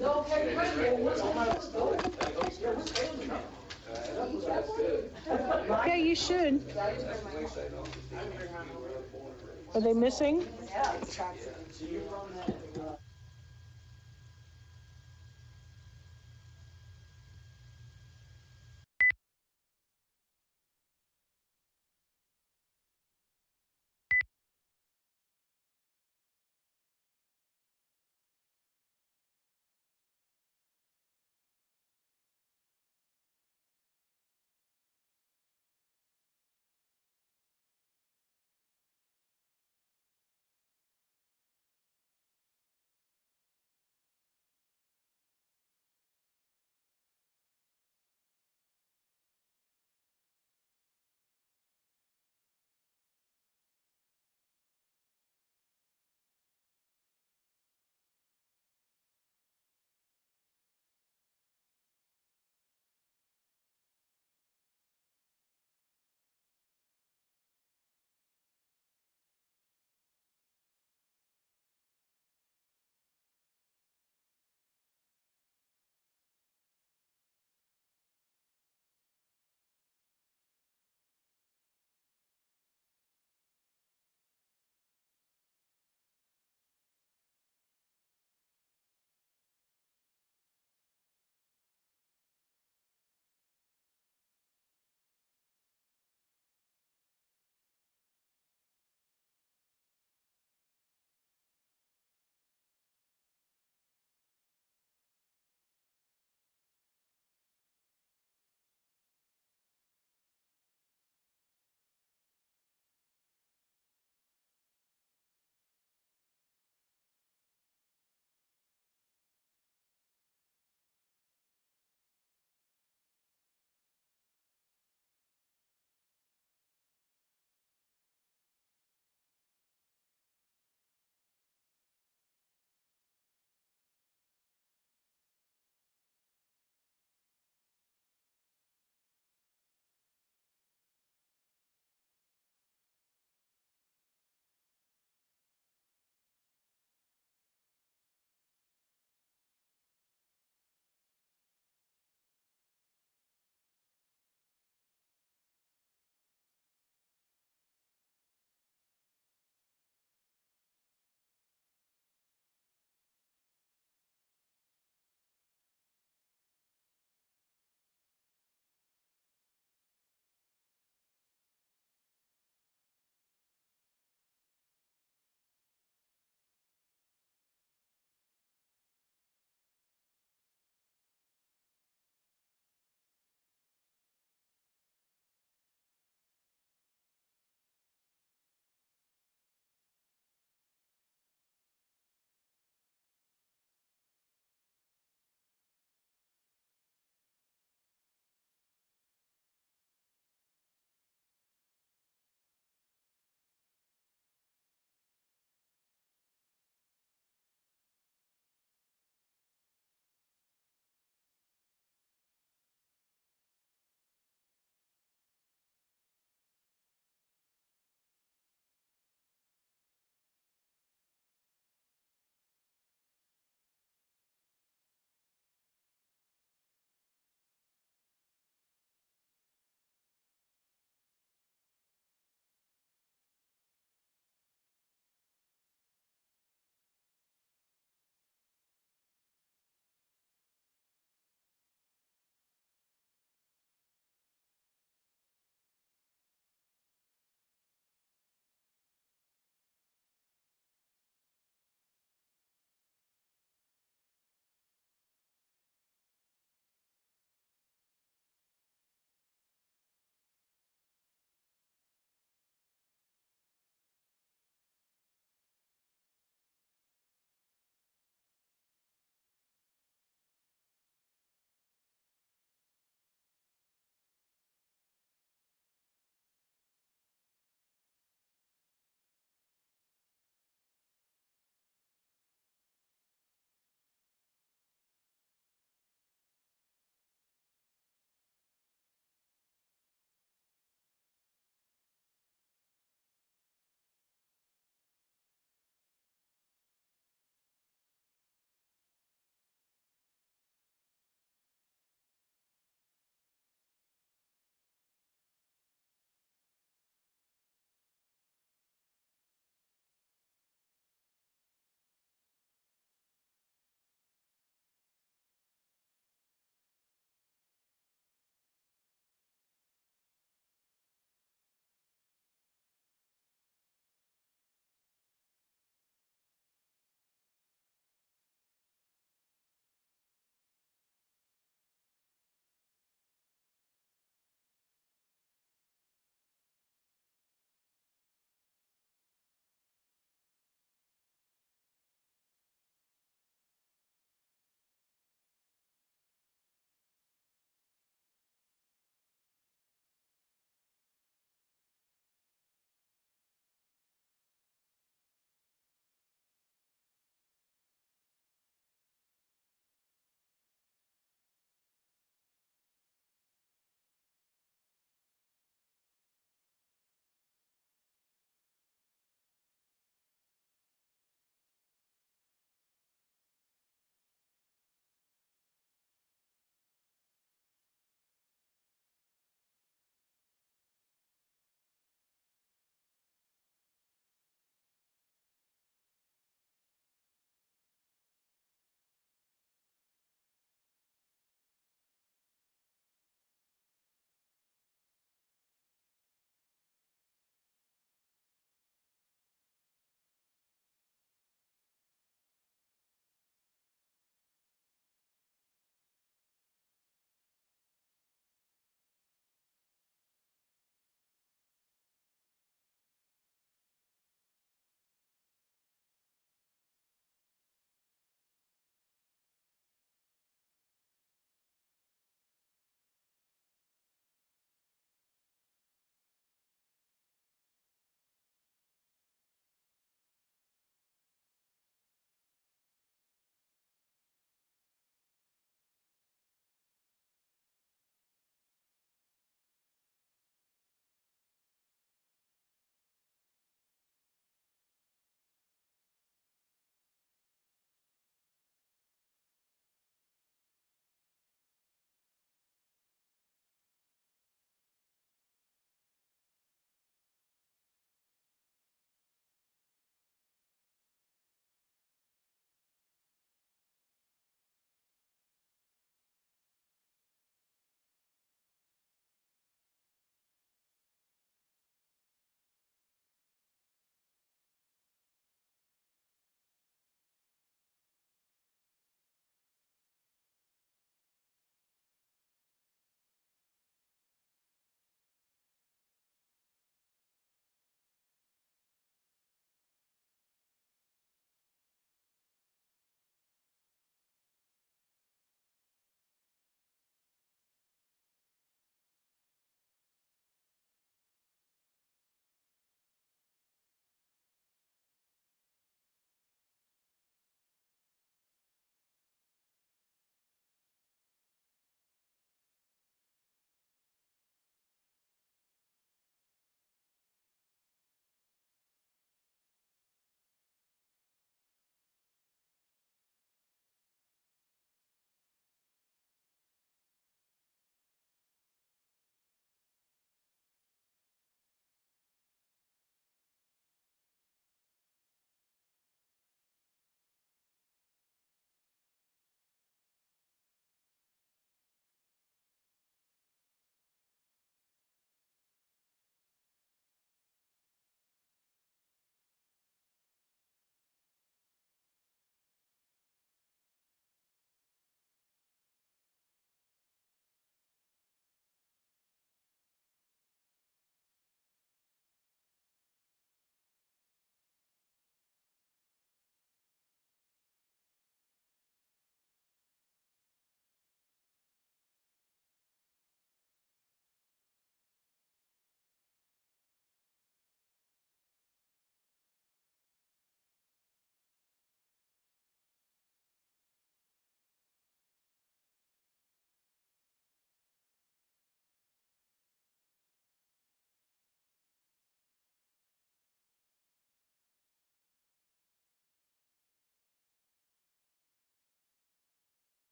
Yeah, you should. Are they missing?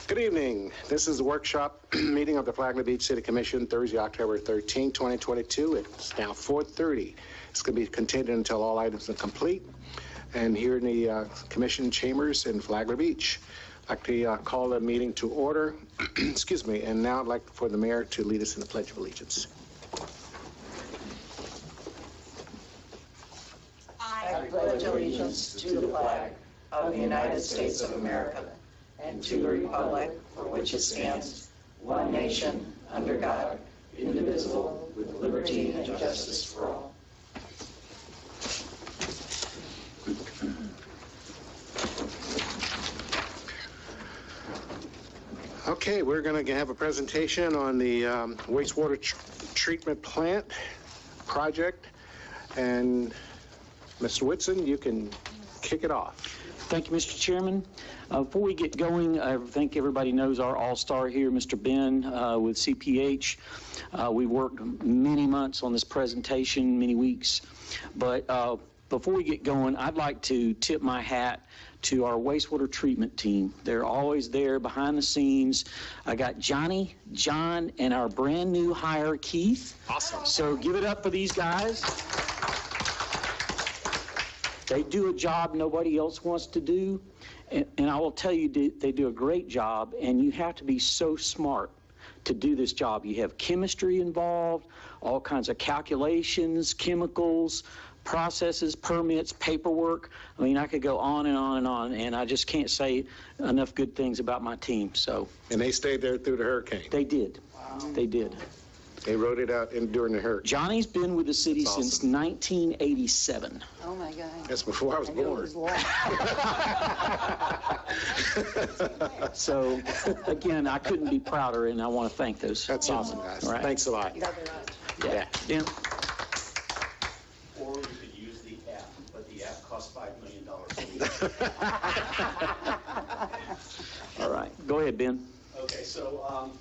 Good evening. This is the workshop meeting of the Flagler Beach City Commission, Thursday, October 13, 2022. It's now 4:30. It's going to be continued until all items are complete. And here in the commission chambers in Flagler Beach, I'd like to call the meeting to order. Excuse me. And now I'd like for the mayor to lead us in the Pledge of Allegiance. I pledge allegiance to the flag of the United States of America and to the republic for which it stands, one nation, under God, indivisible, with liberty and justice for all. Okay, we're going to have a presentation on the wastewater treatment plant project. And Mr. Whitson, you can kick it off. Thank you, Mr. Chairman. Before we get going, I think everybody knows our all-star here, Mr. Ben with CPH. We worked many months on this presentation, many weeks. But before we get going, I'd like to tip my hat to our wastewater treatment team. They're always there behind the scenes. I got Johnny, John, and our brand new hire, Keith. Awesome. So give it up for these guys. They do a job nobody else wants to do, and I will tell you, they do a great job, and you have to be so smart to do this job. You have chemistry involved, all kinds of calculations, chemicals, processes, permits, paperwork. I mean, I could go on and on and on, and I just can't say enough good things about my team. So. And they stayed there through the hurricane. They did. Wow. They did. They wrote it out during the hurricane. Johnny's been with the city since 1987. Oh my God. That's before I was born. So, again, I couldn't be prouder, and I want to thank those. That's awesome, guys. Right. Thanks a lot. Yeah. Yeah. Or you could use the app, but the app costs $5 million. All right. Go ahead, Ben. Okay, so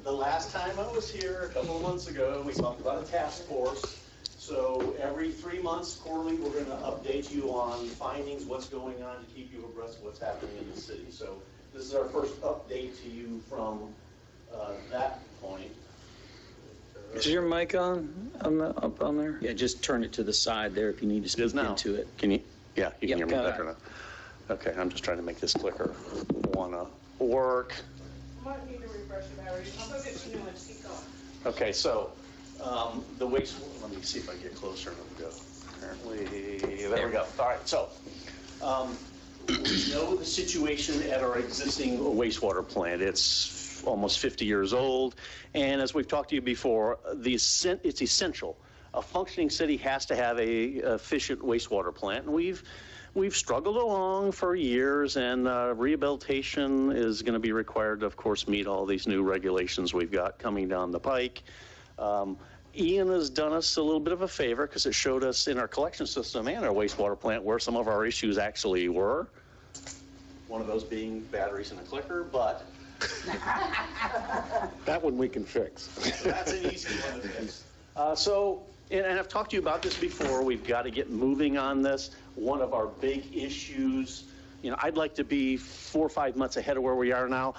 the last time I was here, a couple of months ago, we talked about a task force. So every 3 months, quarterly, we're going to update you on findings, what's going on, to keep you abreast of what's happening in the city. So this is our first update to you from that point. Is your mic on up on there? Yeah, just turn it to the side there if you need to speak into it. Can you? Yeah, you can hear me got better now. Okay, I'm just trying to make this clicker wanna work. Might need to refresh the battery. I'll go get some new ones. Keep going. Okay, so the waste, let me see if I get closer. Let me go. Apparently, there we go. All right, so we know the situation at our existing wastewater plant. It's almost 50 years old, and as we've talked to you before, it's essential. A functioning city has to have a efficient wastewater plant, and we've struggled along for years, and rehabilitation is going to be required to, of course, meet all these new regulations we've got coming down the pike. Ian has done us a little bit of a favor because it showed us in our collection system and our wastewater plant where some of our issues actually were. One of those being batteries in a clicker, but That one we can fix. that's an easy one to fix. And I've talked to you about this before. We've got to get moving on this. One of our big issues, I'd like to be 4 or 5 months ahead of where we are now,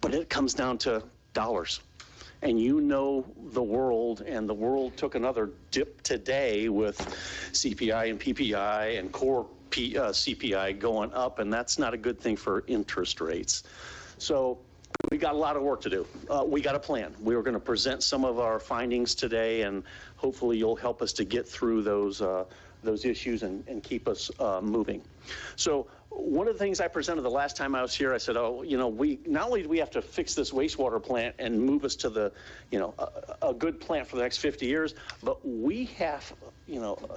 but it comes down to dollars. And the world, and the world took another dip today with CPI and PPI and core CPI going up, and that's not a good thing for interest rates. So we got a lot of work to do. We got a plan. We were going to present some of our findings today, and hopefully you'll help us to get through those issues and keep us moving. So one of the things I presented the last time I was here, I said, we not only do we have to fix this wastewater plant and move us to a good plant for the next 50 years, but we have,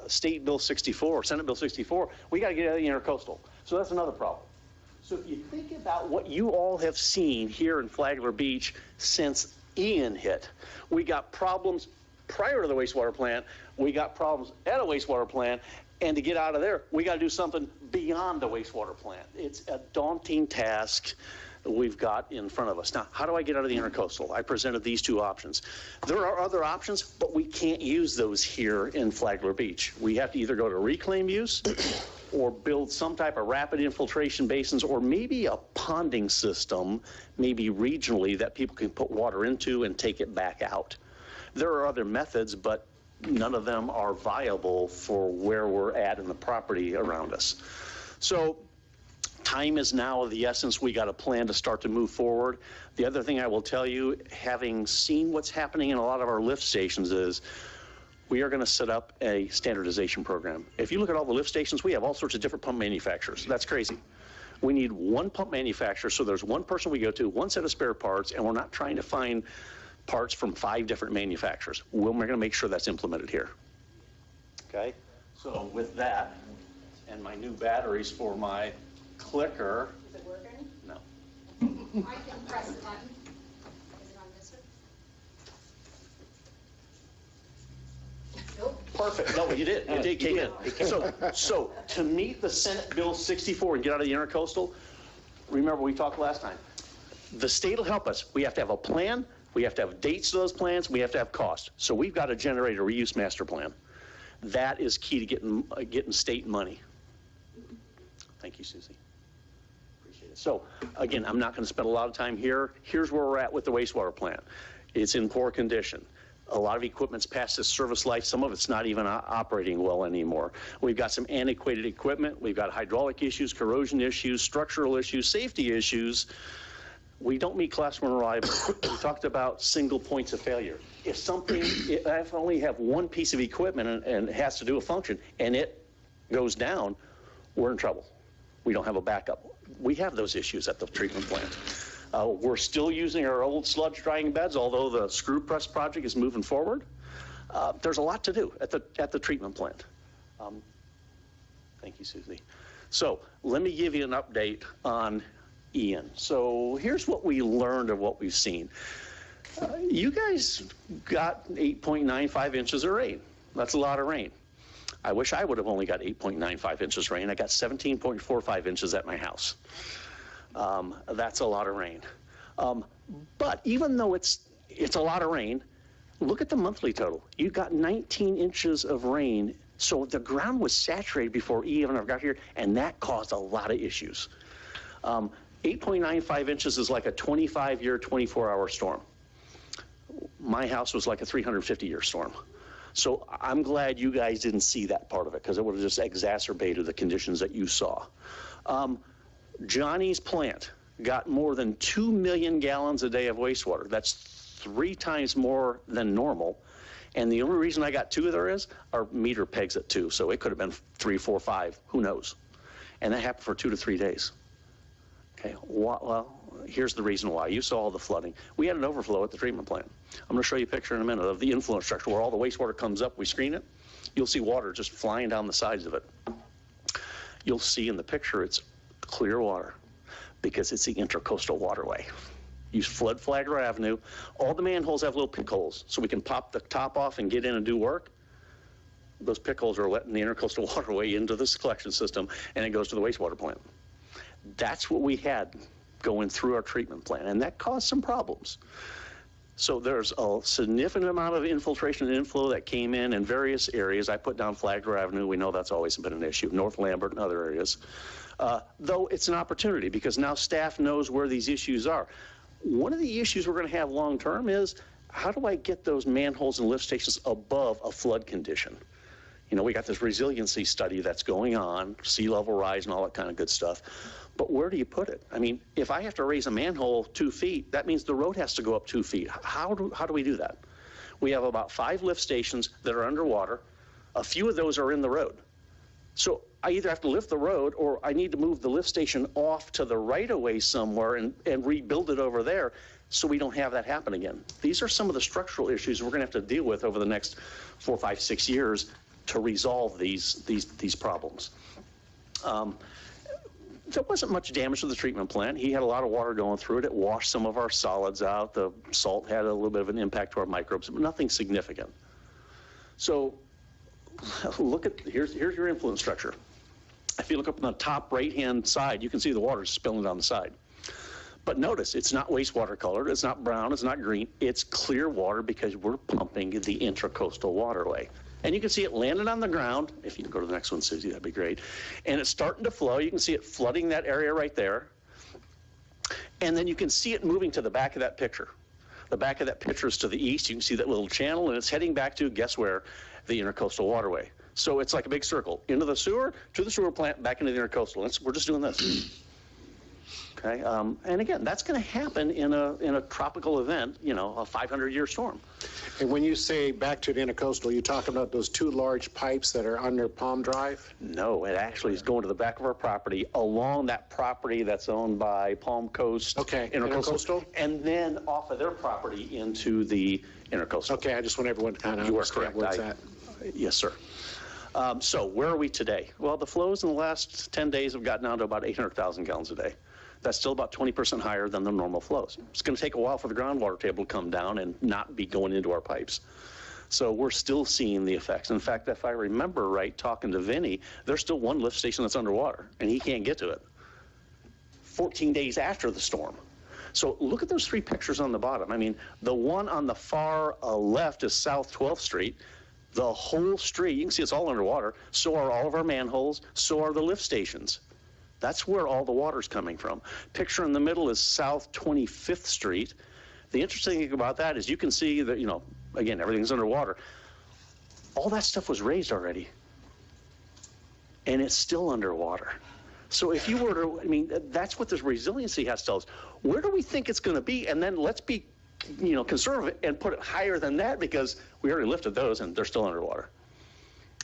State Bill 64, Senate Bill 64, we got to get out of the intercoastal. So that's another problem. So if you think about what you all have seen here in Flagler Beach since Ian hit, we got problems prior to the wastewater plant, we got problems at a wastewater plant, and to get out of there, we got to do something beyond the wastewater plant. It's a daunting task we've got in front of us. Now, how do I get out of the intercoastal? I presented these two options. There are other options, but we can't use those here in Flagler Beach. We have to either go to reclaim use or build some type of rapid infiltration basins, or maybe a ponding system, maybe regionally, that people can put water into and take it back out. There are other methods, but none of them are viable for where we're at in the property around us. So time is now of the essence. We got a plan to start to move forward. The other thing I will tell you, having seen what's happening in a lot of our lift stations, is we are going to set up a standardization program. If you look at all the lift stations, we have all sorts of different pump manufacturers. That's crazy. We need one pump manufacturer, so there's one person we go to, one set of spare parts, and we're not trying to find parts from 5 different manufacturers. We're going to make sure that's implemented here. Okay? So with that, and my new batteries for my clicker. Is it working? No. I can press the button. Is it on this one? Nope. Perfect. No, you did. It did came in. So to meet the Senate Bill 64 and get out of the intercoastal, remember we talked last time, the state will help us. We have to have a plan. We have to have dates to those plans. We have to have cost. So we've got to generate a reuse master plan. That is key to getting state money. Thank you, Susie. Appreciate it. So again, I'm not going to spend a lot of time here. Here's where we're at with the wastewater plant. It's in poor condition. A lot of equipment's past its service life. Some of it's not even operating well anymore. We've got some antiquated equipment. We've got hydraulic issues, corrosion issues, structural issues, safety issues. We don't meet class 1 reliability. We talked about single points of failure. If I only have one piece of equipment and it has to do a function and it goes down, we're in trouble. We don't have a backup. We have those issues at the treatment plant. We're still using our old sludge drying beds, although the screw press project is moving forward. There's a lot to do at the treatment plant. Thank you, Susie. So let me give you an update on Ian. So here's what we learned of what we've seen. You guys got 8.95 inches of rain. That's a lot of rain. I wish I would have only got 8.95 inches rain. I got 17.45 inches at my house. That's a lot of rain. But even though it's a lot of rain, look at the monthly total. You got 19 inches of rain. So the ground was saturated before Ian ever got here, and that caused a lot of issues. 8.95 inches is like a 25-year, 24-hour storm. My house was like a 350-year storm. So I'm glad you guys didn't see that part of it, because it would have just exacerbated the conditions that you saw. Johnny's plant got more than 2 million gallons a day of wastewater. That's 3 times more than normal. And the only reason I got 2 of there is our meter pegs at 2. So it could have been 3, 4, 5, who knows? And that happened for 2 to 3 days. Okay, well, here's the reason why. You saw all the flooding. We had an overflow at the treatment plant. I'm going to show you a picture in a minute of the influence structure where all the wastewater comes up, we screen it. You'll see water just flying down the sides of it. You'll see in the picture it's clear water because it's the intercoastal waterway. Use flood Flagler Avenue. All the manholes have little pick holes, so we can pop the top off and get in and do work. Those pick holes are letting the intercoastal waterway into this collection system, and it goes to the wastewater plant. That's what we had going through our treatment plant, and that caused some problems. So there's a significant amount of infiltration and inflow that came in various areas. I put down Flagler Avenue. We know that's always been an issue. North Lambert and other areas. Though it's an opportunity because now staff knows where these issues are. One of the issues we're going to have long term is how do I get those manholes and lift stations above a flood condition? You know, we got this resiliency study that's going on, sea level rise and all that kind of good stuff. But where do you put it? I mean, if I have to raise a manhole 2 feet, that means the road has to go up 2 feet. How do we do that? We have about 5 lift stations that are underwater. A few of those are in the road. So I either have to lift the road or I need to move the lift station off to the right of way somewhere and rebuild it over there so we don't have that happen again. These are some of the structural issues we're going to have to deal with over the next 4, 5, 6 years to resolve these problems. There wasn't much damage to the treatment plant. He had a lot of water going through it. It washed some of our solids out. The salt had a little bit of an impact to our microbes, but nothing significant. So look at, here's your influence structure. If you look up on the top right-hand side, you can see the water spilling down the side. But notice, it's not wastewater colored, it's not brown, it's not green, it's clear water because we're pumping the intracoastal waterway. And you can see it landing on the ground. If you can go to the next one, Susie, that'd be great. And it's starting to flow. You can see it flooding that area right there. And then you can see it moving to the back of that picture. The back of that picture is to the east. You can see that little channel, and it's heading back to, guess where? The Intercoastal Waterway. So it's like a big circle. Into the sewer, to the sewer plant, back into the Intercoastal. We're just doing this. Okay, and again, that's going to happen in a tropical event, you know, a 500-year storm. And when you say back to the Intercoastal, you talking about those two large pipes that are under Palm Drive? No, it actually is going to the back of our property, along that property that's owned by Palm Coast. Okay, Intercoastal? And then off of their property into the Intercoastal. Okay, I just want everyone to kind of You are understand correct. what's that. Yes, sir. So where are we today? Well, the flows in the last 10 days have gotten down to about 800,000 gallons a day. That's still about 20% higher than the normal flows. It's going to take a while for the groundwater table to come down and not be going into our pipes. So we're still seeing the effects. In fact, if I remember right, talking to Vinny, there's still one lift station that's underwater, and he can't get to it 14 days after the storm. So look at those three pictures on the bottom. I mean, the one on the far left is South 12th Street. The whole street, you can see it's all underwater. So are all of our manholes. So are the lift stations. That's where all the water's coming from. Picture in the middle is South 25th Street. The interesting thing about that is you can see that, you know, again, everything's underwater. All that stuff was raised already, and it's still underwater. So if you were to, I mean, that's what this resiliency has to tell us. Where do we think it's going to be? And then let's be, you know, conservative and put it higher than that, because we already lifted those and they're still underwater.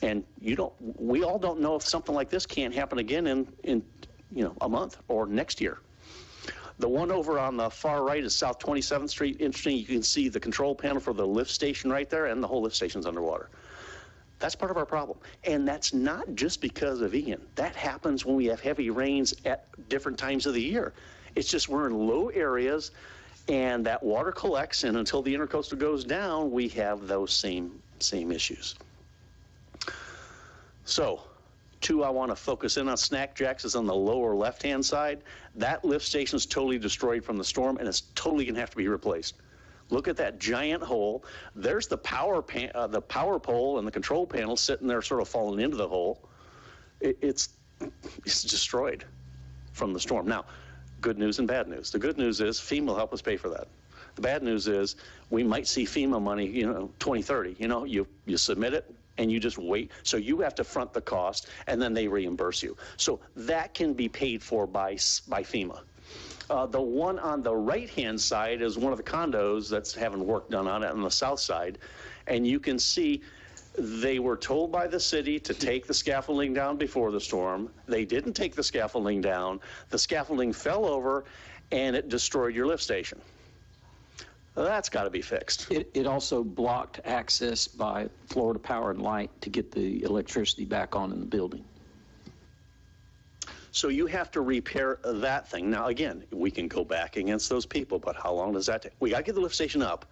And we all don't know if something like this can't happen again in you know, a month or next year. The one over on the far right is South 27th Street. Interesting, you can see the control panel for the lift station right there, and the whole lift station's underwater. That's part of our problem. And that's not just because of Ian. That happens when we have heavy rains at different times of the year. It's just we're in low areas, and that water collects, and until the Intercoastal goes down, we have those same issues. So, two I want to focus in on. Snack Jacks is on the lower left-hand side. That lift station is totally destroyed from the storm, and it's totally going to have to be replaced. Look at that giant hole. There's the power pole and the control panel sitting there sort of falling into the hole. It's destroyed from the storm. Now, good news and bad news. The good news is FEMA will help us pay for that. The bad news is we might see FEMA money, you know, 2030. You know, you submit it, and you just wait. So you have to front the cost, and then they reimburse you. So that can be paid for by FEMA. The one on the right-hand side is one of the condos that's having work done on it on the south side. And you can see they were told by the city to take the scaffolding down before the storm. They didn't take the scaffolding down. The scaffolding fell over, and it destroyed your lift station. That's got to be fixed. It also blocked access by Florida Power and Light to get the electricity back on in the building. So you have to repair that thing. Now, again, we can go back against those people, but how long does that take? We got to get the lift station up.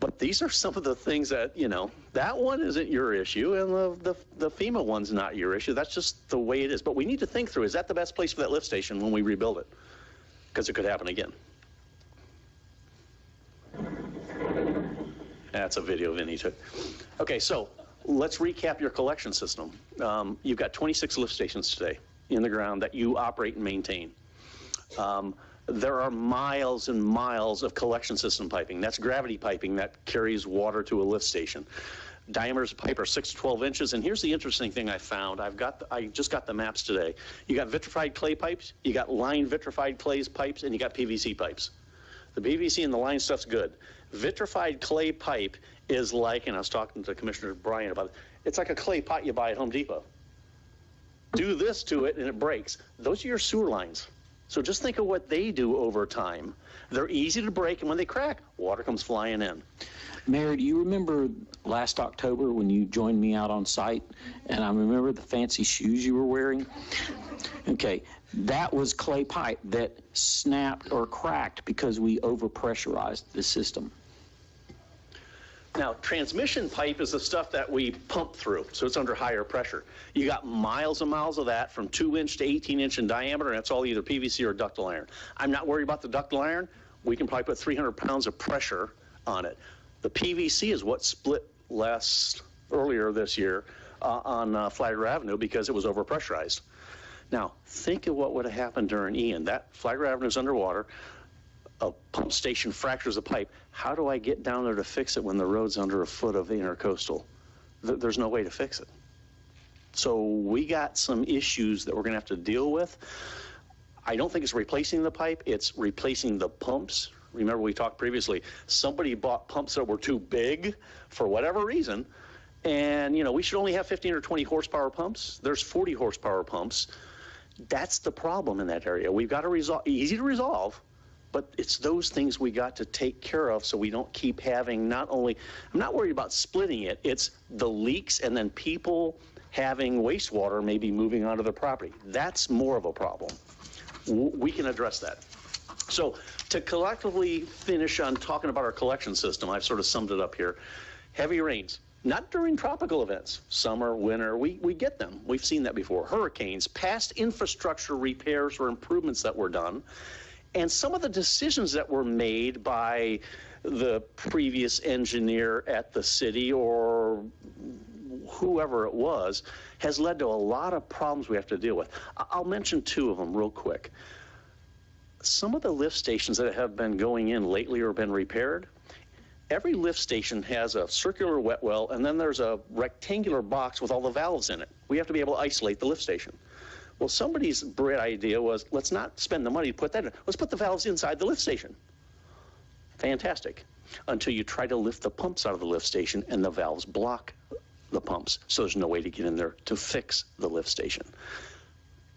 But these are some of the things that, you know, that one isn't your issue, and the FEMA one's not your issue. That's just the way it is. But we need to think through, is that the best place for that lift station when we rebuild it? Because it could happen again. That's a video Vinny took. Okay, so let's recap your collection system. You've got 26 lift stations today in the ground that you operate and maintain. There are miles and miles of collection system piping. That's gravity piping that carries water to a lift station. Diameters of pipe are 6 to 12 inches, and here's the interesting thing I found. I just got the maps today. You got vitrified clay pipes, you got lined vitrified clay pipes, and you got PVC pipes. The PVC and the line stuff's good. Vitrified clay pipe is like, and I was talking to Commissioner Bryan about it, it's like a clay pot you buy at Home Depot. Do this to it and it breaks. Those are your sewer lines. So just think of what they do over time. They're easy to break, and when they crack, water comes flying in. Mary, do you remember last October when you joined me out on site, and I remember the fancy shoes you were wearing? Okay, that was clay pipe that snapped or cracked because we overpressurized the system. Now, transmission pipe is the stuff that we pump through, so it's under higher pressure. You got miles and miles of that from 2-inch to 18-inch in diameter, and that's all either PVC or ductile iron. I'm not worried about the ductile iron. We can probably put 300 pounds of pressure on it. The PVC is what split last earlier this year on Flagler Avenue because it was overpressurized. Now, think of what would have happened during Ian. That Flagler Avenue is underwater. A pump station fractures a pipe. How do I get down there to fix it when the road's under a foot of the intercoastal? There's no way to fix it. So we got some issues that we're going to have to deal with. I don't think it's replacing the pipe. It's replacing the pumps. Remember, we talked previously, somebody bought pumps that were too big for whatever reason. And, you know, we should only have 15 or 20 horsepower pumps. There's 40 horsepower pumps. That's the problem in that area. We've got to resolve, easy to resolve, but it's those things we got to take care of so we don't keep having not only, I'm not worried about splitting it, it's the leaks and then people having wastewater maybe moving onto their property. That's more of a problem. We can address that. So to collectively finish on talking about our collection system, I've sort of summed it up here. Heavy rains, not during tropical events, summer, winter, we get them. We've seen that before. Hurricanes, past infrastructure repairs or improvements that were done, and some of the decisions that were made by the previous engineer at the city or whoever it was has led to a lot of problems we have to deal with. I'll mention two of them real quick. Some of the lift stations that have been going in lately or been repaired, every lift station has a circular wet well and then there's a rectangular box with all the valves in it. We have to be able to isolate the lift station. Well, somebody's bright idea was, let's not spend the money to put that in. Let's put the valves inside the lift station. Fantastic. Until you try to lift the pumps out of the lift station and the valves block the pumps. So there's no way to get in there to fix the lift station.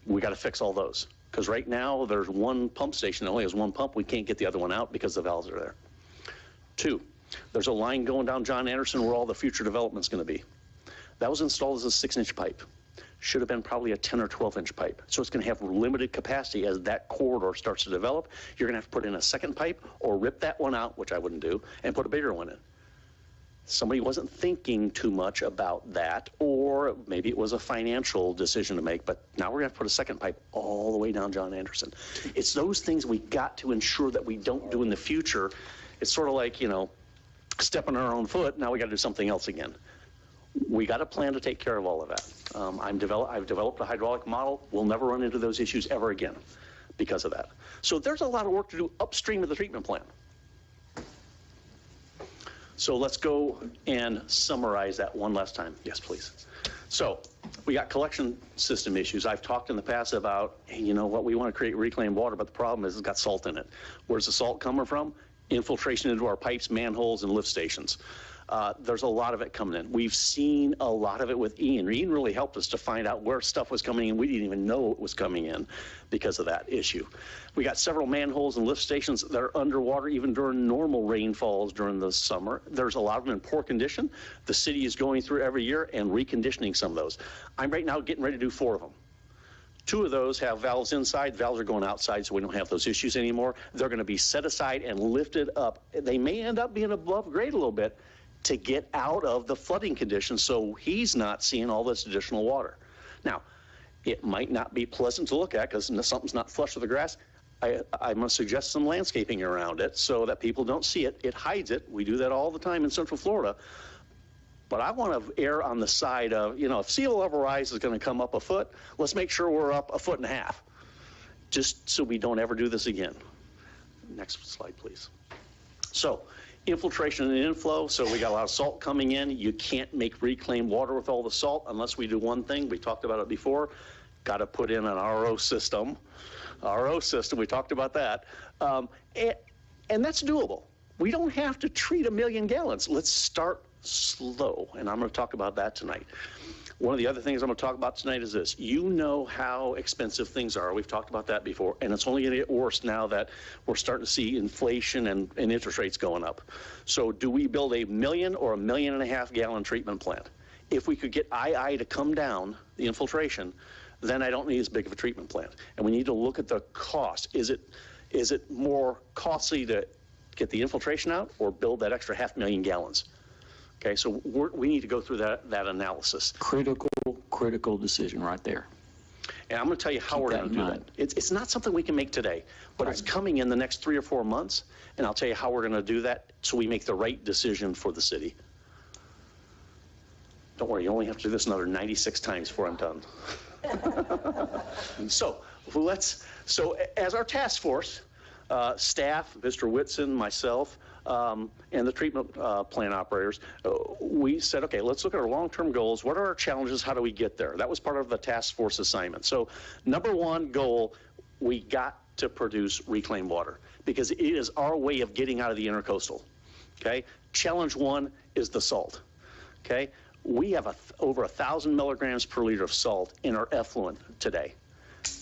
We got to fix all those. Because right now there's one pump station that only has one pump. We can't get the other one out because the valves are there. Two, there's a line going down John Anderson where all the future development's going to be. That was installed as a 6-inch pipe. Should have been probably a 10 or 12-inch pipe. So it's going to have limited capacity as that corridor starts to develop. You're going to have to put in a second pipe or rip that one out, which I wouldn't do, and put a bigger one in. Somebody wasn't thinking too much about that, or maybe it was a financial decision to make, but now we're going to have to put a second pipe all the way down John Anderson. It's those things we got to ensure that we don't do in the future. It's sort of like, you know, stepping on our own foot, now we got to do something else again. We got a plan to take care of all of that. I've developed a hydraulic model. We'll never run into those issues ever again because of that. So there's a lot of work to do upstream of the treatment plant. So let's go and summarize that one last time. Yes, please. So we got collection system issues. I've talked in the past about, hey, you know what, we want to create reclaimed water, but the problem is it's got salt in it. Where's the salt coming from? Infiltration into our pipes, manholes, and lift stations. There's a lot of it coming in. We've seen a lot of it with Ian. Ian really helped us to find out where stuff was coming in. We didn't even know it was coming in because of that issue. We got several manholes and lift stations that are underwater even during normal rainfalls during the summer. There's a lot of them in poor condition. The city is going through every year and reconditioning some of those. I'm right now getting ready to do 4 of them. 2 of those have valves inside. Valves are going outside, so we don't have those issues anymore. They're going to be set aside and lifted up. They may end up being above grade a little bit to get out of the flooding conditions so he's not seeing all this additional water. Now, it might not be pleasant to look at because something's not flush with the grass. I must suggest some landscaping around it so that people don't see it. It hides it. We do that all the time in Central Florida. But I want to err on the side of, you know, if sea level rise is going to come up a foot, let's make sure we're up 1.5 feet, just so we don't ever do this again. Next slide, please. So, infiltration and inflow. So we got a lot of salt coming in. You can't make reclaimed water with all the salt unless we do one thing. We talked about it before. Got to put in an RO system. We talked about that. And that's doable. We don't have to treat 1 million gallons. Let's start slow. And I'm going to talk about that tonight. One of the other things I'm going to talk about tonight is this. You know how expensive things are. We've talked about that before, and it's only going to get worse now that we're starting to see inflation and interest rates going up. So do we build a 1 million or 1.5 million gallon treatment plant? If we could get II to come down, the infiltration, then I don't need as big of a treatment plant. And we need to look at the cost. Is it more costly to get the infiltration out or build that extra 500,000 gallons? Okay, so we need to go through that analysis. Critical decision right there. And I'm going to tell you how we're going to do that. It's not something we can make today, but it's coming in the next 3 or 4 months, and I'll tell you how we're going to do that so we make the right decision for the city. Don't worry, you only have to do this another 96 times before I'm done. So as our task force, staff, Mr. Whitson, myself, and the treatment plant operators, we said, okay, let's look at our long-term goals. What are our challenges? How do we get there? That was part of the task force assignment. So number one goal, we got to produce reclaimed water because it is our way of getting out of the intercoastal. Okay. Challenge one is the salt. Okay. We have over 1,000 milligrams per liter of salt in our effluent today.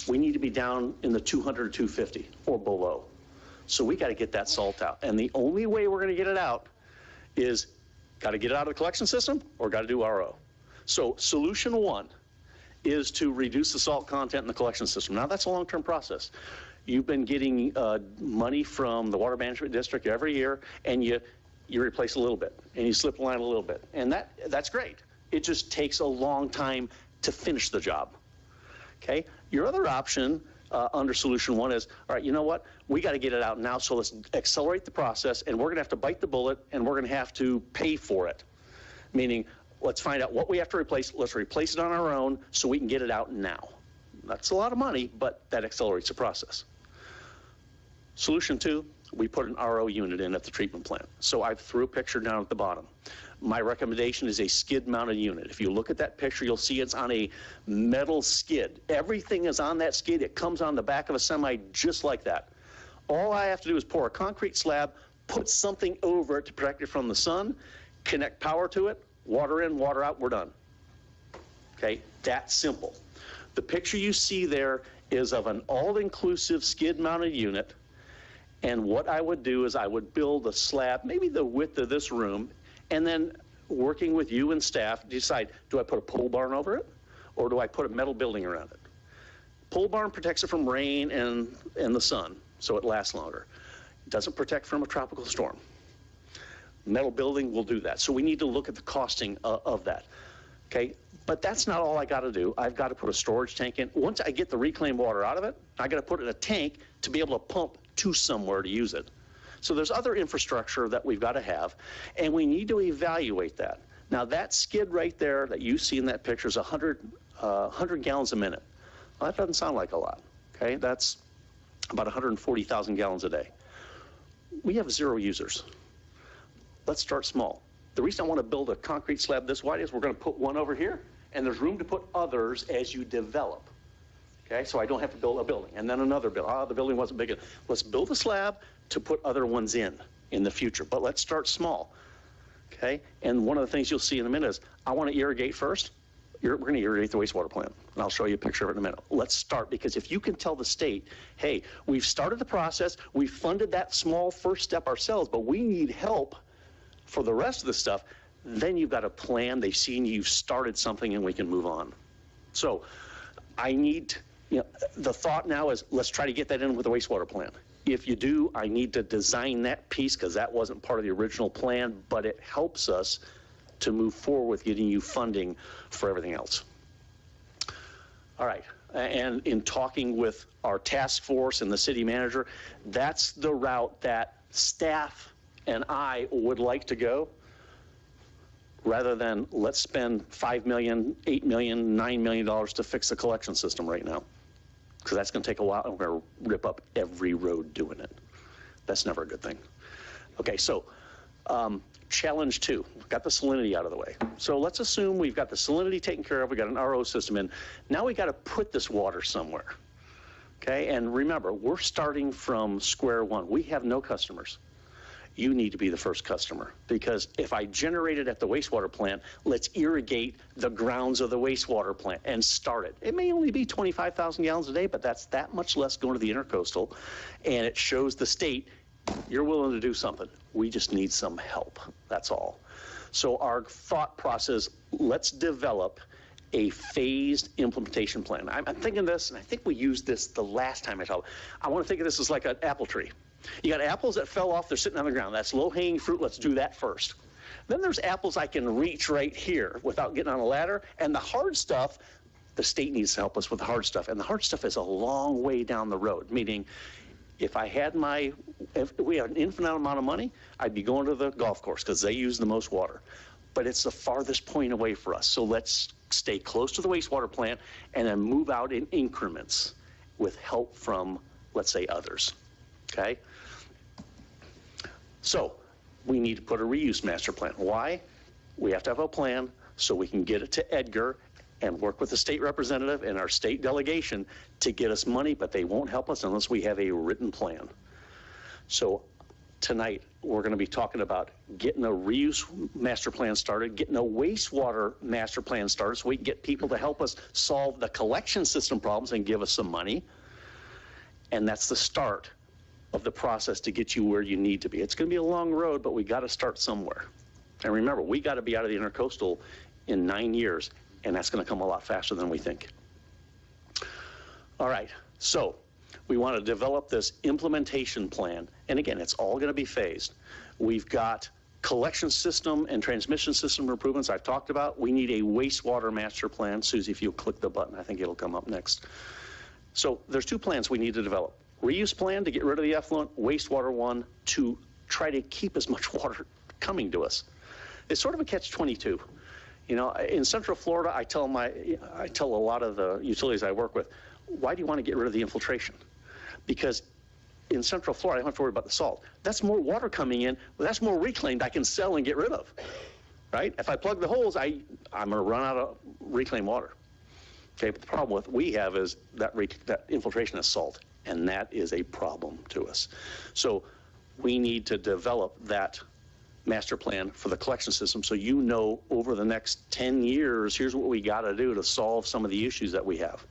We need to be down in the 200 to 250 or below. So we got to get that salt out. And the only way we're going to get it out is got to get it out of the collection system or got to do RO. So solution one is to reduce the salt content in the collection system. Now that's a long-term process. You've been getting money from the Water Management District every year, and you replace a little bit, and you slip the line a little bit. And that's great. It just takes a long time to finish the job. Okay? Your other option under solution one is, all right, you know what? We got to get it out now, so let's accelerate the process, and we're going to have to bite the bullet, and we're going to have to pay for it. Meaning, let's find out what we have to replace. Let's replace it on our own so we can get it out now. That's a lot of money, but that accelerates the process. Solution two, we put an RO unit in at the treatment plant. So I threw a picture down at the bottom. My recommendation is a skid-mounted unit. If you look at that picture, you'll see it's on a metal skid. Everything is on that skid. It comes on the back of a semi just like that. All I have to do is pour a concrete slab, put something over it to protect it from the sun, connect power to it, water in, water out, we're done. Okay, that's simple. The picture you see there is of an all-inclusive skid-mounted unit. And what I would do is I would build a slab, maybe the width of this room, and then working with you and staff, decide, do I put a pole barn over it or do I put a metal building around it? Pole barn protects it from rain and the sun, so it lasts longer. It doesn't protect from a tropical storm. Metal building will do that. So we need to look at the costing of that. Okay, but that's not all I got to do. I've got to put a storage tank in. Once I get the reclaimed water out of it, I got to put it in a tank to be able to pump to somewhere to use it. So there's other infrastructure that we've got to have, and we need to evaluate that. Now that skid right there that you see in that picture is 100 gallons a minute. Well, that doesn't sound like a lot, okay? That's about 140,000 gallons a day. We have 0 users. Let's start small. The reason I want to build a concrete slab this wide is we're going to put one over here, and there's room to put others as you develop. Okay, so I don't have to build a building and then another building. The building wasn't big enough. Let's build a slab to put other ones in the future, but let's start small. Okay, and one of the things you'll see in a minute is I want to irrigate first. We're going to irrigate the wastewater plant, and I'll show you a picture of it in a minute. Let's start, because if you can tell the state, hey, we've started the process, we've funded that small first step ourselves, but we need help for the rest of the stuff, then you've got a plan. They've seen you've started something, and we can move on. So I need, the thought now is let's try to get that in with the wastewater plant. If you do, I need to design that piece because that wasn't part of the original plan, but it helps us to move forward with getting you funding for everything else. All right, and in talking with our task force and the city manager, that's the route that staff and I would like to go, rather than let's spend $5 million, $8 million, $9 million to fix the collection system right now. Because that's going to take a while, and we're going to rip up every road doing it. That's never a good thing. Okay, so challenge 2, we've got the salinity out of the way. So let's assume we've got the salinity taken care of, we got an RO system in. Now we got to put this water somewhere. Okay, and remember, we're starting from square one. We have no customers. You need to be the first customer, because if I generate it at the wastewater plant, let's irrigate the grounds of the wastewater plant and start it. It may only be 25,000 gallons a day, but that's that much less going to the intercoastal, and it shows the state you're willing to do something. We just need some help, that's all. So our thought process, let's develop a phased implementation plan. I'm thinking this, and I think we used this the last time I talked. I want to think of this as like an apple tree. You got apples that fell off, they're sitting on the ground. That's low-hanging fruit, let's do that first. Then there's apples I can reach right here without getting on a ladder, and the hard stuff, the state needs to help us with the hard stuff, and the hard stuff is a long way down the road, meaning if we had an infinite amount of money, I'd be going to the golf course because they use the most water. but it's the farthest point away for us. So let's stay close to the wastewater plant and then move out in increments with help from, let's say, others, okay? So we need to put a reuse master plan. Why? We have to have a plan so we can get it to Edgar and work with the state representative and our state delegation to get us money, but they won't help us unless we have a written plan. So tonight, we're going to be talking about getting a reuse master plan started, getting a wastewater master plan started so we can get people to help us solve the collection system problems and give us some money. And that's the start of the process to get you where you need to be. It's going to be a long road, but we got to start somewhere. And remember, we got to be out of the intercoastal in 9 years, and that's going to come a lot faster than we think. All right, so we want to develop this implementation plan. And again, it's all going to be phased. We've got collection system and transmission system improvements I've talked about. We need a wastewater master plan. Susie, if you'll click the button, I think it'll come up next. So there's 2 plans we need to develop. Reuse plan to get rid of the effluent, wastewater one to try to keep as much water coming to us. It's sort of a catch-22. You know, in Central Florida, I tell a lot of the utilities I work with, why do you want to get rid of the infiltration? Because in Central Florida, I don't have to worry about the salt. That's more water coming in, well, that's more reclaimed I can sell and get rid of, right? If I plug the holes, I'm going to run out of reclaimed water. Okay, but the problem we have is that infiltration is salt, and that is a problem to us. So we need to develop that master plan for the collection system so you know over the next 10 years, here's what we got to do to solve some of the issues that we have.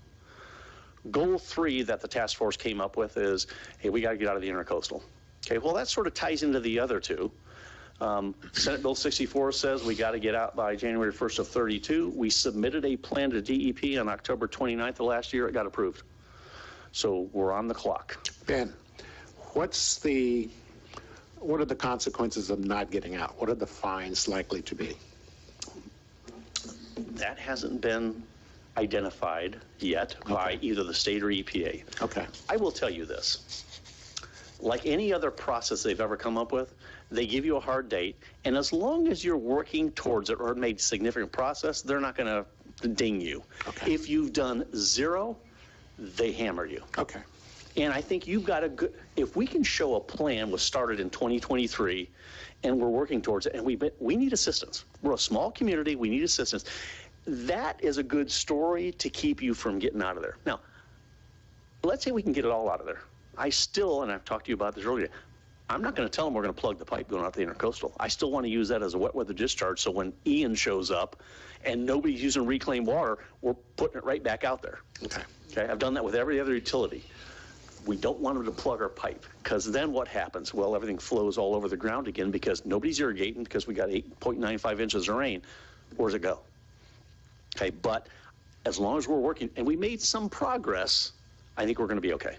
Goal 3 that the task force came up with is, hey, we got to get out of the intercoastal. Okay, well, that sort of ties into the other 2. Senate Bill 64 says we got to get out by January 1st of 32. We submitted a plan to DEP on October 29th of last year. It got approved. So we're on the clock. Ben, what are the consequences of not getting out? What are the fines likely to be? That hasn't been identified yet by either the state or EPA. Okay. I will tell you this. Like any other process they've ever come up with, they give you a hard date, and as long as you're working towards it or made significant progress, they're not going to ding you. Okay. If you've done 0, they hammer you. Okay. And I think you've got a good, if we can show a plan was started in 2023 and we're working towards it, and we need assistance. We're a small community, we need assistance. That is a good story to keep you from getting out of there. Now, let's say we can get it all out of there. I still, and I've talked to you about this earlier, I'm not going to tell them we're going to plug the pipe going out the intercoastal. I still want to use that as a wet weather discharge, so when Ian shows up and nobody's using reclaimed water, we're putting it right back out there. Okay. Okay, I've done that with every other utility. We don't want them to plug our pipe, because then what happens? Well, everything flows all over the ground again because nobody's irrigating because we got 8.95 inches of rain. Where's it go? Okay, but as long as we're working, and we made some progress, I think we're going to be okay.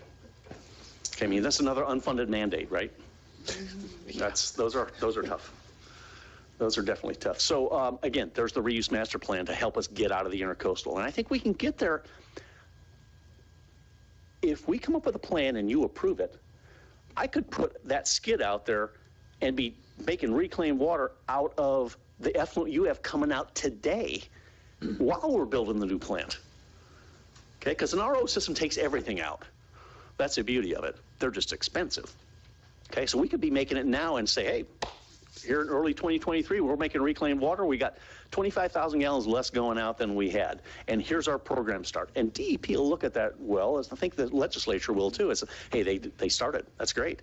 Okay, I mean, that's another unfunded mandate, right? Those are tough. Those are definitely tough. So again, there's the reuse master plan to help us get out of the intercoastal, and I think we can get there. If we come up with a plan and you approve it, I could put that skid out there and be making reclaimed water out of the effluent you have coming out today while we're building the new plant. Okay, because an RO system takes everything out. That's the beauty of it. They're just expensive. Okay, so we could be making it now and say, hey, here in early 2023, we're making reclaimed water. We got 25,000 gallons less going out than we had. And here's our program start. And DEP will look at that well, as I think the legislature will too. It's, hey, they started. That's great.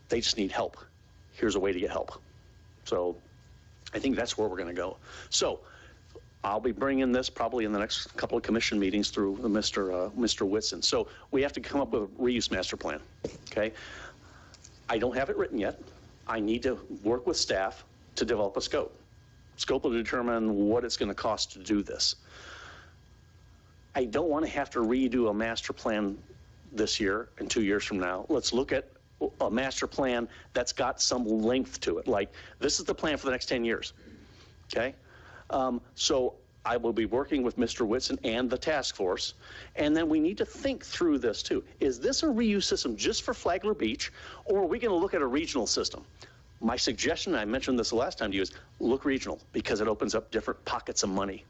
They just need help. Here's a way to get help. So I think that's where we're going to go. So I'll be bringing this probably in the next couple of commission meetings through Mr. Whitson. So we have to come up with a reuse master plan, okay? I don't have it written yet. I need to work with staff to develop a scope. Scope will determine what it's going to cost to do this. I don't want to have to redo a master plan this year and 2 years from now. Let's look at a master plan that's got some length to it. Like, this is the plan for the next 10 years, okay? So I will be working with Mr. Whitson and the task force, and then we need to think through this too. Is this a reuse system just for Flagler Beach, or are we going to look at a regional system? My suggestion, I mentioned this the last time to you, is look regional because it opens up different pockets of money.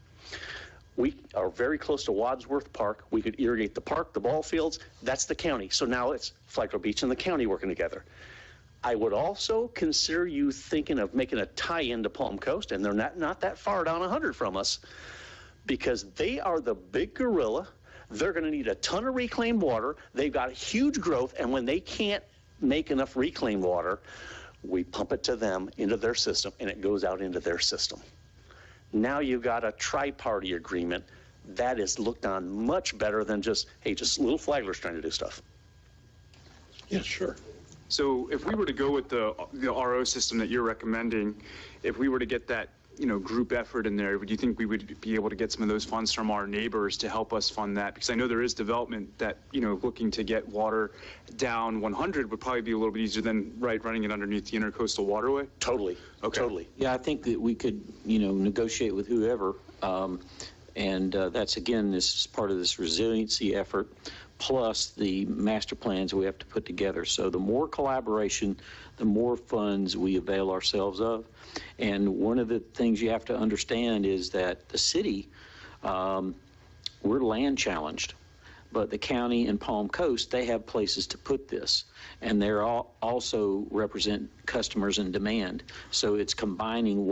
We are very close to Wadsworth Park. We could irrigate the park, the ball fields. That's the county. So now it's Flagler Beach and the county working together. I would also consider you thinking of making a tie-in to Palm Coast, and they're not that far down 100 from us, because they are the big gorilla. They're going to need a ton of reclaimed water. They've got huge growth, and when they can't make enough reclaimed water, we pump it to them into their system, and it goes out into their system. Now you've got a tri-party agreement that is looked on much better than just, hey, just little Flagler's trying to do stuff. Yeah, sure. So if we were to go with the RO system that you're recommending, if we were to get that, group effort in there, would you think we would be able to get some of those funds from our neighbors to help us fund that? Because I know there is development that, looking to get water down 100 would probably be a little bit easier than running it underneath the intercoastal waterway. Totally. Okay. Totally. Yeah, I think that we could, negotiate with whoever. And that's, again, this is part of this resiliency effort, plus the master plans we have to put together. So the more collaboration, the more funds we avail ourselves of. And one of the things you have to understand is that the city, we're land challenged, but the county and Palm Coast, they have places to put this. And they're also represent customers and demand. So it's combining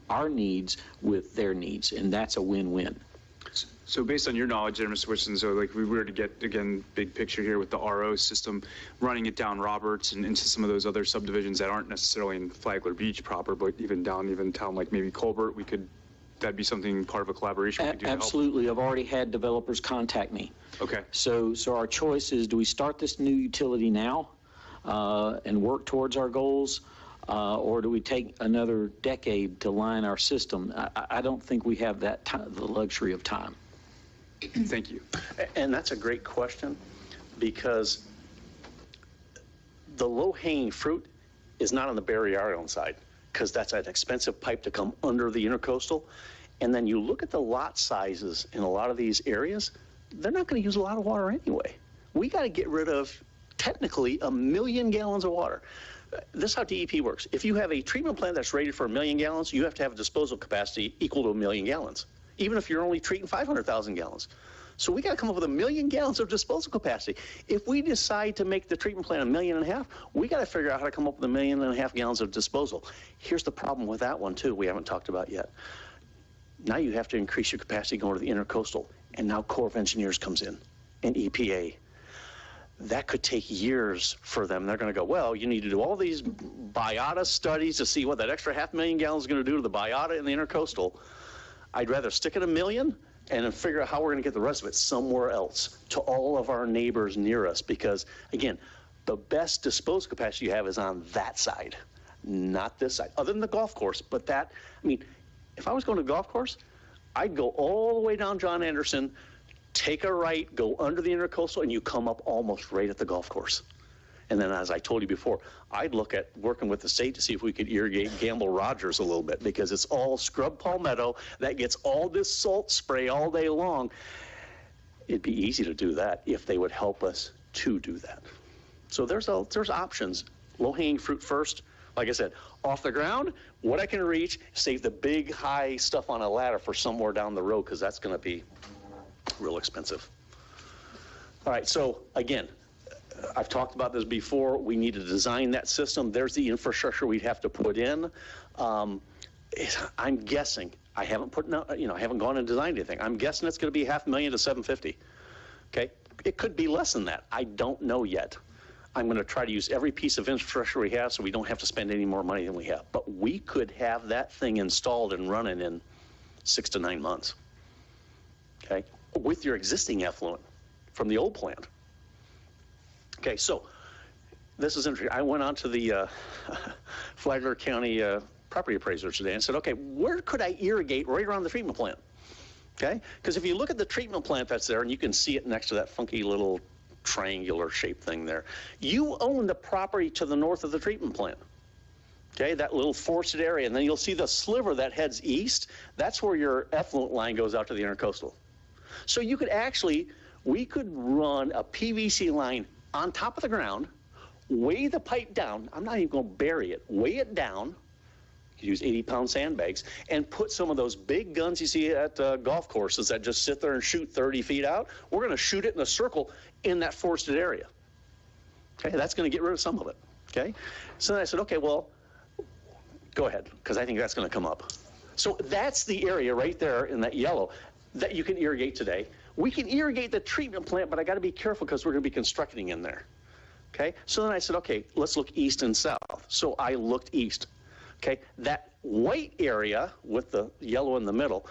our needs with their needs, and that's a win-win. So based on your knowledge there, Mr. Whitson, so like if we were to get, again, big picture here with the RO system, running it down Roberts and into some of those other subdivisions that aren't necessarily in Flagler Beach proper, but even town like maybe Colbert, that'd be something part of a collaboration we could do to help? Absolutely. I've already had developers contact me. Okay. So our choice is, do we start this new utility now and work towards our goals, or do we take another decade to line our system? I don't think we have that the luxury of time. Thank you. And that's a great question, because the low-hanging fruit is not on the Barry Island side, because that's an expensive pipe to come under the intercoastal. And then you look at the lot sizes in a lot of these areas, they're not going to use a lot of water anyway. We got to get rid of, technically, 1 million gallons of water. This is how DEP works. If you have a treatment plant that's rated for 1 million gallons, you have to have a disposal capacity equal to 1 million gallons, even if you're only treating 500,000 gallons. So we got to come up with 1 million gallons of disposal capacity. If we decide to make the treatment plant 1.5 million, we got to figure out how to come up with 1.5 million gallons of disposal. Here's the problem with that one too, we haven't talked about yet. Now you have to increase your capacity going to the intercoastal, and now Corps of Engineers comes in, and EPA. That could take years for them. They're going to go, well, you need to do all these biota studies to see what that extra 500,000 gallons is going to do to the biota in the intercoastal. I'd rather stick at 1 million and then figure out how we're going to get the rest of it somewhere else to all of our neighbors near us, because, again, the best disposal capacity you have is on that side, not this side, other than the golf course. But that, I mean, if I was going to a golf course, I'd go all the way down John Anderson, take a right, go under the intercoastal, and you come up almost right at the golf course. And then, as I told you before, I'd look at working with the state to see if we could irrigate Gamble Rogers a little bit, because it's all scrub palmetto that gets all this salt spray all day long. It'd be easy to do that if they would help us to do that. So there's options. Low-hanging fruit first. Like I said, off the ground, what I can reach, save the big, high stuff on a ladder for somewhere down the road, because that's going to be real expensive. All right, so again, I've talked about this before. We need to design that system. There's the infrastructure we'd have to put in. I'm guessing, I haven't I haven't gone and designed anything. I'm guessing it's going to be $500,000 to $750,000. Okay, it could be less than that. I don't know yet. I'm going to try to use every piece of infrastructure we have so we don't have to spend any more money than we have. But we could have that thing installed and running in 6 to 9 months. Okay, with your existing effluent from the old plant. Okay, so this is interesting. I went on to the Flagler County property appraisers today and said, okay, where could I irrigate right around the treatment plant? Okay, because if you look at the treatment plant that's there, and you can see it next to that funky little triangular shaped thing there, you own the property to the north of the treatment plant. Okay, that little forested area, and then you'll see the sliver that heads east. That's where your effluent line goes out to the intercoastal. So you could actually, we could run a PVC line on top of the ground weigh the pipe down. I'm not even going to bury it. Weigh it down. You use 80-pound sandbags and put some of those big guns you see at golf courses that just sit there and shoot 30 feet out. We're going to shoot it in a circle in that forested area. Okay, that's going to get rid of some of it. Okay, so then I said, okay, well, go ahead, because I think that's going to come up. So that's the area right there in that yellow that you can irrigate today. We can irrigate the treatment plant, but I got to be careful because we're going to be constructing in there. Okay, so then I said, okay, let's look east and south. So I looked east. Okay, that white area with the yellow in the middle,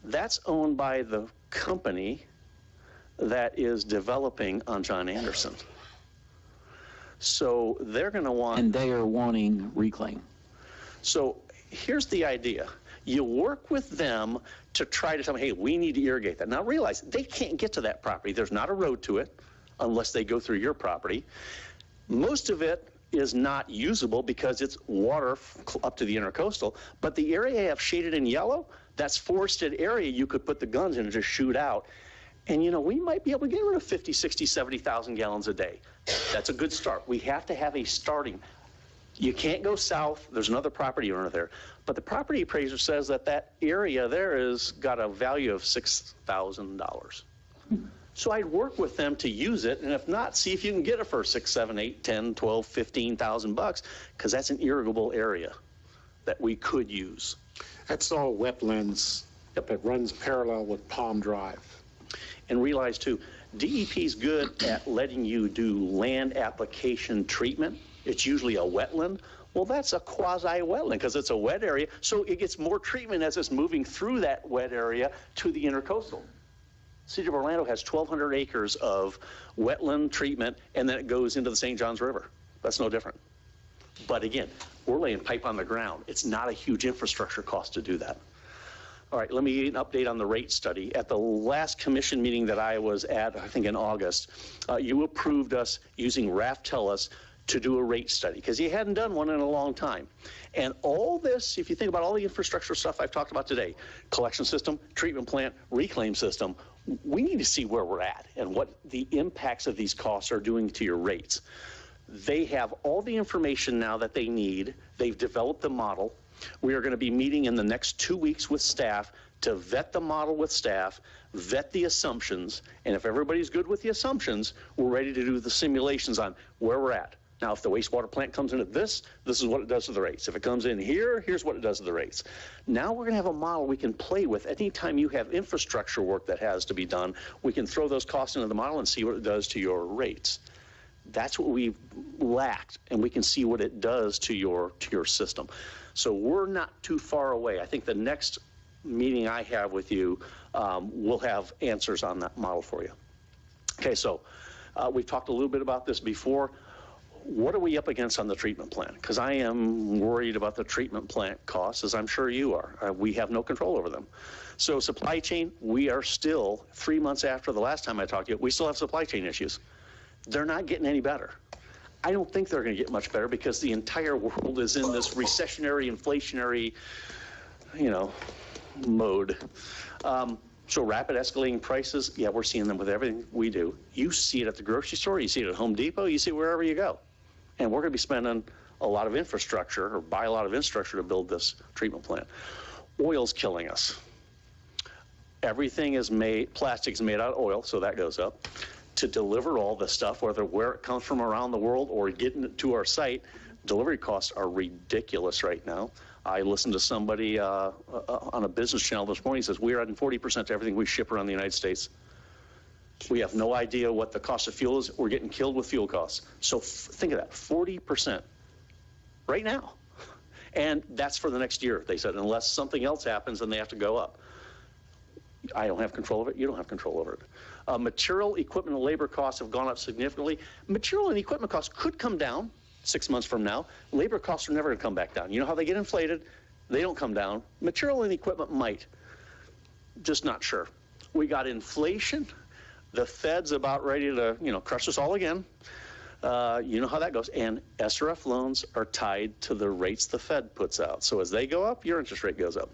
that's owned by the company that is developing on John Anderson. So they're going to want... And they are wanting reclaim. So here's the idea. You work with them to try to tell them, hey, we need to irrigate that. Now realize they can't get to that property. There's not a road to it unless they go through your property. Most of it is not usable because it's water up to the intercoastal, but the area I have shaded in yellow, that's forested area you could put the guns in and just shoot out. And you know, we might be able to get rid of 50, 60, 70,000 gallons a day. That's a good start. We have to have a starting. You can't go south. There's another property owner there. But the property appraiser says that that area there has got a value of $6,000. So I'd work with them to use it, and if not, see if you can get it for 6, 7, 8, 10, 12, 15,000 bucks, because that's an irrigable area that we could use. That's all wetlands. Yep. It runs parallel with Palm Drive. And realize too, DEP's good at letting you do land application treatment. It's usually a wetland. Well, that's a quasi-wetland because it's a wet area, so it gets more treatment as it's moving through that wet area to the intercoastal. City of Orlando has 1,200 acres of wetland treatment, and then it goes into the St. Johns River. That's no different. But again, we're laying pipe on the ground. It's not a huge infrastructure cost to do that. All right, let me give you an update on the rate study. At the last commission meeting that I was at, I think in August, you approved us using Raftellus to do a rate study because you hadn't done one in a long time. And all this, if you think about all the infrastructure stuff I've talked about today, collection system, treatment plant, reclaim system, we need to see where we're at and what the impacts of these costs are doing to your rates. They have all the information now that they need. They've developed the model. We are going to be meeting in the next 2 weeks with staff to vet the model with staff, vet the assumptions, and if everybody's good with the assumptions, we're ready to do the simulations on where we're at. Now, if the wastewater plant comes into this is what it does to the rates. If it comes in here, here's what it does to the rates. Now we're going to have a model we can play with. Anytime you have infrastructure work that has to be done, we can throw those costs into the model and see what it does to your rates. That's what we've lacked, and we can see what it does to your system. So we're not too far away. I think the next meeting I have with you, we'll have answers on that model for you. Okay, so we've talked a little bit about this before. What are we up against on the treatment plant? Because I am worried about the treatment plant costs, as I'm sure you are. We have no control over them. So supply chain, we are still, 3 months after the last time I talked to you, we still have supply chain issues. They're not getting any better. I don't think they're going to get much better because the entire world is in this recessionary, inflationary, mode. So rapid escalating prices, yeah, we're seeing them with everything we do. You see it at the grocery store, you see it at Home Depot, you see it wherever you go. And we're going to be spending a lot of infrastructure or buy a lot of infrastructure to build this treatment plant. Oil's killing us. Everything is made, plastic's made out of oil, so that goes up. To deliver all this stuff, whether where it comes from around the world or getting it to our site, delivery costs are ridiculous right now. I listened to somebody on a business channel this morning, says we're adding 40% to everything we ship around the United States. We have no idea what the cost of fuel is. We're getting killed with fuel costs. So think of that, 40% right now. And that's for the next year, they said, unless something else happens and they have to go up. I don't have control of it. You don't have control over it. Material, equipment, and labor costs have gone up significantly. Material and equipment costs could come down 6 months from now. Labor costs are never going to come back down. You know how they get inflated? They don't come down. Material and equipment might. Just not sure. We got inflation. The Fed's about ready to, crush us all again. You know how that goes. And SRF loans are tied to the rates the Fed puts out. So as they go up, your interest rate goes up.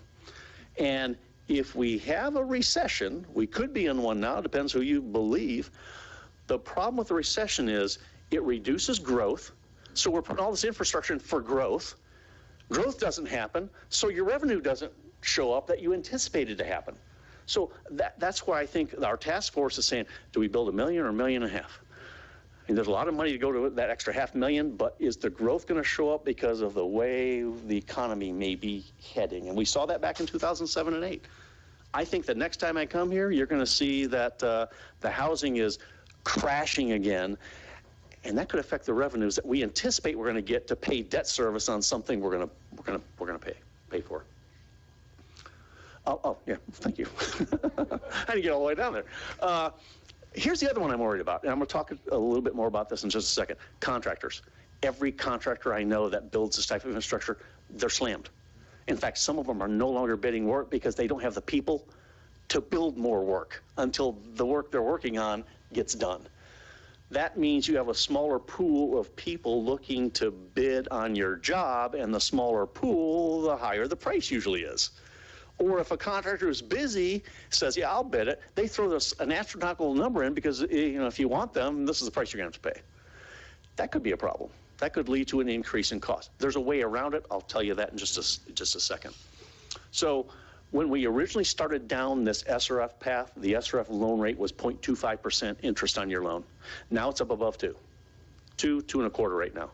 And if we have a recession, we could be in one now, depends who you believe. The problem with the recession is It reduces growth. So we're putting all this infrastructure in for growth. Growth doesn't happen, so your revenue doesn't show up that you anticipated to happen. So that's why I think our task force is saying, do we build $1 million or $1.5 million? And there's a lot of money to go to that extra $500,000, but is the growth going to show up because of the way the economy may be heading? And we saw that back in 2007 and 8. I think the next time I come here, you're going to see that the housing is crashing again, and that could affect the revenues that we anticipate we're going to get to pay debt service on something we're going to pay for. Oh, yeah, thank you. I didn't get all the way down there. Here's the other one I'm worried about, and I'm going to talk a little bit more about this in just a second. Contractors. Every contractor I know that builds this type of infrastructure, they're slammed. In fact, some of them are no longer bidding work because they don't have the people to build more work until the work they're working on gets done. That means you have a smaller pool of people looking to bid on your job, and the smaller pool, the higher the price usually is. Or if a contractor is busy, says, yeah, I'll bid it, they throw an astronomical number in because, if you want them, this is the price you're going to have to pay. That could be a problem. That could lead to an increase in cost. There's a way around it. I'll tell you that in just a second. So when we originally started down this SRF path, the SRF loan rate was 0.25% interest on your loan. Now it's up above 2 2.25 right now.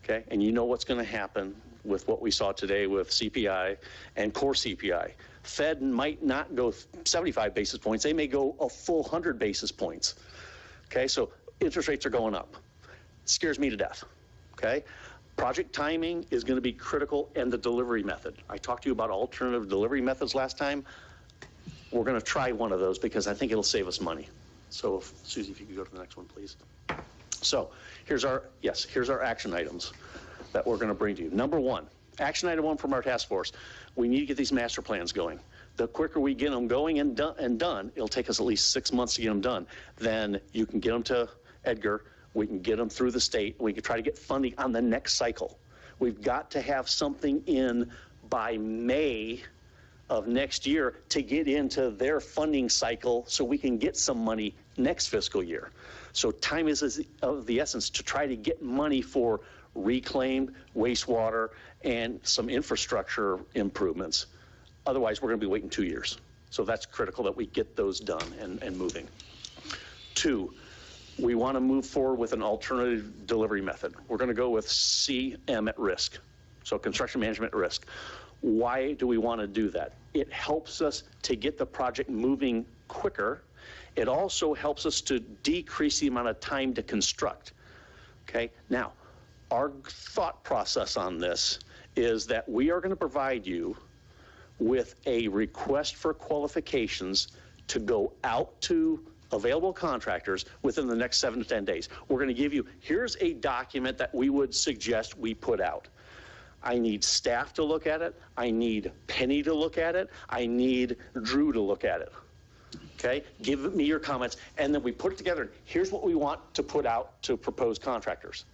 Okay, and you know what's going to happen with what we saw today with CPI and core CPI. Fed might not go 75 basis points. They may go a full 100 basis points. Okay, so interest rates are going up. It scares me to death. Okay, project timing is going to be critical, and the delivery method. I talked to you about alternative delivery methods last time. We're going to try one of those because I think it'll save us money. So Susie, if you could go to the next one, please. So here's our action items that we're going to bring to you. Number one, action item 1 from our task force. We need to get these master plans going. The quicker we get them going and done, it'll take us at least 6 months to get them done. Then you can get them to Edgar. We can get them through the state. We can try to get funding on the next cycle. We've got to have something in by May of next year to get into their funding cycle so we can get some money next fiscal year. So time is of the essence to try to get money for reclaimed wastewater and some infrastructure improvements. Otherwise, we're going to be waiting 2 years. So that's critical that we get those done and moving. 2, we want to move forward with an alternative delivery method. We're going to go with CM at risk, so construction management at risk. Why do we want to do that? It helps us to get the project moving quicker. It also helps us to decrease the amount of time to construct. Okay, now, our thought process on this is that we are going to provide you with a request for qualifications to go out to available contractors within the next 7 to 10 days. We're going to give you, here's a document that we would suggest we put out. I need staff to look at it. I need Penny to look at it. I need Drew to look at it. Okay, give me your comments, and then we put it together. Here's what we want to put out to proposed contractors.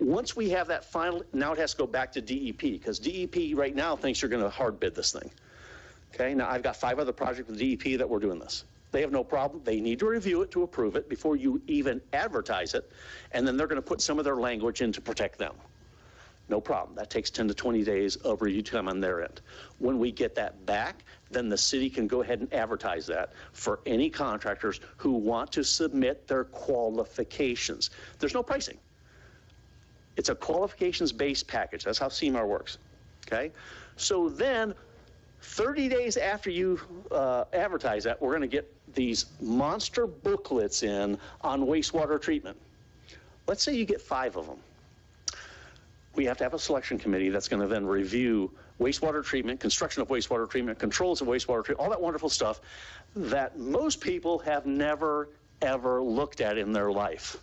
Once we have that final, now it has to go back to DEP, because DEP right now thinks you're going to hard bid this thing. Okay, now I've got 5 other projects with DEP that we're doing this. They have no problem. They need to review it to approve it before you even advertise it, and then they're going to put some of their language in to protect them. No problem. That takes 10 to 20 days of review time on their end. When we get that back, then the city can go ahead and advertise that for any contractors who want to submit their qualifications. There's no pricing. It's a qualifications-based package. That's how CMAR works, okay? So then, 30 days after you advertise that, we're going to get these monster booklets in on wastewater treatment. Let's say you get 5 of them. We have to have a selection committee that's going to then review wastewater treatment, construction of wastewater treatment, controls of wastewater treatment, all that wonderful stuff that most people have never, ever looked at in their life.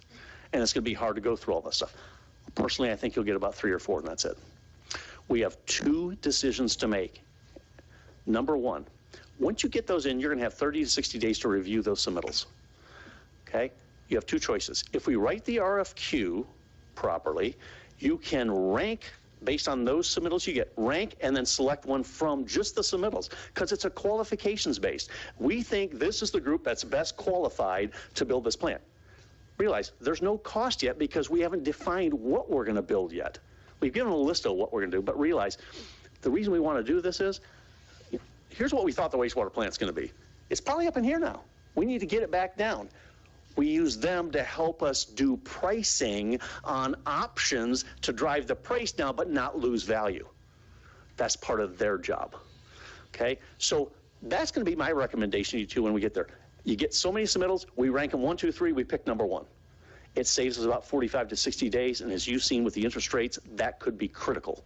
And it's going to be hard to go through all that stuff. Personally, I think you'll get about 3 or 4, and that's it. We have 2 decisions to make. Number 1, once you get those in, you're going to have 30 to 60 days to review those submittals. Okay? You have 2 choices. If we write the RFQ properly, you can rank based on those submittals you get, rank and then select one from just the submittals, because it's a qualifications based. We think this is the group that's best qualified to build this plant. realize there's no cost yet because we haven't defined what we're going to build yet. We've given a list of what we're going to do, but realize the reason we want to do this is, here's what we thought the wastewater plant's going to be. It's probably up in here now. We need to get it back down. We use them to help us do pricing on options to drive the price down but not lose value. That's part of their job. Okay, so that's going to be my recommendation to you too when we get there. You get so many submittals, we rank them 1, 2, 3, we pick number 1. It saves us about 45 to 60 days, and as you've seen with the interest rates, that could be critical.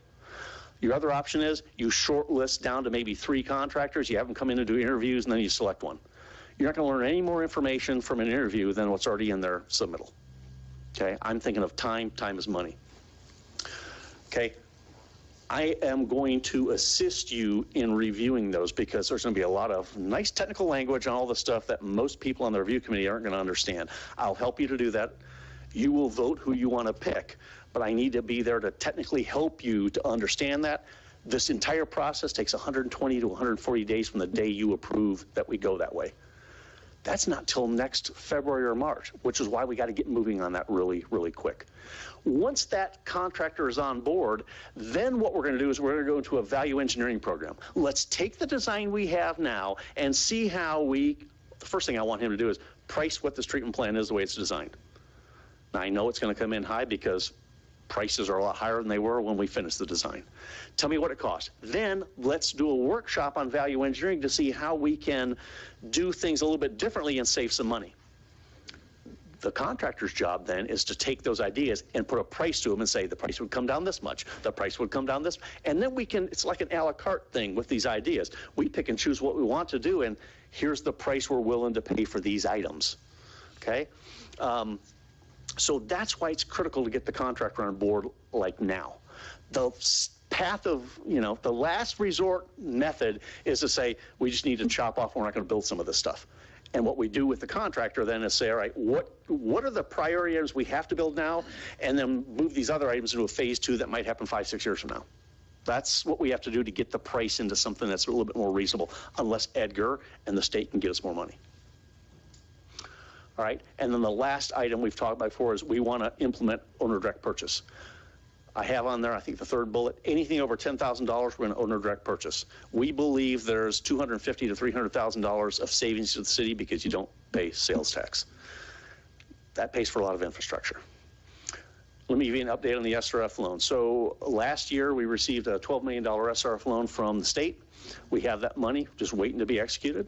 Your other option is you shortlist down to maybe 3 contractors, you have them come in and do interviews, and then you select one. You're not going to learn any more information from an interview than what's already in their submittal. Okay, I'm thinking of time. Time is money. Okay, I am going to assist you in reviewing those because there's going to be a lot of nice technical language on all the stuff that most people on the review committee aren't going to understand. I'll help you to do that. You will vote who you want to pick, but I need to be there to technically help you to understand that. This entire process takes 120 to 140 days from the day you approve that we go that way. That's not till next February or March, which is why we got to get moving on that really, really quick. Once that contractor is on board, then what we're going to do is we're going to go into a value engineering program. Let's take the design we have now and see how the first thing I want him to do is price what this treatment plant is the way it's designed. Now, I know it's going to come in high because prices are a lot higher than they were when we finished the design. Tell me what it costs. Then let's do a workshop on value engineering to see how we can do things a little bit differently and save some money. The contractor's job then is to take those ideas and put a price to them and say the price would come down this much, the price would come down this, and then we can, it's like an a la carte thing with these ideas. We pick and choose what we want to do, and here's the price we're willing to pay for these items, okay? So that's why it's critical to get the contractor on board like now. The path of, the last resort method is to say, we just need to chop off, we're not going to build some of this stuff. And what we do with the contractor then is say, all right, what are the priority items we have to build now? And then move these other items into a phase 2 that might happen 5, 6 years from now. That's what we have to do to get the price into something that's a little bit more reasonable, unless Edgar and the state can get us more money. All right, and then the last item we've talked about before is we want to implement owner direct purchase. I have on there, I think the third bullet, anything over $10,000, we're going to owner direct purchase. We believe there's $250,000 to $300,000 of savings to the city because you don't pay sales tax. That pays for a lot of infrastructure. Let me give you an update on the SRF loan. So last year we received a $12 million SRF loan from the state. We have that money just waiting to be executed.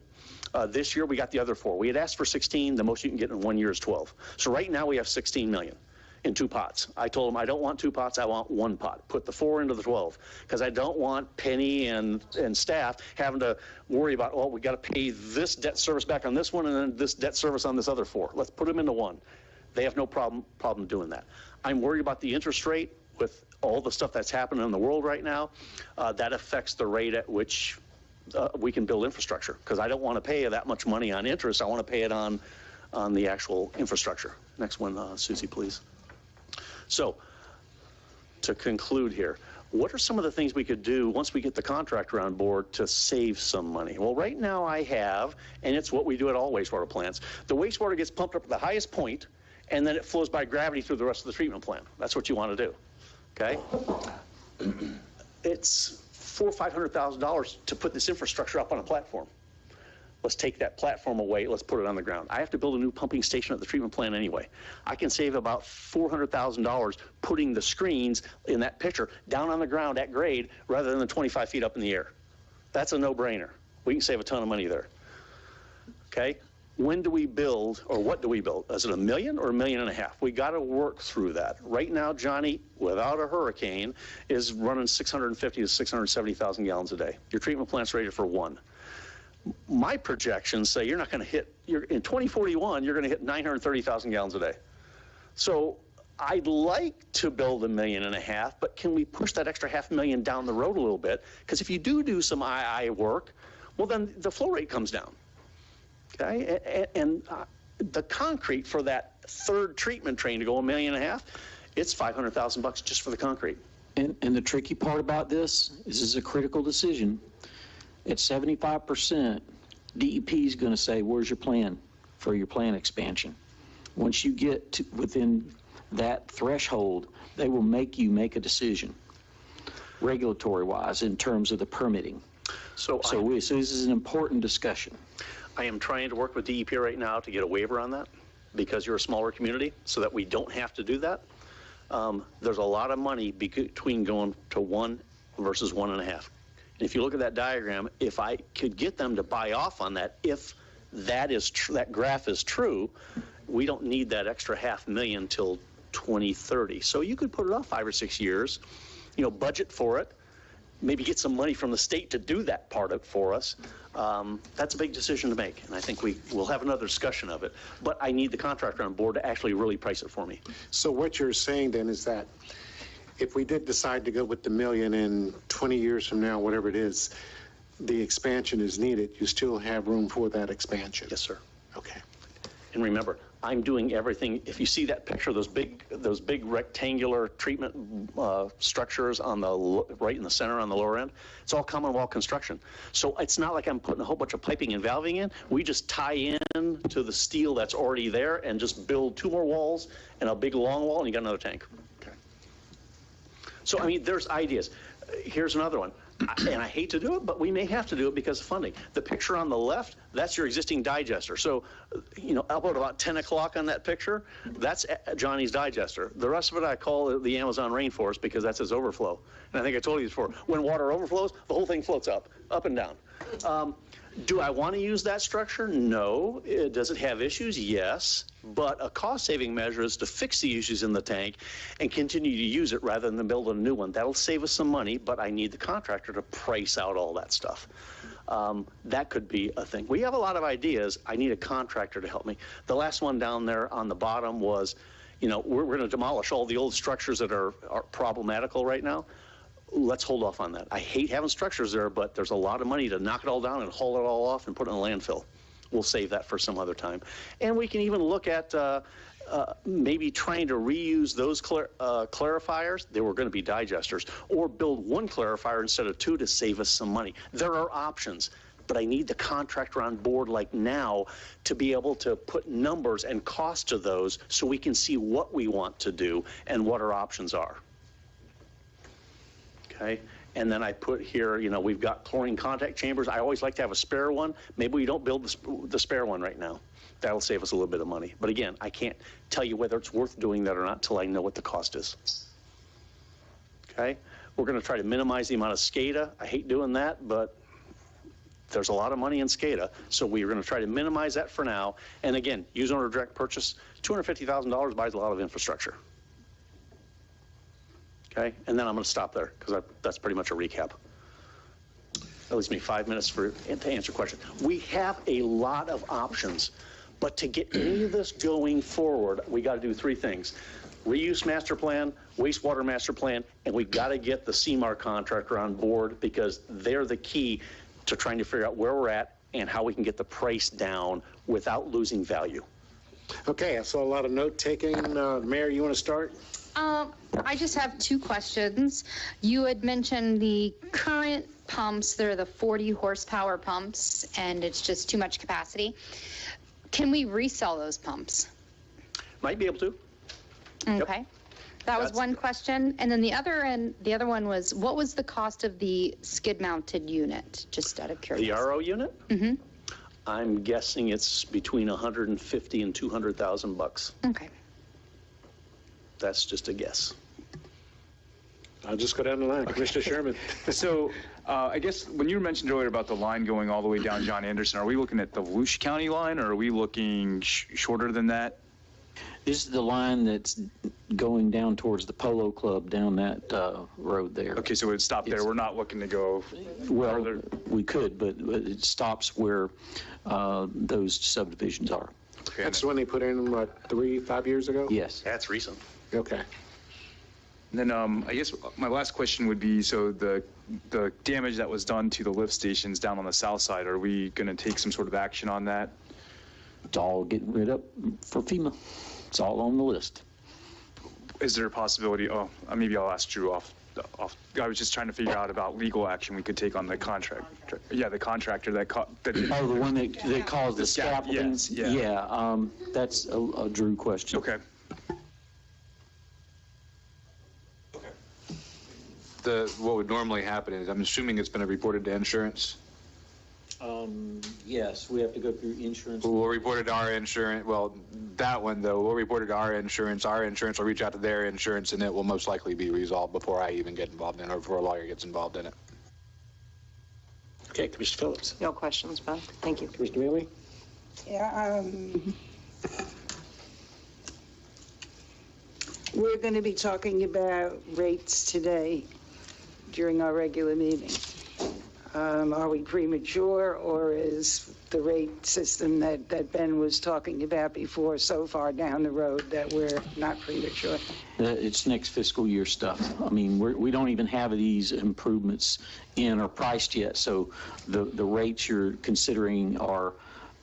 This year we got the other 4. We had asked for 16, the most you can get in 1 year is 12. So right now we have 16 million in 2 pots. I told them I don't want 2 pots, I want 1 pot. Put the 4 into the 12, because I don't want Penny and staff having to worry about, well, we got to pay this debt service back on this one and then this debt service on this other 4. Let's put them into 1. They have no problem doing that. I'm worried about the interest rate with all the stuff that's happening in the world right now. That affects the rate at which we can build infrastructure, because I don't want to pay that much money on interest. I want to pay it on the actual infrastructure. Next one, Susie, please. So to conclude here, what are some of the things we could do once we get the contractor on board to save some money? Well, right now I have, and it's what we do at all wastewater plants, the wastewater gets pumped up at the highest point, and then it flows by gravity through the rest of the treatment plant. That's what you want to do, okay? It's $400,000 or $500,000 to put this infrastructure up on a platform. Let's take that platform away, let's put it on the ground. I have to build a new pumping station at the treatment plant anyway. I can save about $400,000 putting the screens in that picture down on the ground at grade rather than the 25 feet up in the air. That's a no-brainer. We can save a ton of money there, okay? When do we build, or what do we build? Is it $1 million or $1.5 million? We got to work through that. Right now, Johnny, without a hurricane, is running 650 to 670,000 gallons a day. Your treatment plant's rated for 1. My projections say you're not going to hit, in 2041, you're going to hit 930,000 gallons a day. So I'd like to build $1.5 million, but can we push that extra $500,000 down the road a little bit? Because if you do some II work, well, then the flow rate comes down. Okay, and the concrete for that 3rd treatment train to go $1.5 million, it's $500,000 just for the concrete. And the tricky part about this is a critical decision. At 75%, DEP is going to say, where's your plan for your plant expansion? Once you get within that threshold, they will make you make a decision, regulatory-wise, in terms of the permitting. So So this is an important discussion. I am trying to work with DEP right now to get a waiver on that, because you're a smaller community, so that we don't have to do that. There's a lot of money between going to 1 versus 1.5. And if you look at that diagram, if I could get them to buy off on that, if that is that graph is true, we don't need that extra $500,000 till 2030. So you could put it off 5 or 6 years, budget for it, maybe get some money from the state to do that part of it for us. That's a big decision to make, and I think we'll have another discussion of it. But I need the contractor on board to actually really price it for me. So what you're saying then is that if we did decide to go with the $1 million in 20 years from now, whatever it is, the expansion is needed, you still have room for that expansion? Yes, sir. Okay. And remember, I'm doing everything. If you see that picture, those big rectangular treatment structures on the right in the center on the lower end, it's all Commonwealth construction. So it's not like I'm putting a whole bunch of piping and valving in. We just tie in to the steel that's already there and just build 2 more walls and a big long wall, and you got another tank. Okay. So, I mean, there's ideas. Here's another one. And I hate to do it, but we may have to do it because of funding. The picture on the left, that's your existing digester. So, up at about 10 o'clock on that picture, that's Johnny's digester. The rest of it I call the Amazon rainforest because that's its overflow. And I think I told you before, when water overflows, the whole thing floats up and down. Do I want to use that structure? No. Does it have issues? Yes. But a cost-saving measure is to fix the issues in the tank and continue to use it rather than build a new one. That'll save us some money, but I need the contractor to price out all that stuff. That could be a thing. We have a lot of ideas. I need a contractor to help me. The last one down there on the bottom was, we're going to demolish all the old structures that are problematical right now. Let's hold off on that. I hate having structures there, but there's a lot of money to knock it all down and haul it all off and put it in a landfill. We'll save that for some other time. And we can even look at maybe trying to reuse those clarifiers. They were going to be digesters, or build 1 clarifier instead of 2 to save us some money. There are options, but I need the contractor on board like now to be able to put numbers and costs to those so we can see what we want to do and what our options are. Okay, and then I put here, we've got chlorine contact chambers. I always like to have a spare one. Maybe we don't build the spare one right now. That'll save us a little bit of money. But again, I can't tell you whether it's worth doing that or not until I know what the cost is. Okay, we're going to try to minimize the amount of SCADA. I hate doing that, but there's a lot of money in SCADA, so we're going to try to minimize that for now. And again, use owner direct purchase. $250,000 buys a lot of infrastructure. Okay, and then I'm going to stop there because that's pretty much a recap. That leaves me 5 minutes to answer questions. We have a lot of options, but to get any of this going forward, we got to do 3 things. Reuse master plan, wastewater master plan, and we got to get the CMAR contractor on board because they're the key to trying to figure out where we're at and how we can get the price down without losing value. Okay, I saw a lot of note taking. Mayor, you want to start? I just have 2 questions. You had mentioned the current pumps, they're the 40 horsepower pumps, and it's just too much capacity. Can we resell those pumps? Might be able to. Okay. That was one question. And then the other one was, what was the cost of the skid-mounted unit, just out of curiosity? The RO unit? Mm-hmm. I'm guessing it's between 150 and 200,000 bucks. Okay. That's just a guess. I'll just go down the line. Commissioner Sherman. So I guess when you mentioned earlier about the line going all the way down John Anderson, are we looking at the Volusia County line, or are we looking shorter than that? This is the line that's going down towards the Polo Club down that road there. Okay, so it would stop there. We're not looking to go Well, further. we could, but it stops where those subdivisions are. Okay, That's when they put in, what, 5 years ago? Yes. That's recent. Okay. And then I guess my last question would be, so the damage that was done to the lift stations down on the south side, are we going to take some sort of action on that? It's all getting rid of for FEMA. It's all on the list. Is there a possibility, maybe I'll ask Drew I was just trying to figure out about legal action we could take on the contract. Yeah, the contractor that Oh, the one that caused the scaffolding? Yes, yeah. Yeah, that's a Drew question. Okay. What would normally happen is, I'm assuming it's been reported to insurance. Yes, we have to go through insurance. We'll report it to our insurance. Well, that one though, we'll report it to our insurance. Our insurance will reach out to their insurance, and it will most likely be resolved before I even get involved in it, or before a lawyer gets involved in it. Okay, Commissioner Phillips. No questions, Beth. Thank you. Commissioner Mealy? Yeah, we're going to be talking about rates today during our regular meeting. Are we premature, or is the rate system that Ben was talking about before so far down the road that we're not premature? It's next fiscal year stuff. I mean, we don't even have these improvements in or priced yet, so the rates you're considering are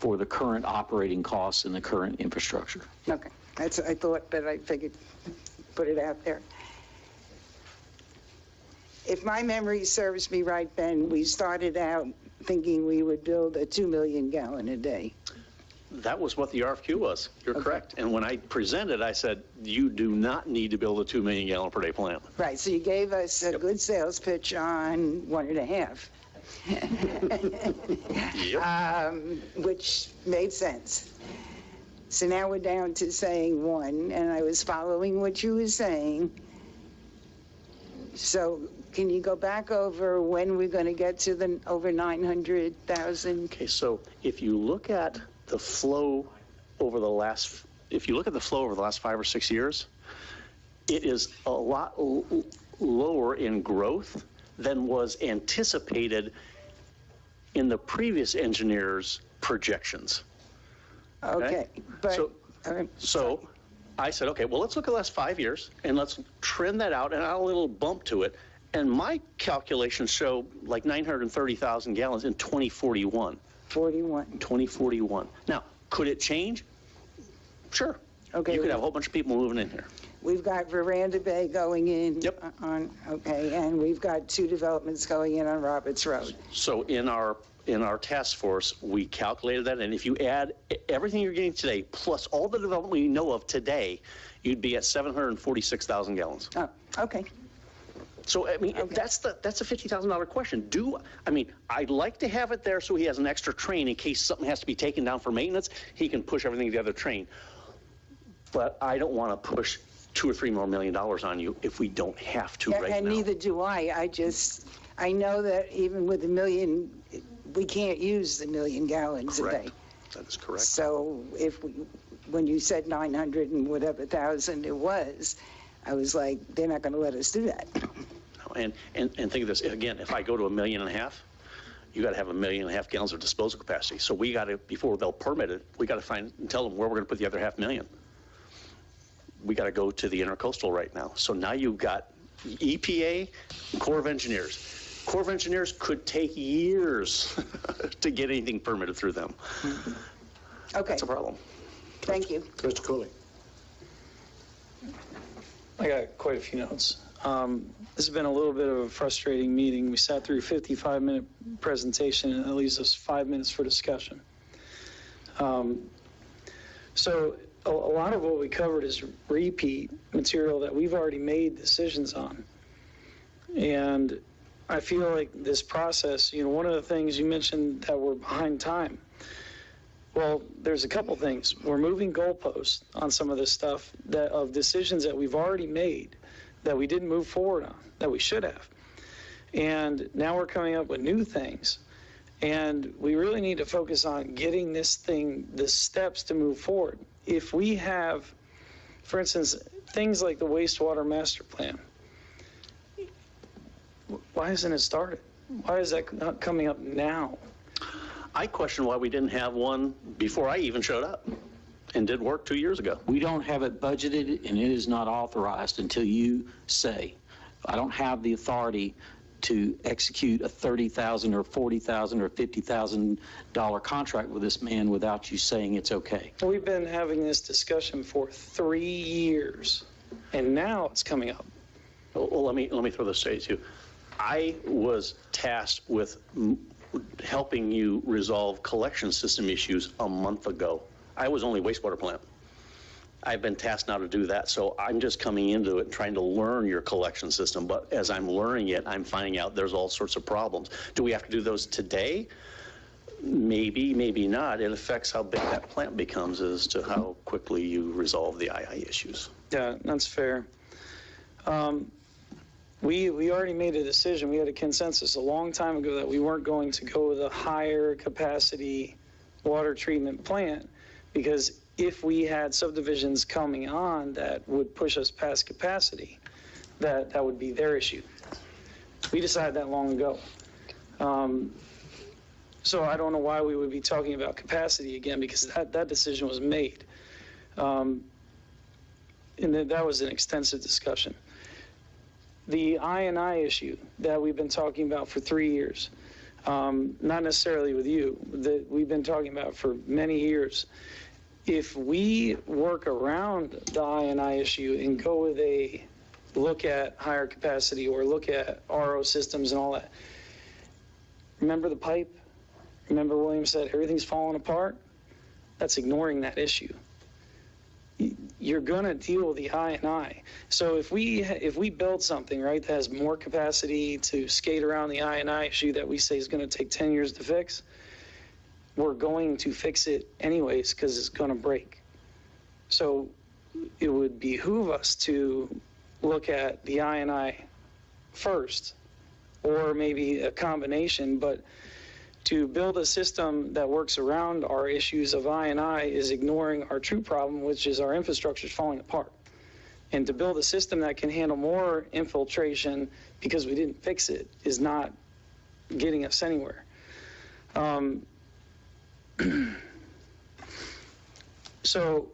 for the current operating costs and the current infrastructure. Okay, that's what I thought, but I figured put it out there. If my memory serves me right, Ben, we started out thinking we would build a 2 million gallon a day. That was what the RFQ was. You're correct. And when I presented, I said, you do not need to build a 2 million gallon per day plant. Right, so you gave us a good sales pitch on 1.5. Which made sense. So now we're down to saying 1, and I was following what you were saying. So can you go back over when we're going to get to the over 900,000? Okay, so if you look at the flow over the last, if you look at the flow over the last 5 or 6 years, it is a lot lower in growth than was anticipated in the previous engineers' projections. Okay, but... So I said, okay, well, let's look at the last 5 years and let's trend that out and add a little bump to it. And my calculations show like 930,000 gallons in 2041. 2041. Now, could it change? Sure. Okay. You could have a whole bunch of people moving in here. We've got Veranda Bay going in. Yep. Okay, and we've got 2 developments going in on Roberts Road. So in our task force, we calculated that, and if you add everything you're getting today, plus all the development we know of today, you'd be at 746,000 gallons. Oh, okay. So, I mean, Okay. that's a $50,000 question. I'd like to have it there so he has an extra train in case something has to be taken down for maintenance, he can push everything to the other train. But I don't want to push $2 or $3 more million on you if we don't have to right now. And neither do I. I know that even with 1 million, we can't use the 1 million gallons a day. Correct. That is correct. So when you said 900 and whatever thousand it was, I was like, they're not going to let us do that. And think of this, again, if I go to 1.5 million, you got to have 1.5 million gallons of disposal capacity. So we got to, before they'll permit it, we got to find and tell them where we're going to put the other 500,000. We got to go to the intercoastal right now. So now you've got EPA, Corps of Engineers. Corps of Engineers could take years to get anything permitted through them. Okay, That's a problem. thank you. Mr. Cooley. I got quite a few notes. This has been a little bit of a frustrating meeting. We sat through a 55-minute presentation, and that leaves us 5 minutes for discussion. So a lot of what we covered is repeat material that we've already made decisions on. And I feel like this process, one of the things you mentioned that we're behind time. Well, there's a couple things. We're moving goalposts on some of this stuff of decisions that we've already made that we didn't move forward on, that we should have. And now we're coming up with new things. And we really need to focus on getting the steps to move forward. If we have, for instance, things like the wastewater master plan, why hasn't it started? Why is that not coming up now? I question why we didn't have one before I even showed up and did work 2 years ago. We don't have it budgeted, and it is not authorized until you say, I don't have the authority to execute a $30,000 or $40,000 or $50,000 contract with this man without you saying it's okay. We've been having this discussion for 3 years, and now it's coming up. Well, let me throw this straight to you. I was tasked with helping you resolve collection system issues a month ago. I was only wastewater plant. I've been tasked now to do that, so I'm just coming into it and trying to learn your collection system, but as I'm learning it, I'm finding out there's all sorts of problems. Do we have to do those today? Maybe, maybe not. It affects how big that plant becomes as to how quickly you resolve the II issues. Yeah, that's fair. We already made a decision. We had a consensus a long time ago that we weren't going to go with a higher capacity water treatment plant, because if we had subdivisions coming on that would push us past capacity, that would be their issue. We decided that long ago. So I don't know why we would be talking about capacity again, because that decision was made. And that was an extensive discussion. The I&I issue that we've been talking about for 3 years, not necessarily with you, that we've been talking about for many years. If we work around the I&I issue and go with a look at higher capacity or look at RO systems and all that, remember the pipe? Remember William said everything's falling apart? That's ignoring that issue. You're going to deal with the I&I. So if we build something, right, that has more capacity to skate around the I&I issue that we say is going to take 10 years to fix, we're going to fix it anyways because it's going to break. So it would behoove us to look at the I&I first, or maybe a combination, but to build a system that works around our issues of I&I is ignoring our true problem, which is our infrastructure is falling apart. And to build a system that can handle more infiltration because we didn't fix it is not getting us anywhere. So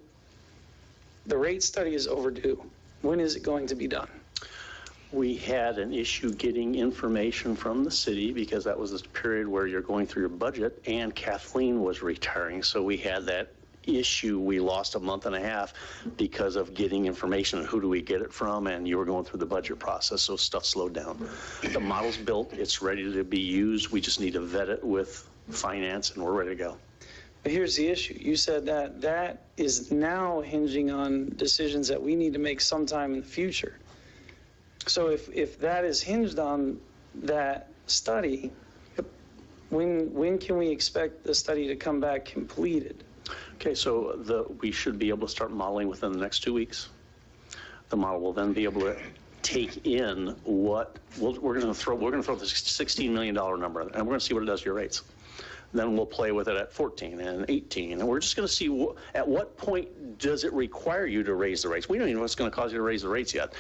the rate study is overdue. When is it going to be done? We had an issue getting information from the city because that was this period where you're going through your budget, and Kathleen was retiring. So we had that issue. We lost a month and a half because of getting information and who do we get it from, and you were going through the budget process, so stuff slowed down. The model's built, it's ready to be used. We just need to vet it with finance and we're ready to go. But here's the issue. You said that is now hinging on decisions that we need to make sometime in the future. So if that is hinged on that study, when can we expect the study to come back completed? Okay, so we should be able to start modeling within the next 2 weeks. The model will then be able to take in what we're going to throw the $16 million number, and we're going to see what it does to your rates. Then we'll play with it at 14 and 18, and we're just going to see at what point does it require you to raise the rates. We don't even know what's going to cause you to raise the rates yet,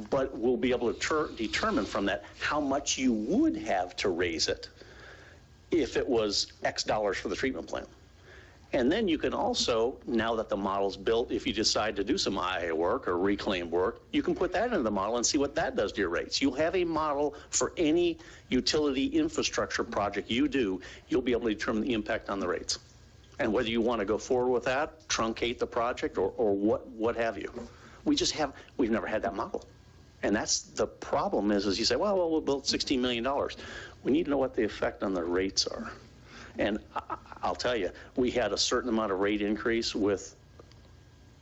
but we'll be able to determine from that how much you would have to raise it if it was X dollars for the treatment plant. And then you can also, now that the model's built, if you decide to do some IA work or reclaim work, you can put that into the model and see what that does to your rates. You'll have a model for any utility infrastructure project you do. You'll be able to determine the impact on the rates. And whether you want to go forward with that, truncate the project, or what have you. We've never had that model. And that's the problem is you say, well, we'll build $16 million. We need to know what the effect on the rates are. And I'll tell you, we had a certain amount of rate increase with,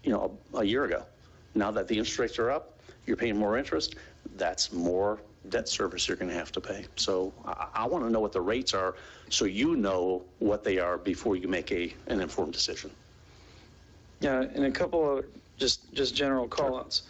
a year ago. Now that the interest rates are up, you're paying more interest, that's more debt service you're going to have to pay. So I want to know what the rates are so you know what they are before you make an informed decision. Yeah, and a couple of just general call-outs.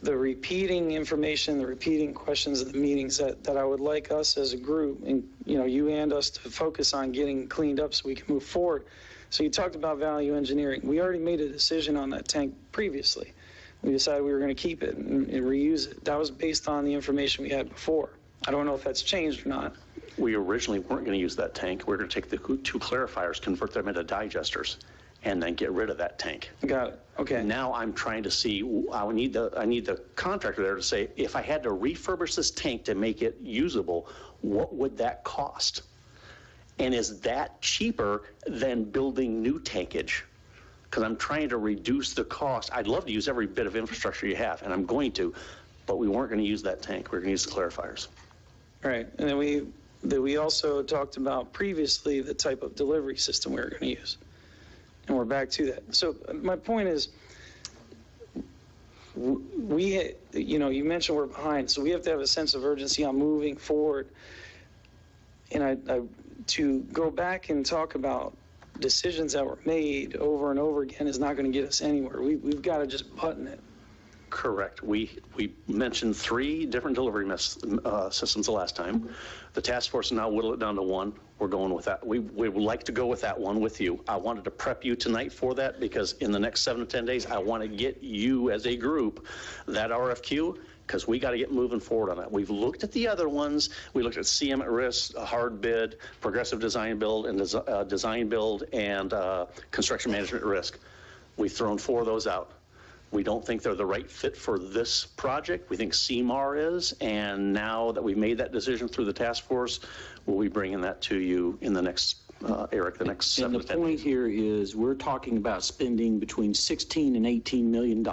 The repeating information, the repeating questions of the meetings that I would like us as a group, and you and us, to focus on getting cleaned up so we can move forward. So you talked about value engineering. We already made a decision on that tank previously. We decided we were going to keep it and reuse it. That was based on the information we had before. I don't know if that's changed or not. We originally weren't going to use that tank. We were going to take the 2 clarifiers, convert them into digesters, and then get rid of that tank. Got it. Okay. Now I'm trying to see, I need the contractor there to say, if I had to refurbish this tank to make it usable, what would that cost? And is that cheaper than building new tankage? Because I'm trying to reduce the cost. I'd love to use every bit of infrastructure you have, and I'm going to, but we weren't going to use that tank. We were going to use the clarifiers. Right, and then we also talked about previously the type of delivery system we were going to use. And we're back to that. So my point is, you mentioned we're behind, so we have to have a sense of urgency on moving forward. And to go back and talk about decisions that were made over and over again is not going to get us anywhere. We've got to just button it. Correct. We mentioned 3 different delivery systems the last time. The task force now whittled it down to 1. We're going with that. We would like to go with that one with you. I wanted to prep you tonight for that because in the next 7 to 10 days, I want to get you as a group that RFQ, because we got to get moving forward on that. We've looked at the other ones. We looked at CM at risk, a hard bid, progressive design build, and design build, and construction management at risk. We've thrown 4 of those out. We don't think they're the right fit for this project. We think CMAR is, and now that we've made that decision through the task force, we'll be bringing that to you in the next, Eric, the next 7 to 10 days. And the point here is we're talking about spending between $16 and $18 million.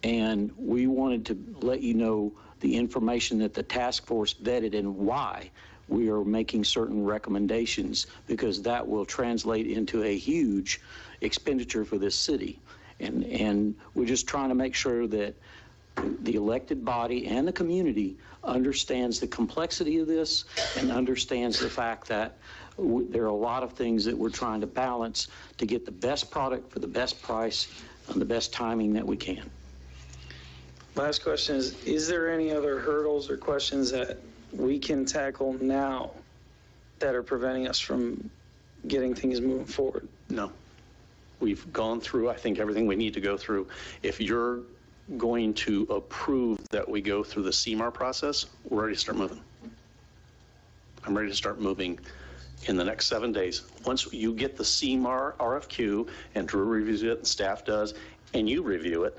And we wanted to let you know the information that the task force vetted and why we are making certain recommendations, because that will translate into a huge expenditure for this city. And we're just trying to make sure that the elected body and the community understands the complexity of this and understands the fact that there are a lot of things that we're trying to balance to get the best product for the best price and the best timing that we can. Last question is there any other hurdles or questions that we can tackle now that are preventing us from getting things moving forward? No. We've gone through, I think, everything we need to go through. If you're going to approve that we go through the CMAR process, we're ready to start moving. I'm ready to start moving in the next 7 days. Once you get the CMAR RFQ and Drew reviews it and staff does, and you review it,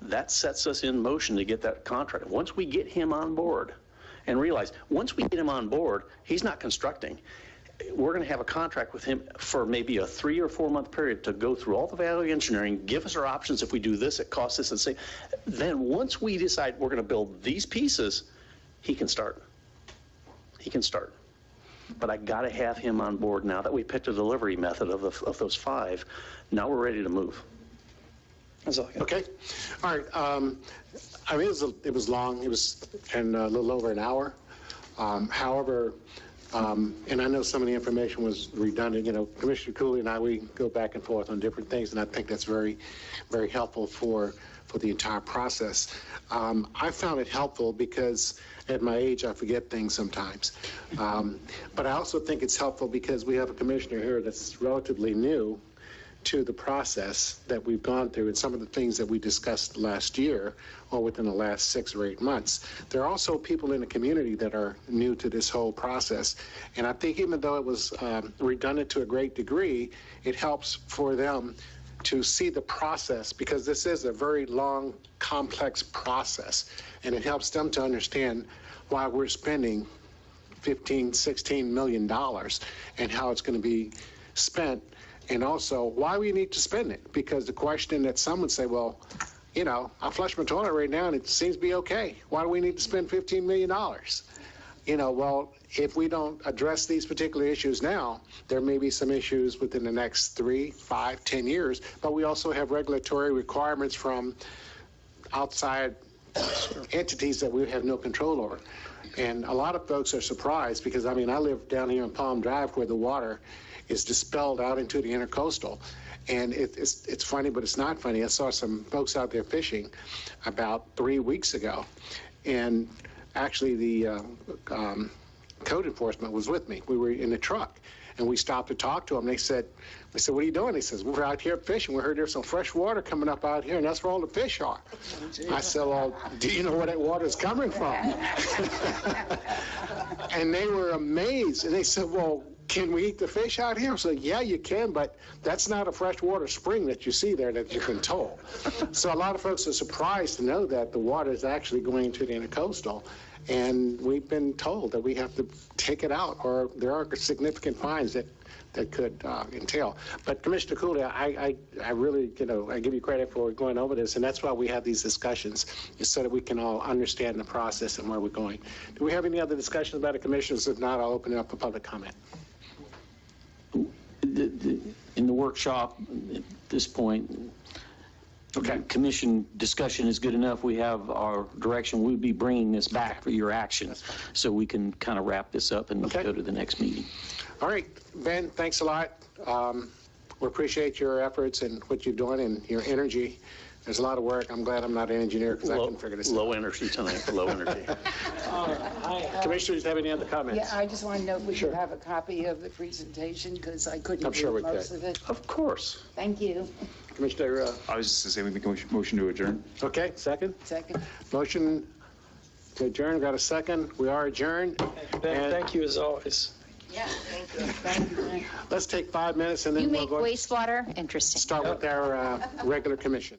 that sets us in motion to get that contract. Once we get him on board, and realize, once we get him on board, he's not constructing. We're going to have a contract with him for maybe a 3 or 4 month period to go through all the value engineering, give us our options. If we do this, it costs this, and say, then once we decide we're going to build these pieces, he can start. He can start. But I got to have him on board now that we picked a delivery method of those 5. Now we're ready to move. That's all. Okay. All right. I mean, it was long. It was a little over an hour. However, and I know some of the information was redundant. You know, Commissioner Cooley and I, we go back and forth on different things, and I think that's very, very helpful for the entire process. I found it helpful because at my age, I forget things sometimes. But I also think it's helpful because we have a commissioner here that's relatively new to the process that we've gone through and some of the things that we discussed last year or within the last 6 or 8 months. There are also people in the community that are new to this whole process. And I think even though it was redundant to a great degree, it helps for them to see the process, because this is a very long, complex process. And it helps them to understand why we're spending $15, $16 million and how it's going to be spent. And also, why we need to spend it. Because the question that some would say, well, you know, I flush my toilet right now and it seems to be okay. Why do we need to spend $15 million? You know, well, if we don't address these particular issues now, there may be some issues within the next 3, 5, 10 years. But we also have regulatory requirements from outside entities that we have no control over. And a lot of folks are surprised because, I mean, I live down here in Palm Drive where the water is dispelled out into the intercoastal. And it's funny, but it's not funny. I saw some folks out there fishing about 3 weeks ago. And actually the code enforcement was with me. We were in the truck and we stopped to talk to them. They said, what are you doing? He says, we're out here fishing. We heard there's some fresh water coming up out here and that's where all the fish are. I said, well, do you know where that water is coming from? And they were amazed. And they said, well, can we eat the fish out here? So, yeah, you can, but that's not a freshwater spring that you see there that you've been told. So a lot of folks are surprised to know that the water is actually going to the intercoastal. And we've been told that we have to take it out, or there are significant fines that could entail. But Commissioner Cooley, I really, I give you credit for going over this, and that's why we have these discussions, is so that we can all understand the process and where we're going. Do we have any other discussions about it, Commissioners? If not, I'll open it up for public comment. In the workshop, at this point, Okay. Commission discussion is good enough. We have our direction. We'll be bringing this back for your action, so we can kind of wrap this up and go to the next meeting. All right, Ben, thanks a lot. We appreciate your efforts and what you're doing and your energy. There's a lot of work. I'm glad I'm not an engineer because I can figure this out. Low energy tonight, low energy. Commissioners, have any other comments? Yeah, I just want to know, would you have a copy of the presentation? Because I couldn't I'm sure we read most could. of it. Of course. Thank you. Commissioner, I was just going to say, we make a motion to adjourn. okay, second? Second. Motion to adjourn, got a second? We are adjourned. Ben, And thank you as always. Yeah, thank you. let's take 5 minutes and then You we'll make go wastewater interesting. start with our regular commission.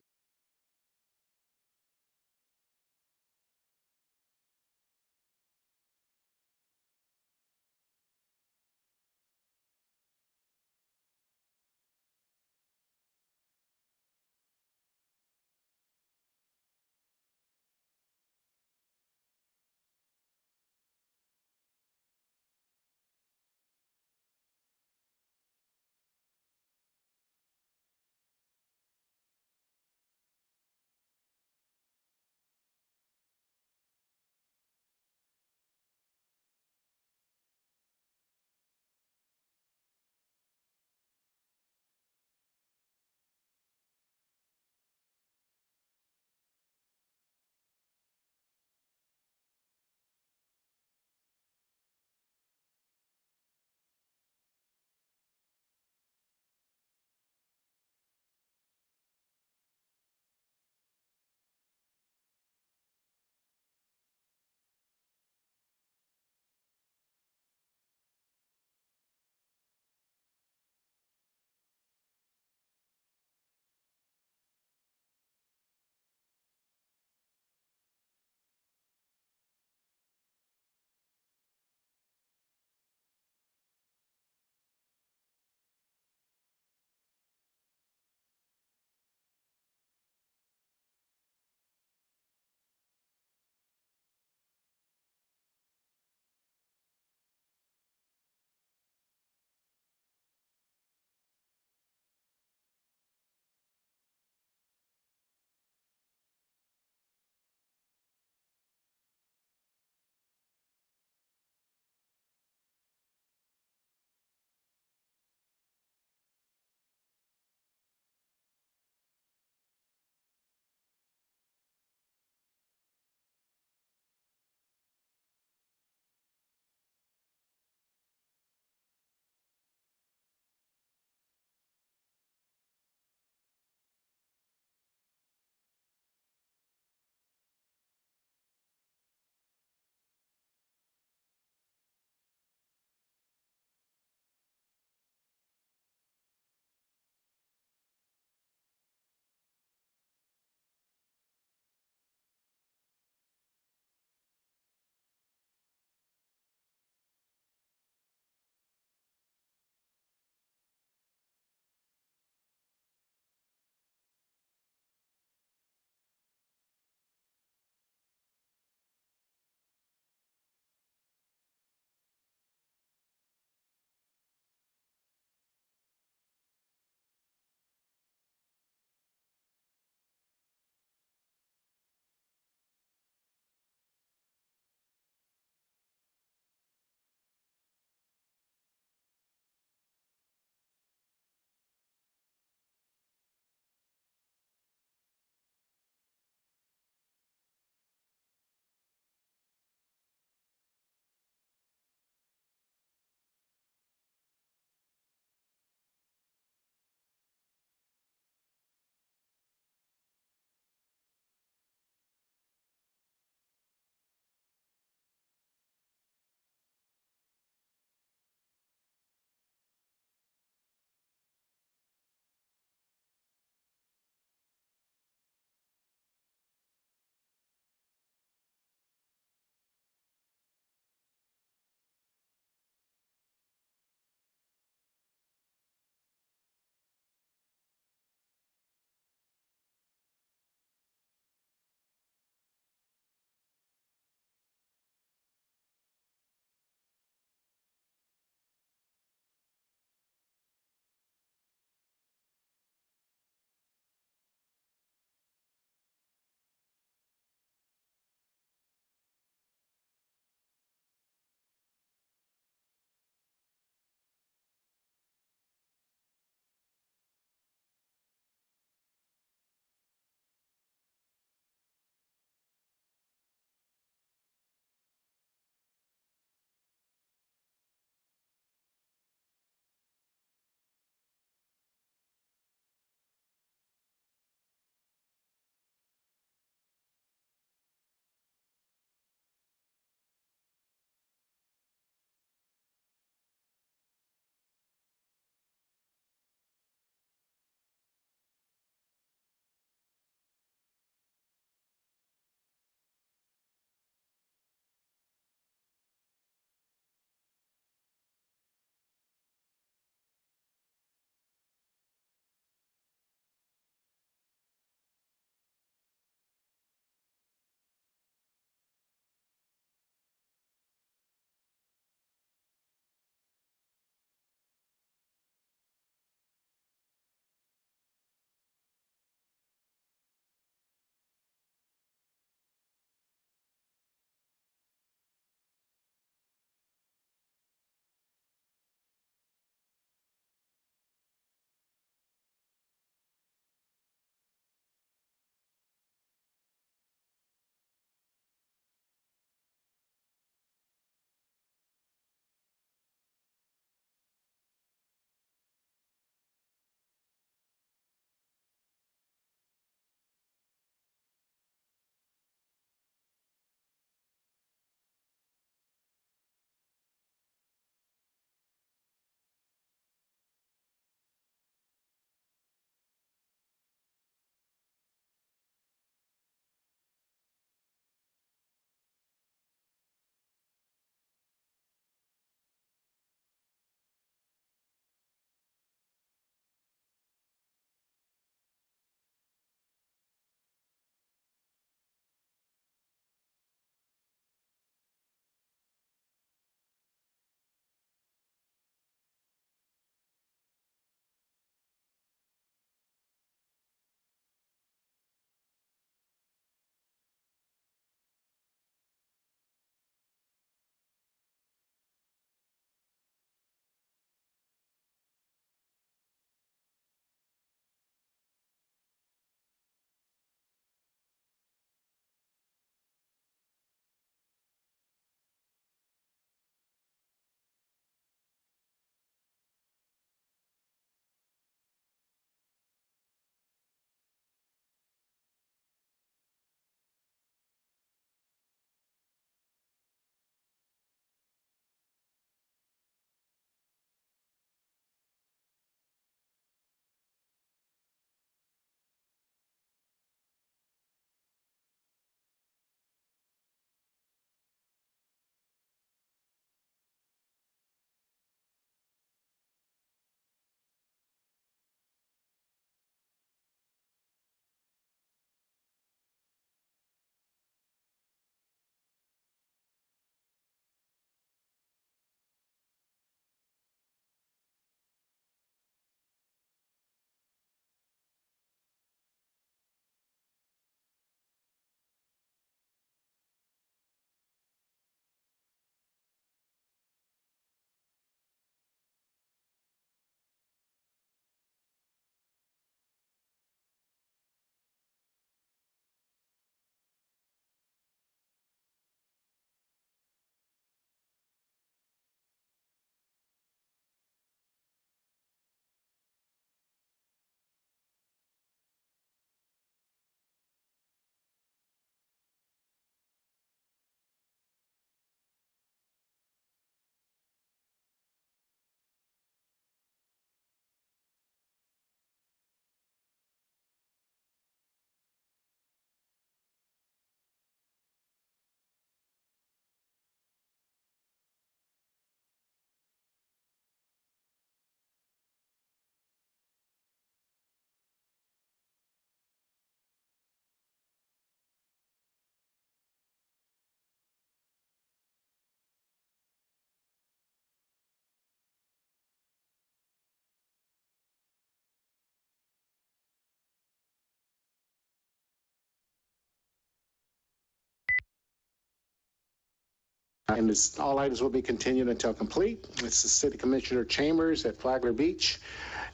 And all items will be continued until complete. It's the City Commissioner Chambers at Flagler Beach.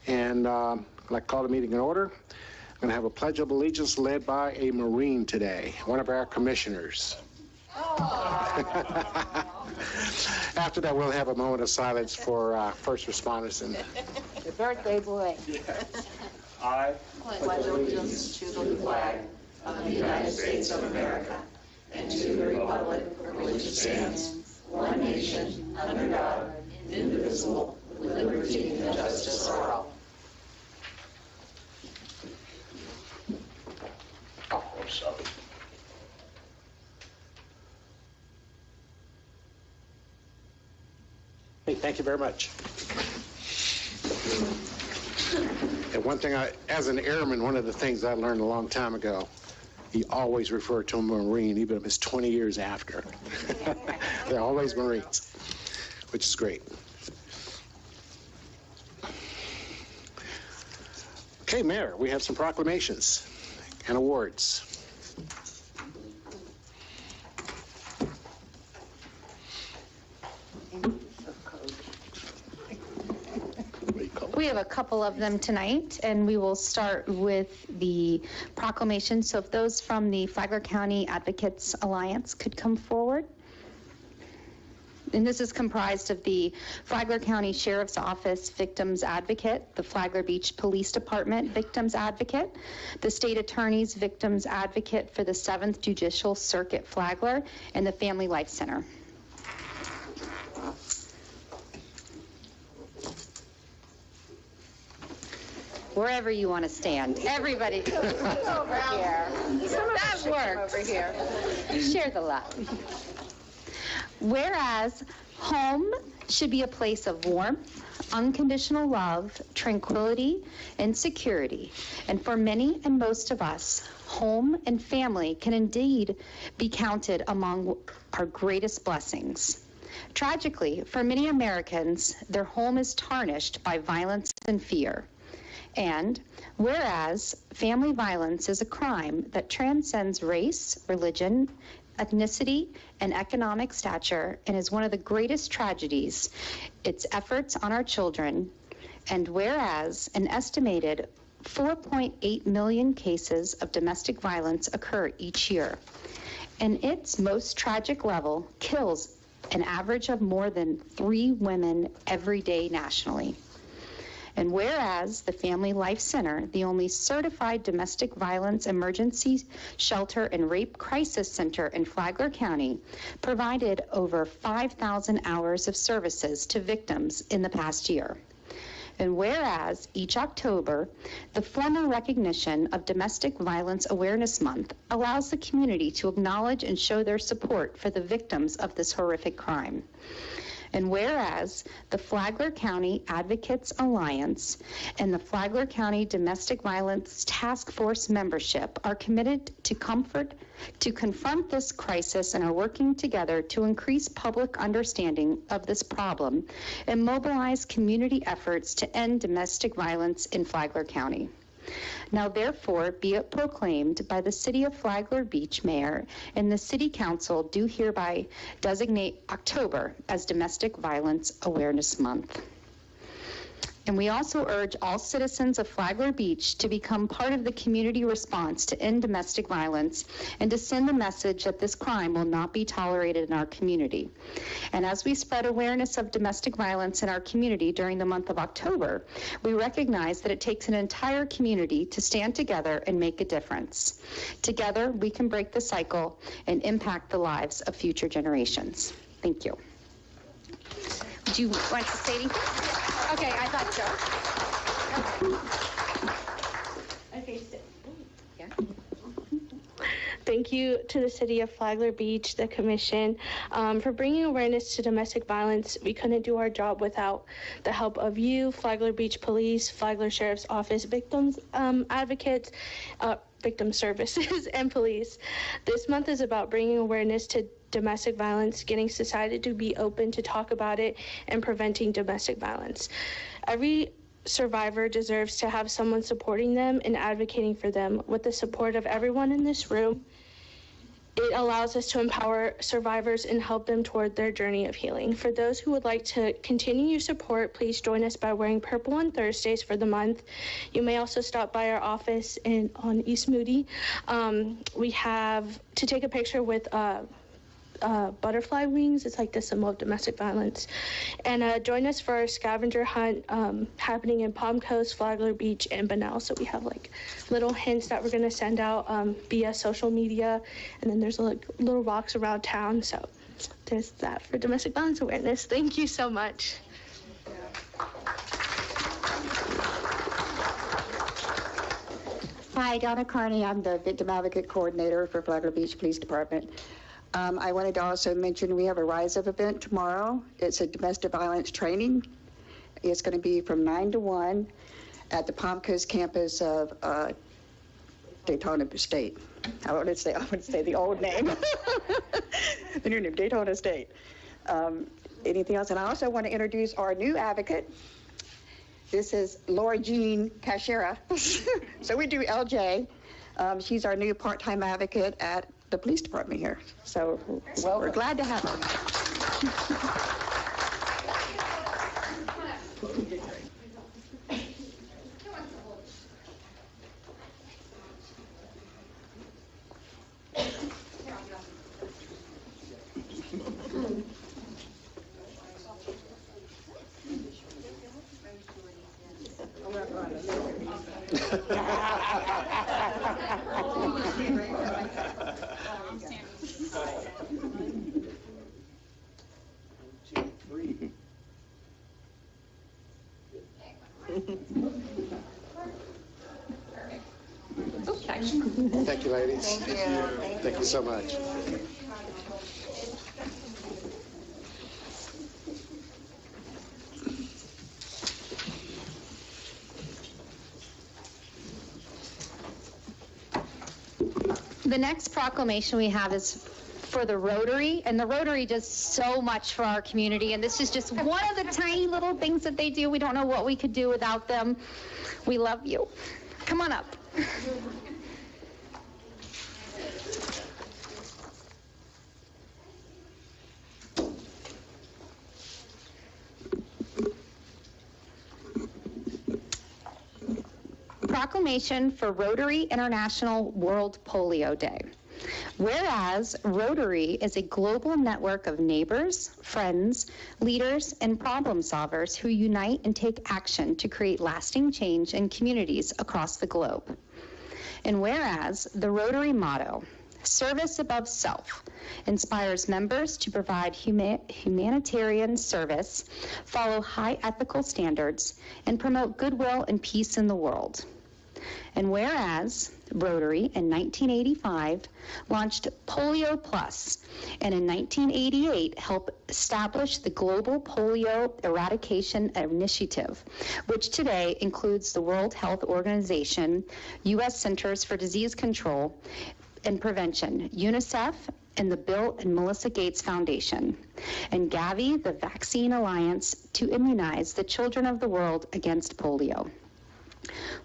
And I'd like to call the meeting in order. I'm going to have a Pledge of Allegiance led by a Marine today, one of our commissioners. After that, we'll have a moment of silence for first responders. And The birthday boy. I Pledge allegiance to the flag of the United States of America and to the republic for which it stands, one nation, under God, indivisible, with liberty and justice for all. hey, thank you very much. And one thing, as an airman, one of the things I learned a long time ago, you always refer to a Marine, even if it's 20 years after. They're always Marines, which is great. Okay, Mayor, we have some proclamations and awards. We have a couple of them tonight, and we will start with the proclamation. So if those from the Flagler County Advocates Alliance could come forward. And this is comprised of the Flagler County Sheriff's Office Victims Advocate, the Flagler Beach Police Department Victims Advocate, the State Attorney's Victims Advocate for the 7th Judicial Circuit Flagler, and the Family Life Center. Wherever you want to stand. Everybody. Over here. That works. Over here. Share the love. Whereas home should be a place of warmth, unconditional love, tranquility, and security. And for many and most of us, home and family can indeed be counted among our greatest blessings. Tragically, for many Americans, their home is tarnished by violence and fear. And whereas family violence is a crime that transcends race, religion, ethnicity, and economic stature, and is one of the greatest tragedies, its efforts on our children, and whereas an estimated 4.8 million cases of domestic violence occur each year, and its most tragic level kills an average of more than 3 women every day nationally. And whereas the Family Life Center, the only certified domestic violence emergency shelter and rape crisis center in Flagler County, provided over 5,000 hours of services to victims in the past year. And whereas each October, the formal recognition of Domestic Violence Awareness Month allows the community to acknowledge and show their support for the victims of this horrific crime. And whereas the Flagler County Advocates Alliance and the Flagler County Domestic Violence Task Force membership are committed to confront this crisis and are working together to increase public understanding of this problem and mobilize community efforts to end domestic violence in Flagler County. Now therefore be it proclaimed by the City of Flagler Beach Mayor and the City Council do hereby designate October as Domestic Violence Awareness Month. And we also urge all citizens of Flagler Beach to become part of the community response to end domestic violence and to send the message that this crime will not be tolerated in our community. And as we spread awareness of domestic violence in our community during the month of October, we recognize that it takes an entire community to stand together and make a difference. Together, we can break the cycle and impact the lives of future generations. Thank you. Would you like to say anything? Okay, I thought so. Okay, sit. Yeah. Thank you to the City of Flagler Beach, the Commission, for bringing awareness to domestic violence. We couldn't do our job without the help of you, Flagler Beach Police, Flagler Sheriff's Office Victims Advocates, Victim Services, and Police. This month is about bringing awareness to domestic violence, getting society to be open to talk about it, and preventing domestic violence. Every survivor deserves to have someone supporting them and advocating for them. With the support of everyone in this room it allows us to empower survivors and help them toward their journey of healing. For those who would like to continue your support, please join us by wearing purple on Thursdays for the month. You may also stop by our office on East Moody. We have to take a picture with butterfly wings. It's like the symbol of domestic violence. And join us for our scavenger hunt happening in Palm Coast, Flagler Beach, and Bunnell. So we have like little hints that we're going to send out via social media. And then there's like little rocks around town. So there's that for domestic violence awareness. Thank you so much. Hi, Donna Carney. I'm the Victim Advocate Coordinator for Flagler Beach Police Department. I wanted to also mention we have a Rise Up event tomorrow. It's a domestic violence training. It's going to be from 9 to 1 at the Palm Coast campus of Daytona State. I want to say the old name. The new name, Daytona State. Anything else? And I also want to introduce our new advocate. This is Laura Jean Cashera. So we do LJ. She's our new part-time advocate at the police department here. So we're glad to have her. Thank you, ladies. Thank you. Thank you so much. The next proclamation we have is for the Rotary, and the Rotary does so much for our community, and this is just one of the tiny little things that they do. We don't know what we could do without them. We love you. Come on up. Proclamation for Rotary International World Polio Day. Whereas Rotary is a global network of neighbors, friends, leaders, and problem solvers who unite and take action to create lasting change in communities across the globe. And whereas the Rotary motto, service above self, inspires members to provide humanitarian service, follow high ethical standards, and promote goodwill and peace in the world. And whereas Rotary in 1985 launched Polio Plus, and in 1988 helped establish the Global Polio Eradication Initiative, which today includes the World Health Organization, U.S. Centers for Disease Control and Prevention, UNICEF, and the Bill and Melissa Gates Foundation, and Gavi, the Vaccine Alliance, to immunize the children of the world against polio.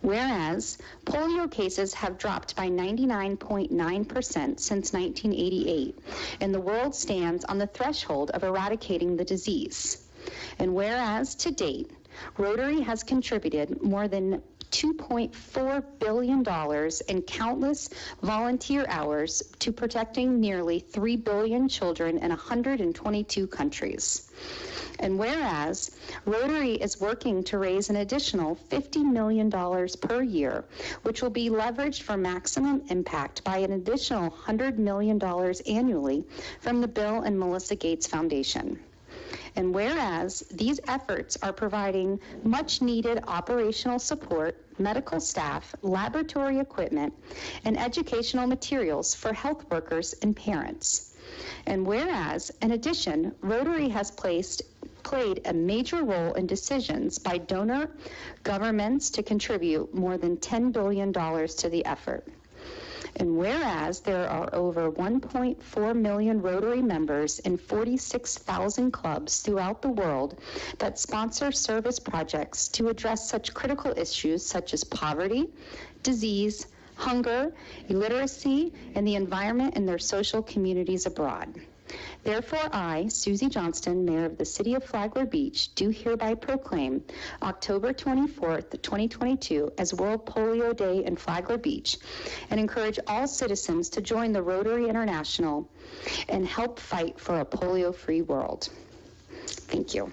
Whereas polio cases have dropped by 99.9% since 1988, and the world stands on the threshold of eradicating the disease. And whereas to date, Rotary has contributed more than $2.4 billion in countless volunteer hours to protecting nearly 3 billion children in 122 countries. And whereas Rotary is working to raise an additional $50 million per year, which will be leveraged for maximum impact by an additional $100 million annually from the Bill and Melissa Gates Foundation. And whereas these efforts are providing much needed operational support, medical staff, laboratory equipment, and educational materials for health workers and parents. And whereas, in addition, Rotary has played a major role in decisions by donor governments to contribute more than $10 billion to the effort. And whereas there are over 1.4 million Rotary members in 46,000 clubs throughout the world that sponsor service projects to address such critical issues such as poverty, disease, hunger, illiteracy, and the environment in their social communities abroad. Therefore, I, Susie Johnston, Mayor of the City of Flagler Beach, do hereby proclaim October 24th, 2022 as World Polio Day in Flagler Beach and encourage all citizens to join the Rotary International and help fight for a polio-free world. Thank you.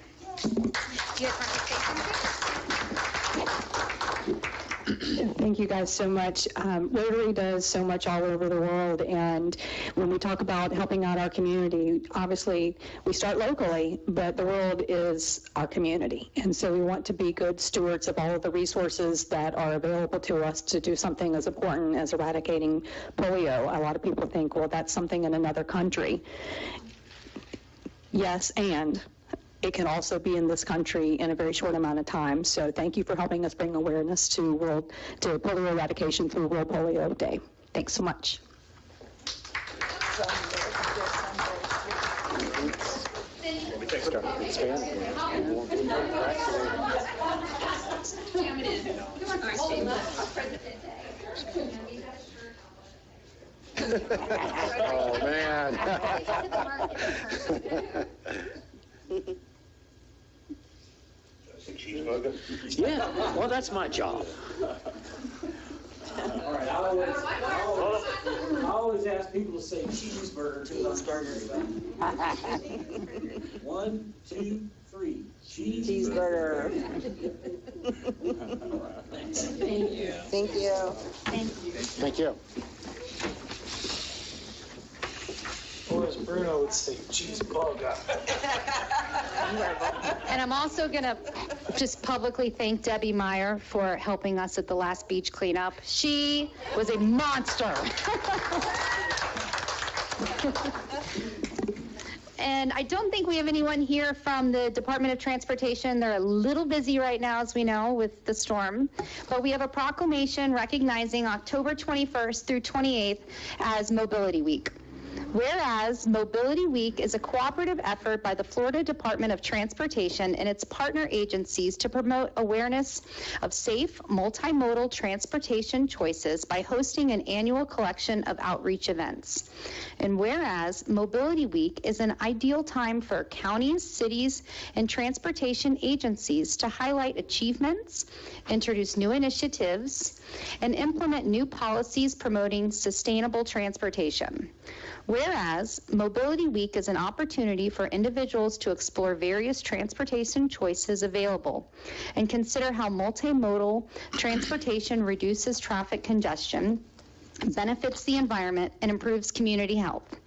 Thank you guys so much. Rotary does so much all over the world, and when we talk about helping out our community, obviously we start locally, but the world is our community, and so we want to be good stewards of all of the resources that are available to us to do something as important as eradicating polio. A lot of people think, well, that's something in another country. Yes, and it can also be in this country in a very short amount of time. So thank you for helping us bring awareness to polio eradication through World Polio Day. Thanks so much. Oh, man. Cheeseburger? Yeah, well, that's my job. All right, I always ask people to say cheeseburger too. One, two, three. Cheeseburger. Thank you. Thank you. Thank you. Or as Bruno would say, cheeseburger. And I'm also going to just publicly thank Debbie Meyer for helping us at the last beach cleanup. She was a monster. And I don't think we have anyone here from the Department of Transportation. They're a little busy right now, as we know, with the storm. But we have a proclamation recognizing October 21st through 28th as Mobility Week. Whereas Mobility Week is a cooperative effort by the Florida Department of Transportation and its partner agencies to promote awareness of safe multimodal transportation choices by hosting an annual collection of outreach events. And whereas Mobility Week is an ideal time for counties, cities, and transportation agencies to highlight achievements, introduce new initiatives, and implement new policies promoting sustainable transportation. Whereas Mobility Week is an opportunity for individuals to explore various transportation choices available and consider how multimodal transportation reduces traffic congestion, benefits the environment, and improves community health.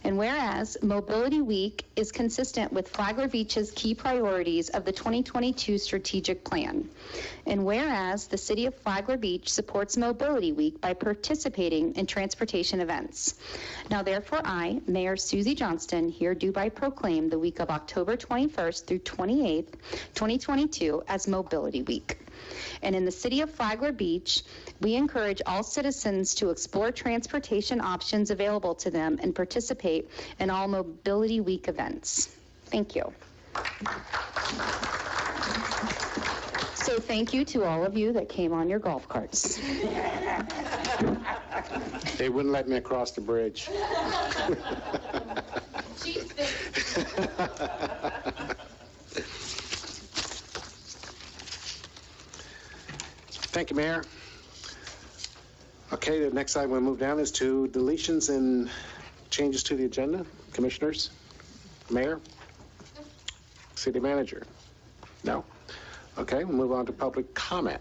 And whereas Mobility Week is consistent with Flagler Beach's key priorities of the 2022 strategic plan. And whereas the City of Flagler Beach supports Mobility Week by participating in transportation events. Now therefore I, Mayor Susie Johnston, hereby proclaim the week of October 21st through 28th, 2022 as Mobility Week. And in the City of Flagler Beach, we encourage all citizens to explore transportation options available to them and participate in all Mobility Week events. Thank you. So thank you to all of you that came on your golf carts. They wouldn't let me across the bridge. Thank you, Mayor. Okay, the next item we'll move down is to deletions and changes to the agenda. Commissioners? Mayor? City Manager? No? Okay, we'll move on to public comment.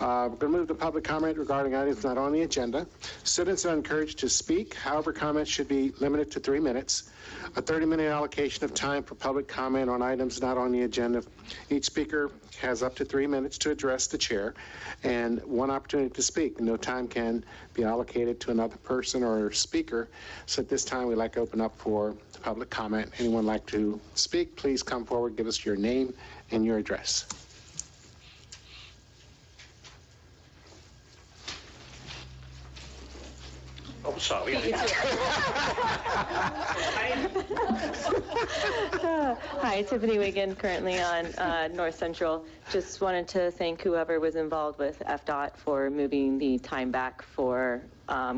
We're going to move to public comment regarding items not on the agenda. Citizens are encouraged to speak. However, comments should be limited to 3 minutes. A 30-minute allocation of time for public comment on items not on the agenda. Each speaker has up to 3 minutes to address the chair and 1 opportunity to speak. No time can be allocated to another person or speaker. So at this time, we'd like to open up for public comment. Anyone like to speak, please come forward, give us your name and your address. Oh, sorry. Hi, Tiffany Wigan, currently on North Central. Just wanted to thank whoever was involved with FDOT for moving the time back for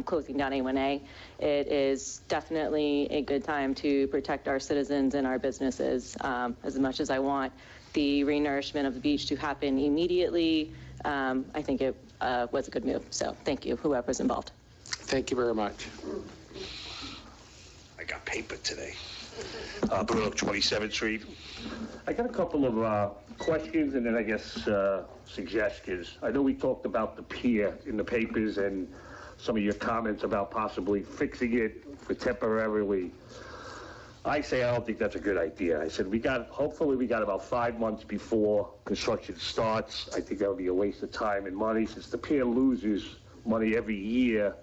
closing down A1A. It is definitely a good time to protect our citizens and our businesses as much as I want the renourishment of the beach to happen immediately. I think it was a good move. So thank you, whoever's involved. Thank you very much. I got paper today. Bruno, 27th Street. I got a couple of questions and then I guess suggestions. I know we talked about the pier in the papers and some of your comments about possibly fixing it for temporarily. I say I don't think that's a good idea. I said hopefully we got about 5 months before construction starts. I think that would be a waste of time and money since the pier loses money every year.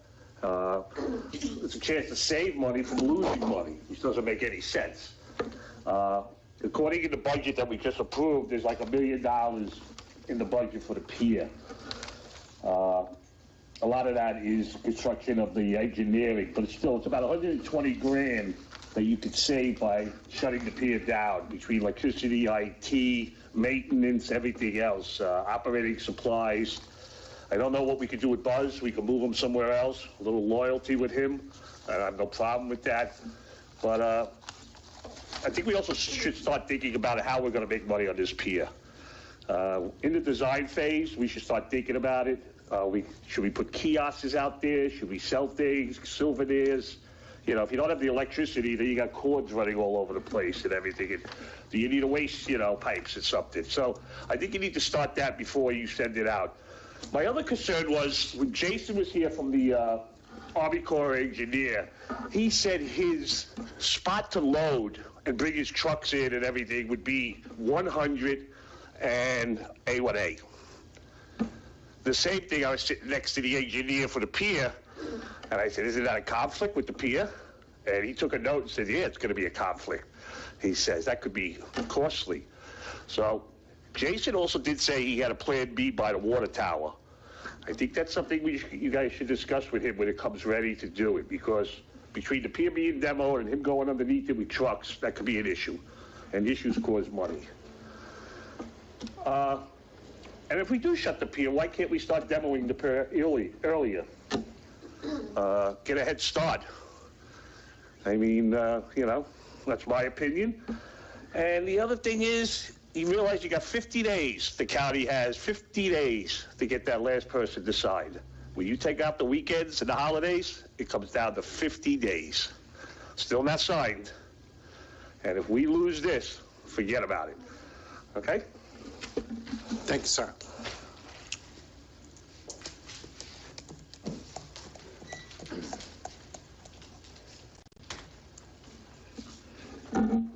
It's a chance to save money from losing money, which doesn't make any sense. According to the budget that we just approved, there's like $1 million in the budget for the pier. A lot of that is construction of the engineering, but it's about 120 grand that you could save by shutting the pier down between electricity, IT, maintenance, everything else, operating supplies. I don't know what we could do with Buzz. We could move him somewhere else, a little loyalty with him. I have no problem with that. But I think we also should start thinking about how we're going to make money on this pier. In the design phase, we should start thinking about it. Should we put kiosks out there? Should we sell things, souvenirs? You know, if you don't have the electricity, then you got cords running all over the place and everything. And do you need a waste, pipes or something? So I think you need to start that before you send it out. My other concern was when Jason was here from the Army Corps engineer, he said his spot to load and bring his trucks in and everything would be 100 and A1A. The same thing, I was sitting next to the engineer for the pier, and I said, isn't that a conflict with the pier? And he took a note and said, yeah, it's going to be a conflict. He says, that could be costly. So Jason also did say he had a plan B by the water tower. I think that's something you guys should discuss with him when it comes ready to do it, because between the pier being demoed and him going underneath it with trucks, that could be an issue, and issues cause money. And if we do shut the pier, why can't we start demoing the pier earlier? Get a head start. I mean, that's my opinion. And the other thing is, you realize you got 50 days, the county has 50 days to get that last person to sign. When you take out the weekends and the holidays, it comes down to 50 days. Still not signed. And if we lose this, forget about it. Okay? Thank you, sir.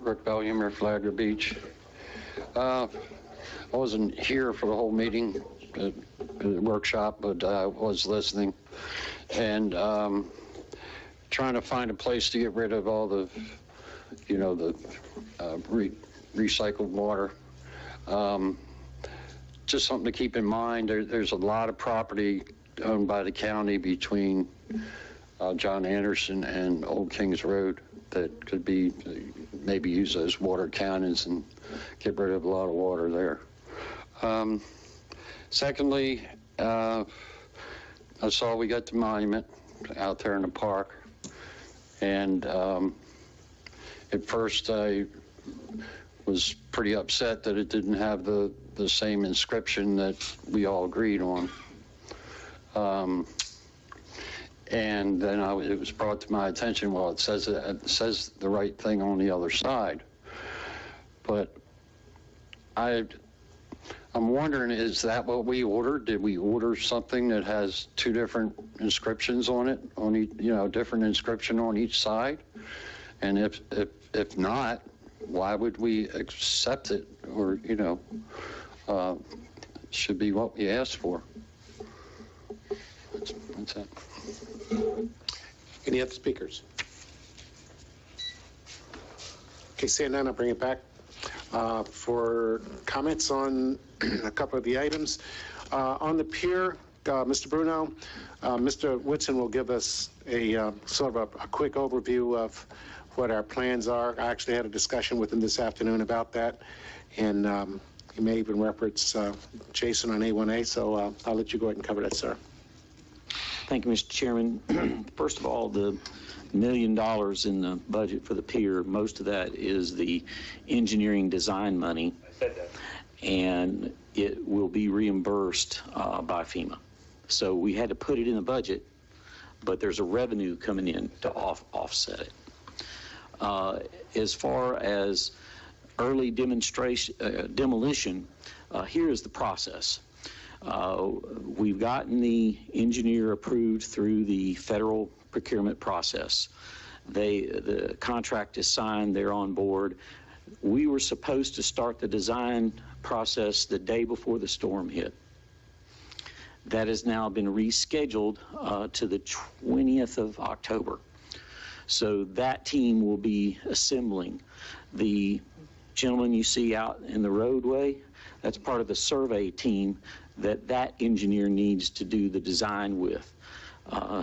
Rick Bellumer, Flagler Beach. I wasn't here for the whole meeting, the workshop, but I was listening and trying to find a place to get rid of all the, recycled water. Just something to keep in mind. There's a lot of property owned by the county between John Anderson and Old Kings Road that could be maybe used as water cannons and get rid of a lot of water there. Secondly, I saw we got the monument out there in the park, and at first I was pretty upset that it didn't have the same inscription that we all agreed on. And then it was brought to my attention, well, it says the right thing on the other side. But I'm wondering, is that what we ordered? Did we order something that has two different inscriptions on it, on each, different inscription on each side? And if not, why would we accept it? Or, should be what we asked for. That's it. Any other speakers? Okay, seeing none, I'll bring it back for comments on a couple of the items. On the pier, Mr. Bruno, Mr. Whitson will give us a sort of a quick overview of what our plans are. I actually had a discussion with him this afternoon about that, and he may even reference Jason on A1A, so I'll let you go ahead and cover that, sir. Thank you, Mr. Chairman. First of all, the $1 million in the budget for the pier, most of that is the engineering design money. I said that. And it will be reimbursed by FEMA. So we had to put it in the budget, but there's a revenue coming in to offset it. As far as early demolition, here is the process. We've gotten the engineer approved through the federal procurement process. The contract is signed, they're on board. We were supposed to start the design process the day before the storm hit. That has now been rescheduled to the 20th of October. So that team will be assembling. The gentleman you see out in the roadway, that's part of the survey team that engineer needs to do the design with.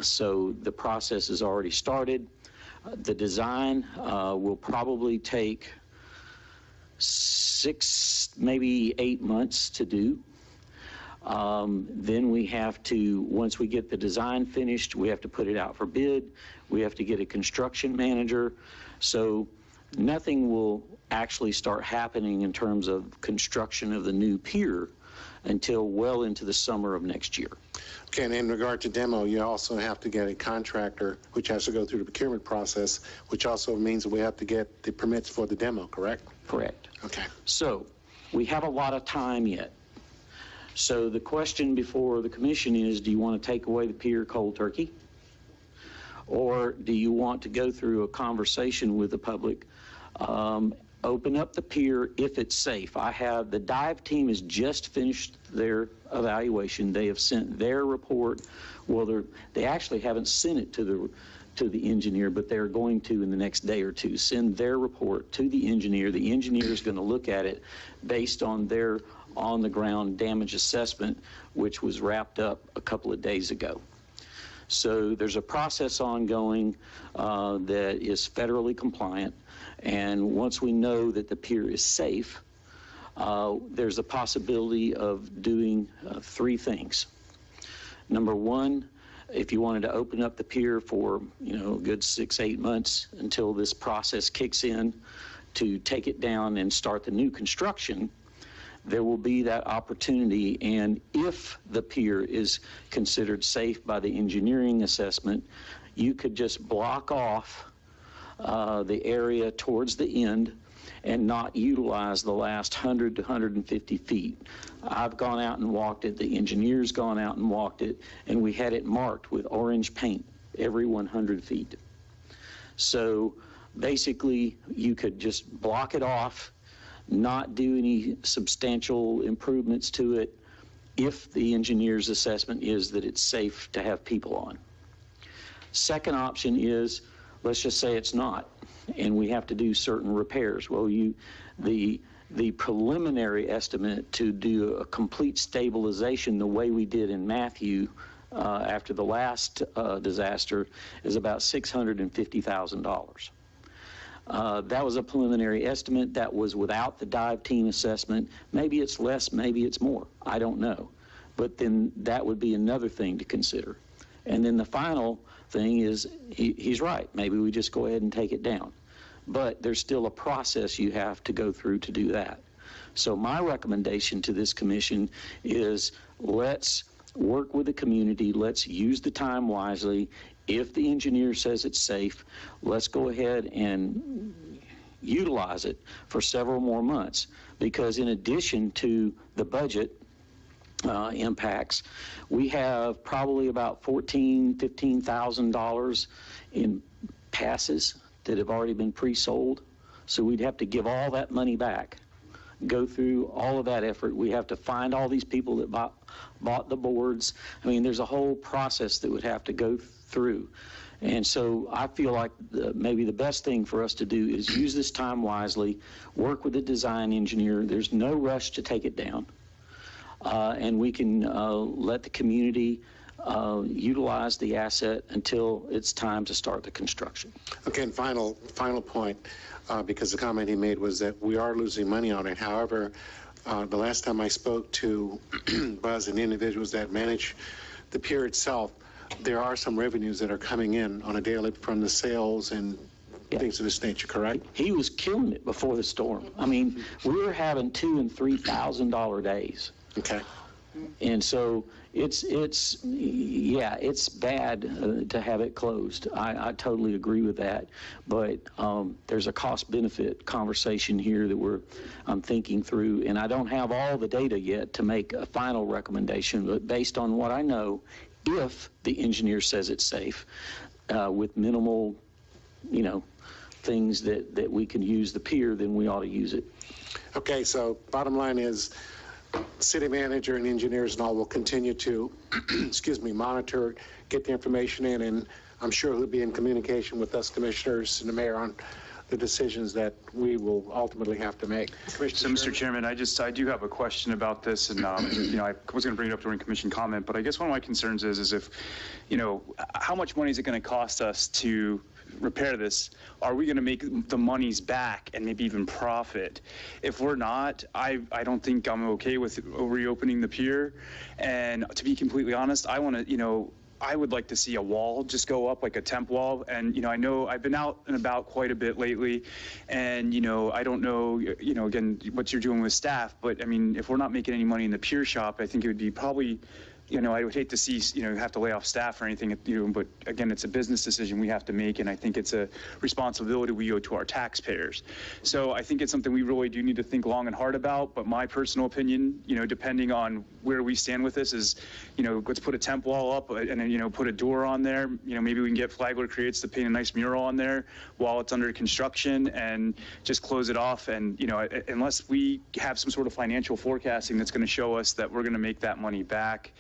So the process has already started. The design will probably take 6, maybe 8 months to do. Then we have to, once we get the design finished, we have to put it out for bid. We have to get a construction manager. So nothing will actually start happening in terms of construction of the new pier until well into the summer of next year. Okay, and in regard to demo, you also have to get a contractor, which has to go through the procurement process, which also means that we have to get the permits for the demo, correct? Correct. Okay. So we have a lot of time yet. So the question before the commission is, do you want to take away the pier cold turkey? Or do you want to go through a conversation with the public, open up the pier if it's safe? The dive team has just finished their evaluation. They have sent their report. Well, they actually haven't sent it to the engineer, but they're going to in the next day or two send their report to the engineer. The engineer is going to look at it based on their on-the-ground damage assessment, which was wrapped up a couple of days ago. So there's a process ongoing that is federally compliant, and once we know that the pier is safe, there's a possibility of doing 3 things. Number 1, if you wanted to open up the pier for a good 6-8 months until this process kicks in to take it down and start the new construction, there will be that opportunity. And if the pier is considered safe by the engineering assessment, you could just block off the area towards the end and not utilize the last 100 to 150 feet. I've gone out and walked it, the engineer's gone out and walked it, and we had it marked with orange paint every 100 feet. So basically, you could just block it off, not do any substantial improvements to it if the engineer's assessment is that it's safe to have people on. Second option is, let's just say it's not, and we have to do certain repairs. Well, the preliminary estimate to do a complete stabilization the way we did in Matthew after the last disaster is about $650,000. That was a preliminary estimate. That was without the dive team assessment. Maybe it's less, maybe it's more. I don't know. But then that would be another thing to consider. And then the final thing is, he's right. Maybe we just go ahead and take it down. But there's still a process you have to go through to do that. So my recommendation to this commission is let's work with the community. Let's use the time wisely. If the engineer says it's safe, let's go ahead and utilize it for several more months, because in addition to the budget impacts, we have probably about $14,000, $15,000 in passes that have already been pre-sold. So we'd have to give all that money back, go through all of that effort. We have to find all these people that bought the boards. I mean, there's a whole process that would have to go through. And so I feel like maybe the best thing for us to do is use this time wisely, work with the design engineer. There's no rush to take it down. And we can let the community utilize the asset until it's time to start the construction. Okay, and final point, because the comment he made was that we are losing money on it. However, the last time I spoke to Buzz and the individuals that manage the pier itself, there are some revenues that are coming in on a daily from the sales and things of this nature, correct? He was killing it before the storm. I mean, we were having $2,000 and $3,000 days. Okay. And so it's bad to have it closed. I totally agree with that. But there's a cost benefit conversation here that I'm thinking through, and I don't have all the data yet to make a final recommendation, but based on what I know, if the engineer says it's safe, with minimal, things that we can use the pier, then we ought to use it. Okay, so bottom line is, city manager and engineers and all will continue to, monitor, get the information in, and I'm sure he'll be in communication with us commissioners and the mayor on the decisions that we will ultimately have to make. So, Mr. Chairman, I do have a question about this, and I was going to bring it up during commission comment, but I guess one of my concerns is if, how much money is it going to cost us to repair this? Are we going to make the monies back and maybe even profit? If we're not, I don't think I'm okay with reopening the pier. And to be completely honest, I want to, I would like to see a wall just go up, like a temp wall. And, I know I've been out and about quite a bit lately, and, I don't know, again, what you're doing with staff, but I mean, if we're not making any money in the pier shop, I think it would be probably, I would hate to see, have to lay off staff or anything, but again, it's a business decision we have to make, and I think it's a responsibility we owe to our taxpayers. So I think it's something we really do need to think long and hard about, but my personal opinion, depending on where we stand with this is, let's put a temp wall up and then, put a door on there. Maybe we can get Flagler Creates to paint a nice mural on there while it's under construction and just close it off. And, unless we have some sort of financial forecasting that's going to show us that we're going to make that money back,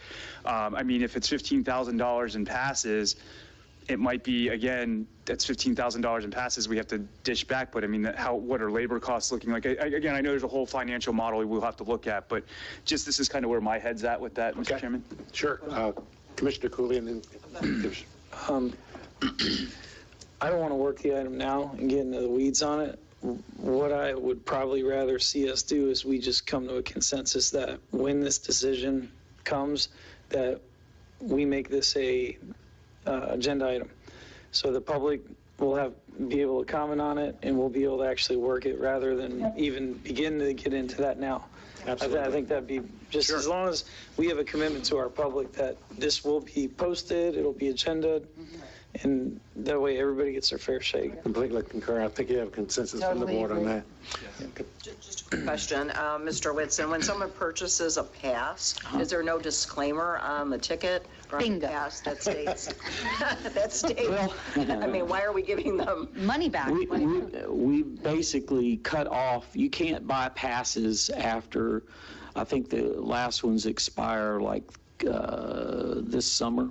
I mean, if it's $15,000 in passes, it might be, again, that's $15,000 in passes we have to dish back. But I mean, what are labor costs looking like? Again, I know there's a whole financial model we'll have to look at, but just this is kind of where my head's at with that, Mr. Chairman. Sure. Commissioner Cooley, and then I don't want to work the item now and get into the weeds on it. What I would probably rather see us do is we just come to a consensus that when this decision comes, that we make this a agenda item. So the public will be able to comment on it, and we'll be able to actually work it rather than even begin to get into that now. Absolutely. I think that'd be just as long as we have a commitment to our public that this will be posted, it'll be agenda'd, and that way everybody gets their fair shake. Completely concur. I think you have consensus from the board on that. Just a quick question, Mr. Whitson, when someone purchases a pass, is there no disclaimer on the ticket or on the pass that states, I mean, why are we giving them Money back. We basically cut off, you can't buy passes after, I think the last ones expire like this summer,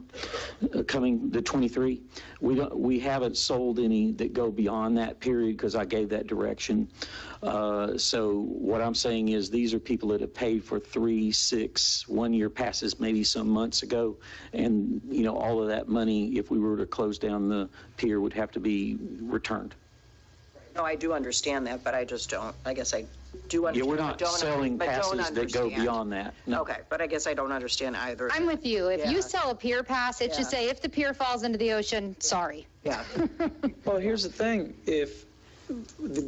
coming the 23. We haven't sold any that go beyond that period because I gave that direction. So what I'm saying is these are people that have paid for 3, 6, 1-year passes maybe some months ago, and all of that money, if we were to close down the pier, would have to be returned. No, I do understand that, but I just don't. I guess I do understand. Yeah, we're not selling passes that go beyond that. No. Okay, but I guess I don't understand either. I'm with you. If you sell a pier pass, it should say if the pier falls into the ocean, sorry. Yeah. Well, here's the thing. If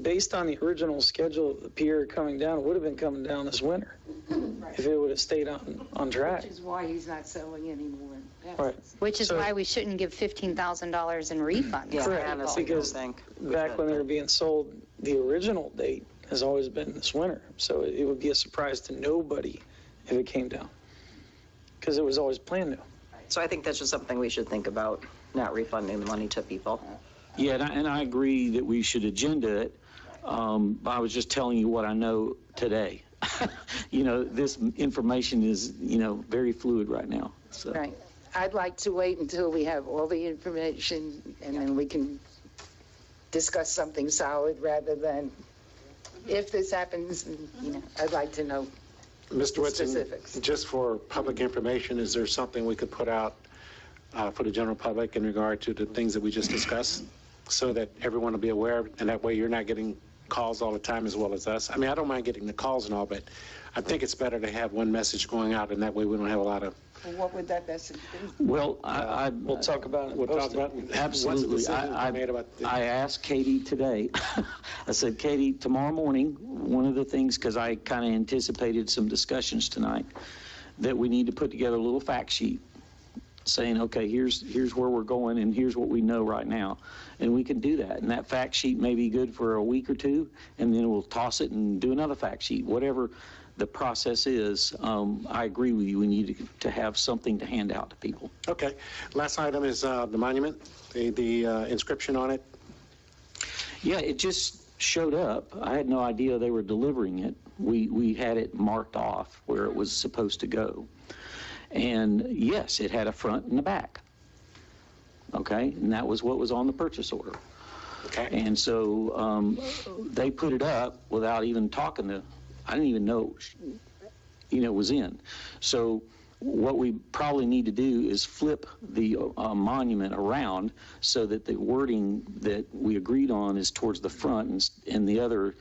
based on the original schedule of the pier coming down, it would have been coming down this winter if it would have stayed on track. Which is why he's not selling anymore. Right. Which is why we shouldn't give $15,000 in refunds. Yeah, Correct, honestly, because back when they were being sold, the original date has always been this winter. So it would be a surprise to nobody if it came down, because it was always planned to. So I think that's just something we should think about, not refunding the money to people. Yeah, and I agree that we should agenda it, but I was just telling you what I know today. This information is, very fluid right now. So. Right. I'd like to wait until we have all the information, and then we can discuss something solid rather than if this happens, I'd like to know Mr. Whitson, specifics. just for public information, is there something we could put out for the general public in regard to the things that we just discussed, so that everyone will be aware, and that way you're not getting calls all the time as well as us. I mean, I don't mind getting the calls and all, but I think it's better to have one message going out, and that way we don't have a lot of. Well, what would that message be? Well, We'll talk about it. We'll talk about Absolutely. Once the decision is made about the, I asked Katie today, I said, Katie, tomorrow morning, one of the things, because I kind of anticipated some discussions tonight, that we need to put together a little fact sheet saying, okay, here's where we're going and here's what we know right now. And we can do that. And that fact sheet may be good for a week or two, and then we'll toss it and do another fact sheet. Whatever the process is, I agree with you. We need to have something to hand out to people. okay. Last item is the monument, the inscription on it. Yeah, it just showed up. I had no idea they were delivering it. We had it marked off where it was supposed to go. And yes, it had a front and a back. Okay, and that was what was on the purchase order. Okay. And so they put it up without even talking to, I didn't even know, it was in. So what we probably need to do is flip the monument around so that the wording that we agreed on is towards the front and the other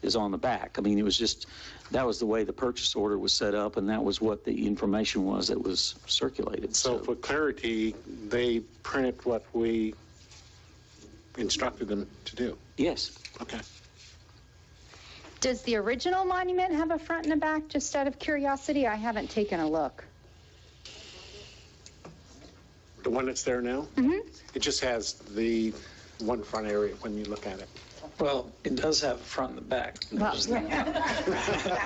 is on the back. I mean, it was just, that was the way the purchase order was set up, and that was what the information was that was circulated. So for clarity, they printed what we instructed them to do. Yes. Okay. Does the original monument have a front and a back, just out of curiosity? I haven't taken a look. The one that's there now? Mm-hmm. It just has the one front area when you look at it. Well, it does have a front and the back. Well,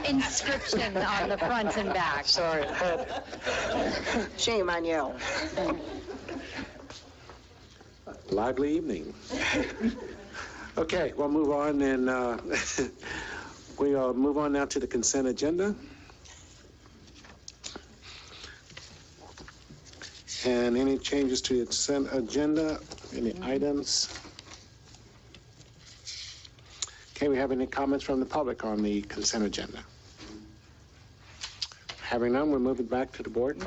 inscription on the front and back. Sorry, Shame on you. Lively evening. Okay, we'll move on, and we'll move on now to the consent agenda. And any changes to the consent agenda? Any items? Okay, we have any comments from the public on the consent agenda? Having none, we'll move it back to the board.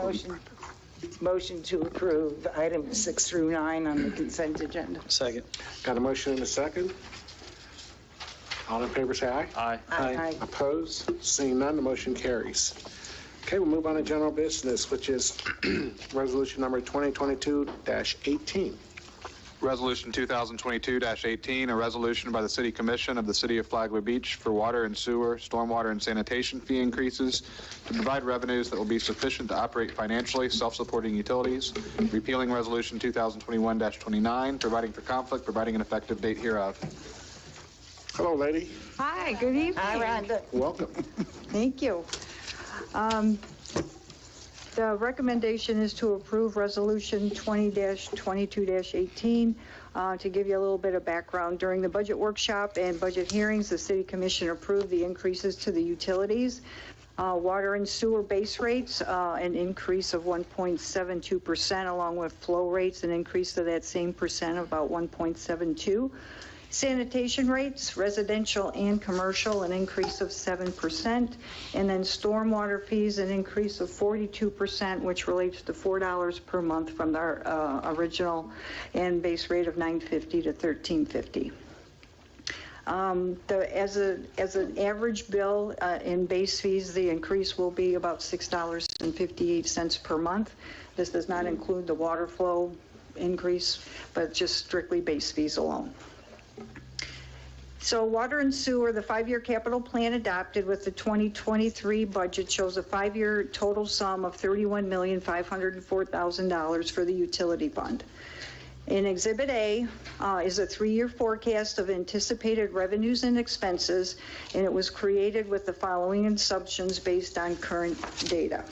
Motion to approve items 6 through 9 on the consent agenda. Second. Got a motion and a second. All in favor, say aye. Aye. Aye. Opposed? Seeing none, the motion carries. Okay, we'll move on to general business, which is resolution number 2022-18. Resolution 2022-18, a resolution by the City Commission of the City of Flagler Beach for water and sewer, stormwater and sanitation fee increases to provide revenues that will be sufficient to operate financially self-supporting utilities, repealing Resolution 2021-29, providing for conflict, providing an effective date hereof. Hello, lady. Hi, good evening. Hi, Rhonda. Welcome. Thank you. The recommendation is to approve Resolution 20-22-18. To give you a little bit of background, during the budget workshop and budget hearings, the City Commission approved the increases to the utilities. Water and sewer base rates, an increase of 1.72%, along with flow rates, an increase of that same percent of about 1.72%. Sanitation rates, residential and commercial, an increase of 7%, and then stormwater fees, an increase of 42%, which relates to $4 per month from our original and base rate of $9.50 to $13.50. As an average bill in base fees, the increase will be about $6.58 per month. This does not include the water flow increase, but just strictly base fees alone. So water and sewer, the 5-year capital plan adopted with the 2023 budget shows a 5-year total sum of $31,504,000 for the utility fund. In Exhibit A is a 3-year forecast of anticipated revenues and expenses, and it was created with the following assumptions based on current data.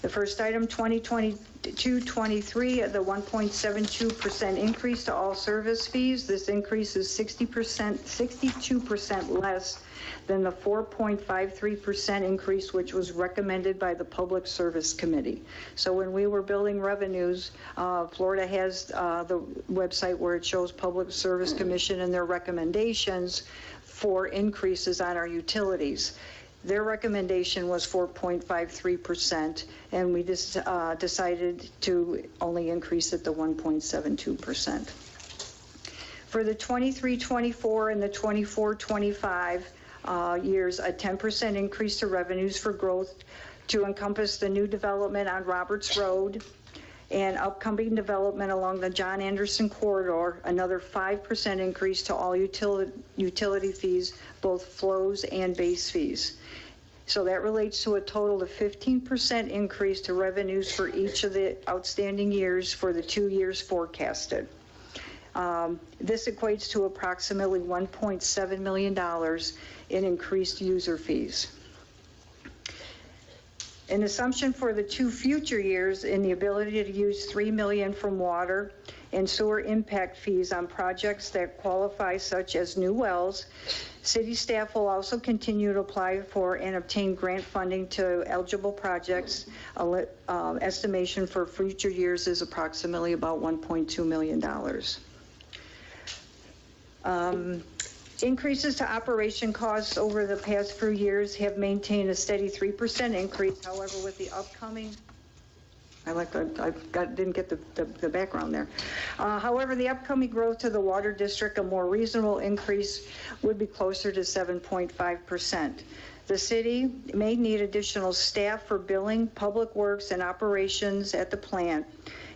The first item, 2022-23, the 1.72% increase to all service fees. This increase is 62% less than the 4.53% increase which was recommended by the Public Service Committee. So when we were building revenues, Florida has the website where it shows Public Service Commission and their recommendations for increases on our utilities. Their recommendation was 4.53%, and we just decided to only increase it to 1.72%. For the 23-24 and the 24-25 years, a 10% increase to revenues for growth to encompass the new development on Roberts Road and upcoming development along the John Anderson corridor, another 5% increase to all utility fees, both flows and base fees. So that relates to a total of 15% increase to revenues for each of the outstanding years for the 2 years forecasted. This equates to approximately $1.7 million in increased user fees. An assumption for the 2 future years in the ability to use $3 million from water and sewer impact fees on projects that qualify, such as new wells. City staff will also continue to apply for and obtain grant funding to eligible projects. Estimation for future years is approximately about $1.2 million. Increases to operation costs over the past few years have maintained a steady 3% increase. However, with the upcoming, didn't get the background there. However, the upcoming growth to the water district, a more reasonable increase would be closer to 7.5%. The city may need additional staff for billing, public works, and operations at the plant.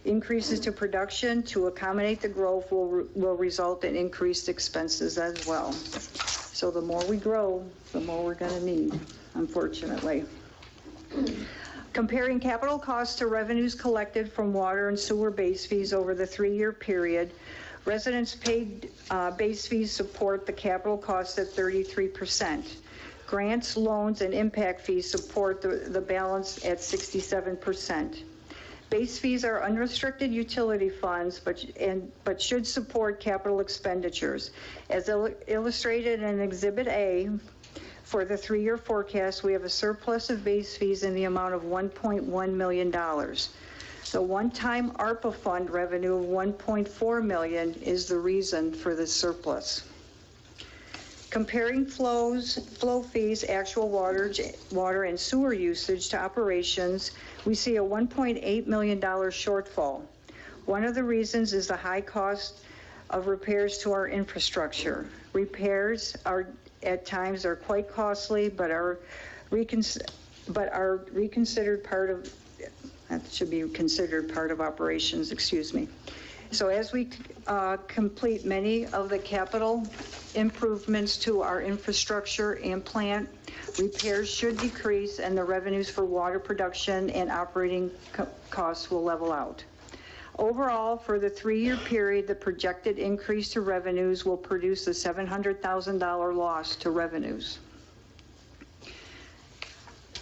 Increases to production to accommodate the growth will result in increased expenses as well. So the more we grow, the more we're going to need, unfortunately. Comparing capital costs to revenues collected from water and sewer base fees over the 3-year period, residents paid base fees support the capital costs at 33%. Grants, loans, and impact fees support the balance at 67%. Base fees are unrestricted utility funds, but should support capital expenditures. As illustrated in Exhibit A, for the 3-year forecast, we have a surplus of base fees in the amount of $1.1 million. The one-time ARPA fund revenue of $1.4 million is the reason for the surplus. Comparing flow fees, actual water and sewer usage to operations, we see a $1.8 million shortfall. One of the reasons is the high cost of repairs to our infrastructure. Repairs at times are quite costly, but are reconsidered part of, that should be considered part of operations, excuse me. So as we complete many of the capital improvements to our infrastructure and plant, repairs should decrease and the revenues for water production and operating costs will level out. Overall, for the 3-year period, the projected increase to revenues will produce a $700,000 loss to revenues.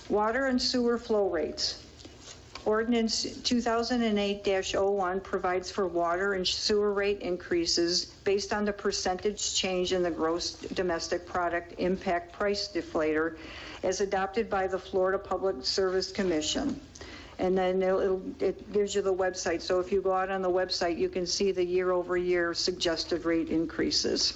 Water and sewer flow rates. Ordinance 2008-01 provides for water and sewer rate increases based on the percentage change in the gross domestic product impact price deflator as adopted by the Florida Public Service Commission. And then it gives you the website. So if you go out on the website, you can see the year-over-year suggested rate increases.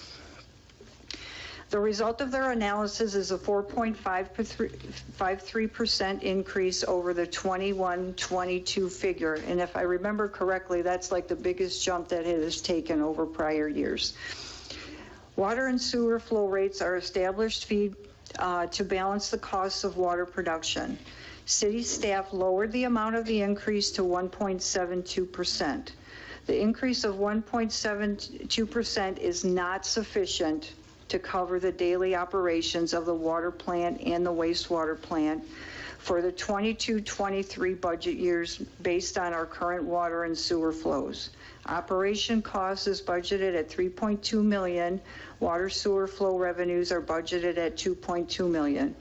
The result of their analysis is a 4.53% increase over the 21-22 figure. And if I remember correctly, that's like the biggest jump that it has taken over prior years. Water and sewer flow rates are established fee to balance the costs of water production. City staff lowered the amount of the increase to 1.72%. The increase of 1.72% is not sufficient to cover the daily operations of the water plant and the wastewater plant for the 22-23 budget years based on our current water and sewer flows. Operation costs is budgeted at $3.2 million. Water sewer flow revenues are budgeted at $2.2 million.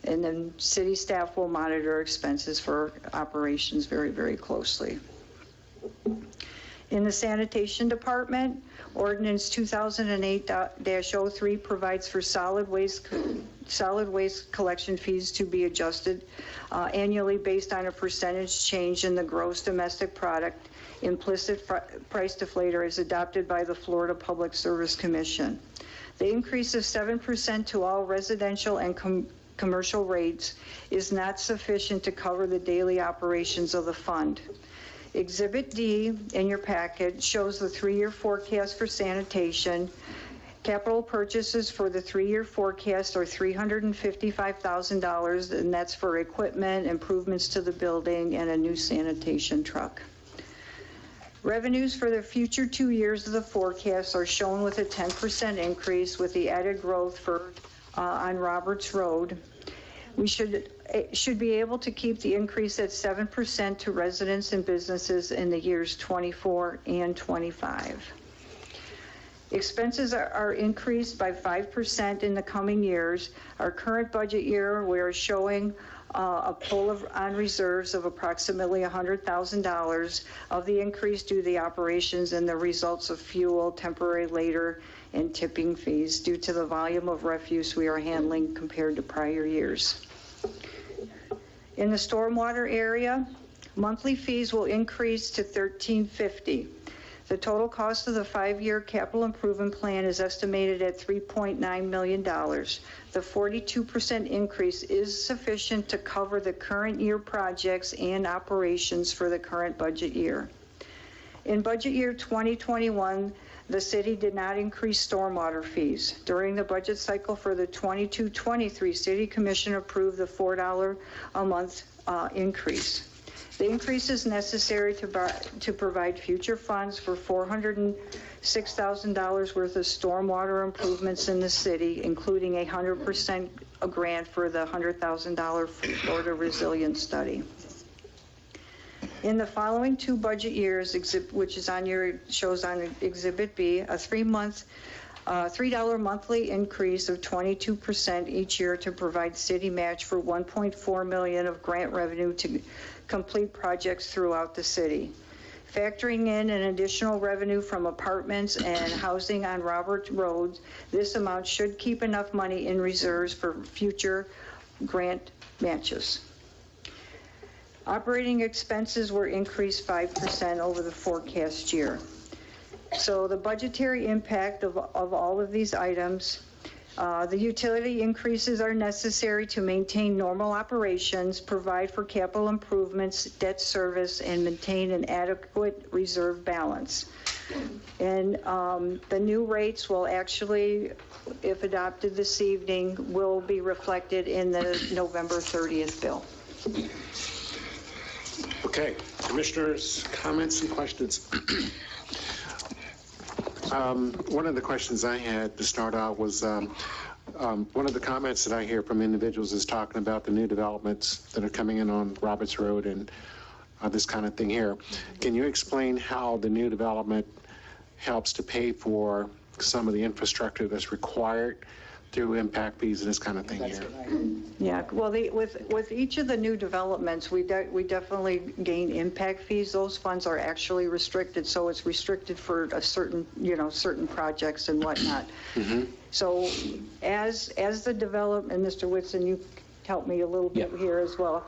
And then city staff will monitor expenses for operations very, very closely. In the sanitation department, Ordinance 2008-03 provides for solid waste collection fees to be adjusted annually based on a percentage change in the gross domestic product. Implicit price deflator is adopted by the Florida Public Service Commission. The increase of 7% to all residential and commercial rates is not sufficient to cover the daily operations of the fund. Exhibit D in your packet shows the 3-year forecast for sanitation. Capital purchases for the 3-year forecast are $355,000, and that's for equipment, improvements to the building, and a new sanitation truck. Revenues for the future 2 years of the forecast are shown with a 10% increase with the added growth for on Roberts Road. We should be able to keep the increase at 7% to residents and businesses in the years 24 and 25. Expenses are increased by 5% in the coming years. Our current budget year, we are showing a pull on reserves of approximately $100,000 of the increase due to the operations and the results of fuel, temporary labor, and tipping fees due to the volume of refuse we are handling compared to prior years. In the stormwater area, monthly fees will increase to $13.50. The total cost of the 5-year capital improvement plan is estimated at $3.9 million. The 42% increase is sufficient to cover the current year projects and operations for the current budget year. In budget year 2021, the city did not increase stormwater fees. During the budget cycle for the 22-23, City Commission approved the $4 a month increase. The increase is necessary to provide future funds for $406,000 worth of stormwater improvements in the city, including 100% grant for the $100,000 Florida Resilience Study. In the following 2 budget years, which is shows on Exhibit B, a $3 monthly increase of 22% each year to provide city match for $1.4 million of grant revenue to complete projects throughout the city. Factoring in an additional revenue from apartments and housing on Robert Road, this amount should keep enough money in reserves for future grant matches. Operating expenses were increased 5% over the forecast year. So the budgetary impact of all of these items, the utility increases are necessary to maintain normal operations, provide for capital improvements, debt service, and maintain an adequate reserve balance. And the new rates will actually, if adopted this evening, will be reflected in the November 30th bill. Okay, commissioners, comments and questions? One of the questions I had to start out was one of the comments that I hear from individuals is talking about the new developments that are coming in on Roberts Road and this kind of thing here. Can you explain how the new development helps to pay for some of the infrastructure that's required through impact fees and this kind of thing here? Yeah, well, with each of the new developments, we definitely gain impact fees. Those funds are actually restricted, so it's restricted for a certain, certain projects and whatnot. Mm-hmm. So as the development, and Mr. Whitson, you help me a little bit here as well.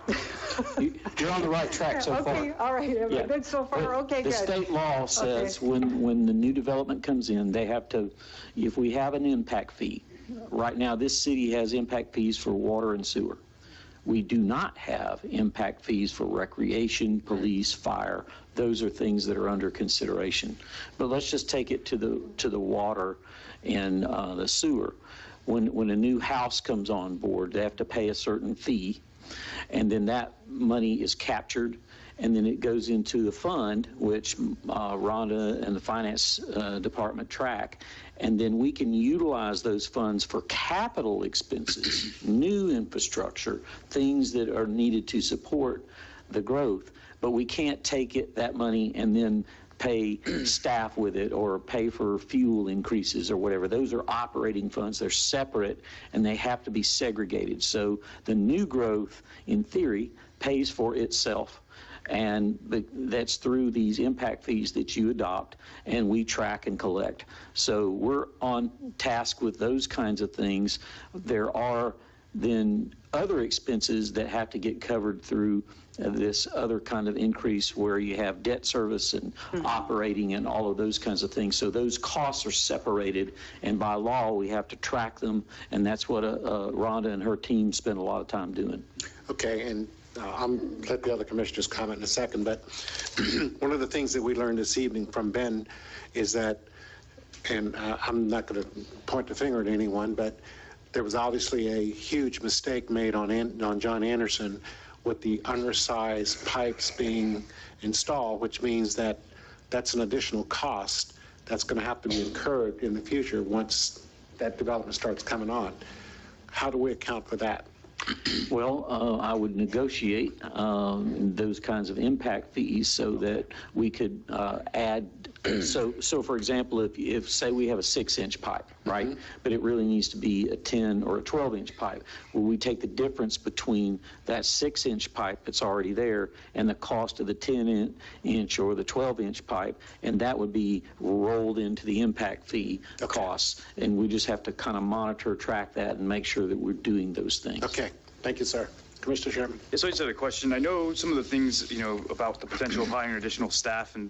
You're on the right track so far. Okay, all right, good so far, okay, good. The state law says when the new development comes in, they have to, if we have an impact fee, right now this city has impact fees for water and sewer. We do not have impact fees for recreation, police, fire. Those are things that are under consideration. But let's just take it to the water and the sewer. When a new house comes on board, they have to pay a certain fee, and then that money is captured, and then it goes into the fund, which Rhonda and the finance department track, and then we can utilize those funds for capital expenses, new infrastructure, things that are needed to support the growth. But we can't take that money and then pay staff with it or pay for fuel increases or whatever. Those are operating funds. They're separate and they have to be segregated. So the new growth, in theory, pays for itself. And that's through these impact fees that you adopt and we track and collect. So we're on task with those kinds of things. There are than other expenses that have to get covered through this other kind of increase where you have debt service and operating and all of those kinds of things. So those costs are separated, and by law, we have to track them, and that's what Rhonda and her team spend a lot of time doing. Okay, and I'm let the other commissioners comment in a second, but one of the things that we learned this evening from Ben is that, and I'm not going to point the finger at anyone, but there was obviously a huge mistake made on John Anderson with the undersized pipes being installed, which means that that's an additional cost that's going to have to be incurred in the future once that development starts coming on. How do we account for that? Well, I would negotiate those kinds of impact fees so that we could add. So for example, if say we have a 6-inch pipe, right, but it really needs to be a 10 or a 12-inch pipe, well, we take the difference between that 6-inch pipe that's already there and the cost of the 10-inch or the 12-inch pipe, and that would be rolled into the impact fee costs, and we just have to kind of monitor, track that, and make sure that we're doing those things. Okay, thank you, sir. Commissioner Sherman. Yeah, so I just had a question. I know some of the things, about the potential of hiring additional staff, and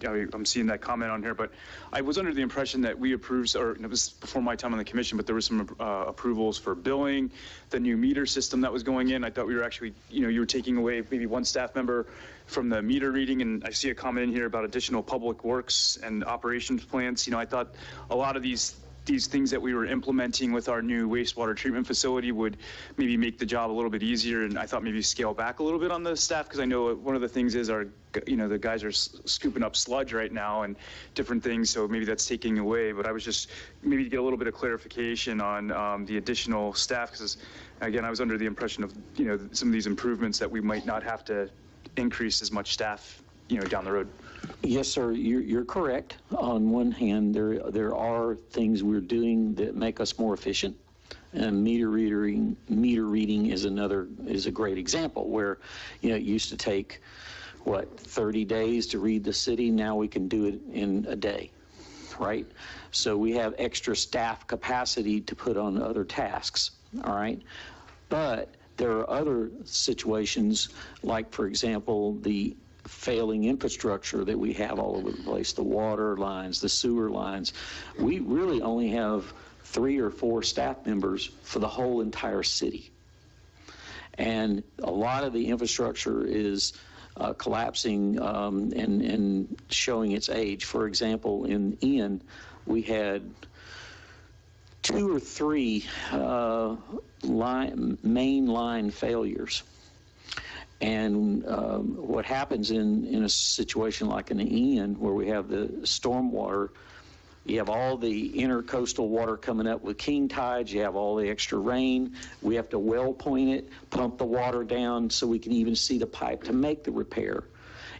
I'm seeing that comment on here, but I was under the impression that we approved, or it was before my time on the commission, but there was some approvals for billing, the new meter system that was going in. I thought we were actually, you were taking away maybe one staff member from the meter reading, and I see a comment in here about additional public works and operations plants. I thought a lot of these things that we were implementing with our new wastewater treatment facility would maybe make the job a little bit easier, and I thought maybe scale back a little bit on the staff, because I know one of the things is the guys are scooping up sludge right now and different things, so maybe that's taking away. But I was just maybe to get a little bit of clarification on the additional staff, because again, I was under the impression of some of these improvements that we might not have to increase as much staff down the road. Yes, sir, you're correct. On one hand, there are things we're doing that make us more efficient. And meter reading is a great example where, it used to take, 30 days to read the city. Now we can do it in a day, right? So we have extra staff capacity to put on other tasks, all right? But there are other situations, like, for example, the failing infrastructure that we have all over the place, the water lines, the sewer lines. We really only have 3 or 4 staff members for the whole entire city. And a lot of the infrastructure is collapsing and showing its age. For example, in Ian, we had 2 or 3 main line failures. And what happens in a situation like in Ian, where we have the stormwater, you have all the intercoastal water coming up with king tides, you have all the extra rain, we have to well point it, pump the water down so we can even see the pipe to make the repair.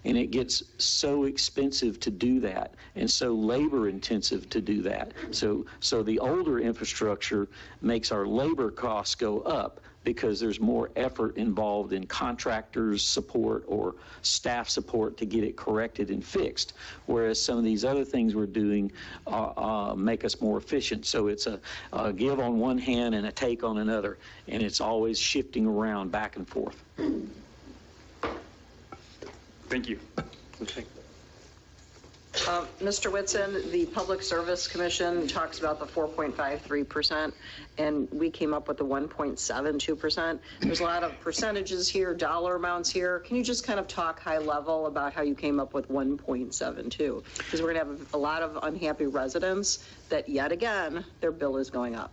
And it gets so expensive to do that and so labor intensive to do that. So the older infrastructure makes our labor costs go up because there's more effort involved in contractors' support or staff support to get it corrected and fixed, whereas some of these other things we're doing make us more efficient. So it's a give on one hand and a take on another, and it's always shifting around back and forth. Thank you. Okay. Mr. Whitson, the Public Service Commission talks about the 4.53%, and we came up with the 1.72%. There's a lot of percentages here, dollar amounts here. Can you just kind of talk high level about how you came up with 1.72? Because we're going to have a lot of unhappy residents that, yet again, their bill is going up.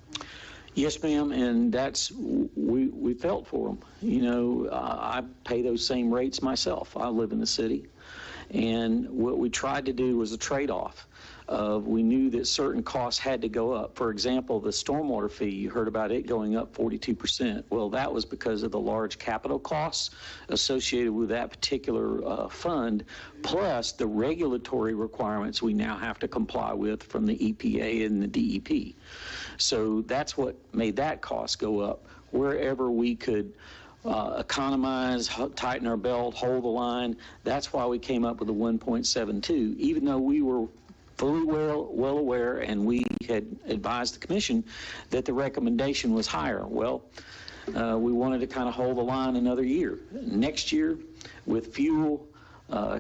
Yes, ma'am, and that's, we felt for them. I pay those same rates myself. I live in the city. And what we tried to do was a trade-off. We knew that certain costs had to go up. For example, the stormwater fee, you heard about it going up 42%. Well, that was because of the large capital costs associated with that particular fund, plus the regulatory requirements we now have to comply with from the EPA and the DEP. So that's what made that cost go up. Wherever we could economize, tighten our belt, hold the line. That's why we came up with the 1.72, even though we were fully well aware and we had advised the commission that the recommendation was higher. Well, we wanted to kind of hold the line another year. Next year, with fuel,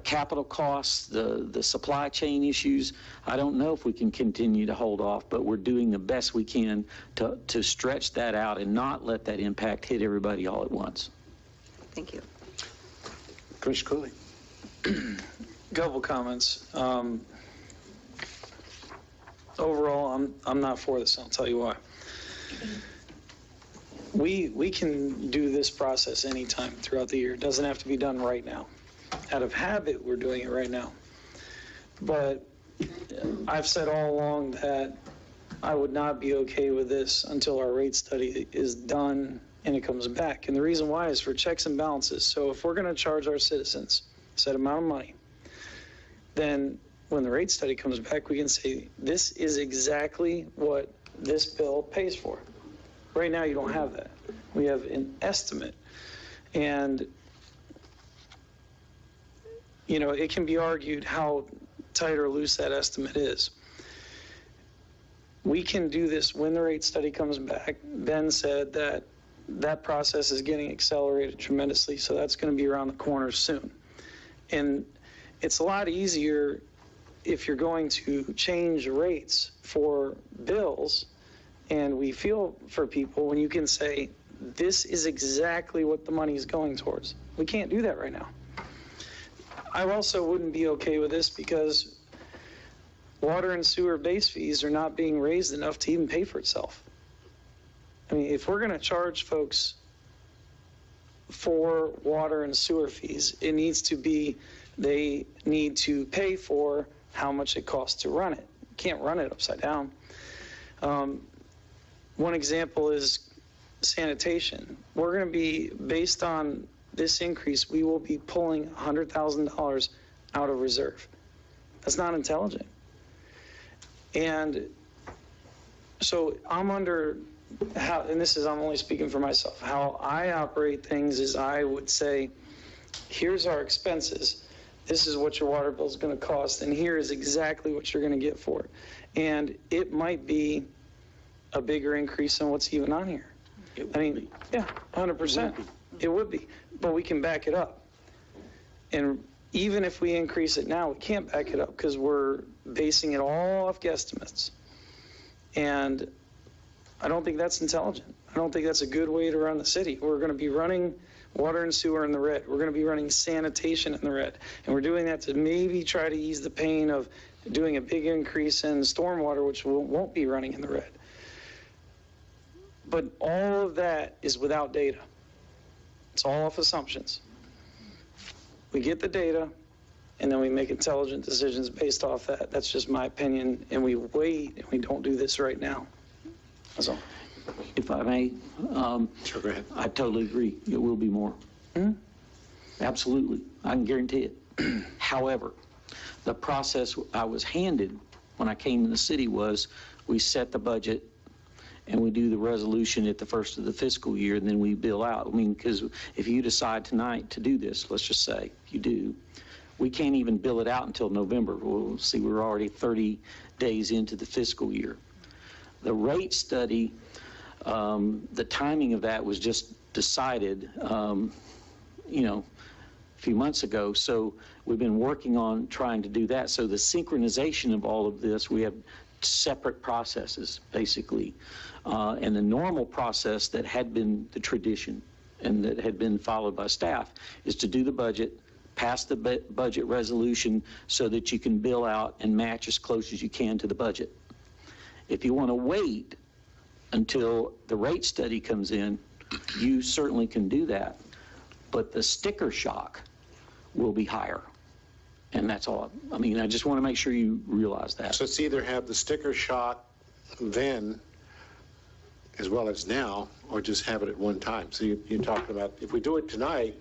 capital costs, the supply chain issues, I don't know if we can continue to hold off, but we're doing the best we can to stretch that out and not let that impact hit everybody all at once. Thank you. Commissioner Cooley. Couple comments. Overall, I'm not for this, and I'll tell you why. We can do this process anytime throughout the year. It doesn't have to be done right now. Out of habit, we're doing it right now. But I've said all along that I would not be okay with this until our rate study is done and it comes back. And the reason why is for checks and balances. So if we're going to charge our citizens a set amount of money, then when the rate study comes back, we can say, this is exactly what this bill pays for. Right now, you don't have that. We have an estimate. And, you know, it can be argued how tight or loose that estimate is. We can do this when the rate study comes back. Ben said that that process is getting accelerated tremendously, so that's going to be around the corner soon. And it's a lot easier if you're going to change rates for bills, and we feel for people when you can say, this is exactly what the money is going towards. We can't do that right now. I also wouldn't be okay with this because water and sewer base fees are not being raised enough to even pay for itself. I mean, if we're going to charge folks for water and sewer fees, it needs to be, they need to pay for how much it costs to run it. You can't run it upside down. One example is sanitation. We're going to be, based on this increase, we will be pulling $100,000 out of reserve. That's not intelligent. And so I'm under, how, and this is, I'm only speaking for myself, how I operate things is I would say, here's our expenses. This is what your water bill is going to cost, and here is exactly what you're going to get for it. And it might be a bigger increase than what's even on here. I mean, yeah, 100%. It would be, but we can back it up. And even if we increase it now, we can't back it up because we're basing it all off guesstimates. And I don't think that's intelligent. I don't think that's a good way to run the city. We're going to be running water and sewer in the red. We're going to be running sanitation in the red. And we're doing that to maybe try to ease the pain of doing a big increase in stormwater, which won't be running in the red. But all of that is without data. It's all off assumptions. We get the data, and then we make intelligent decisions based off that. That's just my opinion, and we wait, and we don't do this right now. That's all. If I may, sure, go ahead. I totally agree. It will be more. Absolutely. I can guarantee it. However, the process I was handed when I came to the city was we set the budget and we do the resolution at the first of the fiscal year, and then we bill out. I mean, because if you decide tonight to do this, let's just say you do, we can't even bill it out until November. We'll see, we're already 30 days into the fiscal year. The rate study, the timing of that was just decided, you know, a few months ago. So we've been working on trying to do that. So the synchronization of all of this, we have separate processes, basically. And the normal process that had been the tradition and that had been followed by staff is to do the budget, pass the budget resolution so that you can bill out and match as close as you can to the budget. If you want to wait until the rate study comes in, you certainly can do that. But the sticker shock will be higher. And that's all. I mean, I just want to make sure you realize that. So it's either have the sticker shock then as well as now, or just have it at one time. So you're talking about, if we do it tonight,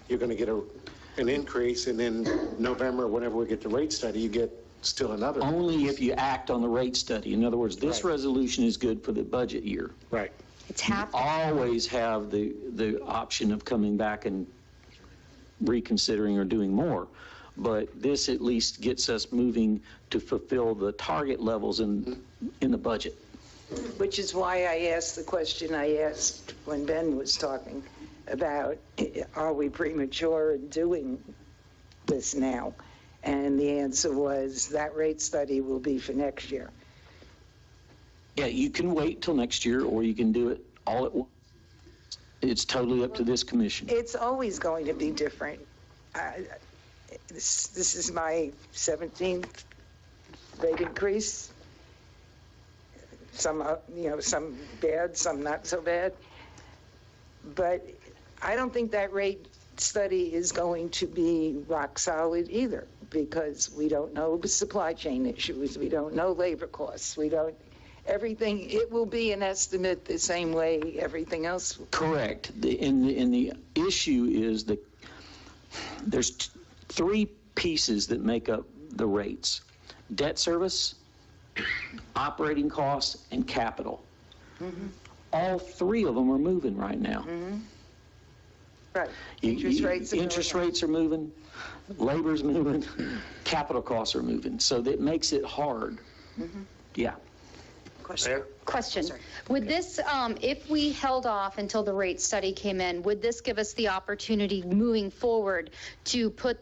you're going to get an increase, and then November, whenever we get the rate study, you get still another. Only if you act on the rate study. In other words, this resolution is good for the budget year. Right. It's half. You always have the option of coming back and reconsidering or doing more. But this at least gets us moving to fulfill the target levels in the budget. Which is why I asked the question I asked when Ben was talking about, are we premature in doing this now? And the answer was that rate study will be for next year. Yeah, you can wait till next year, or you can do it all at once. It's totally up to this commission. It's always going to be different. This is my 17th rate increase. Some, some bad, some not so bad. But I don't think that rate study is going to be rock solid either, because we don't know the supply chain issues, we don't know labor costs, we don't, everything, it will be an estimate the same way everything else. Correct. The issue is that there's three pieces that make up the rates: debt service, operating costs, and capital. Mm-hmm. All three of them are moving right now. Mm-hmm. Right. Interest rates are moving, labor's moving, capital costs are moving. So that makes it hard. Mm-hmm. Yeah. Question. Would this, if we held off until the rate study came in, would this give us the opportunity moving forward to put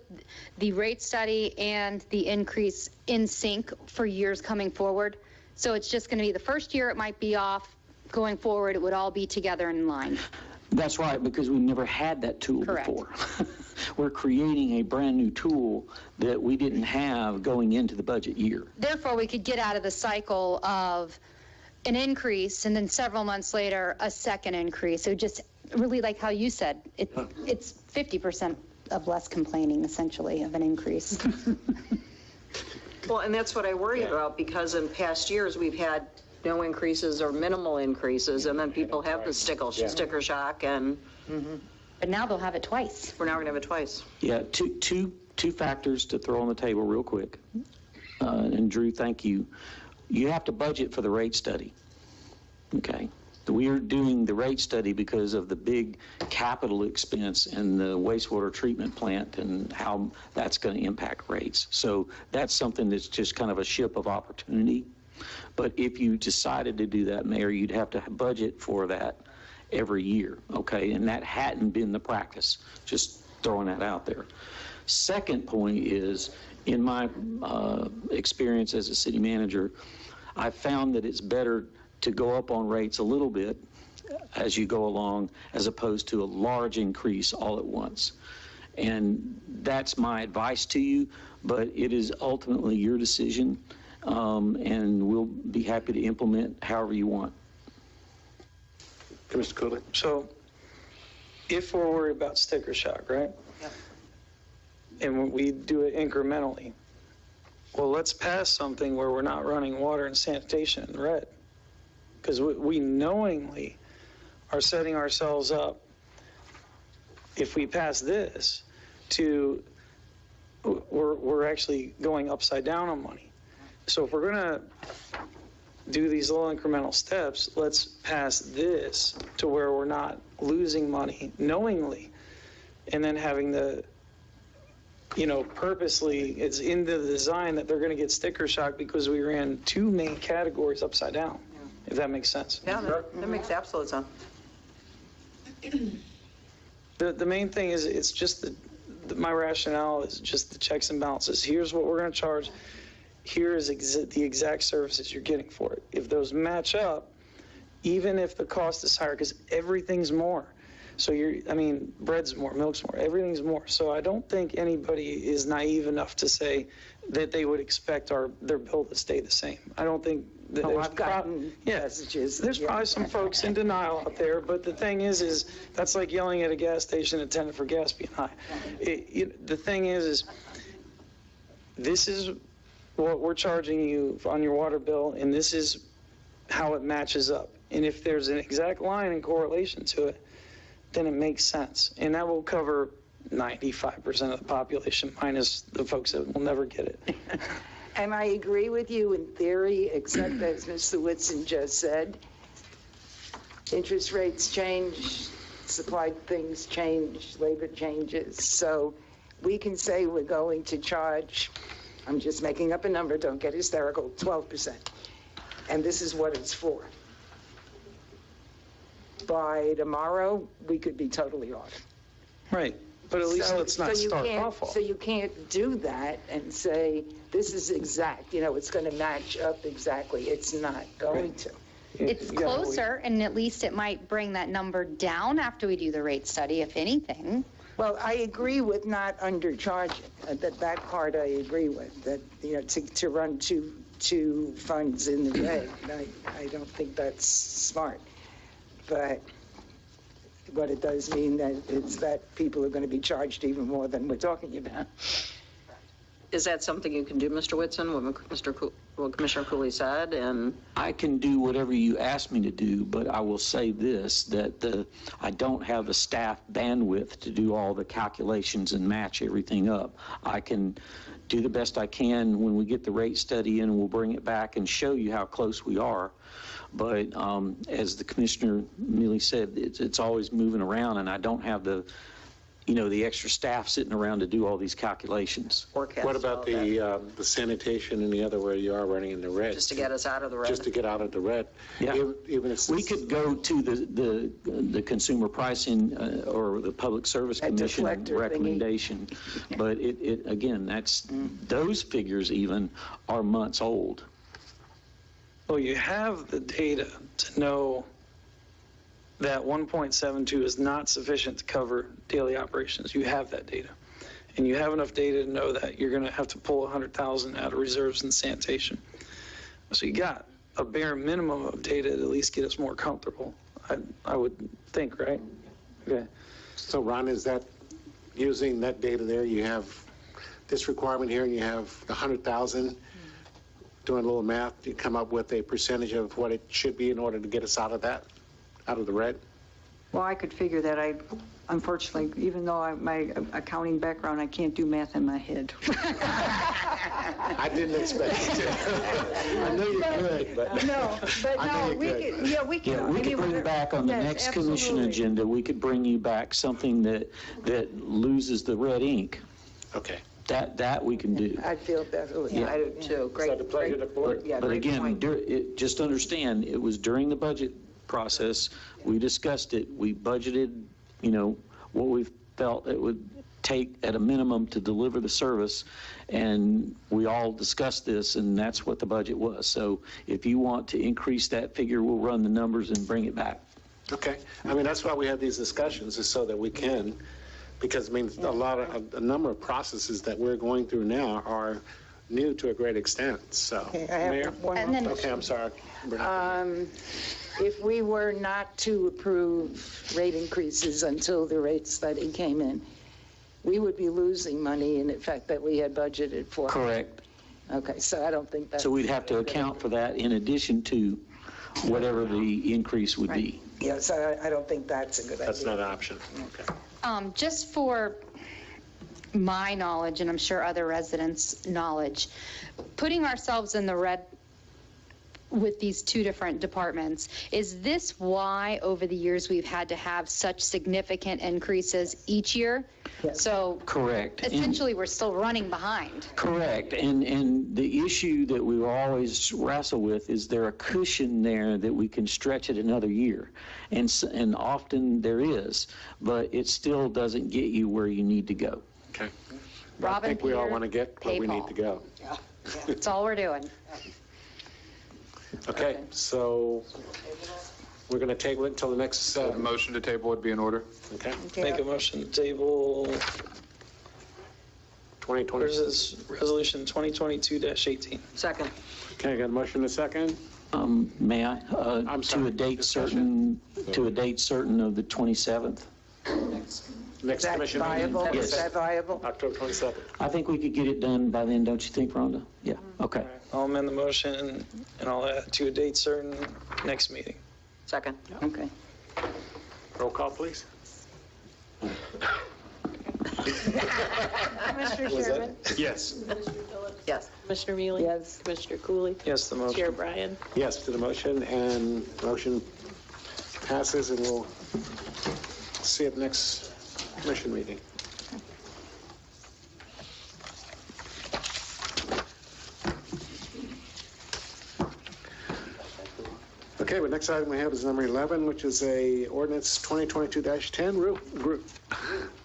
the rate study and the increase in sync for years coming forward? So it's just going to be the first year it might be off, going forward it would all be together in line. That's right, because we never had that tool before. We're creating a brand new tool that we didn't have going into the budget year. Therefore, we could get out of the cycle of an increase and then several months later a second increase. So just really like how you said, it's 50% of less complaining essentially of an increase. Well, and that's what I worry about, because in past years we've had no increases or minimal increases, and then people have the sticker shock, and but now they'll have it twice. We're now going to have it twice. Yeah, two factors to throw on the table real quick. And Drew, thank you. You have to budget for the rate study. Okay. We are doing the rate study because of the big capital expense in the wastewater treatment plant and how that's going to impact rates. So that's something that's just kind of a ship of opportunity. But if you decided to do that, Mayor, you'd have to budget for that every year, okay? And that hadn't been the practice, just throwing that out there. Second point is, in my experience as a city manager, I found that it's better to go up on rates a little bit as you go along, as opposed to a large increase all at once. And that's my advice to you, but it is ultimately your decision, and we'll be happy to implement however you want. Mr. Cooley? So if we're worried about sticker shock, right? Yep. And we do it incrementally, well, let's pass something where we're not running water and sanitation in the red. Because we knowingly are setting ourselves up, if we pass this, to, we're actually going upside down on money. So if we're going to do these little incremental steps, let's pass this to where we're not losing money knowingly, and then having the, purposely, it's in the design that they're going to get sticker shock because we ran two main categories upside down, if that makes sense. Yeah, that makes absolute sense. The main thing is, it's just my rationale is just the checks and balances. Here's what we're going to charge. Here is the exact services you're getting for it. If those match up, even if the cost is higher, because everything's more. So bread's more, milk's more, everything's more. So I don't think anybody is naive enough to say that they would expect their bill to stay the same. I don't think that I've gotten messages. There's probably some folks in denial out there, but the thing is that's like yelling at a gas station attendant for gas being high. The thing is this is what we're charging you on your water bill, and this is how it matches up. And if there's an exact line in correlation to it, then it makes sense. And that will cover 95% of the population, minus the folks that will never get it. And I agree with you in theory, except as Mr. Whitson just said, interest rates change, supply things change, labor changes. So we can say we're going to charge, I'm just making up a number, don't get hysterical, 12%. and this is what it's for. By tomorrow, we could be totally off. Right, but at least let's not start awful. So you can't do that and say, this is exact, it's going to match up exactly. It's not going to. It's You gotta wait. closer, and at least it might bring that number down after we do the rate study, if anything. Well, I agree with not undercharging. That part I agree with, that, to run two funds in the red. I don't think that's smart. But it does mean that it's that people are going to be charged even more than we're talking about. Is that something you can do, Mr. Whitson, what Commissioner Cooley said? And I can do whatever you ask me to do, but I will say this, that I don't have the staff bandwidth to do all the calculations and match everything up. I can do the best I can when we get the rate study in, and we'll bring it back and show you how close we are. But as the Commissioner Mealy said, it's always moving around, and I don't have the extra staff sitting around to do all these calculations. What about the sanitation and the other where you are running in the red? Just to get us out of the red? Just to get out of the red. Yeah. Even if We could go to the consumer pricing or the Public Service Commission deflector thingy. recommendation, but it again, those figures even are months old. Well, you have the data to know that 1.72 is not sufficient to cover daily operations. You have that data. And you have enough data to know that you're going to have to pull 100,000 out of reserves and sanitation. So you got a bare minimum of data to at least get us more comfortable, I would think, right? Okay. So Ron, is that using that data there, you have this requirement here and you have 100,000, doing a little math, you come up with a percentage of what it should be in order to get us out of the red? Well, I could figure that. Unfortunately, even though my accounting background, I can't do math in my head. I didn't expect you to. I know you could, but. We can. We could bring back on the next commission agenda, we could bring you back something that loses the red ink. Okay. That we can do. I feel definitely. Yeah. I do too. Great. So the pleasure of the board? Yeah, But great again, point. just understand, it was during the budget process, we discussed it, we budgeted, what we felt it would take at a minimum to deliver the service, and we all discussed this, and that's what the budget was. So if you want to increase that figure, we'll run the numbers and bring it back. Okay. That's why we have these discussions, is so that we can, because a number of processes that we're going through now are new to a great extent, so. Okay, I have Mayor? one more Okay, I'm sorry. If we were not to approve rate increases until the rate study came in, we would be losing money in effect that we had budgeted for. Correct. Okay, so I don't think that. So we'd have to account for that in addition to whatever the increase would be. Yeah, so I don't think that's a good idea. That's not an option. Okay. Just for my knowledge, and I'm sure other residents' knowledge, putting ourselves in the red with these two different departments, is this why over the years we've had to have such significant increases each year? Yes. So Correct. essentially, we're still running behind. Correct, and the issue that we will always wrestle with, is there a cushion there that we can stretch it another year? And often there is, but it still doesn't get you where you need to go. Okay. Robin, I think we all Peter, want to get where we pay need Paul. to go. That's all we're doing. Okay, so we're going to table it until the next. A motion to table would be in order. Okay. Make a motion to table, 2020. where's this, resolution 2022-18. Second. Okay, got a motion and a second. May I? I'm To sorry, a date discussion. certain of the 27th. Next Is that commission viable? meeting. Is that viable? October 27th. I think we could get it done by then, don't you think, Rhonda? Yeah, okay. I'll amend the motion and I'll add to a date certain next meeting. Second. Okay. Roll call, please. Commissioner Was that- Sherman? Yes. Yes. Commissioner Mealy? Yes. Commissioner Cooley? Yes, the motion. Chair Bryan? Yes to the motion, and motion passes, and we'll see you at the next commission meeting. Okay, the next item we have is number 11, which is a ordinance 2022-10. Group.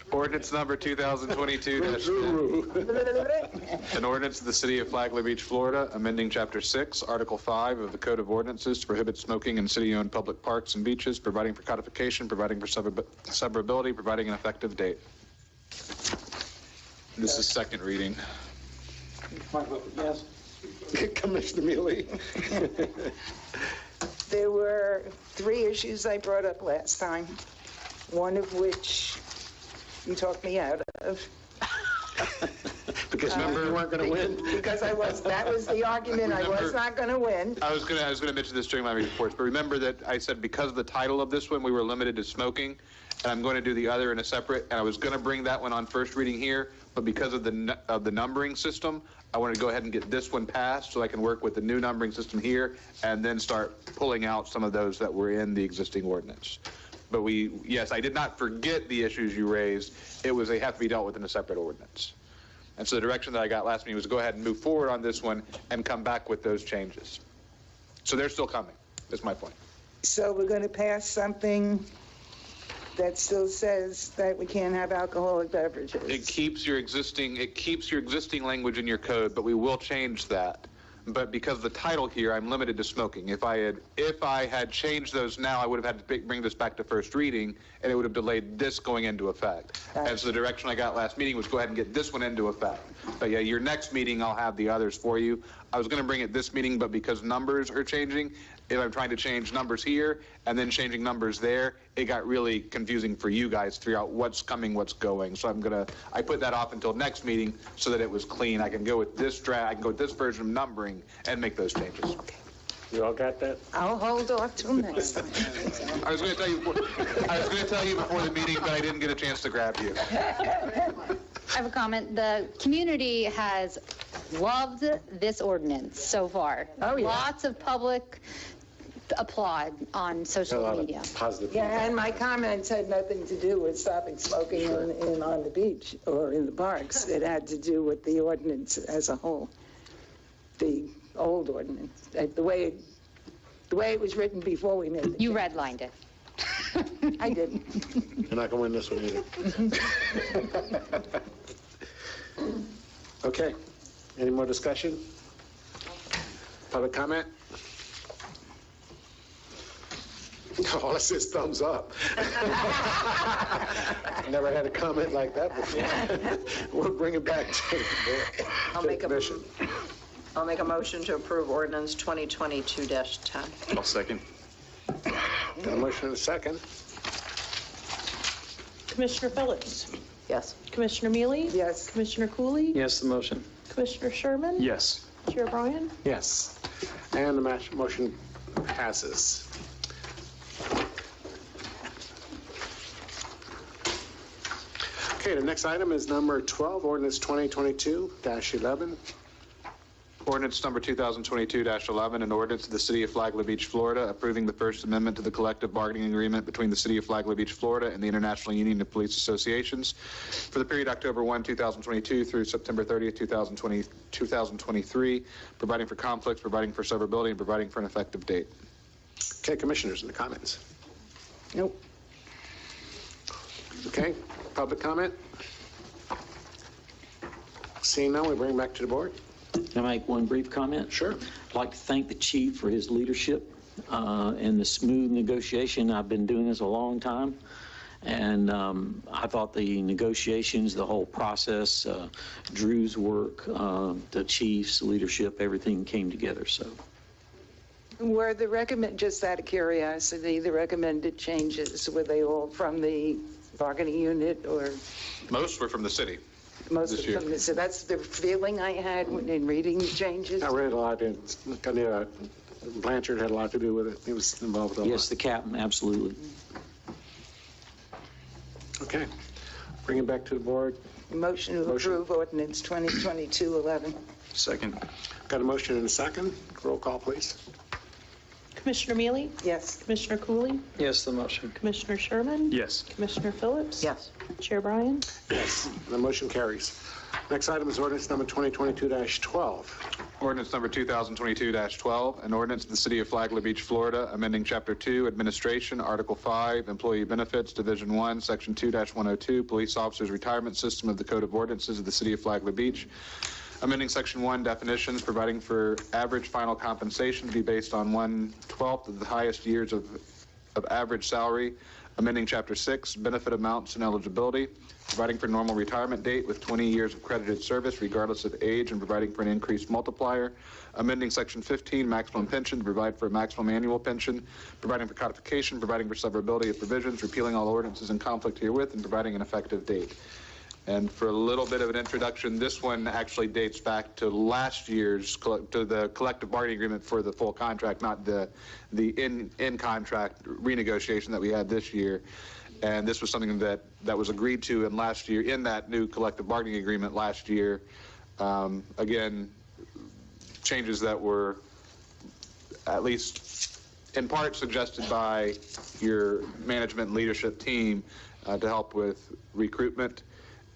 Ordinance number 2022-10. An ordinance of the City of Flagler Beach, Florida, amending Chapter 6, Article 5 of the Code of Ordinances to prohibit smoking in city-owned public parks and beaches, providing for codification, providing for suburbility, providing an effective date. This is second reading. Yes. Commissioner Mealy. There were 3 issues I brought up last time, one of which you talked me out of. Because remember, you weren't going to win? Because that was the argument, I was not going to win. I was going to mention this during my reports, but remember that I said because of the title of this one, we were limited to smoking, and I'm going to do the other in a separate, and I was going to bring that one on first reading here, but because of the numbering system, I want to go ahead and get this one passed so I can work with the new numbering system here and then start pulling out some of those that were in the existing ordinance. But yes, I did not forget the issues you raised. They have to be dealt with in a separate ordinance. And so the direction that I got last meeting was go ahead and move forward on this one and come back with those changes. So they're still coming, is my point. So we're going to pass something that still says that we can't have alcoholic beverages. It keeps your existing language in your code, but we will change that. But because of the title here, I'm limited to smoking. If I had changed those now, I would have had to bring this back to first reading, and it would have delayed this going into effect. And so the direction I got last meeting was go ahead and get this one into effect. But yeah, your next meeting, I'll have the others for you. I was going to bring it this meeting, but because numbers are changing, if I'm trying to change numbers here and then changing numbers there, it got really confusing for you guys to figure out what's coming, what's going. So I put that off until next meeting so that it was clean. I can go with this draft, I can go with this version of numbering and make those changes. Okay. You all got that? I'll hold off till next time. I was going to tell you before the meeting, but I didn't get a chance to grab you. I have a comment. The community has loved this ordinance so far. Oh, yeah. Lots of public applaud on social media. Positive. Yeah, and my comments had nothing to do with stopping smoking on the beach or in the parks. It had to do with the ordinance as a whole, the old ordinance, the way it was written before we made it. You redlined it. I didn't. You're not going to win this one either. Okay. Any more discussion? Public comment? All I see is thumbs up. Never had a comment like that before. We'll bring it back to the commission. I'll make a motion to approve ordinance 2022-10. I'll second. Got a motion and a second. Commissioner Phillips? Yes. Commissioner Mealy? Yes. Commissioner Cooley? Yes, the motion. Commissioner Sherman? Yes. Chair Bryan? Yes. And the motion passes. Okay, the next item is number 12, ordinance 2022-11. Ordinance number 2022-11, an ordinance of the City of Flagler Beach, Florida, approving the First Amendment to the collective bargaining agreement between the City of Flagler Beach, Florida and the International Union of Police Associations for the period October 1, 2022 through September 30th, 2023, providing for conflicts, providing for severability, and providing for an effective date. Okay, commissioners, in the comments? Nope. Okay, public comment? Seeing none, we bring it back to the board. Can I make one brief comment? Sure. I'd like to thank the chief for his leadership and the smooth negotiation. I've been doing this a long time, and I thought the negotiations, the whole process, Drew's work, the chief's leadership, everything came together. So, Were just out of curiosity, the recommended changes, were they all from the bargaining unit or? Most were from the city. Most of them, so that's the feeling I had in reading the changes. I read a lot, and Blanchard had a lot to do with it. He was involved with a lot. yes, the captain, absolutely. Okay, bring it back to the board. Motion to approve ordinance 2022-11. Second. Got a motion and a second. Roll call, please. Commissioner Mealy? Yes. Commissioner Cooley? Yes, the motion. Commissioner Sherman? Yes. Commissioner Phillips? Yes. Chair Bryan? Yes, the motion carries. Next item is ordinance number 2022-12. Ordinance number 2022-12, an ordinance of the City of Flagler Beach, Florida, amending Chapter 2, Administration, Article 5, Employee Benefits, Division 1, Section 2-102, Police Officers Retirement System of the Code of Ordinances of the City of Flagler Beach, amending Section 1, Definitions, providing for average final compensation to be based on 1/12 of the highest years of average salary, amending Chapter 6, Benefit Amounts and Eligibility, providing for normal retirement date with 20 years of credited service regardless of age and providing for an increased multiplier, amending Section 15, Maximum Pension, to provide for a maximum annual pension, providing for codification, providing for severability of provisions, repealing all ordinances in conflict herewith, and providing an effective date. And for a little bit of an introduction, this one actually dates back to last year's, to the collective bargaining agreement for the full contract, not the in-contract renegotiation that we had this year. And this was something that was agreed to in last year, in that new collective bargaining agreement last year. Again, changes that were at least in part suggested by your management and leadership team to help with recruitment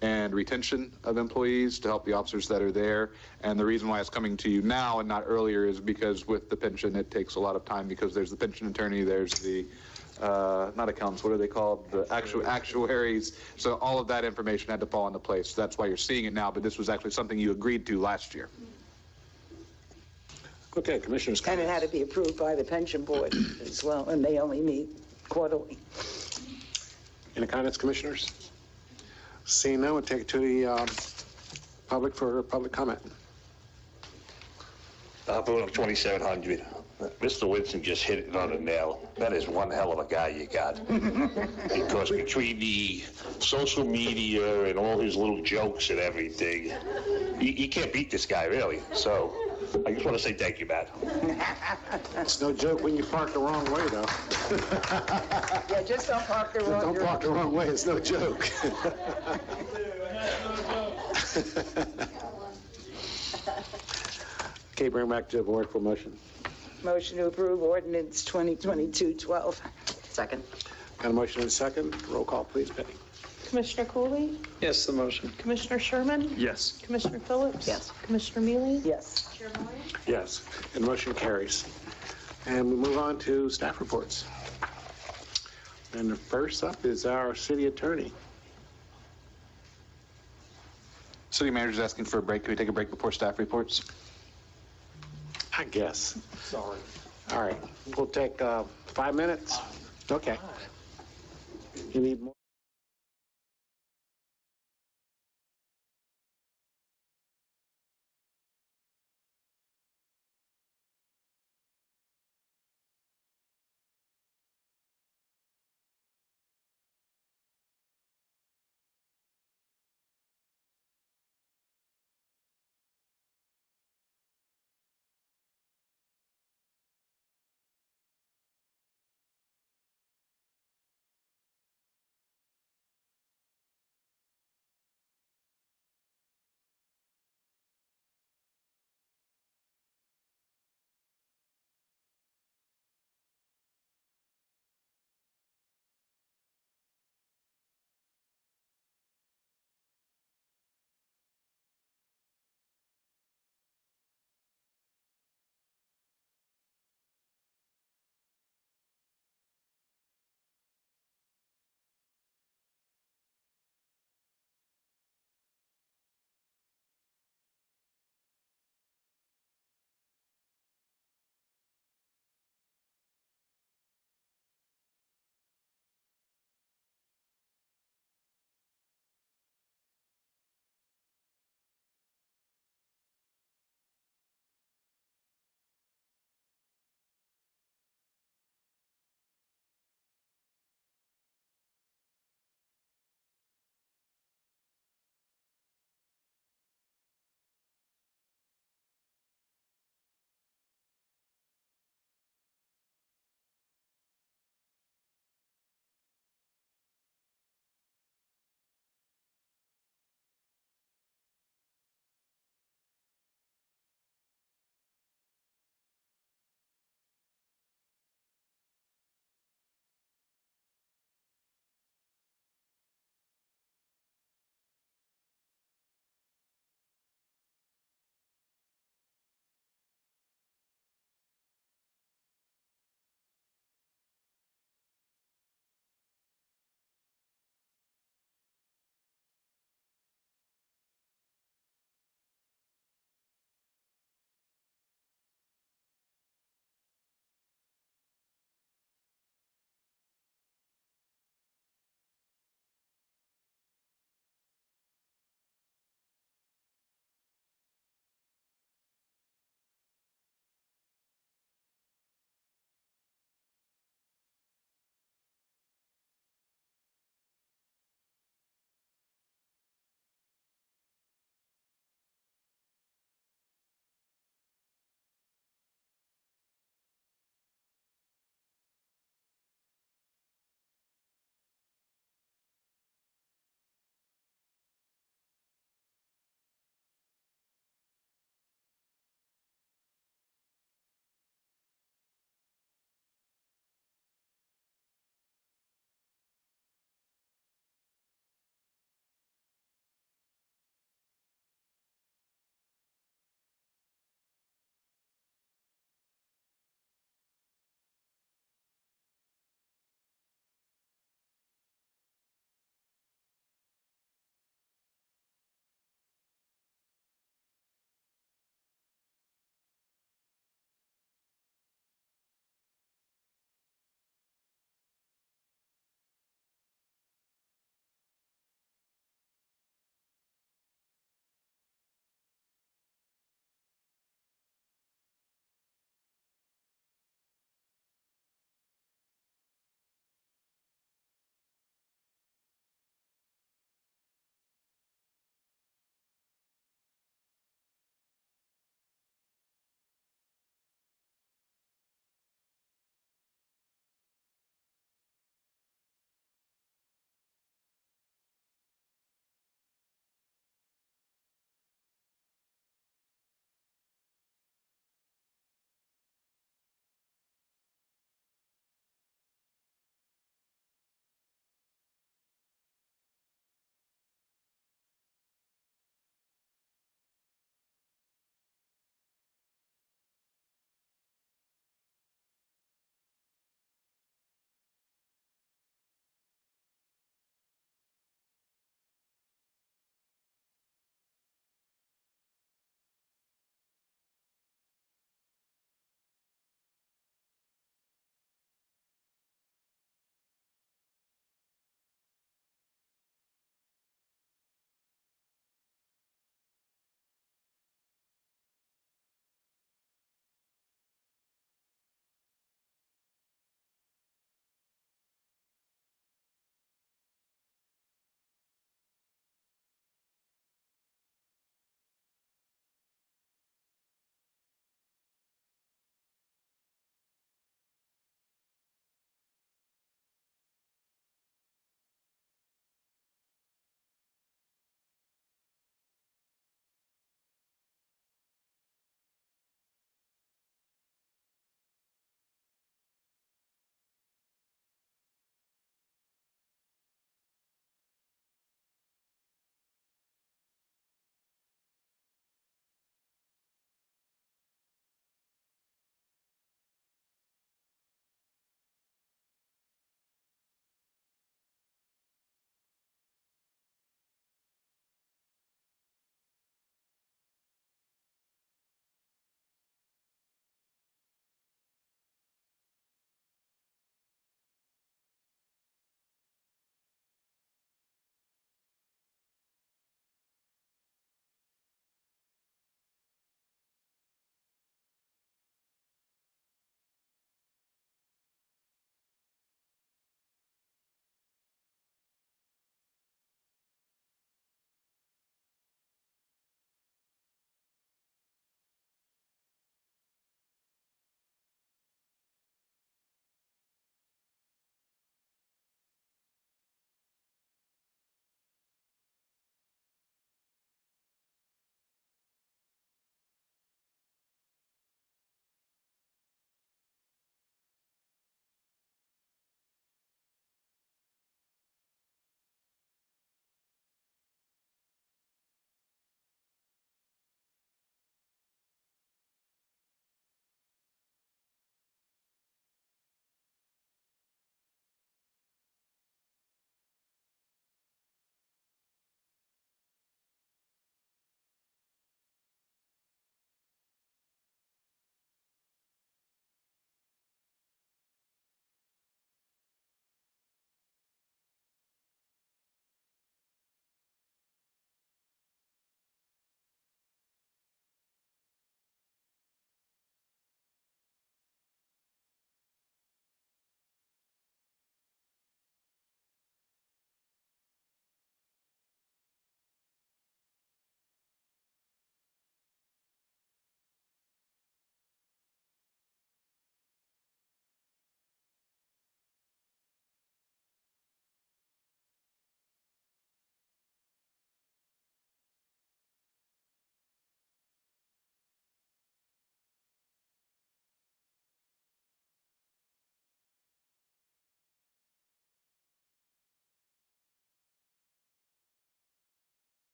and retention of employees, to help the officers that are there. And the reason why it's coming to you now and not earlier is because with the pension, it takes a lot of time because there's the pension attorney, there's the, not accountants, what are they called? The actuaries. So all of that information had to fall into place. That's why you're seeing it now, but this was actually something you agreed to last year. Okay, Commissioners. And it had to be approved by the pension board as well, and they only meet quarterly. Any comments, Commissioners? Seeing none, we'll take it to the public for public comment. Bill 2700. Mr. Winston just hit it on the nail. That is one hell of a guy you got. Because between the social media and all his little jokes and everything, you can't beat this guy, really. So I just want to say thank you, Matt. It's no joke when you park the wrong way, though. Yeah, just don't park the wrong way. Don't park the wrong way, it's no joke. Okay, bring back to the board for motion. Motion to approve ordinance 2022-12. Second. Got a motion and a second. Roll call, please, Penny. Commissioner Cooley? Yes, the motion. Commissioner Sherman? Yes. Commissioner Phillips? Yes. Commissioner Mealy? Yes. Chair Moore? Yes, and motion carries. And we move on to staff reports. And the first up is our city attorney. City manager's asking for a break. Can we take a break before staff reports? I guess. Sorry. All right, we'll take 5 minutes. Okay. You need more?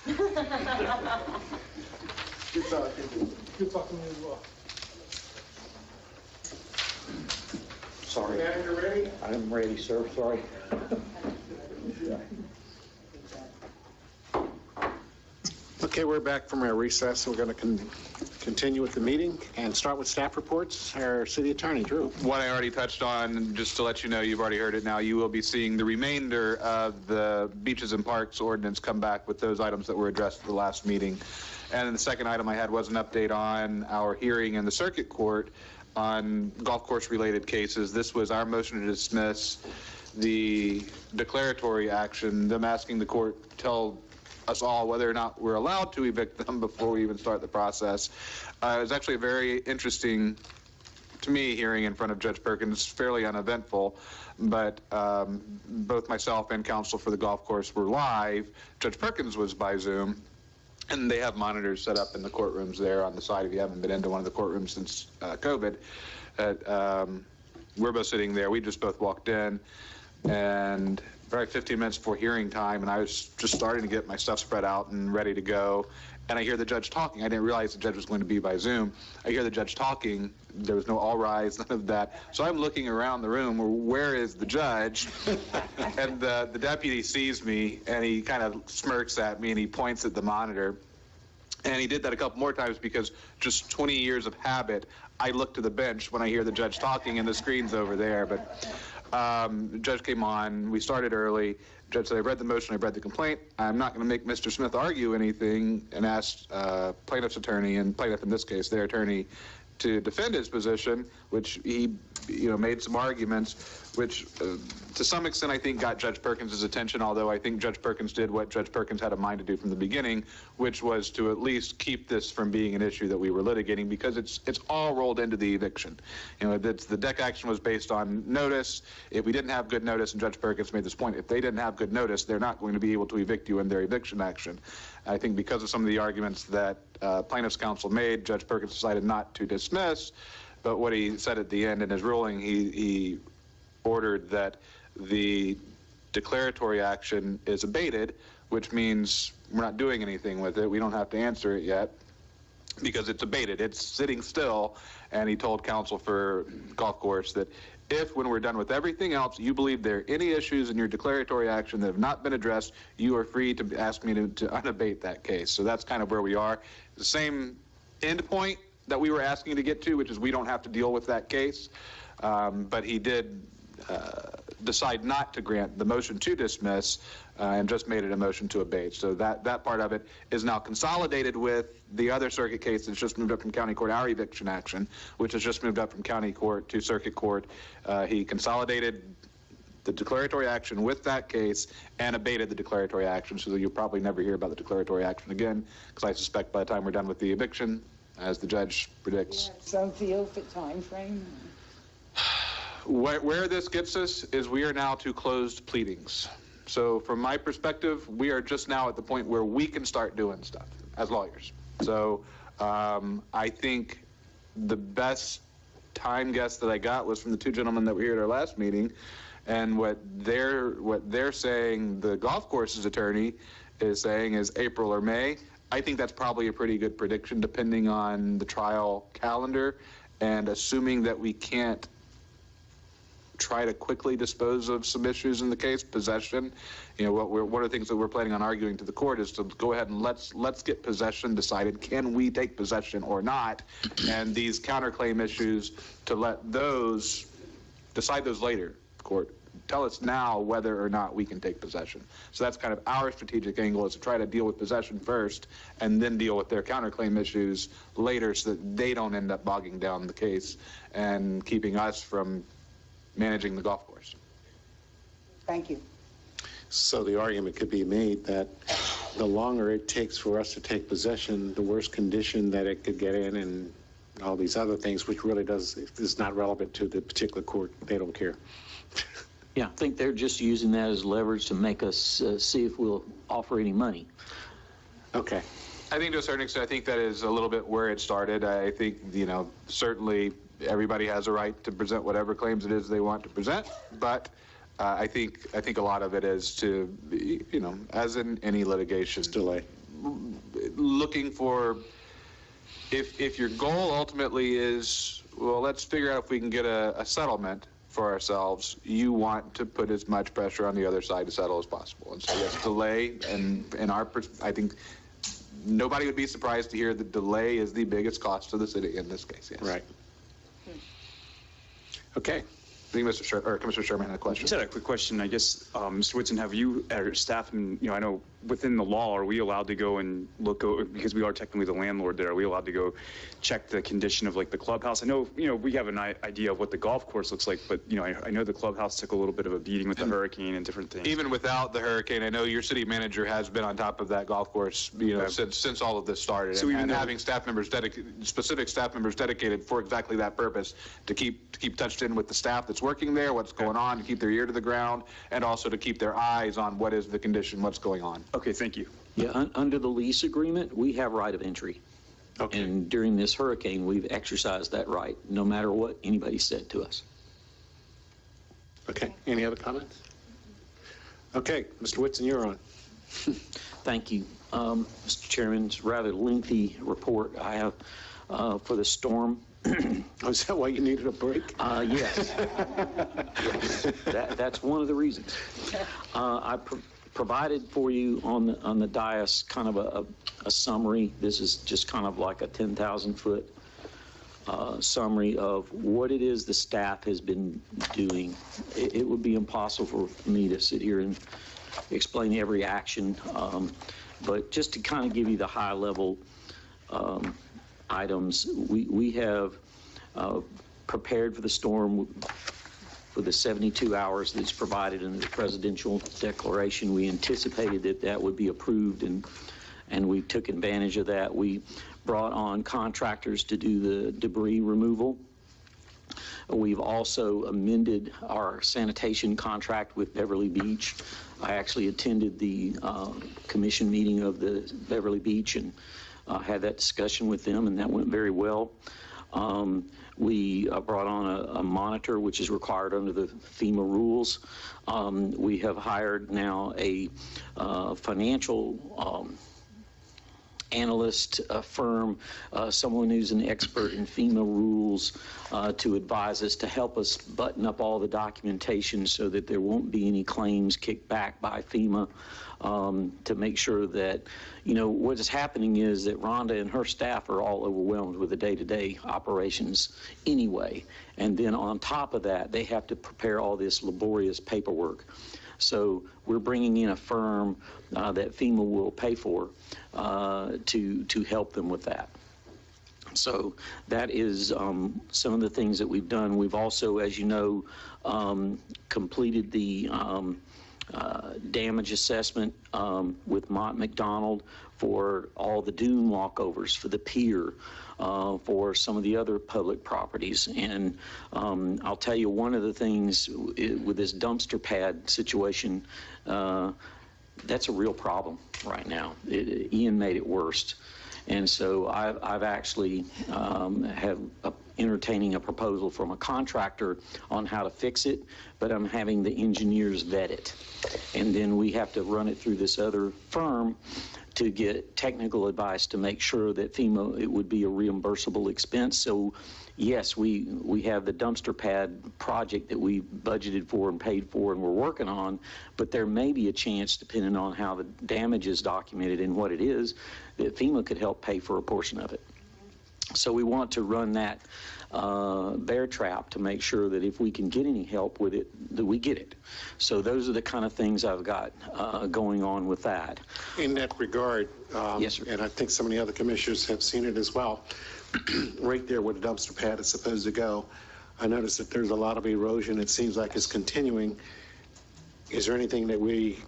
Good talking. Good talking to you as well. Sorry. Manager ready? I'm ready, sir, sorry. Okay, we're back from our recess. We're going to continue with the meeting and start with staff reports. Our city attorney, Drew. What I already touched on, just to let you know, you've already heard it now, you will be seeing the remainder of the Beaches and Parks ordinance come back with those items that were addressed at the last meeting. And then the second item I had was an update on our hearing in the circuit court on golf course related cases. This was our motion to dismiss the declaratory action, them asking the court to tell us all whether or not we're allowed to evict them before we even start the process. It was actually a very interesting, to me, hearing in front of Judge Perkins, fairly uneventful, but both myself and counsel for the golf course were live. Judge Perkins was by Zoom, and they have monitors set up in the courtrooms there on the side if you haven't been into one of the courtrooms since COVID. We're both sitting there. We just both walked in, and probably 15 minutes before hearing time, and I was just starting to get my stuff spread out and ready to go, and I hear the judge talking. I didn't realize the judge was going to be by Zoom. I hear the judge talking. There was no all rise, none of that. So I'm looking around the room, where is the judge? And the deputy sees me, and he kind of smirks at me, and he points at the monitor. And he did that a couple more times because just 20 years of habit, I look to the bench when I hear the judge talking, and the screen's over there. But the judge came on. We started early. The judge said, I've read the motion, I've read the complaint. I'm not going to make Mr. Smith argue anything, and asked plaintiff's attorney, and plaintiff in this case, their attorney, to defend his position, which he made some arguments, which to some extent I think got Judge Perkins' attention, although I think Judge Perkins did what Judge Perkins had a mind to do from the beginning, which was to at least keep this from being an issue that we were litigating, because it's all rolled into the eviction. The DEC action was based on notice. If we didn't have good notice, and Judge Perkins made this point, if they didn't have good notice, they're not going to be able to evict you in their eviction action. I think because of some of the arguments that plaintiff's counsel made, Judge Perkins decided not to dismiss, but what he said at the end in his ruling, he ordered that the declaratory action is abated, which means we're not doing anything with it. We don't have to answer it yet because it's abated. It's sitting still, and he told counsel for golf course that if, when we're done with everything else, you believe there are any issues in your declaratory action that have not been addressed, you are free to ask me to unabate that case. So that's kind of where we are. The same end point that we were asking to get to, which is we don't have to deal with that case, but he did decide not to grant the motion to dismiss and just made it a motion to abate. So that part of it is now consolidated with the other circuit case that's just moved up from county court, our eviction action, which has just moved up from county court to circuit court. He consolidated the declaratory action with that case and abated the declaratory action, so that you'll probably never hear about the declaratory action again, because I suspect by the time we're done with the eviction, as the judge predicts. Some feel for time frame? Where this gets us is we are now to closed pleadings. So from my perspective, we are just now at the point where we can start doing stuff as lawyers. So I think the best time guess that I got was from the two gentlemen that were here at our last meeting, and what they're saying, the golf course's attorney is saying, is April or May. I think that's probably a pretty good prediction depending on the trial calendar, and assuming that we can't try to quickly dispose of some issues in the case, possession. One of the things that we're planning on arguing to the court is to go ahead and let's get possession decided. Can we take possession or not? And these counterclaim issues, to let those, decide those later, court. Tell us now whether or not we can take possession. So that's kind of our strategic angle, is to try to deal with possession first and then deal with their counterclaim issues later, so that they don't end up bogging down the case and keeping us from managing the golf course. Thank you. So the argument could be made that the longer it takes for us to take possession, the worse condition that it could get in, and all these other things, which really is not relevant to the particular court. They don't care. Yeah, I think they're just using that as leverage to make us see if we'll offer any money. Okay. I think to a certain extent, I think that is a little bit where it started. I think, certainly everybody has a right to present whatever claims it is they want to present, but I think a lot of it is to, as in any litigation, delay. looking for, if your goal ultimately is, well, let's figure out if we can get a settlement for ourselves, you want to put as much pressure on the other side to settle as possible. And so yes, delay, and I think nobody would be surprised to hear that delay is the biggest cost to the city in this case, yes. Right. Okay. I think Commissioner Sherman had a question. Just had a quick question. I guess, Mr. Whitson, have you, or staff, and I know within the law, are we allowed to go and look, because we are technically the landlord there, are we allowed to go check the condition of like the clubhouse? I know, we have an idea of what the golf course looks like, but, I know the clubhouse took a little bit of a beating with the hurricane and different things. Even without the hurricane, I know your city manager has been on top of that golf course, since all of this started. So and having staff members specific staff members dedicated for exactly that purpose, to keep touched in with the staff that's working there, what's going on, to keep their ear to the ground, and also to keep their eyes on what is the condition, what's going on. Okay, thank you. Yeah, under the lease agreement, we have right of entry. Okay. And during this hurricane, we've exercised that right, no matter what anybody said to us. Okay. Any other comments? Okay, Mr. Whitson, you're on. Thank you. Mr. Chairman, it's a rather lengthy report I have for the storm. Oh, is that why you needed a break? Yes. That's one of the reasons. I provided for you on the dais kind of a summary. This is just kind of like a 10,000-foot summary of what it is the staff has been doing. It would be impossible for me to sit here and explain every action, but just to kind of give you the high-level items, we have prepared for the storm for the 72 hours that's provided in the presidential declaration. We anticipated that would be approved, and we took advantage of that. We brought on contractors to do the debris removal. We've also amended our sanitation contract with Beverly Beach. I actually attended the commission meeting of the Beverly Beach and had that discussion with them, and that went very well. We brought on a monitor, which is required under the FEMA rules. We have hired now a financial analyst firm, someone who's an expert in FEMA rules to advise us, to help us button up all the documentation so that there won't be any claims kicked back by FEMA, to make sure that, what is happening is that Rhonda and her staff are all overwhelmed with the day-to-day operations anyway. And then on top of that, they have to prepare all this laborious paperwork. So we're bringing in a firm that FEMA will pay for to help them with that. So that is some of the things that we've done. We've also, as you know, completed the damage assessment with Mott McDonald for all the dune walkovers, for the pier, for some of the other public properties. And I'll tell you, one of the things with this dumpster pad situation, that's a real problem right now. Ian made it worse. And so I've actually entertaining a proposal from a contractor on how to fix it, but I'm having the engineers vet it. And then we have to run it through this other firm to get technical advice to make sure that FEMA, it would be a reimbursable expense. So yes, we have the dumpster pad project that we budgeted for and paid for and we're working on, but there may be a chance, depending on how the damage is documented and what it is, that FEMA could help pay for a portion of it. So we want to run that bear trap to make sure that if we can get any help with it, that we get it. So those are the kind of things I've got going on with that. In that regard, yes, sir. And I think some of the other commissioners have seen it as well, right there where the dumpster pad is supposed to go, I noticed that there's a lot of erosion. It seems like it's continuing. Is there anything that we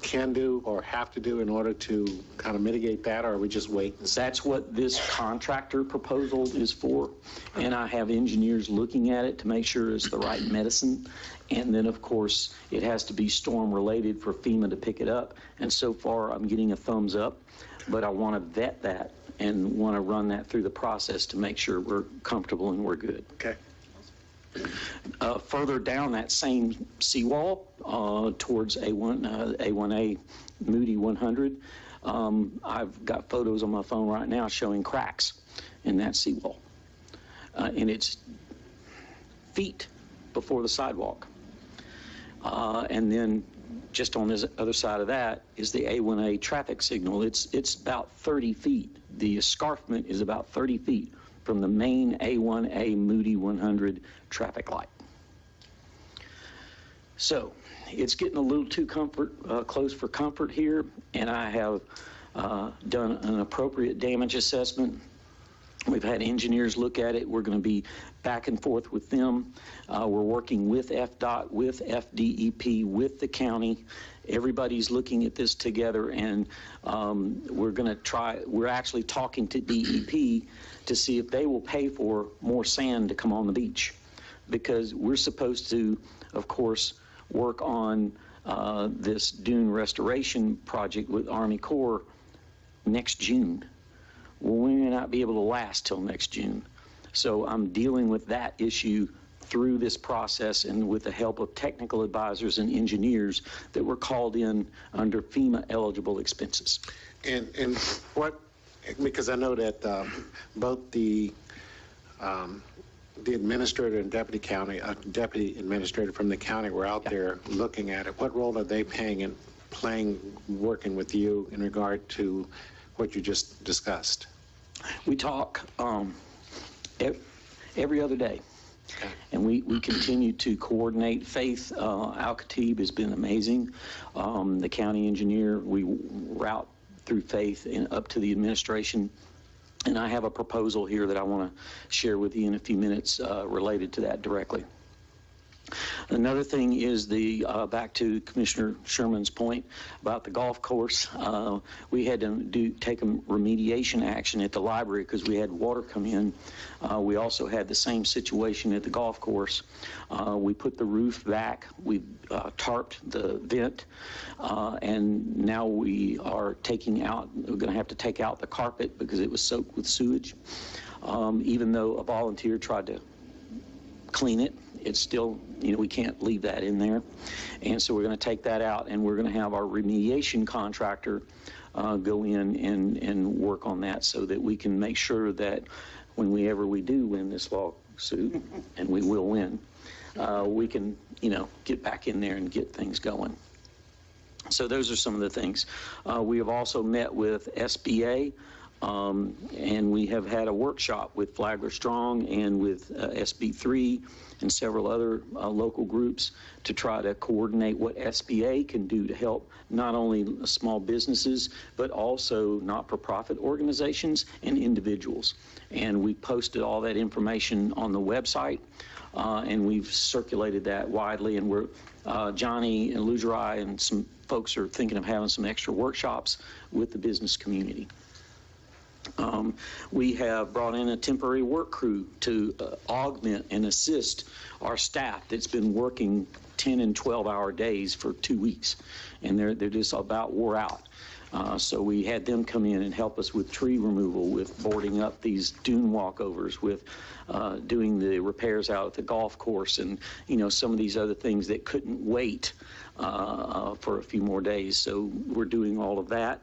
can do or have to do in order to kind of mitigate that, or are we just wait? That's what this contractor proposal is for, and I have engineers looking at it to make sure it's the right medicine. And then, of course, it has to be storm related for FEMA to pick it up. And so far, I'm getting a thumbs up, but I want to vet that and want to run that through the process to make sure we're comfortable and we're good. Okay. Further down that same seawall towards A1A Moody 100, I've got photos on my phone right now showing cracks in that seawall. And it's feet before the sidewalk. And then just on this other side of that is the A1A traffic signal. It's about 30 feet. The escarpment is about 30 feet from the main A1A Moody 100 traffic light. So it's getting a little too close for comfort here, and I have done an appropriate damage assessment. We've had engineers look at it. We're going to be back and forth with them. We're working with FDOT, with FDEP, with the county. Everybody's looking at this together, and we're actually talking to DEP to see if they will pay for more sand to come on the beach, because we're supposed to, of course, work on this dune restoration project with Army Corps next June. Well, we may not be able to last till next June. So I'm dealing with that issue through this process and with the help of technical advisors and engineers that were called in under FEMA eligible expenses. And what, because I know that both the administrator and deputy administrator from the county were out there looking at it. What role are they playing, working with you in regard to what you just discussed? We talk every other day. Okay. And we continue to coordinate. Faith Al-Khatib has been amazing. The county engineer, we route through Faith and up to the administration. And I have a proposal here that I want to share with you in a few minutes related to that directly. Another thing is back to Commissioner Sherman's point about the golf course. We had to take a remediation action at the library because we had water come in. We also had the same situation at the golf course. We put the roof back. We tarped the vent, and now we are we're going to have to take out the carpet because it was soaked with sewage. Even though a volunteer tried to clean it, it's still, we can't leave that in there. And so we're going to take that out, and we're going to have our remediation contractor go in and work on that so that we can make sure that whenever we do win this lawsuit, and we will win, we can, get back in there and get things going. So those are some of the things. We have also met with SBA, and we have had a workshop with Flagler Strong and with SB3 and several other local groups to try to coordinate what SBA can do to help not only small businesses, but also not-for-profit organizations and individuals. And we posted all that information on the website, and we've circulated that widely, and Johnny and Lugerai and some folks are thinking of having some extra workshops with the business community. We have brought in a temporary work crew to augment and assist our staff that's been working 10 and 12-hour days for 2 weeks, and they're just about wore out. So we had them come in and help us with tree removal, with boarding up these dune walkovers, with doing the repairs out at the golf course, and some of these other things that couldn't wait for a few more days. So we're doing all of that.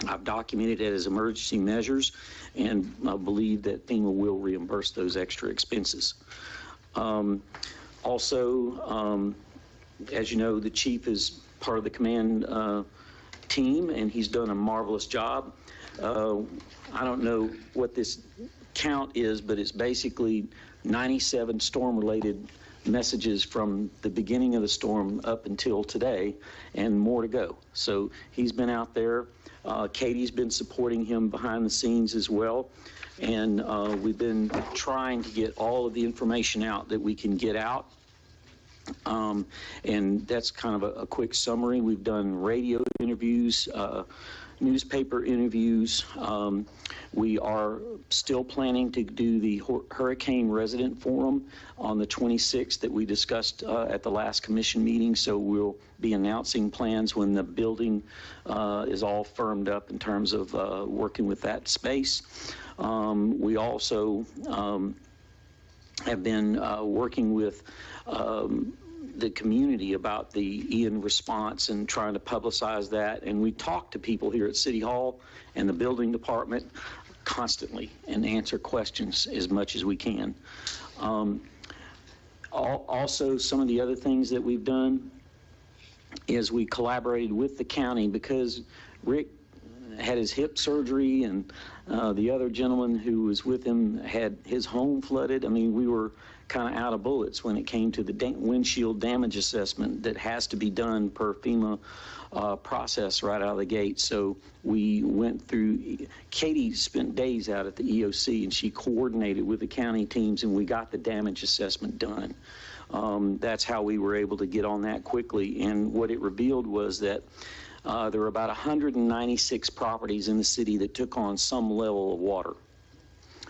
I've documented it as emergency measures, and I believe that FEMA will reimburse those extra expenses. Also, as you know, the chief is part of the command team, and he's done a marvelous job. I don't know what this count is, but it's basically 97 storm-related messages from the beginning of the storm up until today, and more to go. So he's been out there. Katie's been supporting him behind the scenes as well, and we've been trying to get all of the information out that we can get out. And that's kind of a quick summary. We've done radio interviews, newspaper interviews. We are still planning to do the Hurricane Resident Forum on the 26th that we discussed at the last commission meeting. So we'll be announcing plans when the building is all firmed up in terms of working with that space. We also have been working with the community about the Ian response and trying to publicize that. And we talk to people here at City Hall and the building department constantly and answer questions as much as we can. Also, some of the other things that we've done is we collaborated with the county because Rick had his hip surgery and the other gentleman who was with him had his home flooded. I mean, we were kind of out of bullets when it came to the windshield damage assessment that has to be done per FEMA process right out of the gate. So we went through, Katie spent days out at the EOC and she coordinated with the county teams and we got the damage assessment done. That's how we were able to get on that quickly. And what it revealed was that there were about 196 properties in the city that took on some level of water.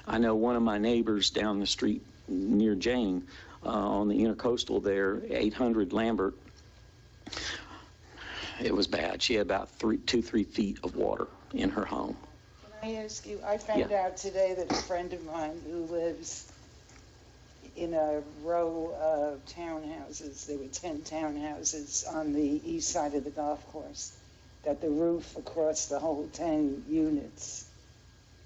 I know one of my neighbors down the street near Jane on the intercoastal there, 800 Lambert, it was bad. She had about 2-3 feet of water in her home. Can I ask you, I found out today that a friend of mine who lives in a row of townhouses, there were 10 townhouses on the east side of the golf course, that the roof across the whole 10 units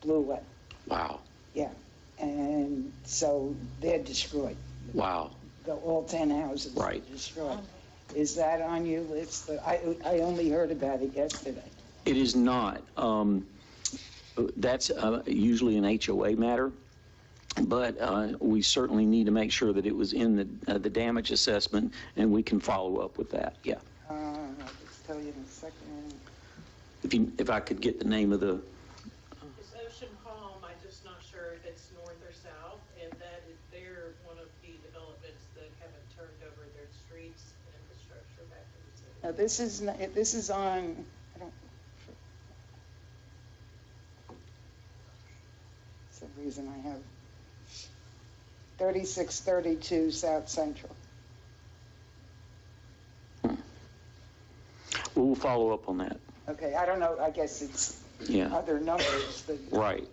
blew away. Wow. Yeah, and so they're destroyed. Wow. All 10 houses are destroyed. Is that on your list? I only heard about it yesterday. It is not. That's usually an HOA matter, but we certainly need to make sure that it was in the damage assessment, and we can follow up with that. Yeah. I'll just tell you in a second. If I could get the name of the. It's Ocean Palm. I'm just not sure if it's north or south, and that is, they're one of the developments that haven't turned over their streets and infrastructure back to the city. Now this is on. I don't. For some reason I have 3632 South Central. We'll follow up on that. Okay, I don't know. I guess it's Yeah. other numbers. But, Right.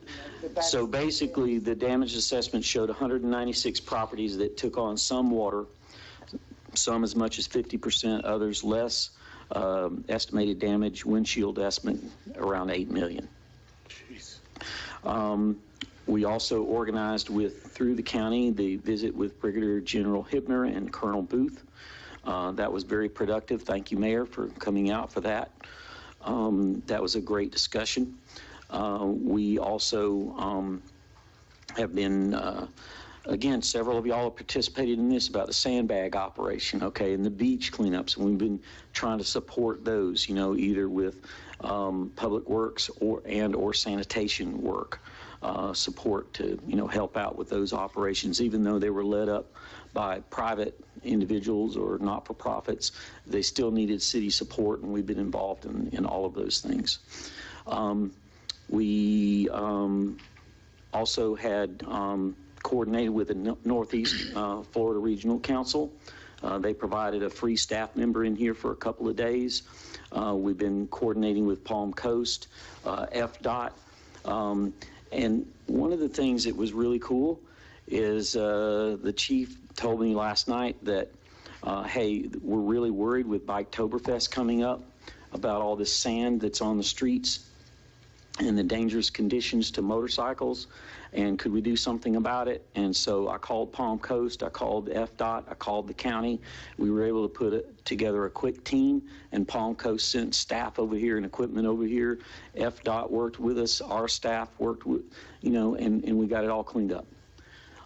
So basically, the damage assessment showed 196 properties that took on some water, some as much as 50%, others less. Estimated damage, windshield estimate, around $8 million. Jeez. We also organized through the county, the visit with Brigadier General Hibner and Colonel Booth. That was very productive. Thank you, Mayor, for coming out for that. That was a great discussion. We also have been, again, several of y'all have participated in this about the sandbag operation, okay, and the beach cleanups. And we've been trying to support those, either with public works or sanitation work support to, help out with those operations. Even though they were led up by private individuals or not-for-profits, they still needed city support, and we've been involved in all of those things. We also had coordinated with the Northeast Florida Regional Council. They provided a free staff member in here for a couple of days. We've been coordinating with Palm Coast, FDOT, and one of the things that was really cool is the chief told me last night that, hey, we're really worried with Biketoberfest coming up about all this sand that's on the streets and the dangerous conditions to motorcycles, and could we do something about it? And so I called Palm Coast, I called FDOT, I called the county. We were able to put together a quick team, and Palm Coast sent staff over here and equipment over here. FDOT worked with us, our staff worked with, and we got it all cleaned up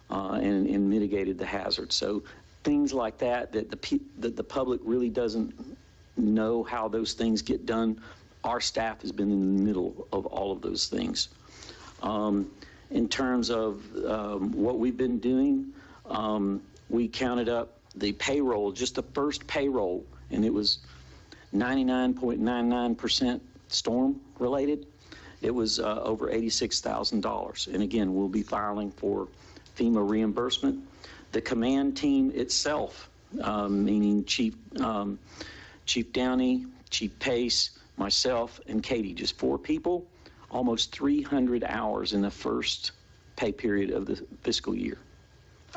and mitigated the hazard. So things like that the public really doesn't know how those things get done. Our staff has been in the middle of all of those things. In terms of what we've been doing, we counted up the payroll, just the first payroll, and it was 99.99% storm related. It was over $86,000. And again, we'll be filing for FEMA reimbursement. The command team itself, meaning Chief Downey, Chief Pace, myself, and Katie, just 4 people, almost 300 hours in the first pay period of the fiscal year.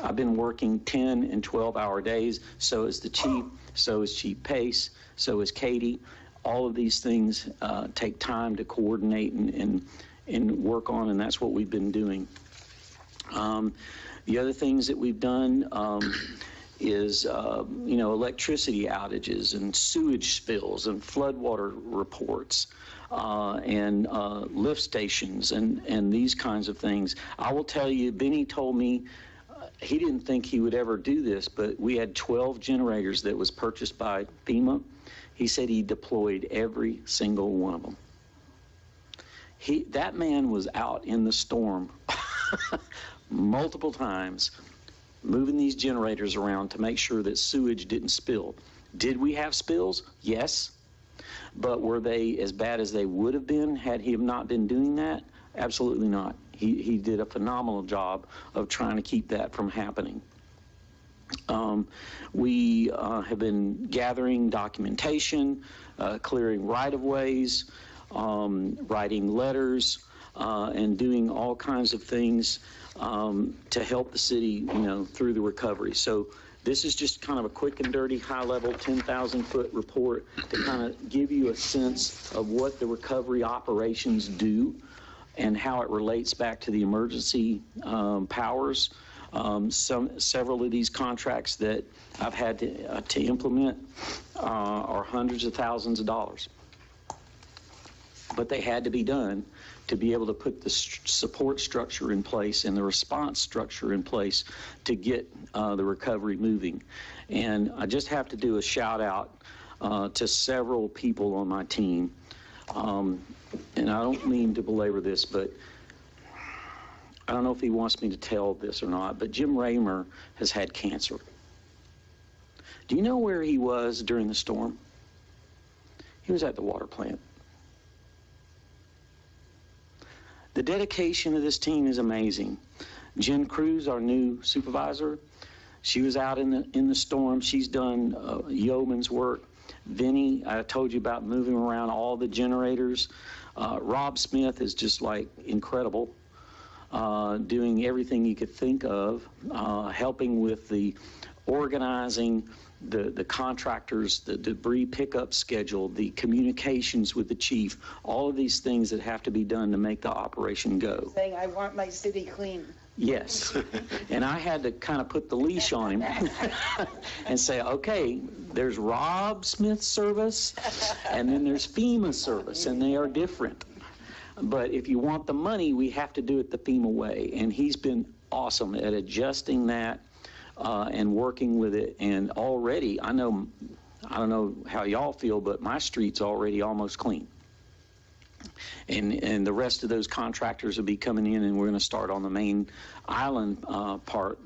I've been working 10 and 12-hour days. So is the chief, so is Chief Pace, so is Katie. All of these things take time to coordinate and work on, and that's what we've been doing. The other things that we've done is, electricity outages and sewage spills and floodwater reports and lift stations and these kinds of things. I will tell you, Benny told me he didn't think he would ever do this, but we had 12 generators that was purchased by FEMA. He said he deployed every single one of them. That man was out in the storm multiple times, moving these generators around to make sure that sewage didn't spill. Did we have spills? Yes. But were they as bad as they would have been had he not been doing that? Absolutely not. He did a phenomenal job of trying to keep that from happening. We have been gathering documentation, clearing right-of-ways, writing letters, and doing all kinds of things to help the city, through the recovery. So this is just kind of a quick and dirty, high-level 10,000-foot report to kind of give you a sense of what the recovery operations do and how it relates back to the emergency powers. Several of these contracts that I've had to implement are hundreds of thousands of dollars. But they had to be done to be able to put the support structure in place and the response structure in place to get the recovery moving. And I just have to do a shout out to several people on my team. And I don't mean to belabor this, but I don't know if he wants me to tell this or not, but Jim Raymer has had cancer. Do you know where he was during the storm? He was at the water plant. The dedication of this team is amazing. Jen Cruz, our new supervisor, she was out in the storm. She's done yeoman's work. Vinny, I told you about moving around all the generators. Rob Smith is just like incredible, doing everything you could think of, helping with the organizing, the contractors, the debris pickup schedule, the communications with the chief, all of these things that have to be done to make the operation go. Saying, I want my city clean. Yes, and I had to kind of put the leash on him and say, okay, there's Rob Smith's service and then there's FEMA service, and they are different. But if you want the money, we have to do it the FEMA way, and he's been awesome at adjusting that and working with it. And already, I don't know how y'all feel, but my street's already almost clean. And the rest of those contractors will be coming in, and we're going to start on the main island part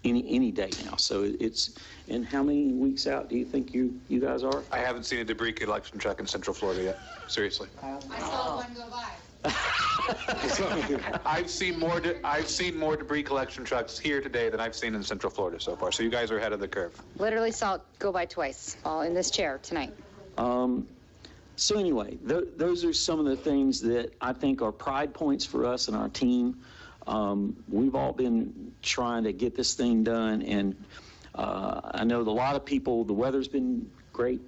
any day now. So it's, and how many weeks out do you think you guys are? I haven't seen a debris collection truck in Central Florida yet. Seriously. I saw one go by. I've seen more debris collection trucks here today than I've seen in Central Florida so far. So you guys are ahead of the curve. Literally saw it go by twice, all in this chair tonight. So anyway, those are some of the things that I think are pride points for us and our team. We've all been trying to get this thing done, and I know a lot of people, the weather's been great,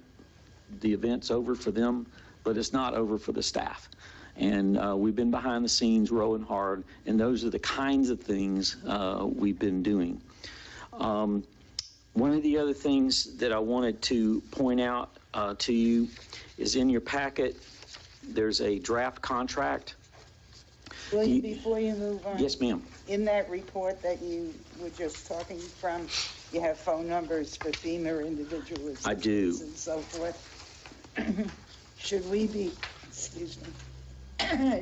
the event's over for them, but it's not over for the staff. And we've been behind the scenes rowing hard, and those are the kinds of things we've been doing. One of the other things that I wanted to point out to you is in your packet, there's a draft contract. William, before you move on. Yes, ma'am. In that report that you were just talking from, you have phone numbers for FEMA individual assistance. I do. And so forth. Should we be, excuse me,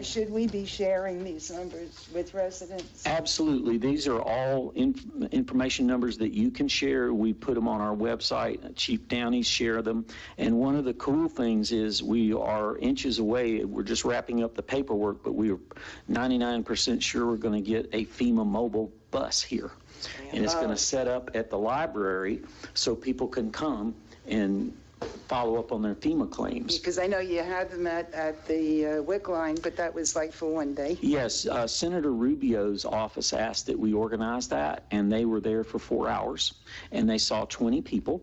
should we be sharing these numbers with residents? Absolutely. These are all information numbers that you can share. We put them on our website. Chief Downey share them. And one of the cool things is we are inches away. We're just wrapping up the paperwork, but we're 99% sure we're going to get a FEMA mobile bus here. And it's going to set up at the library so people can come and follow up on their FEMA claims. Because I know you had them at the WIC line, but that was like for one day. Yes, Senator Rubio's office asked that we organize that, and they were there for 4 hours, and they saw 20 people.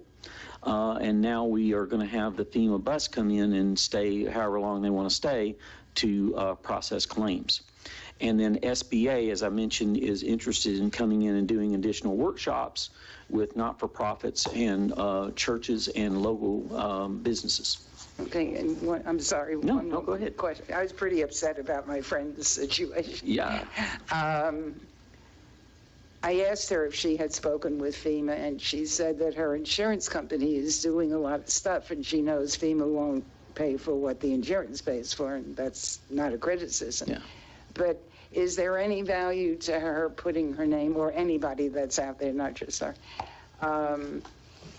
And now we are going to have the FEMA bus come in and stay however long they want to stay to process claims. And then SBA, as I mentioned, is interested in coming in and doing additional workshops with not-for-profits and churches and local businesses. Okay, and I'm sorry. No, go ahead. Question. I was pretty upset about my friend's situation. Yeah. I asked her if she had spoken with FEMA, and she said that her insurance company is doing a lot of stuff, and she knows FEMA won't pay for what the insurance pays for, and that's not a criticism. Yeah. But is there any value to her putting her name, or anybody that's out there, not just her,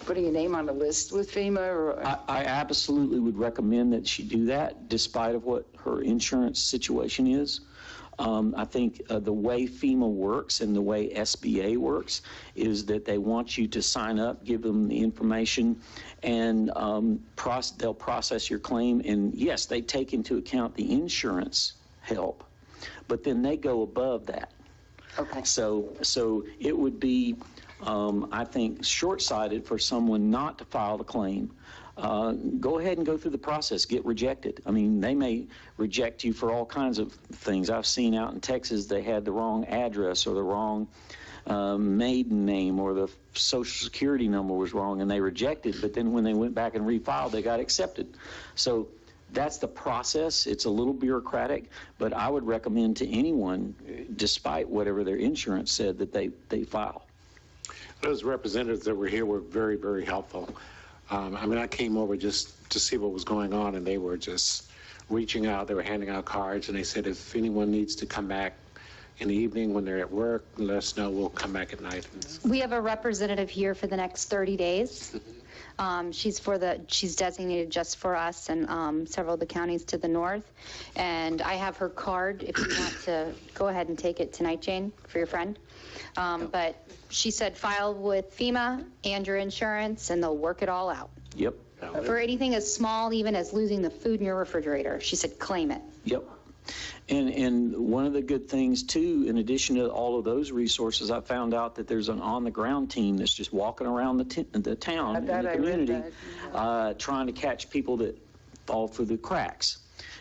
putting a name on a list with FEMA? Or? I absolutely would recommend that she do that, despite of what her insurance situation is. I think the way FEMA works and the way SBA works is that they want you to sign up, give them the information, and they'll process your claim. And yes, they take into account the insurance help, but then they go above that. Okay. So it would be, I think, short-sighted for someone not to file the claim. Go ahead and go through the process, get rejected. I mean, they may reject you for all kinds of things. I've seen out in Texas they had the wrong address or the wrong maiden name, or the social security number was wrong and they rejected, but then when they went back and refiled, they got accepted. So that's the process. It's a little bureaucratic, but I would recommend to anyone, despite whatever their insurance said, that they file. Those representatives that were here were very, very helpful. I mean, I came over just to see what was going on, and they were just reaching out. They were handing out cards, and they said if anyone needs to come back in the evening when they're at work, let us know. We'll come back at night. We have a representative here for the next 30 days. She's designated just for us and several of the counties to the north. And I have her card if you want to go ahead and take it tonight, Jane, for your friend. But she said file with FEMA and your insurance and they'll work it all out. Yep. For anything as small even as losing the food in your refrigerator, she said claim it. Yep. And one of the good things too, in addition to all of those resources, I found out that there's an on-the-ground team that's just walking around the town and the community, trying to catch people that fall through the cracks.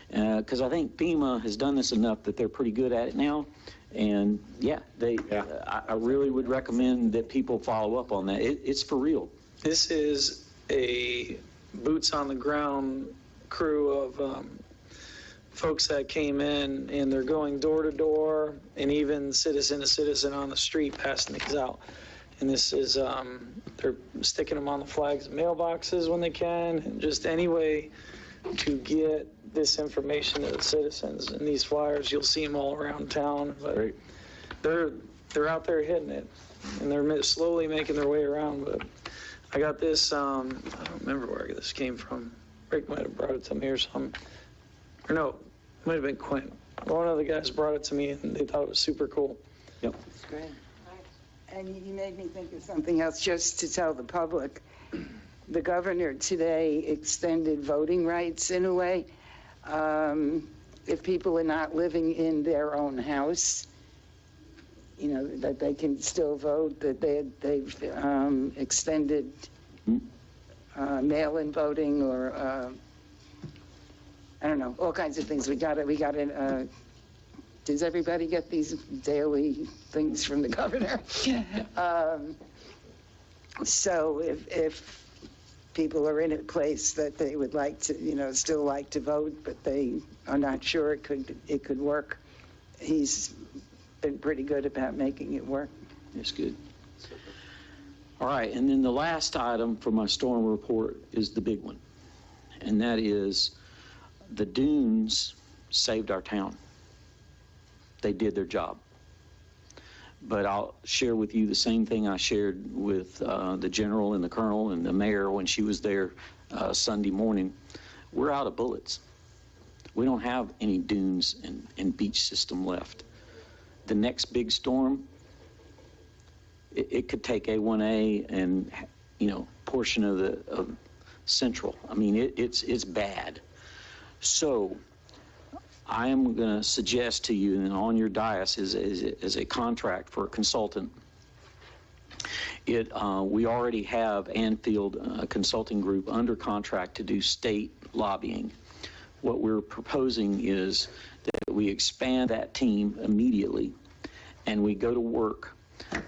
Because I think FEMA has done this enough that they're pretty good at it now. And I really would recommend that people follow up on that. It's for real. This is a boots on the ground crew of folks that came in, and they're going door to door and even citizen to citizen on the street passing these out. And this is, they're sticking them on the flags and mailboxes when they can, and just any way to get this information to the citizens. And these flyers, you'll see them all around town, but they're out there hitting it, and they're slowly making their way around. But I got this, I don't remember where this came from. Rick might have brought it to me or something. Or no, it might have been Quinn. One of the guys brought it to me, and they thought it was super cool. Yep. That's great. And you made me think of something else, just to tell the public. The governor today extended voting rights in a way. If people are not living in their own house, you know, that they can still vote, that they've extended mail-in voting, or I don't know, all kinds of things. We got it. Does everybody get these daily things from the governor? So if people are in a place that they would like to, you know, still like to vote, but they are not sure it could work, he's been pretty good about making it work. That's good. All right, and then the last item for my storm report is the big one, and that is the dunes saved our town. They did their job. But I'll share with you the same thing I shared with the general and the colonel and the mayor when she was there Sunday morning. We're out of bullets. We don't have any dunes and beach system left. The next big storm, it could take A1A and, you know, portion of Central. I mean, it's bad. So I am going to suggest to you, and on your dais is a contract for a consultant. We already have Anfield Consulting Group under contract to do state lobbying. What we're proposing is that we expand that team immediately and we go to work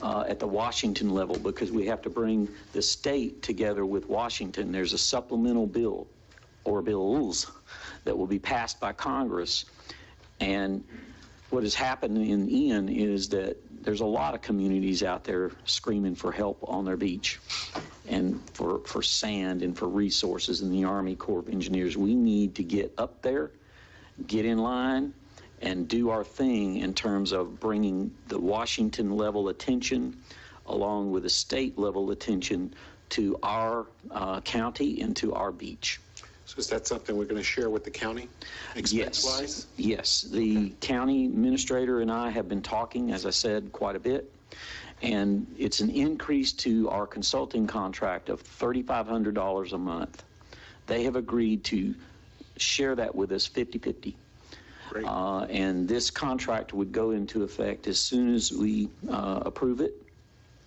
at the Washington level, because we have to bring the state together with Washington. There's a supplemental bill or bills that will be passed by Congress. And what has happened in Ian is that there's a lot of communities out there screaming for help on their beach and for sand and for resources, and the Army Corps of Engineers. We need to get up there, get in line, and do our thing in terms of bringing the Washington level attention along with the state level attention to our county and to our beach. So is that something we're going to share with the county, expense-wise? Yes. The county administrator and I have been talking, as I said, quite a bit. And it's an increase to our consulting contract of $3,500 a month. They have agreed to share that with us 50-50. And this contract would go into effect as soon as we approve it.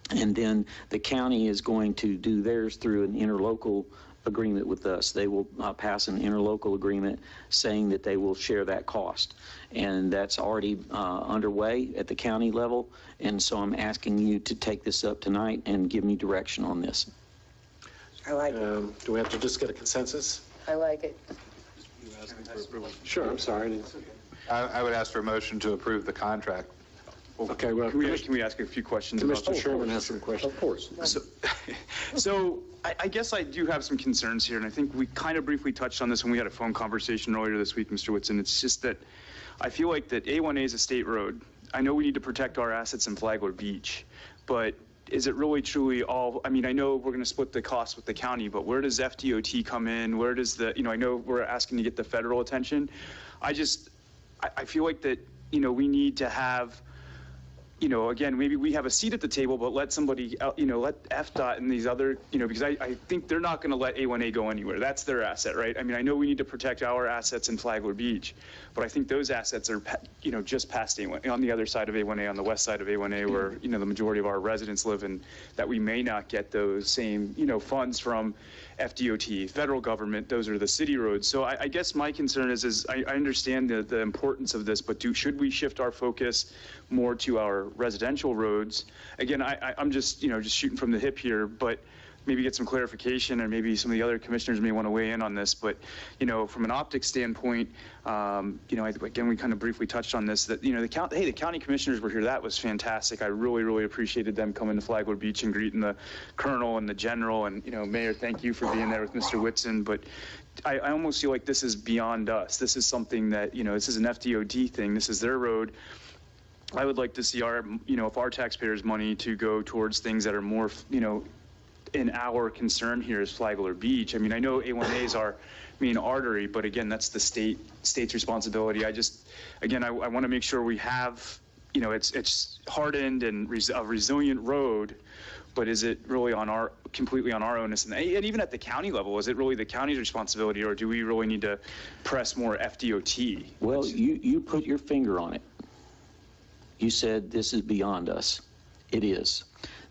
And then the county is going to do theirs through an interlocal agreement with us. They will pass an interlocal agreement saying that they will share that cost. And that's already underway at the county level. And so I'm asking you to take this up tonight and give me direction on this. I like it. Do we have to just get a consensus? I like it. Sure, I'm sorry. I would ask for a motion to approve the contract. Okay, well, Can we ask a few questions? Commissioner Sherman has some questions. Of course. So I guess I do have some concerns here, and I think we kind of briefly touched on this when we had a phone conversation earlier this week, Mr. Whitson. It's just that I feel like that A1A is a state road. I know we need to protect our assets in Flagler Beach, but is it really truly all, I mean, I know we're going to split the cost with the county, but where does FDOT come in? Where does the, I know we're asking to get the federal attention. I feel like that, we need to have, again, maybe we have a seat at the table, but let somebody, let FDOT and these other, because I think they're not going to let A1A go anywhere. That's their asset, right? I mean, I know we need to protect our assets in Flagler Beach, but I think those assets are, just past A1A, on the other side of A1A, on the west side of A1A, where, the majority of our residents live, and that we may not get those same, funds from FDOT, federal government. Those are the city roads. So I guess my concern is I understand the importance of this, but should we shift our focus more to our residential roads? Again, I'm just, just shooting from the hip here, but maybe get some clarification, and maybe some of the other commissioners may want to weigh in on this. But, from an optics standpoint, again, we kind of briefly touched on this, that, the county commissioners were here. That was fantastic. I really, really appreciated them coming to Flagler Beach and greeting the colonel and the general. And, Mayor, thank you for being there with Mr. Whitson. But I almost feel like this is beyond us. This is something that, this is an FDOT thing. This is their road. I would like to see our, if our taxpayers' money to go towards things that are more, in our concern here is Flagler Beach. I mean, I know A1A is our main artery, but again, that's the state's responsibility. I want to make sure we have, it's hardened and a resilient road, but is it really completely on our onus? And even at the county level, is it really the county's responsibility, or do we really need to press more FDOT? Well, you put your finger on it. You said this is beyond us. It is.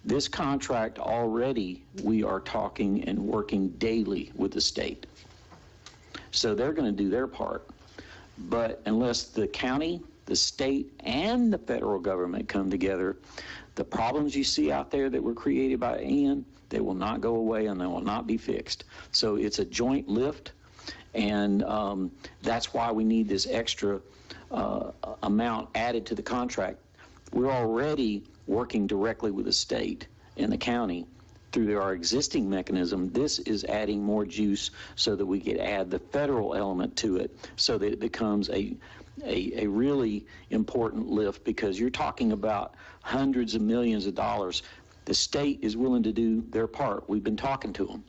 This contract already, we are talking and working daily with the state. So they're going to do their part. But unless the county, the state, and the federal government come together, the problems you see out there that were created by Ian, they will not go away and they will not be fixed. So it's a joint lift, and that's why we need this extra amount added to the contract. We're already working directly with the state and the county through our existing mechanism. This is adding more juice so that we can add the federal element to it, so that it becomes a really important lift, because you're talking about hundreds of millions of dollars. The state is willing to do their part. We've been talking to them,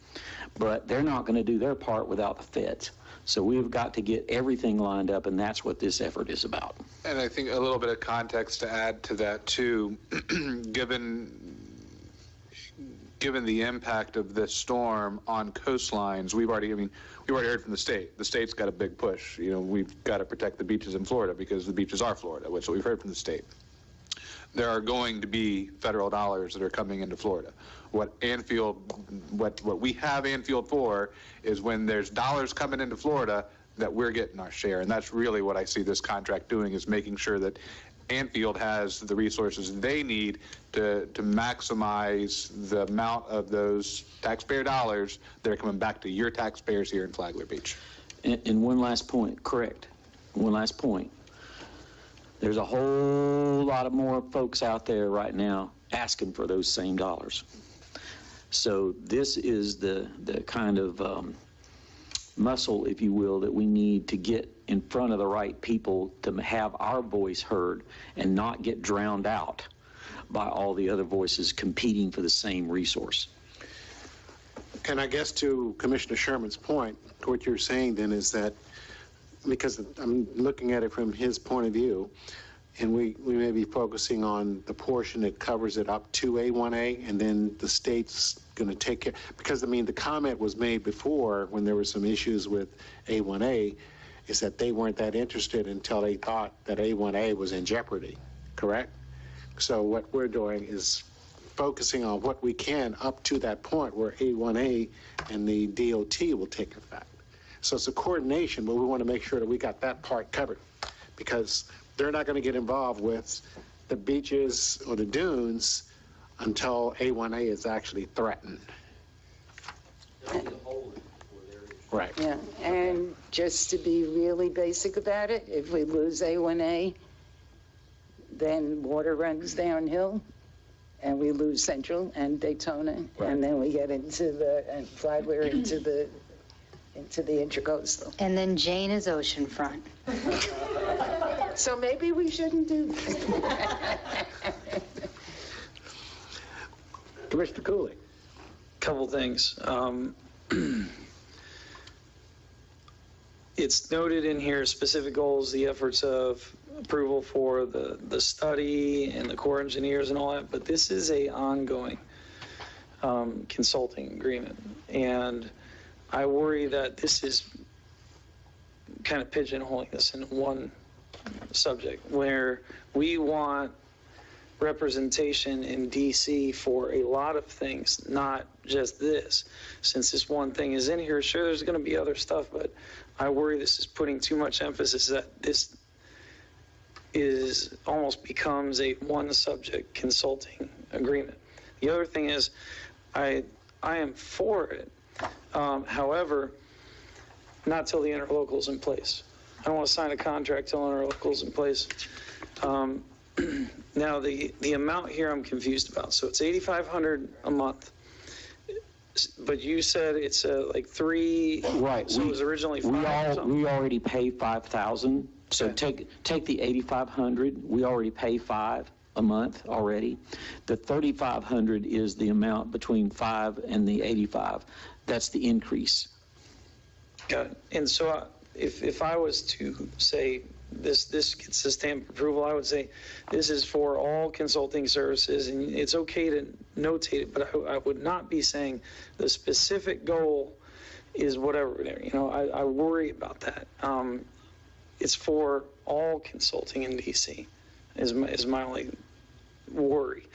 but they're not going to do their part without the feds. So we've got to get everything lined up, and that's what this effort is about. And I think a little bit of context to add to that too, given given the impact of this storm on coastlines, we've already heard from the state. The state's got a big push. We've got to protect the beaches in Florida because the beaches are Florida, which we've heard from the state. There are going to be federal dollars that are coming into Florida. What we have Anfield for is when there's dollars coming into Florida that we're getting our share. And that's really what I see this contract doing, is making sure that Anfield has the resources they need to maximize the amount of those taxpayer dollars that are coming back to your taxpayers here in Flagler Beach. And one last point, correct. One last point. There's a whole lot of more folks out there right now asking for those same dollars. So this is the kind of muscle, if you will, that we need to get in front of the right people to have our voice heard and not get drowned out by all the other voices competing for the same resource. And I guess to Commissioner Sherman's point, what you're saying then is that, because I'm looking at it from his point of view, and we may be focusing on the portion that covers it up to A1A, and then the state's going to take care, because the comment was made before when there were some issues with A1A, is that they weren't that interested until they thought that A1A was in jeopardy, correct? So what we're doing is focusing on what we can up to that point where A1A and the DOT will take effect. So it's a coordination, but we want to make sure that we got that part covered, because they're not going to get involved with the beaches or the dunes until A1A is actually threatened. Right. Yeah, and just to be really basic about it, if we lose A1A, then water runs downhill, and we lose Central and Daytona, Right. and then we get into and Flagler into the Intracoastal. And then Jane is oceanfront. So maybe we shouldn't do Commissioner Cooley. Couple things. It's noted in here specific goals, the efforts of approval for the study and the Corps engineers and all that, but this is a ongoing consulting agreement. And I worry that this is kind of pigeonholing this in one subject, where we want representation in DC for a lot of things, not just this. Since this one thing is in here, sure, there's going to be other stuff, but I worry this is putting too much emphasis that this is almost becomes a one subject consulting agreement. The other thing is I am for it. However, not till the interlocal is in place. I don't want to sign a contract till interlocal is in place. Now, the amount here I'm confused about. So it's $8,500 a month, but you said it's like three. Right. So it was originally $5,000. We already pay $5,000. So take the $8,500. We already pay $5,000 a month already. The $3,500 is the amount between $5,000 and the $8,500. That's the increase. Got it. And so if I was to say this gets the stamp of approval, I would say this is for all consulting services, and it's okay to notate it, but I would not be saying the specific goal is whatever. I worry about that. It's for all consulting in DC is my only worry.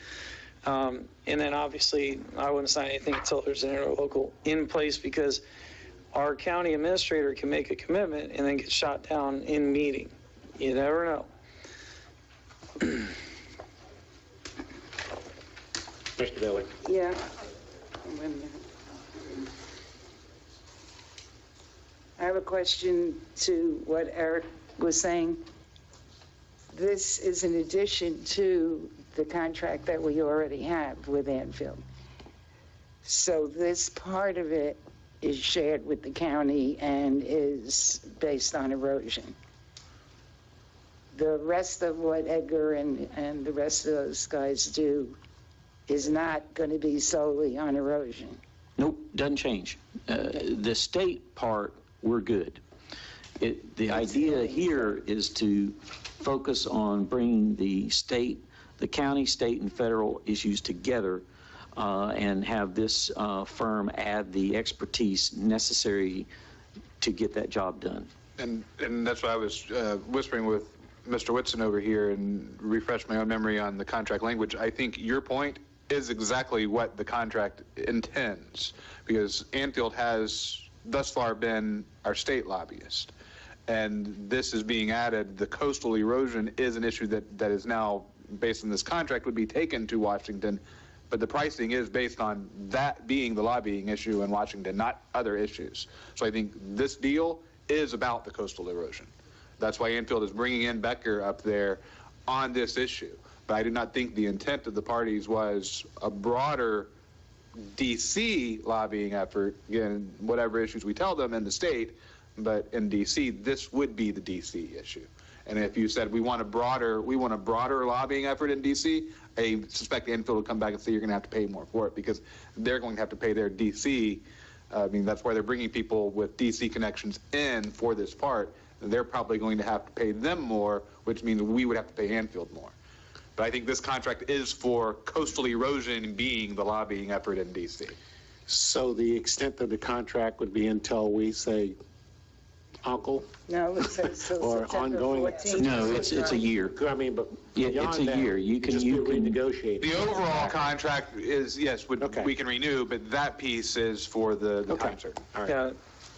And then obviously I wouldn't sign anything until there's an interlocal in place, because our county administrator can make a commitment and then get shot down in meeting. You never know. Mr. Dilley. Yeah. Wait a minute. I have a question to what Eric was saying. This is in addition to the contract that we already have with Anfield. So this part of it is shared with the county and is based on erosion. The rest of what Edgar and the rest of those guys do is not going to be solely on erosion. Nope, doesn't change. The state part, we're good. The idea here is to focus on bringing the county, state, and federal issues together and have this firm add the expertise necessary to get that job done. And that's why I was whispering with Mr. Whitson over here and refresh my own memory on the contract language. I think your point is exactly what the contract intends, because Anfield has thus far been our state lobbyist. And this is being added. The coastal erosion is an issue that is now, based on this contract, would be taken to Washington. But the pricing is based on that being the lobbying issue in Washington, not other issues. So I think this deal is about the coastal erosion. That's why Anfield is bringing in Becker up there on this issue. But I do not think the intent of the parties was a broader DC lobbying effort, again, whatever issues we tell them in the state, but in DC, this would be the DC issue. And if you said we want a broader lobbying effort in DC, I suspect Anfield will come back and say you're going to have to pay more for it, because they're going to have to pay their DC. I mean, that's why they're bringing people with DC connections in for this part. They're probably going to have to pay them more, which means we would have to pay Anfield more. But I think this contract is for coastal erosion being the lobbying effort in DC. So the extent of the contract would be until we say, uncle? No, it says till Or September ongoing? 14th. No, it's a year. I mean, but Yeah, it's beyond a that, year. You can renegotiate. The overall contract is, yes, we can renew, but that piece is for the concert. All right. Yeah,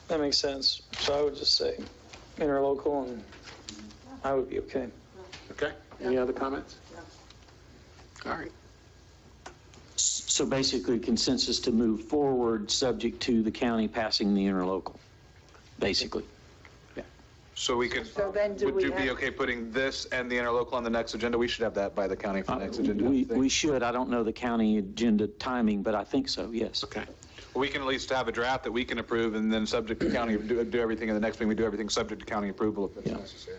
that makes sense. So I would just say interlocal, and I would be okay. Okay. Any other comments? All right. So basically consensus to move forward, subject to the county passing the interlocal, basically. So we could, So then do would we you be have- okay putting this and the interlocal on the next agenda? We should have that by the county for the next agenda. We should. I don't know the county agenda timing, but I think so, yes. Okay. Well, we can at least have a draft that we can approve, and then subject to county, do everything in the next meeting. We do everything subject to county approval if it's necessary.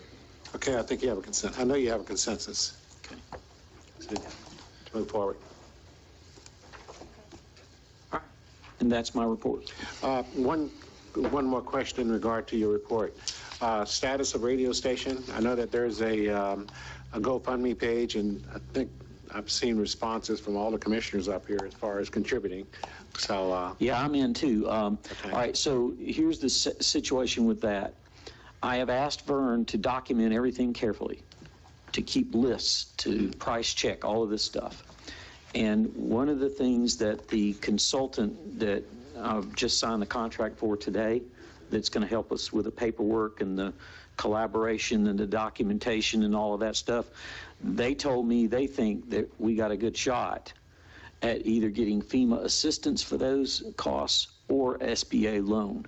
Okay, I think you have a consensus. I know you have a consensus. Okay. To move forward. And that's my report. One more question in regard to your report. Status of radio station. I know that there's a GoFundMe page, and I think I've seen responses from all the commissioners up here as far as contributing. So Yeah, I'm in too. All right, so here's the situation with that. I have asked Vern to document everything carefully, to keep lists, to price check all of this stuff. And one of the things that the consultant that I've just signed the contract for today, that's going to help us with the paperwork and the collaboration and the documentation and all of that stuff, they told me they think that we got a good shot at either getting FEMA assistance for those costs or SBA loan.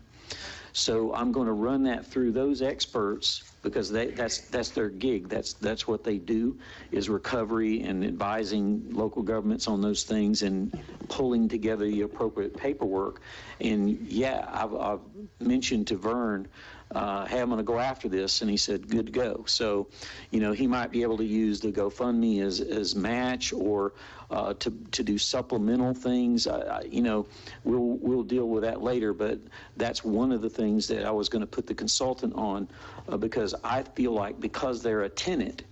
So I'm going to run that through those experts, because that's their gig. That's what they do, is recovery and advising local governments on those things and pulling together the appropriate paperwork. And yeah, I've mentioned to Vern, hey, I'm going to go after this, and he said, good to go. So, you know, he might be able to use the GoFundMe as match, or to do supplemental things. You know, we'll deal with that later, but that's one of the things that I was going to put the consultant on, because I feel like because they're a tenant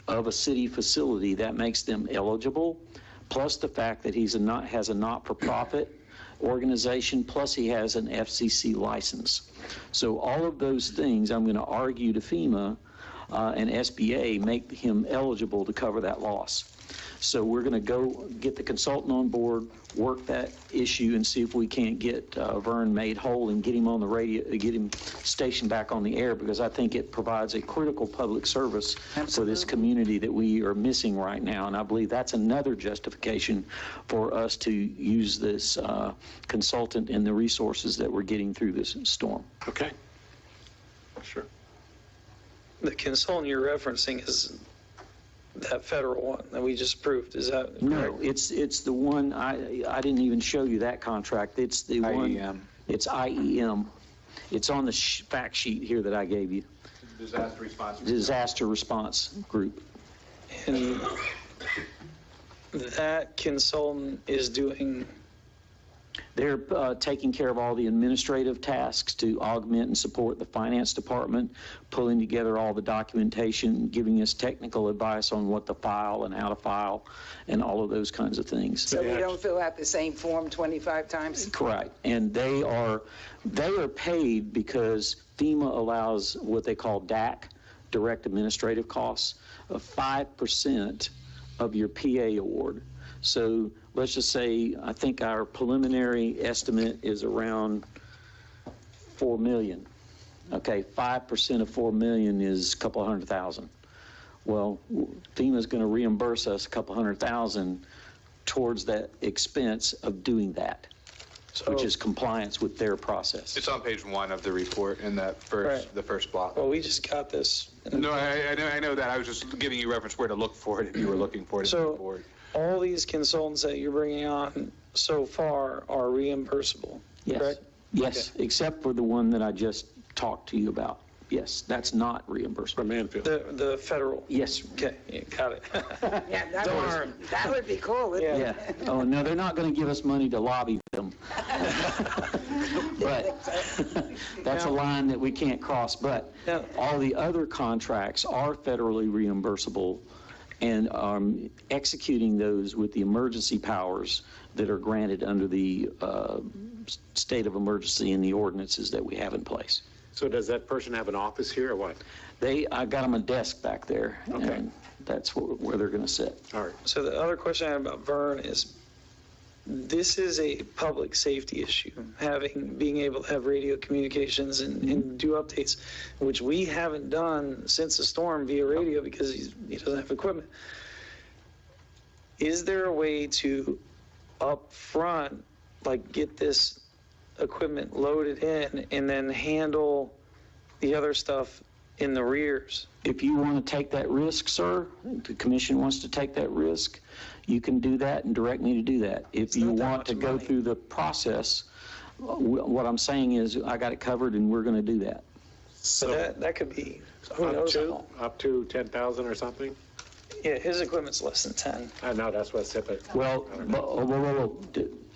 of a city facility, that makes them eligible, plus the fact that has a not-for-profit organization, plus he has an FCC license. So all of those things, I'm going to argue to FEMA and SBA, make him eligible to cover that loss. So we're going to go get the consultant on board, work that issue, and see if we can't get Vern made whole and get him on the radio, get him stationed back on the air, because I think it provides a critical public service for this community that we are missing right now. And I believe that's another justification for us to use this consultant and the resources that we're getting through this storm. Okay. Sure. The consultant you're referencing is that federal one that we just approved, is that correct? No, it's the one, I didn't even show you that contract. It's the one. IEM. It's IEM. It's on the fact sheet here that I gave you. Disaster response. Disaster response group. And that consultant is doing They're taking care of all the administrative tasks to augment and support the finance department, pulling together all the documentation, giving us technical advice on what to file and how to file, and all of those kinds of things. So we don't fill out the same form 25 times? Correct. And they are paid because FEMA allows what they call DAC, direct administrative costs, of 5% of your PA award. So let's just say, I think our preliminary estimate is around 4 million. Okay, 5% of 4 million is a couple $100,000. Well, FEMA's going to reimburse us a couple $100,000 towards that expense of doing that, which is compliance with their process. It's on page 1 of the report in that first, the first block. Well, we just got this. No, I know that. I was just giving you reference where to look for it if you were looking for it in the report. All these consultants that you're bringing on so far are reimbursable, Yes. correct? Yes, except for the one that I just talked to you about. Yes, that's not reimbursable. From Manfield. The federal? Yes. Okay, yeah, got it. Yeah, that would be cool. Wouldn't it? Yeah. Oh, no, they're not going to give us money to lobby them. But that's a line that we can't cross. But all the other contracts are federally reimbursable, and executing those with the emergency powers that are granted under the state of emergency and the ordinances that we have in place. So does that person have an office here or what? I got them a desk back there, Okay. and that's where they're going to sit. All right. So the other question I have about Vern is, this is a public safety issue, being able to have radio communications and do updates, which we haven't done since the storm via radio because he doesn't have equipment. Is there a way to up front, like get this equipment loaded in and then handle the other stuff in the rears? If you want to take that risk, sir, the commission wants to take that risk, you can do that and direct me to do that. If you want to go through the process, what I'm saying is I got it covered and we're going to do that. So that could be, who knows how. Up to 10,000 or something? Yeah, his equipment's less than 10. I know, that's what I said, but. Well,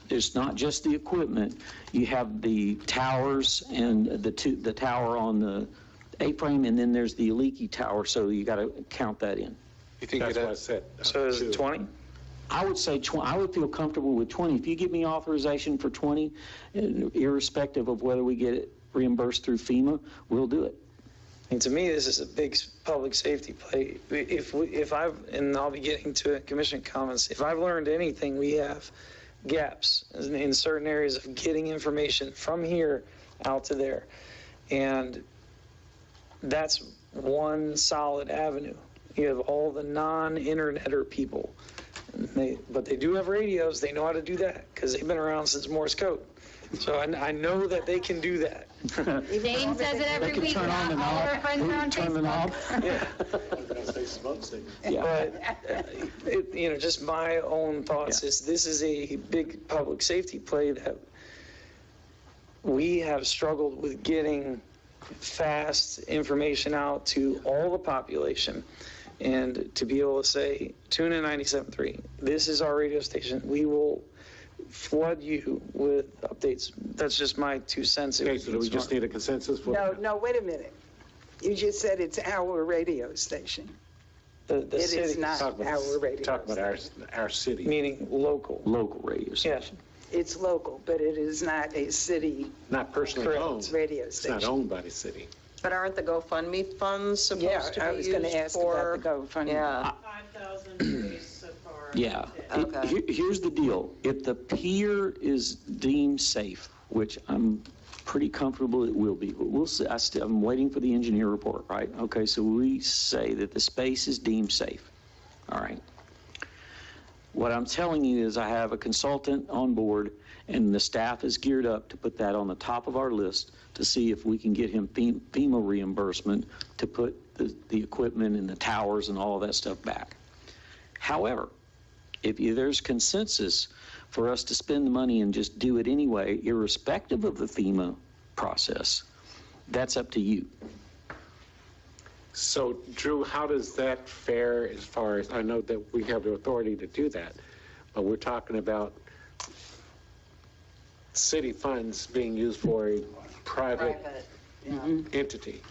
it's not just the equipment. You have the towers and the tower on the A-frame, and then there's the leaky tower, so you got to count that in. You think That's what I said. So is it 20? I would say 20. I would feel comfortable with 20. If you give me authorization for 20, irrespective of whether we get it reimbursed through FEMA, we'll do it. And to me, this is a big public safety play. And I'll be getting to commission comments, if I've learned anything, we have gaps in certain areas of getting information from here out to there. And that's one solid avenue. You have all the non-interneter people, but they do have radios. They know how to do that because they've been around since Morse code. So I know that they can do that. Jane says it every week. All of our friends are on Facebook. But, just my own thoughts is this is a big public safety play that we have struggled with getting fast information out to all the population. And to be able to say, tune in 97.3, this is our radio station. We will flood you with updates. That's just my 2 cents. Okay, so do we just need a consensus for? No, wait a minute. You just said it's our radio station. It is not our radio Talk about our city. Meaning local. Local radio station. Yeah. It's local, but it is not a city. Not personally owned. Radio It's station. not owned by the city. But aren't the GoFundMe funds supposed to be I was going to used ask for? about the GoFundMe. Yeah. 5,000 raised so far. Yeah. Okay. Here's the deal. If the pier is deemed safe, which I'm pretty comfortable it will be, but we'll see. I'm waiting for the engineer report, right? Okay, so we say that the space is deemed safe. All right. What I'm telling you is I have a consultant on board, and the staff is geared up to put that on the top of our list to see if we can get him FEMA reimbursement to put the equipment and the towers and all of that stuff back. However, if there's consensus for us to spend the money and just do it anyway, irrespective of the FEMA process, that's up to you. So, Drew, how does that fare as far as, I know that we have the authority to do that, but we're talking about city funds being used for a private entity.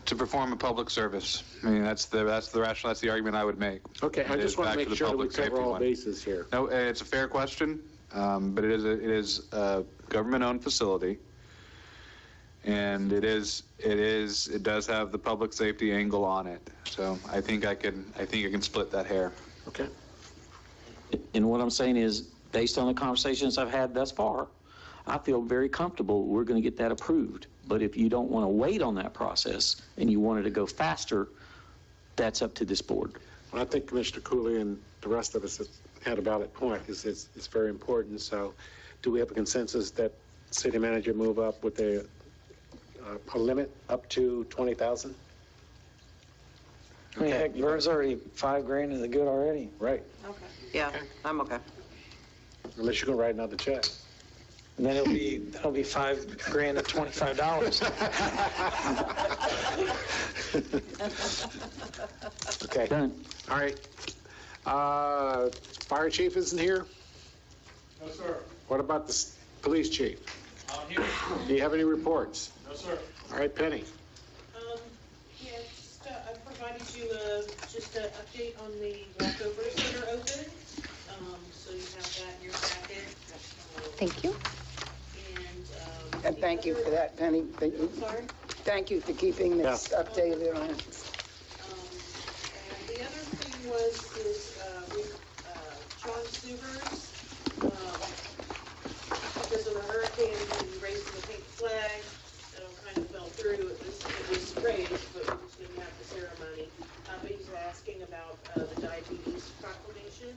To perform a public service. I mean, that's the rationale, that's the argument I would make. Okay, I It just is want back to the make sure that we public safety cover all one. bases here. No, it's a fair question, but it is a government-owned facility, and it does have the public safety angle on it. So I think I can split that hair. Okay. And what I'm saying is, based on the conversations I've had thus far, I feel very comfortable we're going to get that approved. But if you don't want to wait on that process and you wanted to go faster, that's up to this board. Well, I think Commissioner Cooley and the rest of us have had a valid point. It's very important. So do we have a consensus that city manager move up with a limit up to 20,000? I mean, heck, Vern's already $5,000 in the good already. Right. Okay. Yeah, I'm okay. Unless you can write another check. And then that'll be $5,000 at $25. Okay. Done. All right. Fire chief isn't here? No, sir. What about the police chief? I'm here. Do you have any reports? No, sir. All right, Penny. Yeah, just, I provided you just an update on the walkovers that are open. So you have that in your packet. Thank you. And thank you for that, Penny. Sorry? Thank you for keeping this updated on it. And the other thing is John Sugars, because of the hurricane, he raised the pink flag, and it kind of fell through. It was raised, but we just didn't have the ceremony. But he's asking about the diabetes proclamation.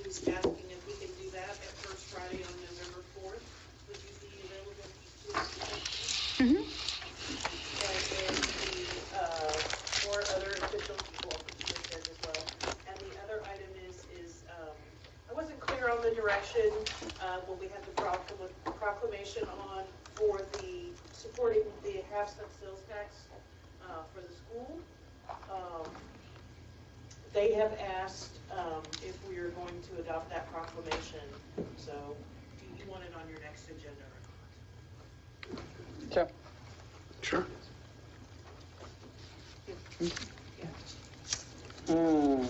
He's asking if we can do that at First Friday on November 4th. Would you be available to Mm-hmm. And then four other official people as well. And the other item is I wasn't clear on the direction when we had the proclamation on for the supporting the half-cent sales tax for the school. They have asked if we are going to adopt that proclamation. So do you want it on your next agenda or not? Okay. Sure. Sure. And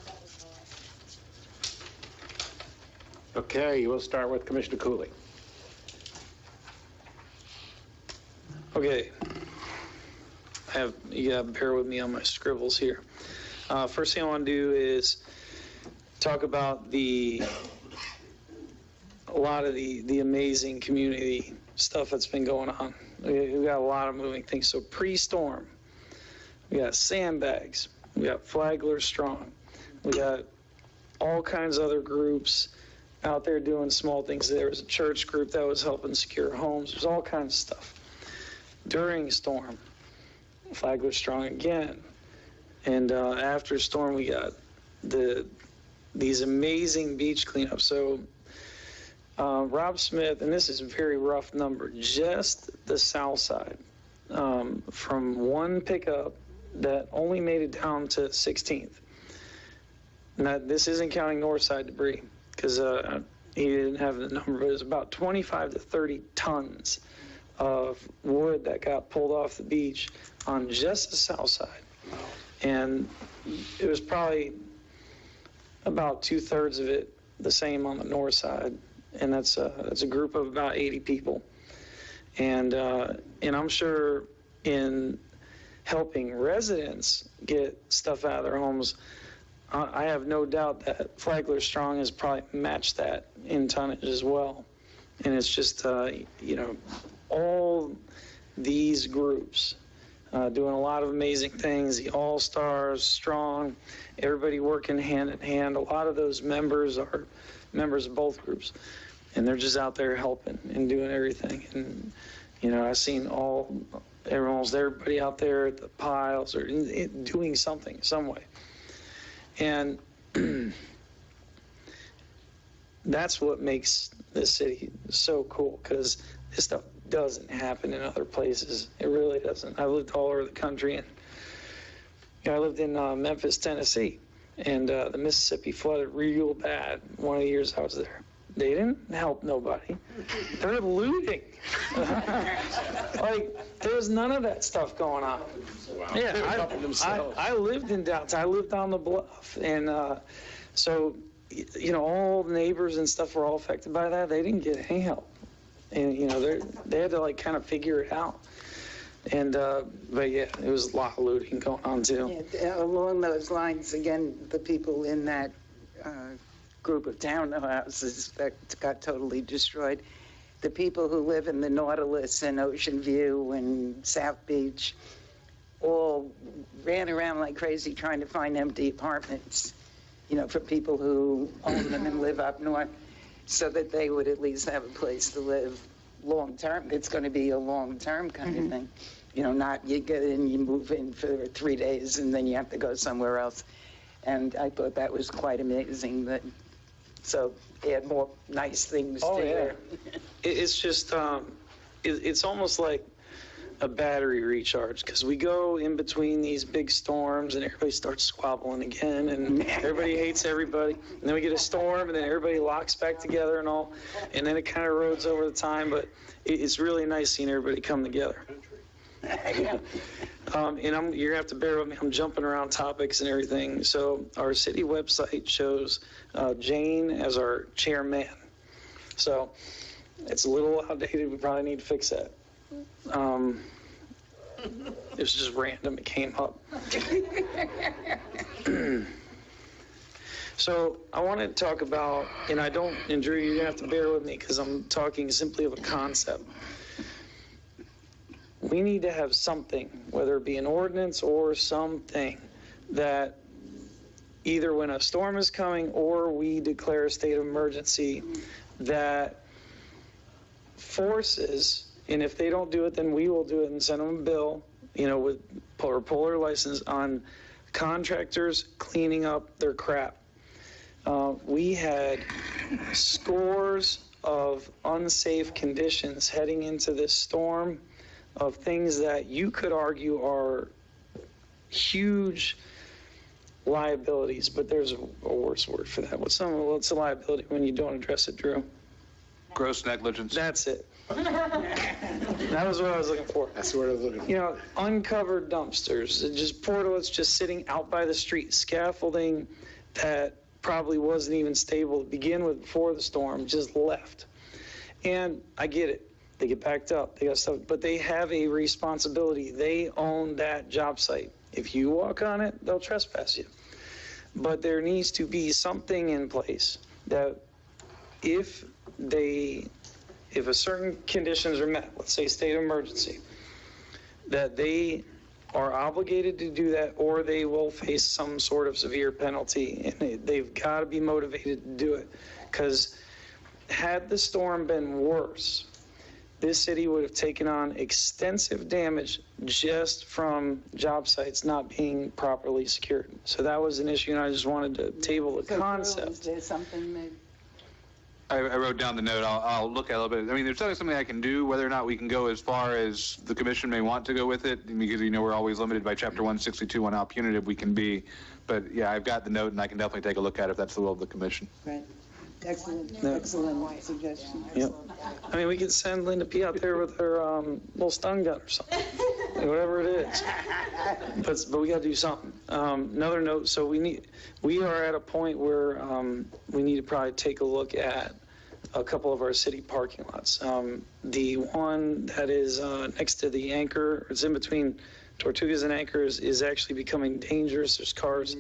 that was all. Okay, we'll start with Commissioner Cooley. Okay. You gotta bear with me on my scribbles here. First thing I want to do is talk about a lot of the amazing community stuff that's been going on. We got a lot of moving things. So pre-storm, we got sandbags, we got Flagler Strong, we got all kinds of other groups out there doing small things. There was a church group that was helping secure homes. There's all kinds of stuff. During storm, Flagler Strong again. And after storm, we got these amazing beach cleanups. So Rob Smith, and this is a very rough number, just the south side, from one pickup that only made it down to 16th. Now, this isn't counting north side debris, because he didn't have the number, but it was about 25 to 30 tons of wood that got pulled off the beach on just the south side. And it was probably about 2/3 of it the same on the north side. And that's a group of about 80 people. And I'm sure in helping residents get stuff out of their homes, I have no doubt that Flagler Strong has probably matched that in tonnage as well. And it's just, all these groups doing a lot of amazing things, the All-Stars, Strong, everybody working hand in hand. A lot of those members are members of both groups, and they're just out there helping and doing everything. And, I've seen almost everybody out there at the piles or doing something some way. And that's what makes this city so cool, because this stuff doesn't happen in other places. It really doesn't. I've lived all over the country, and I lived in Memphis, Tennessee, and the Mississippi flooded real bad one of the years I was there. They didn't help nobody. They're looting. Like, there's none of that stuff going on. Yeah, I lived in downtown. I lived on the bluff. And so, all the neighbors and stuff were all affected by that. They didn't get any help. And, they had to, like, kind of figure it out. And, but yeah, it was a lot of looting going on too. Yeah, along those lines, again, the people in that group of townhouses that got totally destroyed, the people who live in the Nautilus and Ocean View and South Beach all ran around like crazy trying to find empty apartments, for people who own them and live up north, so that they would at least have a place to live long term. It's going to be a long term kind of thing. Not you get in, you move in for 3 days and then you have to go somewhere else. And I thought that was quite amazing that, so add more nice things to there. It's just, it's almost like a battery recharge, because we go in between these big storms and everybody starts squabbling again and everybody hates everybody. And then we get a storm and then everybody locks back together and all. And then it kind of erodes over the time, but it's really nice seeing everybody come together. And you're gonna have to bear with me, I'm jumping around topics and everything. So our city website shows Jane as our chairman. So it's a little outdated, we probably need to fix that. It was just random, it came up. So I want to talk about, and Drew, you're gonna have to bear with me because I'm talking simply of a concept. We need to have something, whether it be an ordinance or something, that either when a storm is coming or we declare a state of emergency, that forces, and if they don't do it, then we will do it and send them a bill, with pull their license on contractors cleaning up their crap. We had scores of unsafe conditions heading into this storm, of things that you could argue are huge liabilities, but there's a worse word for that. What's a liability when you don't address it, Drew? Gross negligence. That's it. That was what I was looking for. That's what I was looking for. Uncovered dumpsters, just portalets just sitting out by the street, scaffolding that probably wasn't even stable to begin with before the storm, just left. And I get it. They get backed up, they got stuff, but they have a responsibility. They own that job site. If you walk on it, they'll trespass you. But there needs to be something in place that if a certain conditions are met, let's say state of emergency, that they are obligated to do that, or they will face some sort of severe penalty, and they've got to be motivated to do it. Because had the storm been worse, this city would have taken on extensive damage just from job sites not being properly secured. So that was an issue, and I just wanted to table the concept. Is there something that... I wrote down the note. I'll look at it a little bit. I mean, there's always something I can do, whether or not we can go as far as the commission may want to go with it, because, we're always limited by Chapter 162 on how punitive we can be. But, yeah, I've got the note, and I can definitely take a look at it if that's the will of the commission. Right. Excellent suggestion. Yep. I mean, we could send Linda P. out there with her little stun gun or something, whatever it is. But we got to do something. Another note, so we are at a point where we need to probably take a look at a couple of our city parking lots. The one that is next to the Anchor, it's in between Tortugas and Anchors, is actually becoming dangerous. There's cars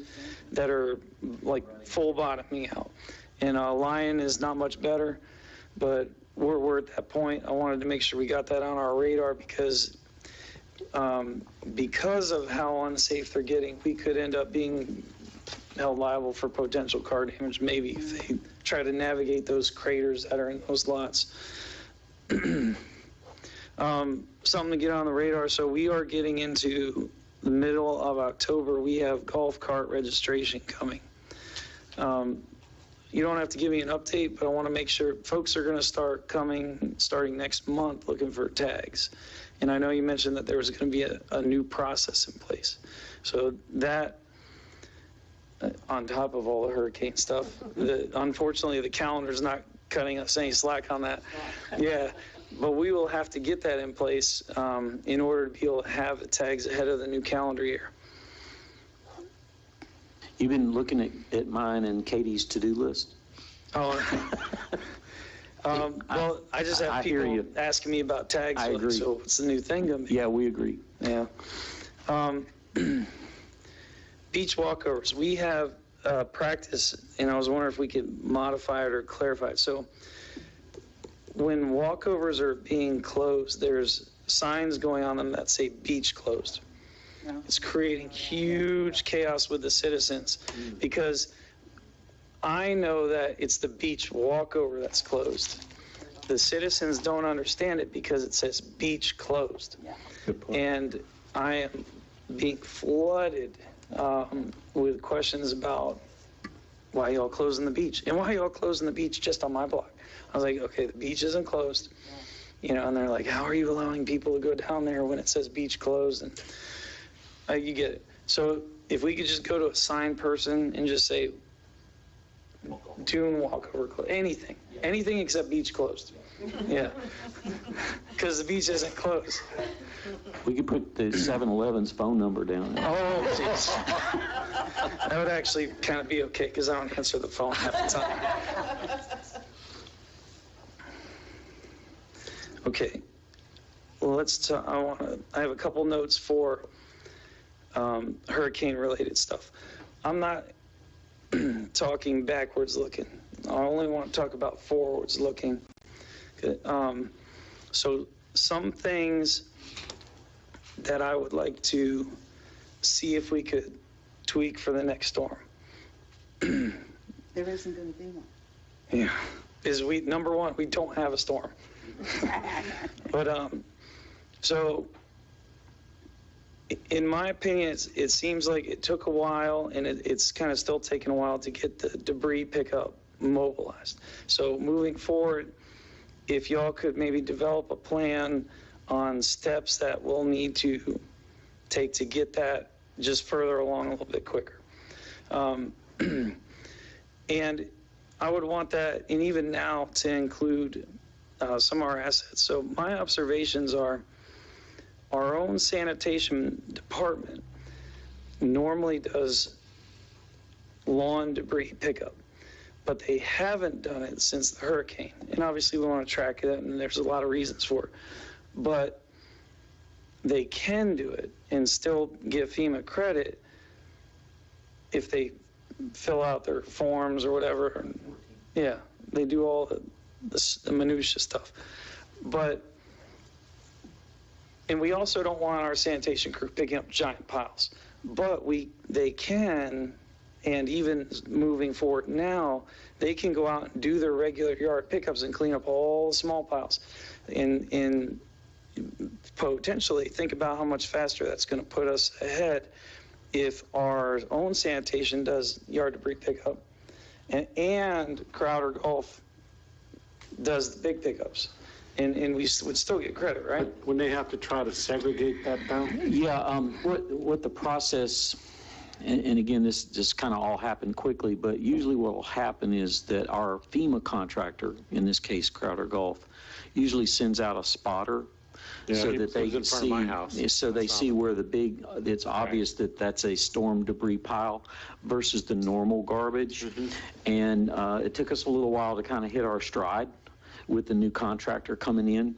that are like full bottoming out. And Lion is not much better, but we're at that point. I wanted to make sure we got that on our radar because of how unsafe they're getting, we could end up being held liable for potential car damage, maybe if they try to navigate those craters that are in those lots. Something to get on the radar. So we are getting into the middle of October. We have golf cart registration coming. you don't have to give me an update, but I want to make sure folks are going to start coming starting next month looking for tags. And I know you mentioned that there was going to be a new process in place. So that, on top of all the hurricane stuff, unfortunately the calendar's not cutting us any slack on that. Yeah, but we will have to get that in place in order to be able to have the tags ahead of the new calendar year. You've been looking at mine and Katie's to-do list? Oh, well, I just have people asking me about tags. I agree. So it's the new thing to me. Yeah, we agree. Yeah. Beach walkovers, we have practice, and I was wondering if we could modify it or clarify it. So when walkovers are being closed, there's signs going on them that say beach closed. No. It's creating huge chaos with the citizens because I know that it's the beach walkover that's closed. The citizens don't understand it because it says beach closed. Yeah. And I am being flooded with questions about why y'all closing the beach and why y'all closing the beach just on my block. I was like, okay, the beach isn't closed, you know, and they're like, how are you allowing people to go down there when it says beach closed? And you get it. So if we could just go to a sign person and just say, dune walkover, anything except beach closed. Yeah, because the beach isn't closed. We could put the 7-Eleven's phone number down there. Oh, jeez. That would actually kind of be okay because I don't answer the phone half the time. Okay. Well, I have a couple notes for hurricane-related stuff. I'm not talking backwards looking. I only want to talk about forwards looking. So some things that I would like to see if we could tweak for the next storm. There isn't going to be one. Yeah, is number one, we don't have a storm. But so in my opinion, it seems like it took a while, and it's kind of still taking a while to get the debris pickup mobilized. So moving forward, if y'all could maybe develop a plan on steps that we'll need to take to get that just further along a little bit quicker. And I would want that, and even now, to include some of our assets. So my observations are our own sanitation department normally does lawn debris pickup, but they haven't done it since the hurricane. And obviously we want to track it, and there's a lot of reasons for it. But they can do it and still give FEMA credit if they fill out their forms or whatever. Yeah, they do all the minutia stuff. And we also don't want our sanitation crew picking up giant piles. But they can, and even moving forward now, they can go out and do their regular yard pickups and clean up all the small piles. And potentially think about how much faster that's going to put us ahead if our own sanitation does yard debris pickup and Crowder Golf does the big pickups. And we would still get credit, right? But when they have to try to segregate that down? Yeah, what the process, and again, this just kind of all happened quickly, but usually what will happen is that our FEMA contractor, in this case Crowder Golf, usually sends out a spotter. Yeah, so that they can see, where the big, it's obvious that that's a storm debris pile versus the normal garbage. Mm-hmm. And it took us a little while to kind of hit our stride with the new contractor coming in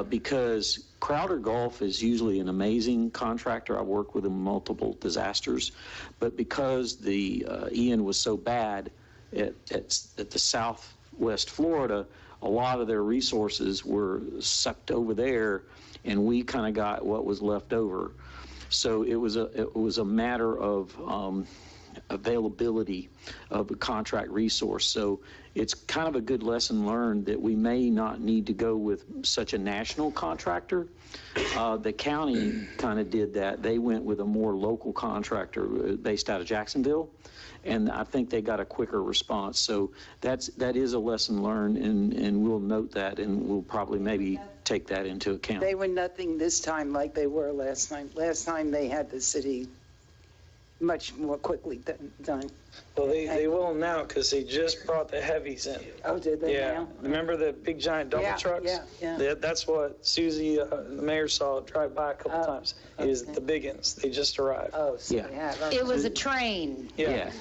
because Crowder Golf is usually an amazing contractor. I've worked with him in multiple disasters, but because the Ian was so bad at the Southwest Florida, a lot of their resources were sucked over there, and we kind of got what was left over. So it was a matter of availability of a contract resource. So it's kind of a good lesson learned that we may not need to go with such a national contractor. The county kind of did that. They went with a more local contractor based out of Jacksonville, and I think they got a quicker response. So that is a lesson learned, and we'll note that, and we'll probably maybe take that into account. They were nothing this time like they were last time. Last time they had the city much more quickly done. Well, they will now because they just brought the heavies in. Oh, did they Yeah. now? Remember the big giant double Yeah, trucks? yeah. That's what Susie, the mayor, saw drive by a couple times, is the big ones. They just arrived. Oh, so Yeah. It was a train. Yeah.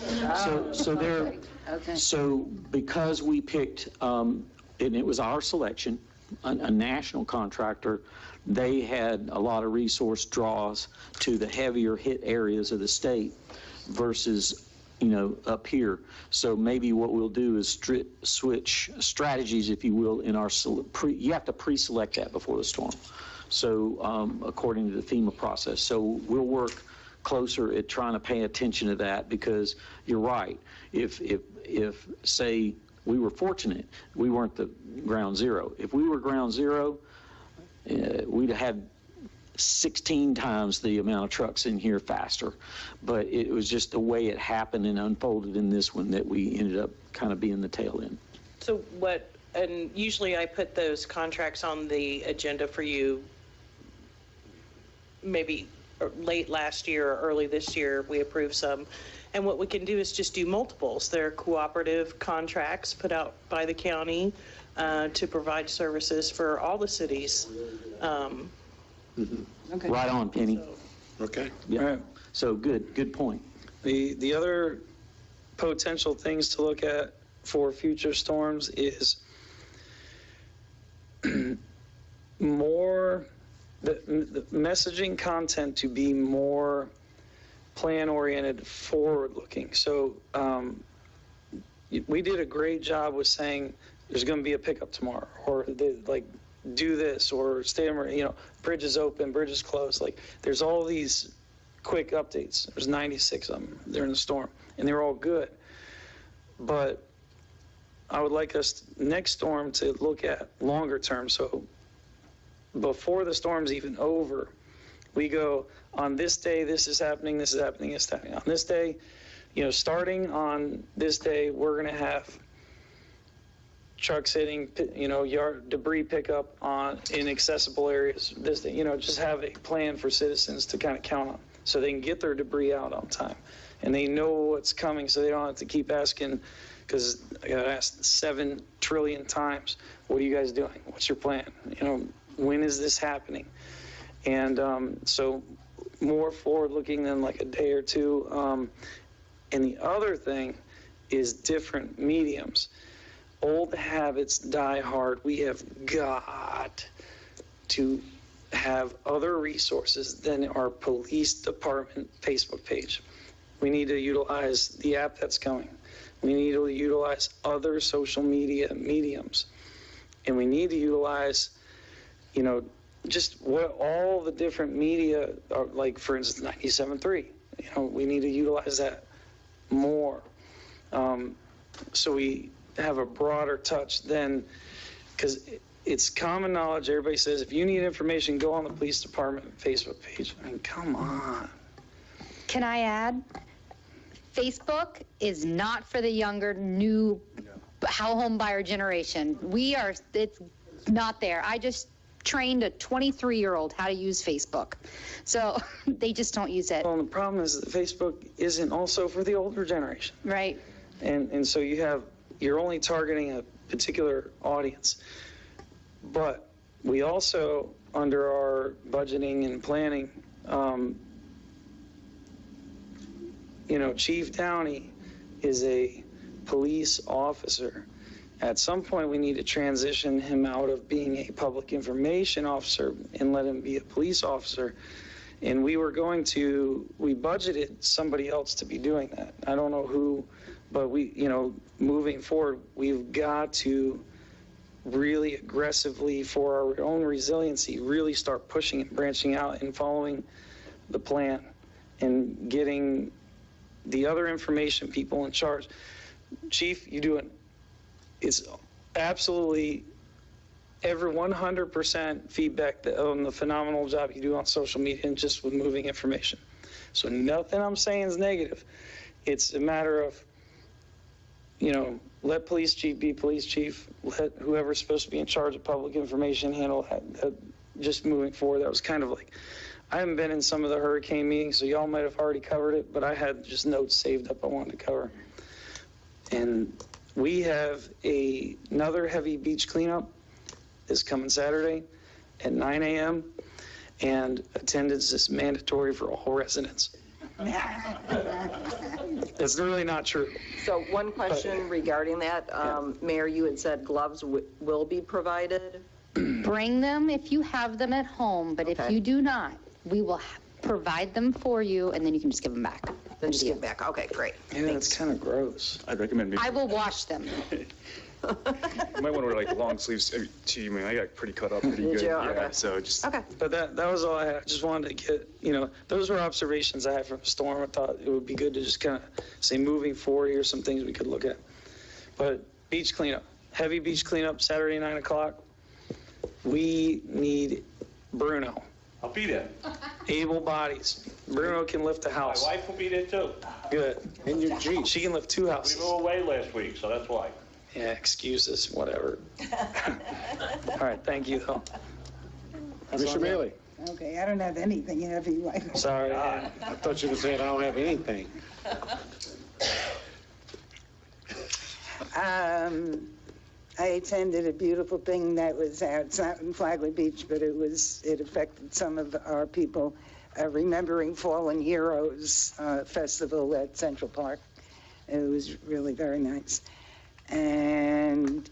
So they're, Okay. so because we picked, and it was our selection, a national contractor, they had a lot of resource draws to the heavier hit areas of the state versus, up here. So maybe what we'll do is switch strategies, if you will, in our, you have to pre-select that before the storm. So according to the FEMA process. So we'll work closer at trying to pay attention to that, because you're right. If say we were fortunate, we weren't the ground zero. If we were ground zero, we'd have had 16 times the amount of trucks in here faster. But it was just the way it happened and unfolded in this one that we ended up kind of being the tail end. So and usually I put those contracts on the agenda for you maybe late last year or early this year. We approved some. And what we can do is just do multiples. They're cooperative contracts put out by the county to provide services for all the cities. Okay. Right on, Penny. Okay. Yeah. All right. So good point. The other potential things to look at for future storms is more the messaging content to be more plan-oriented, forward-looking. So we did a great job with saying there's going to be a pickup tomorrow, or do this, or stay, bridge is open, bridge is closed. Like, there's all these quick updates. There's 96 of them during the storm, and they're all good. But I would like us next storm to look at longer term. So before the storm's even over, we go, on this day, this is happening, this is happening, this is happening. On this day, starting on this day, we're going to have trucks hitting, yard debris pickup on inaccessible areas. This day, just have a plan for citizens to kind of count on, so they can get their debris out on time, and they know what's coming, so they don't have to keep asking. Because I got asked 7 trillion times, what are you guys doing? What's your plan? When is this happening? And so more forward-looking than like a day or two. And the other thing is different mediums. Old habits die hard. We have got to have other resources than our police department Facebook page. We need to utilize the app that's coming. We need to utilize other social media mediums. And we need to utilize, just what all the different media are, like, for instance, 97.3. We need to utilize that more. So we have a broader touch then, because it's common knowledge. Everybody says, if you need information, go on the police department Facebook page. I mean, come on. Can I add? Facebook is not for the younger, new home buyer generation. It's not there. I just trained a 23-year-old how to use Facebook. So they just don't use it. Well, the problem is that Facebook isn't also for the older generation. Right. And so you're only targeting a particular audience. But we also, under our budgeting and planning, Chief Downey is a police officer. At some point, we need to transition him out of being a public information officer and let him be a police officer. And we budgeted somebody else to be doing that. I don't know who, but moving forward, we've got to really aggressively, for our own resiliency, really start pushing and branching out and following the plan and getting the other information people in charge. Chief, you do it. It's absolutely every 100% feedback on the phenomenal job you do on social media and just with moving information. So nothing I'm saying is negative. It's a matter of, let police chief be police chief, let whoever's supposed to be in charge of public information handle that. Just moving forward, that was kind of like, I haven't been in some of the hurricane meetings, so y'all might have already covered it, but I had just notes saved up I wanted to cover. And we have another heavy beach cleanup this coming Saturday at 9 a.m. and attendance is mandatory for all residents. It's really not true. So one question regarding that, Mayor, you had said gloves will be provided? Bring them if you have them at home, but if you do not, we will provide them for you, and then you can just give them back. Then just give them back. Okay, great. Yeah, it's kind of gross. I'd recommend maybe. I will wash them. You might want to wear like long sleeves too. I mean, I got pretty cut up pretty good. you? Yeah, Okay. so just. Okay. But that was all I had. I just wanted to get, those were observations I had from the storm. I thought it would be good to just kind of say moving forward, here's some things we could look at. But beach cleanup, heavy beach cleanup, Saturday, 9 o'clock. We need Bruno. I'll be there. Able bodies. Bruno can lift a My house. wife will be there too. Good. In your Jeep. She can lift 2 We houses. were away last week, so that's why. Yeah, excuses, whatever. All right, thank you, though. Mr. Mealy. Okay, I don't have anything heavy. Sorry. I thought you were saying I don't have anything. I attended a beautiful thing that was out, it's not in Flagler Beach, but it affected some of our people, Remembering Fallen Heroes Festival at Central Park. It was really very nice. And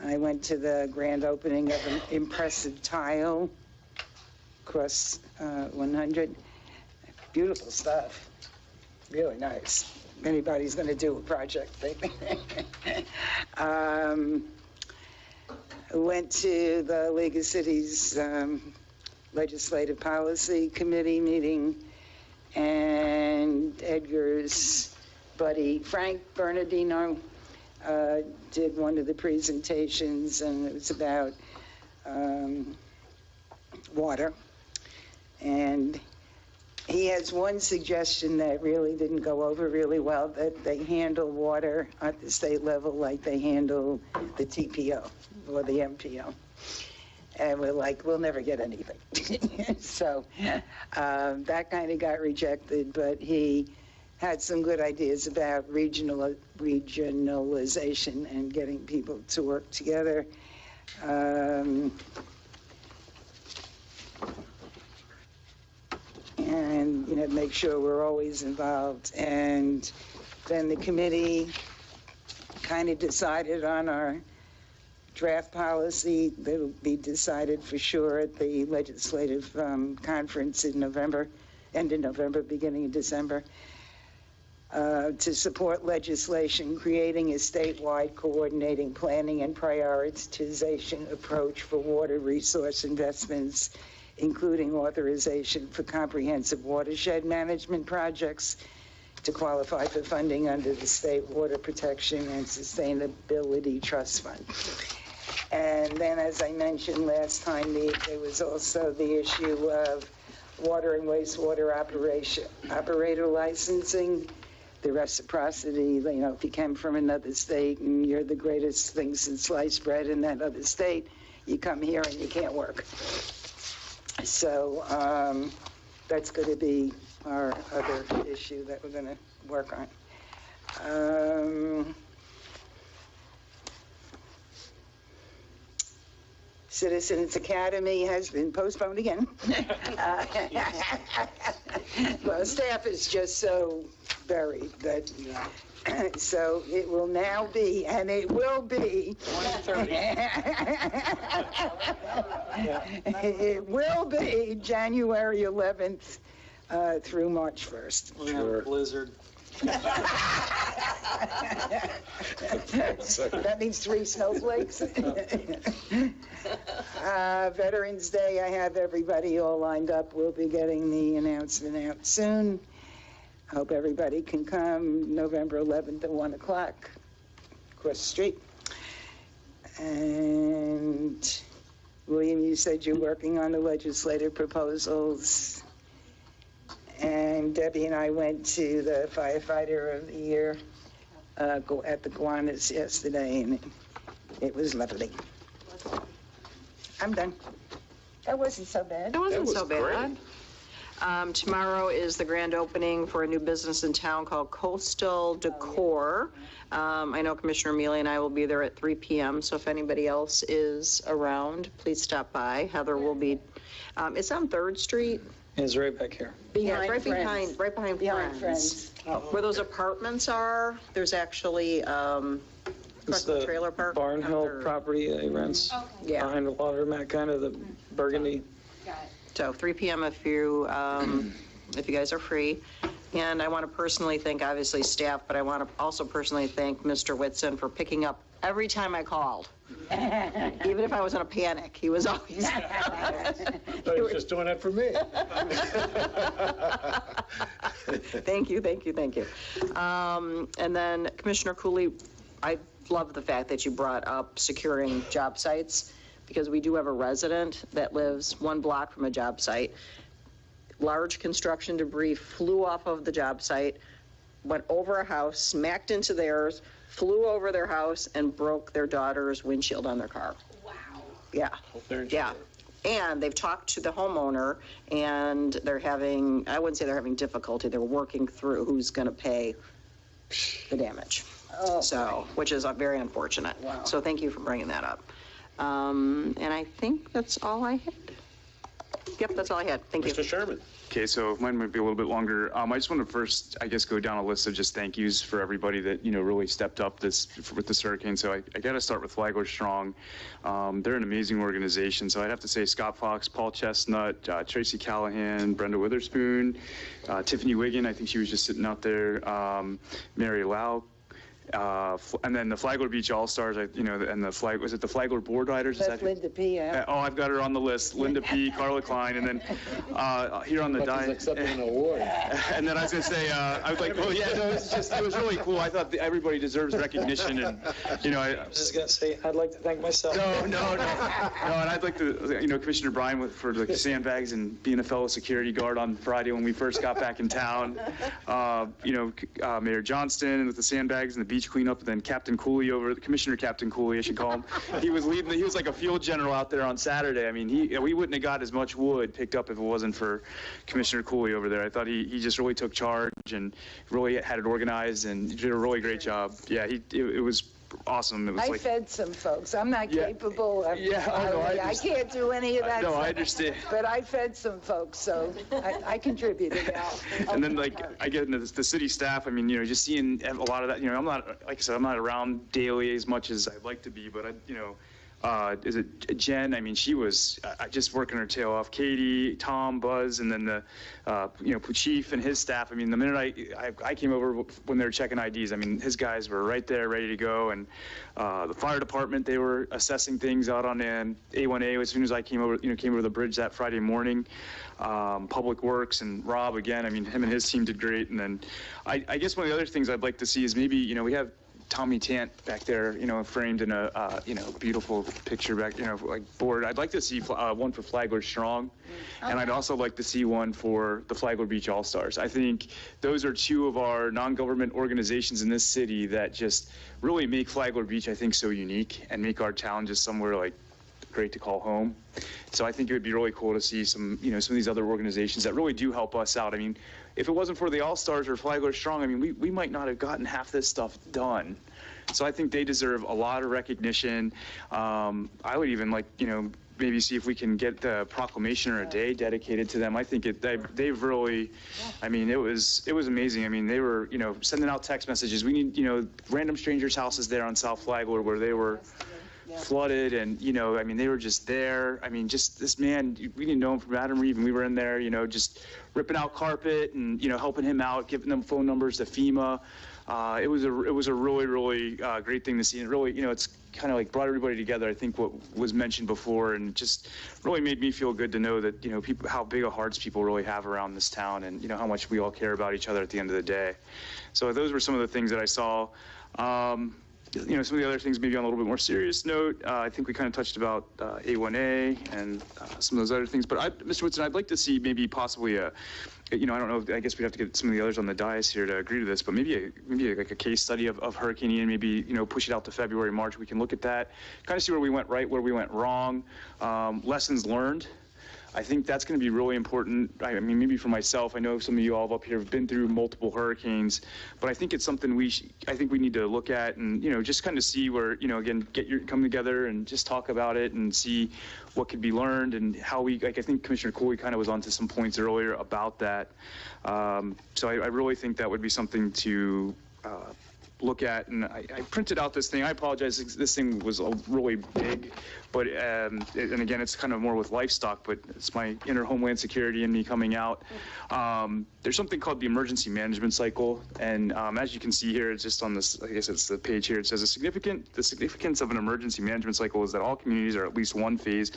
I went to the grand opening of an impressive tile across 100. Beautiful stuff, really nice. If anybody's going to do a project, went to the League of Cities Legislative Policy Committee meeting, and Edgar's buddy Frank Bernardino did one of the presentations, and it was about water. And he has one suggestion that really didn't go over really well, that they handle water at the state level like they handle the TPO or the MPO. And we're like, we'll never get anything. So that kind of got rejected, but he had some good ideas about regionalization and getting people to work together. And, make sure we're always involved. And then the committee kind of decided on our draft policy that'll be decided for sure at the legislative conference in November, end of November, beginning of December, to support legislation creating a statewide coordinating planning and prioritization approach for water resource investments, including authorization for comprehensive watershed management projects to qualify for funding under the State Water Protection and Sustainability Trust Fund. And then, as I mentioned last time, there was also the issue of water and wastewater operator licensing, the reciprocity, if you come from another state and you're the greatest thing since sliced bread in that other state, you come here and you can't work. So that's going to be our other issue that we're going to work on. Citizens Academy has been postponed again. Well, staff is just so buried that, so it will now be, and it will be, it will be January 11th through March 1st. We're going to have a blizzard. That means 3 snowflakes. Veterans Day, I have everybody all lined up. We'll be getting the announcement out soon. Hope everybody can come November 11th at 1 o'clock, across the street. And William, you said you're working on the legislative proposals. And Debbie and I went to the firefighter of the year at the Kiwanis yesterday, and it was lovely. I'm done. That wasn't so bad. It wasn't so bad. Tomorrow is the grand opening for a new business in town called Coastal Decor. I know Commissioner Mealy and I will be there at 3 p.m., so if anybody else is around, please stop by. Heather will be, it's on 3rd Street. It's right back here. Yeah, it's right behind Friends. Where those apartments are, there's actually, It's the trailer park. Barn Hill property that he rents behind the laundromat, kind of the burgundy. So 3 p.m. if you guys are free. And I want to personally thank, obviously, staff, but I want to also personally thank Mr. Whitson for picking up every time I called. Even if I was in a panic, he was always. Thought he was just doing that for me. Thank you. And then Commissioner Cooley, I love the fact that you brought up securing job sites, because we do have a resident that lives 1 block from a job site. Large construction debris flew off of the job site, went over a house, smacked into theirs, flew over their house, and broke their daughter's windshield on their car. Wow. Yeah. Yeah. And they've talked to the homeowner, and they're having, I wouldn't say they're having difficulty, they're working through who's going to pay the damage. So, which is very unfortunate. Wow. So thank you for bringing that up. And I think that's all I had. Yep, that's all I had. Thank you. Mr. Sherman. Okay, so mine might be a little bit longer. I just want to first, I guess, go down a list of just thank yous for everybody that, really stepped up with this hurricane. So I got to start with Flagler Strong. They're an amazing organization. So I'd have to say Scott Fox, Paul Chestnut, Tracy Callahan, Brenda Witherspoon, Tiffany Wiggin, I think she was just sitting out there, Mary Lau. And then the Flagler Beach All-Stars, and the was it the Flagler Board Riders? That's Linda P. Yeah. Oh, I've got her on the list. Linda P., Carla Klein, and then here on the diet. Accepting an award. And then I was going to say, I was like, oh yeah, no, it was really cool. I thought everybody deserves recognition, and I was just going to say, I'd like to thank myself. No, and I'd like to, Commissioner Bryan for the sandbags and being a fellow security guard on Friday when we first got back in town. Mayor Johnston with the sandbags and the beach cleanup, and then Captain Cooley Commissioner Captain Cooley, I should call him. He was like a field general out there on Saturday. I mean, we wouldn't have got as much wood picked up if it wasn't for Commissioner Cooley over there. I thought he just really took charge and really had it organized and did a really great job. Yeah, it was awesome. It was fed some folks. I'm not capable of I can't do any of that. No, I understand. But I fed some folks, so I contributed. And then, I get into the city staff. I mean, just seeing a lot of that. I'm not, like I said, I'm not around daily as much as I'd like to be, but is it Jen? I mean, she was just working her tail off. Katie, Tom, Buzz, and then the chief and his staff. I mean, the minute I came over when they were checking IDs, I mean, his guys were right there, ready to go. And the fire department, they were assessing things out on A1A as soon as I came over the bridge that Friday morning. Public Works and Rob again. I mean, him and his team did great. And then I guess one of the other things I'd like to see is maybe we have Tommy Tant back there, framed in a, beautiful picture back, board. I'd like to see one for Flagler Strong, and I'd also like to see one for the Flagler Beach All-Stars. I think those are two of our non-government organizations in this city that just really make Flagler Beach, I think, so unique and make our town just somewhere great to call home. So I think it would be really cool to see some of these other organizations that really do help us out. I mean, if it wasn't for the All-Stars or Flagler Strong, I mean, we might not have gotten half this stuff done. So I think they deserve a lot of recognition. I would even maybe see if we can get the proclamation or a day dedicated to them. I think they've really, I mean, it was amazing. I mean, they were, sending out text messages. We need, random strangers' houses there on South Flagler where they were flooded, and, you know, I mean, they were just there. I mean, just this man, we didn't know him from Adam Reeve, and we were in there, you know, just ripping out carpet and, you know, helping him out, giving them phone numbers to FEMA. It was a really, really great thing to see. And really, you know, it's kind of like brought everybody together. I think what was mentioned before, and just really made me feel good to know that, you know, people, how big of hearts people really have around this town, and, you know, how much we all care about each other at the end of the day. So those were some of the things that I saw. You know, some of the other things maybe on a little bit more serious note, I think we kind of touched about A1A and some of those other things. But Mr. Whitson, I'd like to see maybe possibly you know, I don't know, I guess we'd have to get some of the others on the dais here to agree to this, but maybe like a case study of Hurricane Ian, maybe, you know, push it out to February, March. We can look at that, kind of see where we went right, where we went wrong, lessons learned. I think that's going to be really important. I mean, maybe for myself, I know some of you all up here have been through multiple hurricanes, but I think it's something I think we need to look at, and, you know, just kind of see where, you know, again, come together and just talk about it and see what could be learned, and how we, like, I think Commissioner Cooley kind of was onto some points earlier about that. So I really think that would be something to look at. And I printed out this thing. I apologize, this thing was really big, but and again, it's kind of more with livestock, but it's my inner Homeland Security and me coming out. There's something called the emergency management cycle, and as you can see here, it's just on this, I guess it's the page here, it says the significance of an emergency management cycle is that all communities are at least one phase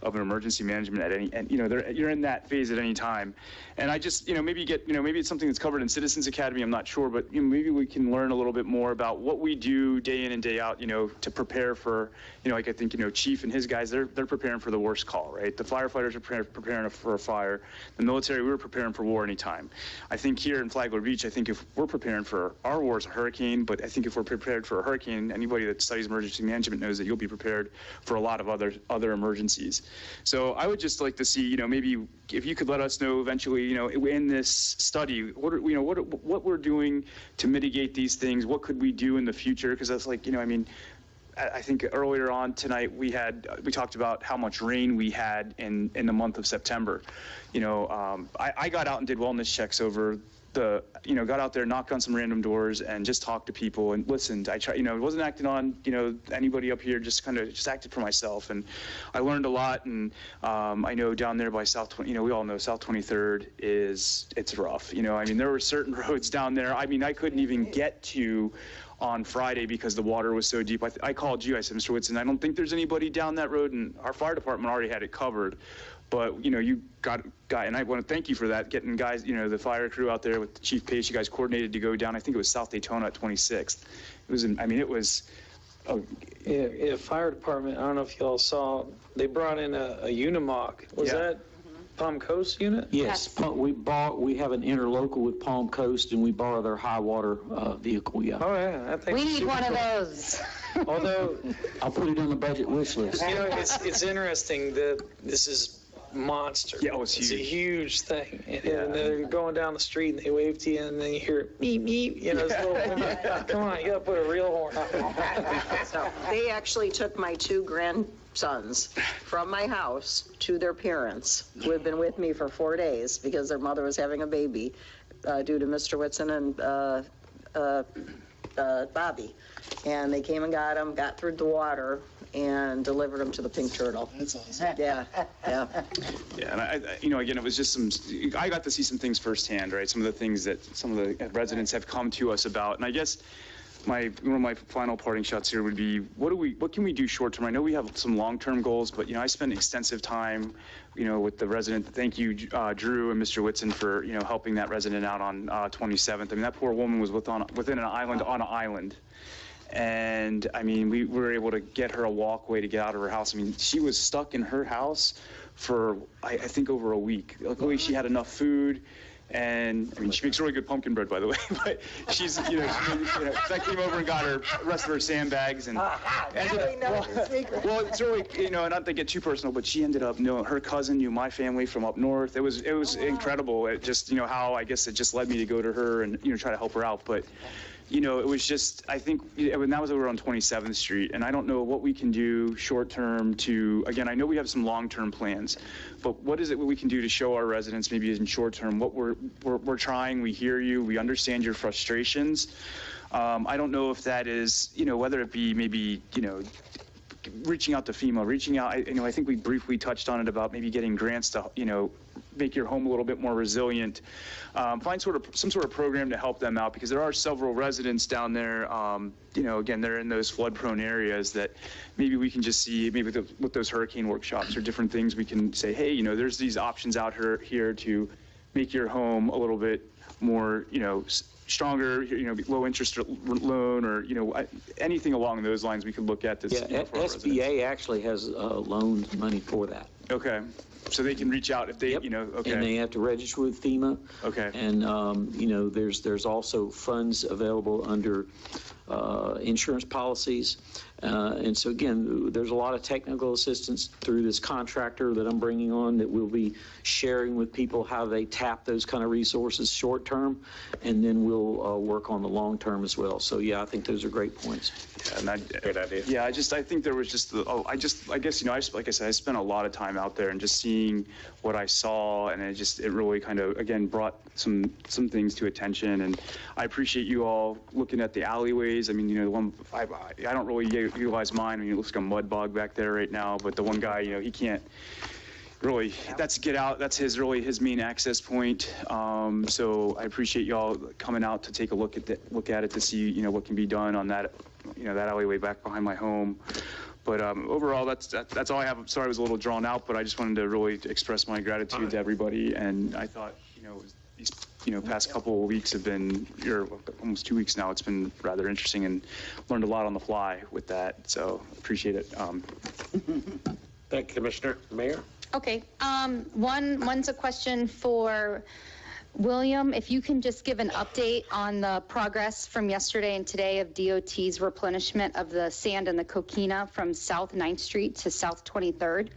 of an emergency management at any, and, you know, you're in that phase at any time. And I just, you know, maybe it's something that's covered in Citizens Academy, I'm not sure, but, you know, maybe we can learn a little bit more about what we do day in and day out, you know, to prepare for, you know, like, I think, you know, Chief and his guys, they're preparing for the worst call, right? The firefighters are preparing for a fire. The military, we were preparing for war anytime. I think here in Flagler Beach, I think if we're preparing for our war is a hurricane, but I think if we're prepared for a hurricane, anybody that studies emergency management knows that you'll be prepared for a lot of other emergencies. So I would just like to see, you know, maybe if you could let us know eventually, you know, in this study, what we're doing to mitigate these things. What could we do in the future? Because that's like, you know, I mean, I think earlier on tonight we talked about how much rain we had in the month of September. You know, I got out and did wellness checks over got out there, knocked on some random doors and just talked to people and listened. I tried, you know, wasn't acting on, you know, anybody up here, just acted for myself. And I learned a lot. And I know down there by we all know South 23rd it's rough. You know, I mean, there were certain roads down there. I mean, I couldn't even get to on Friday because the water was so deep. I called you, I said, Mr. Whitson, I don't think there's anybody down that road, and our fire department already had it covered. But, you know, you got, and I want to thank you for that, getting guys, you know, the fire crew out there with Chief Pace, you guys coordinated to go down, I think it was South Daytona at 26th. Yeah, fire department, I don't know if y'all saw, they brought in a Unimog. Was that Palm Coast unit? Yes, we have an interlocal with Palm Coast, and we borrow their high water vehicle, yeah. Oh, yeah. I think We need one of those. Although, I'll put it on the budget wish list. you know, it's interesting that this is monster. Yeah, it's huge. It's a huge thing. And they're going down the street and they wave to you and then you hear it, meep, meep, you know, this little, come on, you gotta put a real horn on. So they actually took my two grandsons from my house to their parents, who had been with me for 4 days because their mother was having a baby due to Mr. Whitson and Bobby. And they came and got them, got through the water, and delivered them to the Pink Turtle. That's awesome. Yeah. Yeah, and I you know, again, it was just I got to see some things firsthand, right? Some of the things that some of the residents have come to us about. And I guess one of my final parting shots here would be, what can we do short term? I know we have some long-term goals, but, you know, I spent extensive time, you know, with the resident. Thank you, Drew and Mr. Whitson, for, you know, helping that resident out on 27th. I mean, that poor woman was within an island on an island. And I mean, we were able to get her a walkway to get out of her house. I mean, she was stuck in her house for, I think, over a week. Luckily, she had enough food. And I mean, she makes really good pumpkin bread, by the way. But she's, you know, so I came over and got her the rest of her sandbags, and well, it's really, you know, not to get too personal, but she ended up knowing, her cousin knew my family from up north. It was incredible. It just, you know, how I guess it just led me to go to her and, you know, try to help her out. But, you know, it was just, I think, when that was over on 27th Street, and I don't know what we can do short term to, again, I know we have some long-term plans, but what is it we can do to show our residents, maybe in short term, what we're trying, we hear you, we understand your frustrations. I don't know if that is, you know, whether it be maybe, you know, reaching out to FEMA, reaching out, I think we briefly touched on it about maybe getting grants to, make your home a little bit more resilient. Find some sort of program to help them out, because there are several residents down there, again, they're in those flood-prone areas that maybe we can just see, maybe with those hurricane workshops or different things, we can say, hey, there's these options out here to make your home a little bit more, stronger, low interest loan, or, anything along those lines we could look at this. Yeah, SBA actually has loaned money for that. Okay. So they can reach out if they, okay. And they have to register with FEMA. Okay. And, there's also funds available under insurance policies. And so again, there's a lot of technical assistance through this contractor that I'm bringing on that we'll be sharing with people how they tap those kind of resources short term, and then we'll work on the long term as well. So yeah, I think those are great points. Yeah, good idea. Yeah, I think there was just, like I said, I spent a lot of time out there and just seeing what I saw, and it really kind of, again, brought some things to attention. And I appreciate you all looking at the alleyways. I mean, the one, I don't really utilize mine. I mean, it looks like a mud bog back there right now, but the one guy, he can't really, that's his main access point. So I appreciate y'all coming out to take a look at it to see, what can be done on that, that alleyway back behind my home. But overall, that's all I have. I'm sorry I was a little drawn out, but I just wanted to really express my gratitude to everybody. And I thought, these past couple of weeks have been, or almost 2 weeks now, it's been rather interesting, and learned a lot on the fly with that. So appreciate it. Thank you, Commissioner. Mayor? Okay, one's a question for William. If you can just give an update on the progress from yesterday and today of DOT's replenishment of the sand and the coquina from South 9th Street to South 23rd.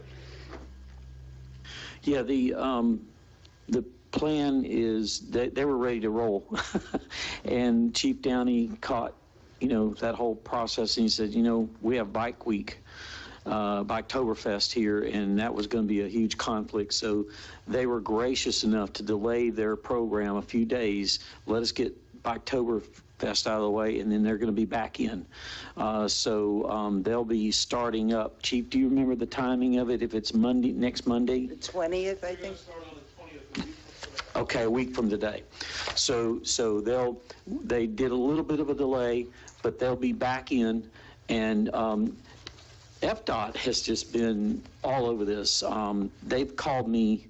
Yeah, the plan is that they were ready to roll. And Chief Downey caught, that whole process, and he said, we have Bike Week, Biketoberfest here, and that was going to be a huge conflict. So they were gracious enough to delay their program a few days, let us get Biketoberfest out of the way, and then they're going to be back in. So they'll be starting up. Chief, do you remember the timing of it, if it's Monday, next Monday? The 20th, I think. Okay, a week from today. So they did a little bit of a delay, but they'll be back in, and FDOT has just been all over this. They've called me,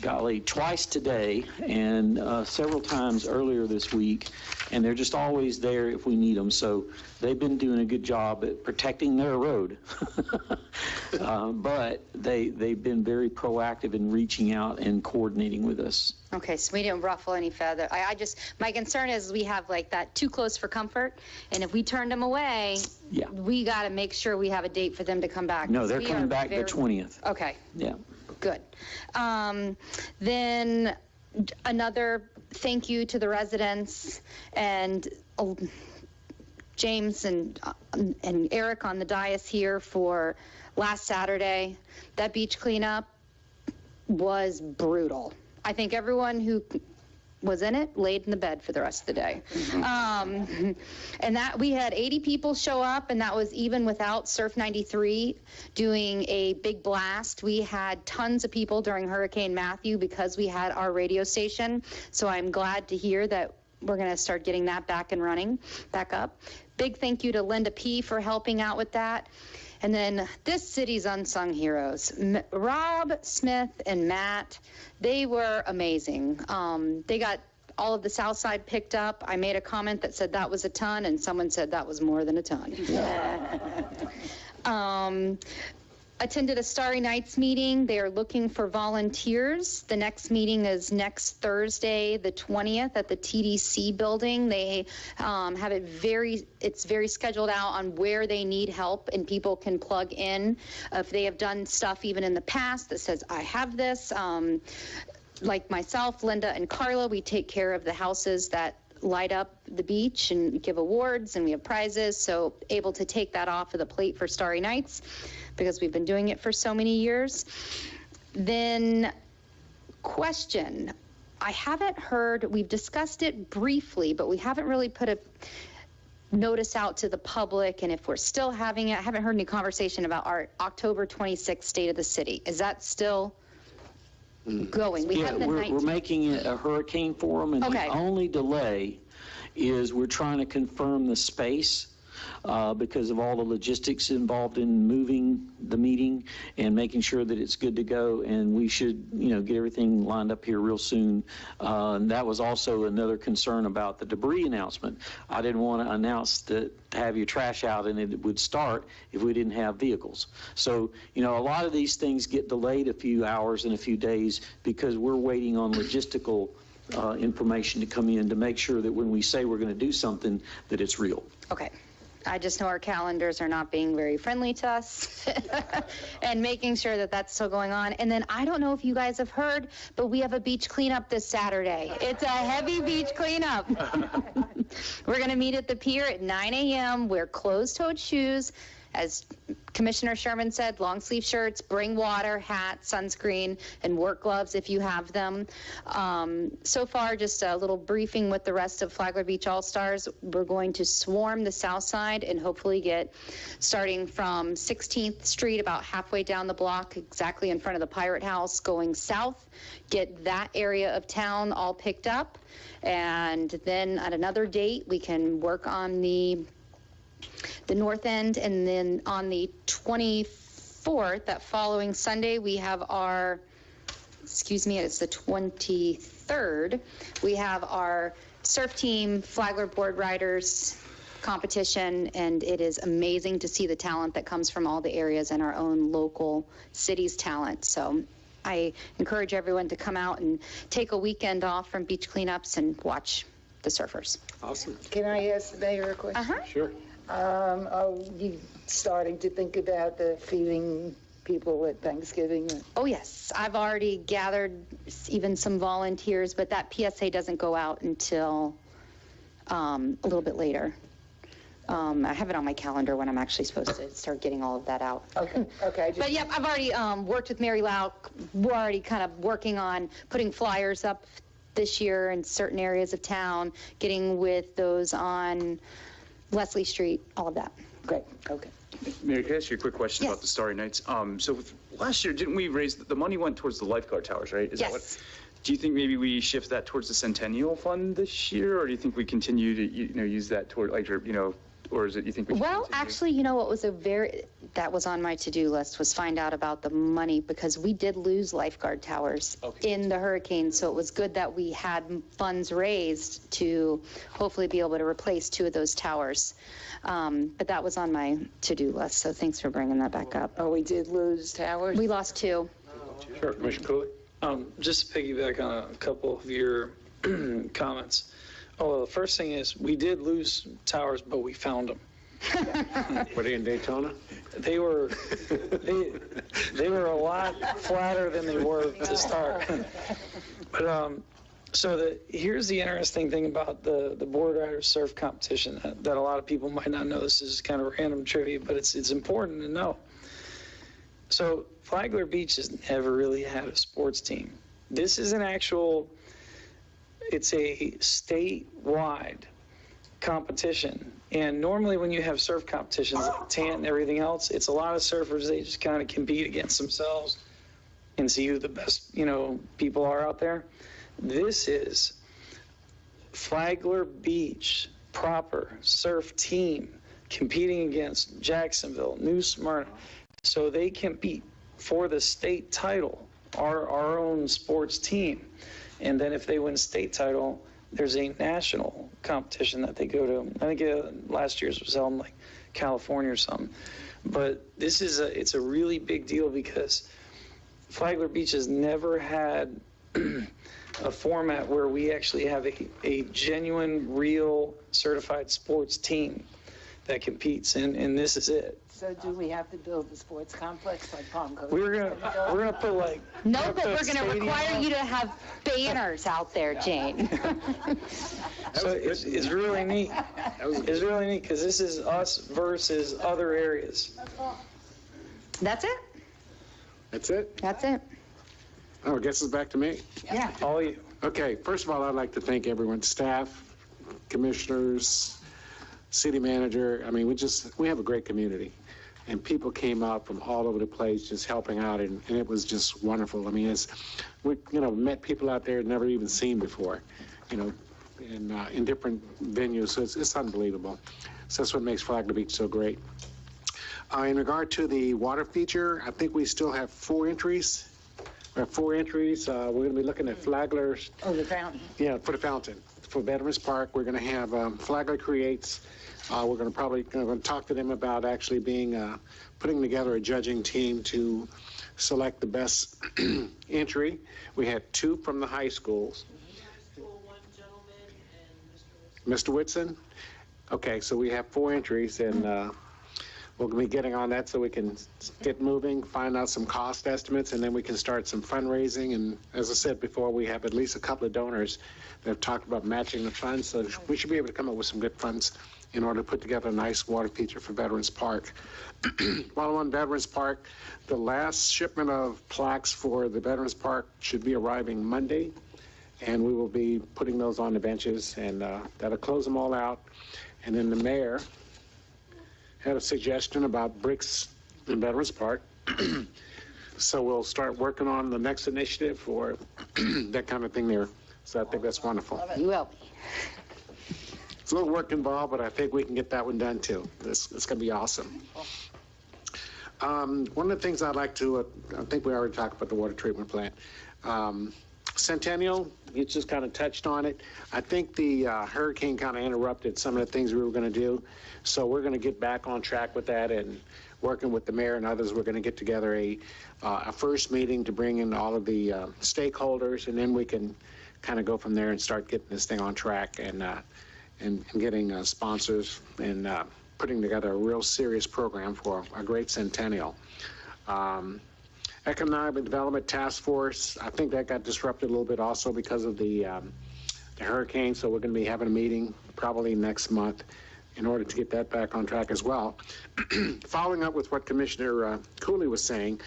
golly, twice today and several times earlier this week, and they're just always there if we need them. So they've been doing a good job at protecting their road. But they've been very proactive in reaching out and coordinating with us. Okay, so we didn't ruffle any feather. My concern is we have like that too close for comfort, and if we turned them away, yeah, we got to make sure we have a date for them to come back. No, they're coming back the 20th. Okay. Yeah. Good. Then another thank you to the residents and James and Eric on the dais here for last Saturday. That beach cleanup was brutal. I think everyone who was in it laid in the bed for the rest of the day. And that we had 80 people show up, and that was even without Surf 93 doing a big blast. We had tons of people during Hurricane Matthew because we had our radio station. So I'm glad to hear that we're going to start getting that back and running, back up. Big thank you to Linda P. for helping out with that. And then this city's unsung heroes, Rob, Smith, and Matt, they were amazing. They got all of the south side picked up. I made a comment that said that was a ton, and someone said that was more than a ton. Attended a Starry Nights meeting. They are looking for volunteers. The next meeting is next Thursday, the 20th, at the TDC building. They have it's very scheduled out on where they need help, and people can plug in. If they have done stuff even in the past that says, I have this, like myself, Linda, and Carla, we take care of the houses that light up the beach and give awards, and we have prizes, so able to take that off of the plate for Starry Nights, because we've been doing it for so many years. Then, question. I haven't heard, we've discussed it briefly, but we haven't really put notice out to the public, and if we're still having it, I haven't heard any conversation about our October 26th State of the City. Is that still going? We Yeah, have the we're 19th. making it a hurricane forum, and Okay. the only delay is we're trying to confirm the space because of all the logistics involved in moving the meeting and making sure that it's good to go, and we should, get everything lined up here real soon. And that was also another concern about the debris announcement. I didn't want to announce that have your trash out and it would start if we didn't have vehicles. So, a lot of these things get delayed a few hours and a few days because we're waiting on logistical information to come in to make sure that when we say we're going to do something, that it's real. Okay. I just know our calendars are not being very friendly to us and making sure that that's still going on. And then I don't know if you guys have heard, but we have a beach cleanup this Saturday. It's a heavy beach cleanup. We're going to meet at the pier at 9 a.m. Wear closed-toed shoes. As Commissioner Sherman said, long sleeve shirts, bring water, hat, sunscreen, and work gloves if you have them. So far, just a little briefing with the rest of Flagler Beach All-Stars. We're going to swarm the south side and hopefully get starting from 16th Street, about halfway down the block, exactly in front of the Pirate House, going south, get that area of town all picked up. And then at another date, we can work on the north end, and then on the 24th, that following Sunday, we have our, it's the 23rd, we have our surf team Flagler board riders competition, and it is amazing to see the talent that comes from all the areas and our own local city's talent. So I encourage everyone to come out and take a weekend off from beach cleanups and watch the surfers. Awesome. Can I ask the mayor a question? Sure. Are you starting to think about the feeding people at Thanksgiving? Oh, yes. I've already gathered even some volunteers, but that PSA doesn't go out until a little bit later. I have it on my calendar when I'm actually supposed to start getting all of that out. Okay. But yep, I've already worked with Mary Lau. We're already kind of working on putting flyers up this year in certain areas of town, getting with those on Leslie Street, all of that. Great, okay. Mayor, can I ask you a quick question about the Starry Nights? So last year, didn't we raise, the money went towards the lifeguard towers, right? Yes. Do you think maybe we shift that towards the Centennial Fund this year, or do you think we continue to, use that toward, or is it, you think we should Well, continue? actually, what was that was on my to-do list, was find out about the money, because we did lose lifeguard towers in the hurricane, so it was good that we had funds raised to hopefully be able to replace 2 of those towers. But that was on my to-do list, so thanks for bringing that back up. Oh, we did lose towers? We lost 2. Sure, Commissioner Cooley. Just to piggyback on a couple of your comments. Oh, the first thing is, we did lose towers, but we found them. Were they in Daytona? They were a lot flatter than they were to start. But here's the interesting thing about the board rider surf competition that a lot of people might not know. This is kind of random trivia, but it's important to know. So Flagler Beach has never really had a sports team. This is it's a statewide competition. And normally when you have surf competitions like Tant and everything else, it's a lot of surfers, they just kind of compete against themselves and see who the best, people are out there. This is Flagler Beach proper surf team competing against Jacksonville, New Smyrna. So they compete for the state title, our own sports team. And then if they win state title, there's a national competition that they go to. I think last year's was held in like California or something. But it's a really big deal because Flagler Beach has never had a format where we actually have a genuine, real, certified sports team that competes, and this is it. So do we have to build a sports complex like Palm Coast? We're gonna put like... No, but we're going to require you to have banners out there, Jane. So it's really neat. It's really neat because this is us versus other areas. That's it? That's it? That's it. Oh, I guess it's back to me. Yeah. All you. Okay, first of all, I'd like to thank everyone, staff, commissioners, city manager. I mean, we have a great community. And people came out from all over the place just helping out, and it was just wonderful. I mean, we met people out there never even seen before, in different venues, so it's unbelievable. So that's what makes Flagler Beach so great. In regard to the water feature, I think we still have 4 entries. We have 4 entries. We're going to be looking at Flagler's. Oh, the fountain. Yeah, for the fountain. For Veterans Park, we're going to have Flagler Creates. We're going to talk to them about actually putting together a judging team to select the best entry. We had 2 from the high schools. One gentleman and Mr. Whitson? Okay, so we have 4 entries, and we'll be getting on that so we can get moving, find out some cost estimates, and then we can start some fundraising. And as I said before, we have at least a couple of donors that have talked about matching the funds, so we should be able to come up with some good funds in order to put together a nice water feature for Veterans Park. While on Veterans Park, the last shipment of plaques for the Veterans Park should be arriving Monday, and we will be putting those on the benches, and that'll close them all out. And then the mayor had a suggestion about bricks in Veterans Park. So we'll start working on the next initiative for that kind of thing there. So I think that's wonderful. You will. It's a little work involved, but I think we can get that one done too. It's going to be awesome. One of the things I'd like to, I think we already talked about the water treatment plant. Centennial, you just kind of touched on it. I think the hurricane kind of interrupted some of the things we were going to do. So we're going to get back on track with that, and working with the mayor and others, we're going to get together a first meeting to bring in all of the stakeholders, and then we can kind of go from there and start getting this thing on track and getting sponsors and putting together a real serious program for a great centennial. Economic Development Task Force, I think that got disrupted a little bit also because of the hurricane, so we're going to be having a meeting probably next month in order to get that back on track as well. Following up with what Commissioner Cooley was saying,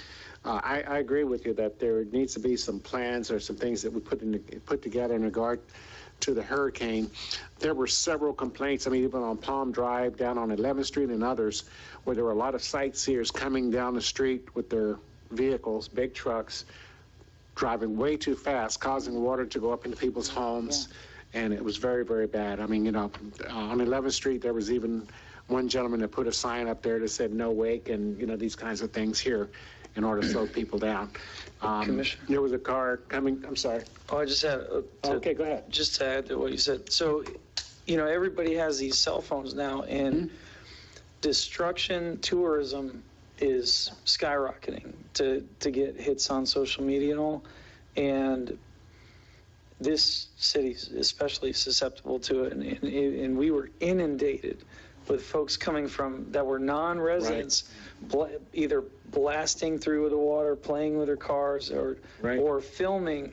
I agree with you that there needs to be some plans or some things that we put together in regard to the hurricane. There were several complaints, I mean, even on Palm Drive, down on 11th Street and others, where there were a lot of sightseers coming down the street with their vehicles, big trucks, driving way too fast, causing water to go up into people's homes. Yeah. And it was very, very bad. I mean, on 11th Street, there was even one gentleman that put a sign up there that said no wake and, these kinds of things here in order to slow people down. Commissioner? There was a car coming, I'm sorry. Oh, I just had, okay, go ahead. Just to add to what you said. So, everybody has these cell phones now, and destruction tourism is skyrocketing to get hits on social media and all. And this city's especially susceptible to it. And we were inundated with folks coming from that were non-residents, either blasting through the water, playing with their cars, or filming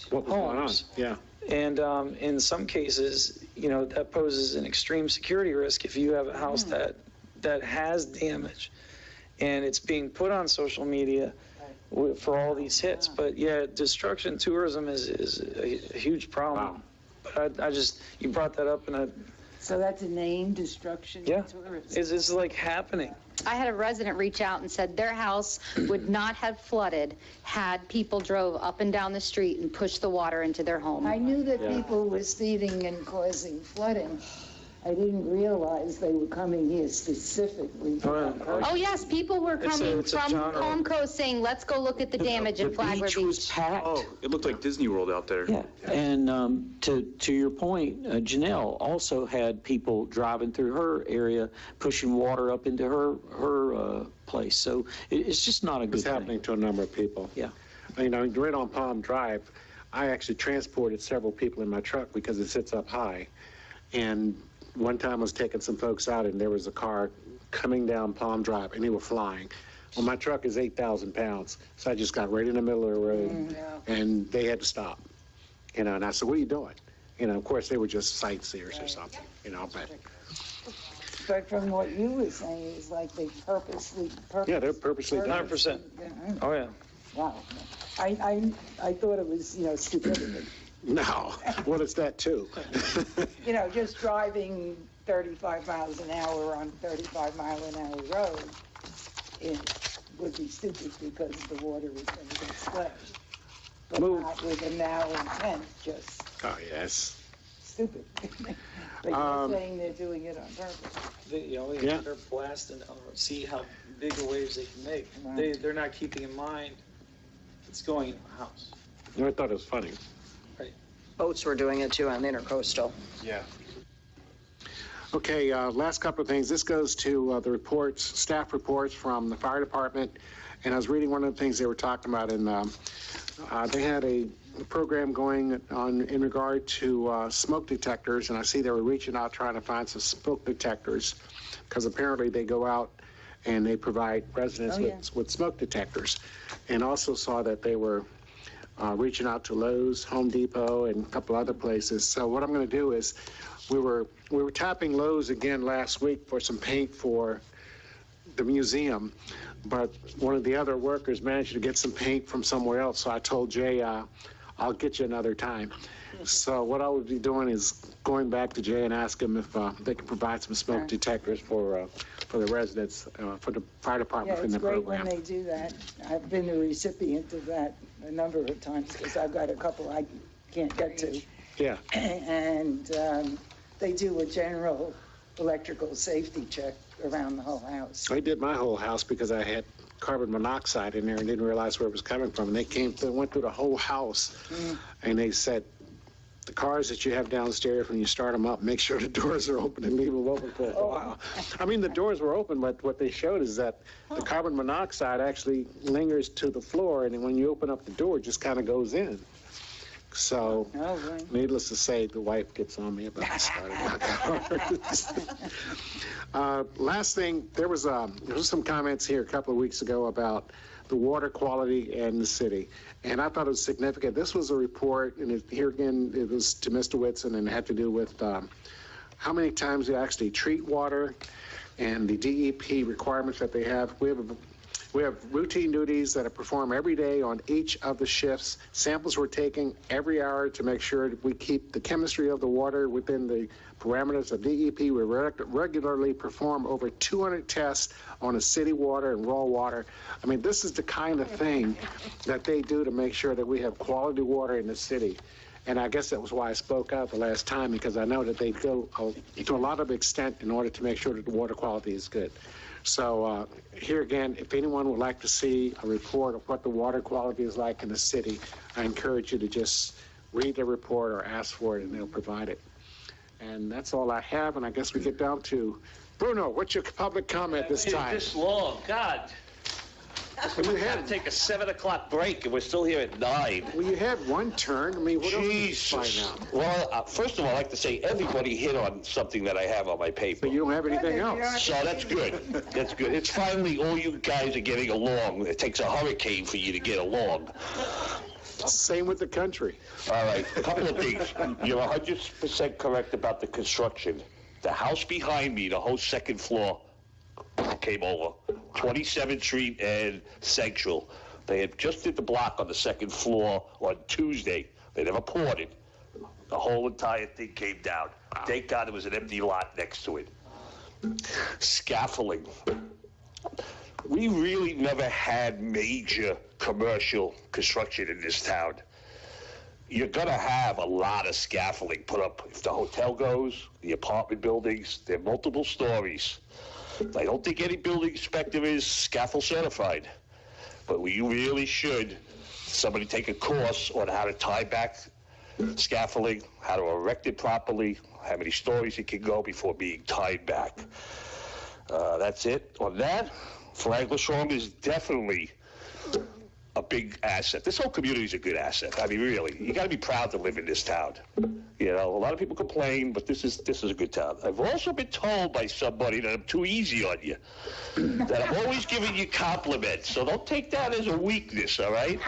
what was going on. Yeah. And in some cases, that poses an extreme security risk if you have a house that has damage, and it's being put on social media for all these hits. But yeah, destruction tourism is a huge problem. Wow. But you brought that up, and So that's a name, destruction tourism? It's like happening. I had a resident reach out and said their house would not have flooded had people drove up and down the street and pushed the water into their home. I knew that people were speeding and causing flooding. I didn't realize they were coming here specifically. Oh, yes, people were coming from Palm Coast saying, let's go look at the damage in Flagler Beach. The beach was packed. Oh, it looked like Disney World out there. Yeah, and to your point, Janelle also had people driving through her area, pushing water up into her place. So it's just not a good thing. It's happening to a number of people. Yeah. Right on Palm Drive, I actually transported several people in my truck because it sits up high. And one time I was taking some folks out, and there was a car coming down Palm Drive, and they were flying. Well, my truck is 8,000 pounds, so I just got right in the middle of the road, and they had to stop. And I said, what are you doing? Of course, they were just sightseers or something, But from what you were saying, it's like they purposely. Yeah, they're purposely done. 100%. Oh, yeah. Wow. I thought it was, stupidity. No. Well, it's that too. Just driving 35 miles an hour on 35-mile-an-hour road, it would be stupid because the water is going to get splashed. But not with a now intent, just Oh, yes. stupid. But you're saying they're doing it on purpose. They're blasting, or see how big of waves they can make. They're not keeping in mind it's going in a house. I thought it was funny. Boats were doing it too on Intercoastal. Yeah. Okay, last couple of things. This goes to the reports, staff reports from the fire department. And I was reading one of the things they were talking about, and they had a program going on in regard to smoke detectors, and I see they were reaching out trying to find some smoke detectors, because apparently they go out and they provide residents with smoke detectors. And also saw that they were reaching out to Lowe's, Home Depot, and a couple other places. So what I'm going to do is, we were tapping Lowe's again last week for some paint for the museum, but one of the other workers managed to get some paint from somewhere else. So I told Jay, I'll get you another time. So what I would be doing is going back to Jay and ask him if they can provide some smoke detectors for the residents, for the fire department in the program. Yeah, it's great when they do that. I've been the recipient of that a number of times because I've got a couple I can't get to. Yeah. And they do a general electrical safety check around the whole house. I did my whole house because I had carbon monoxide in there and didn't realize where it was coming from. And they went through the whole house, and they said, the cars that you have downstairs, when you start them up, make sure the doors are open and leave them open for a while. I mean, the doors were open, but what they showed is that the carbon monoxide actually lingers to the floor, and then when you open up the door, it just kind of goes in. So, needless to say, the wife gets on me about starting my cars. Last thing, there was some comments here a couple of weeks ago about the water quality in the city, and I thought it was significant. This was a report, and here again, it was to Mr. Whitson, and it had to do with how many times they actually treat water and the DEP requirements that they have. We have routine duties that are performed every day on each of the shifts. Samples were taken every hour to make sure that we keep the chemistry of the water within the parameters of DEP. We regularly perform over 200 tests on the city water and raw water. I mean, this is the kind of thing that they do to make sure that we have quality water in the city. And I guess that was why I spoke out the last time, because I know that they go to a lot of extent in order to make sure that the water quality is good. So here again, if anyone would like to see a report of what the water quality is like in the city, I encourage you to just read the report or ask for it, and they'll provide it. And that's all I have, and I guess we get down to Bruno. What's your public comment this time? This long, God. We had to take a 7 o'clock break, and we're still here at 9. Well, you had one turn. I mean, what else did you find out? Well, first of all, I'd like to say everybody hit on something that I have on my paper. But you don't have anything else. So that's good. That's good. It's finally all you guys are getting along. It takes a hurricane for you to get along. Same with the country. All right, a couple of things. You're 100% correct about the construction. The house behind me, the whole second floor, came over. 27th Street and Central. They had just did the block on the second floor on Tuesday. They never poured it. The whole entire thing came down. Thank God there was an empty lot next to it. Scaffolding. We really never had major commercial construction in this town. You're gonna have a lot of scaffolding put up. If the hotel goes, the apartment buildings, they're multiple stories. I don't think any building inspector is scaffold certified, but we really should, somebody take a course on how to tie back scaffolding, how to erect it properly, how many stories it can go before being tied back. That's it on that. Flagler Strong is definitely a big asset. This whole community is a good asset. I mean, really, you got to be proud to live in this town. You know, a lot of people complain, but this is a good town. I've also been told by somebody that I'm too easy on you, that I'm always giving you compliments. So don't take that as a weakness, all right?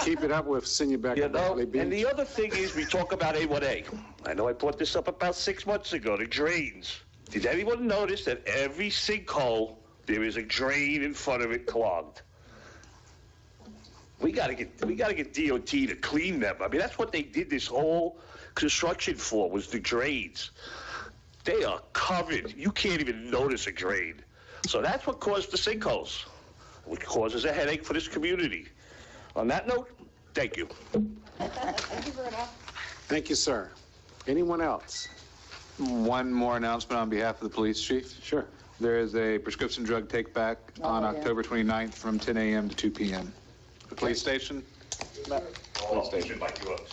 Keep it up, we'll send you back to Valley Beach. And the other thing is, we talk about A1A. I know I brought this up about 6 months ago, the drains. Did anyone notice that every sinkhole, there is a drain in front of it clogged? We gotta get DOT to clean them. I mean, that's what they did this whole construction for, was the drains. they are covered. You can't even notice a drain. So that's what caused the sinkholes, which causes a headache for this community. On that note, thank you. Thank you, sir. Anyone else? One more announcement on behalf of the police chief. Sure. There is a prescription drug take-back on October 29th from 10 a.m. to 2 p.m. The police station? Police station by drugs.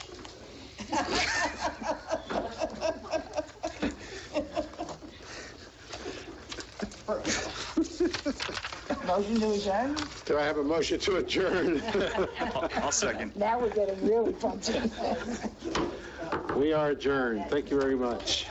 Motion to adjourn? Do I have a motion to adjourn? I'll second. Now we're getting really punchy. We are adjourned. Thank you very much.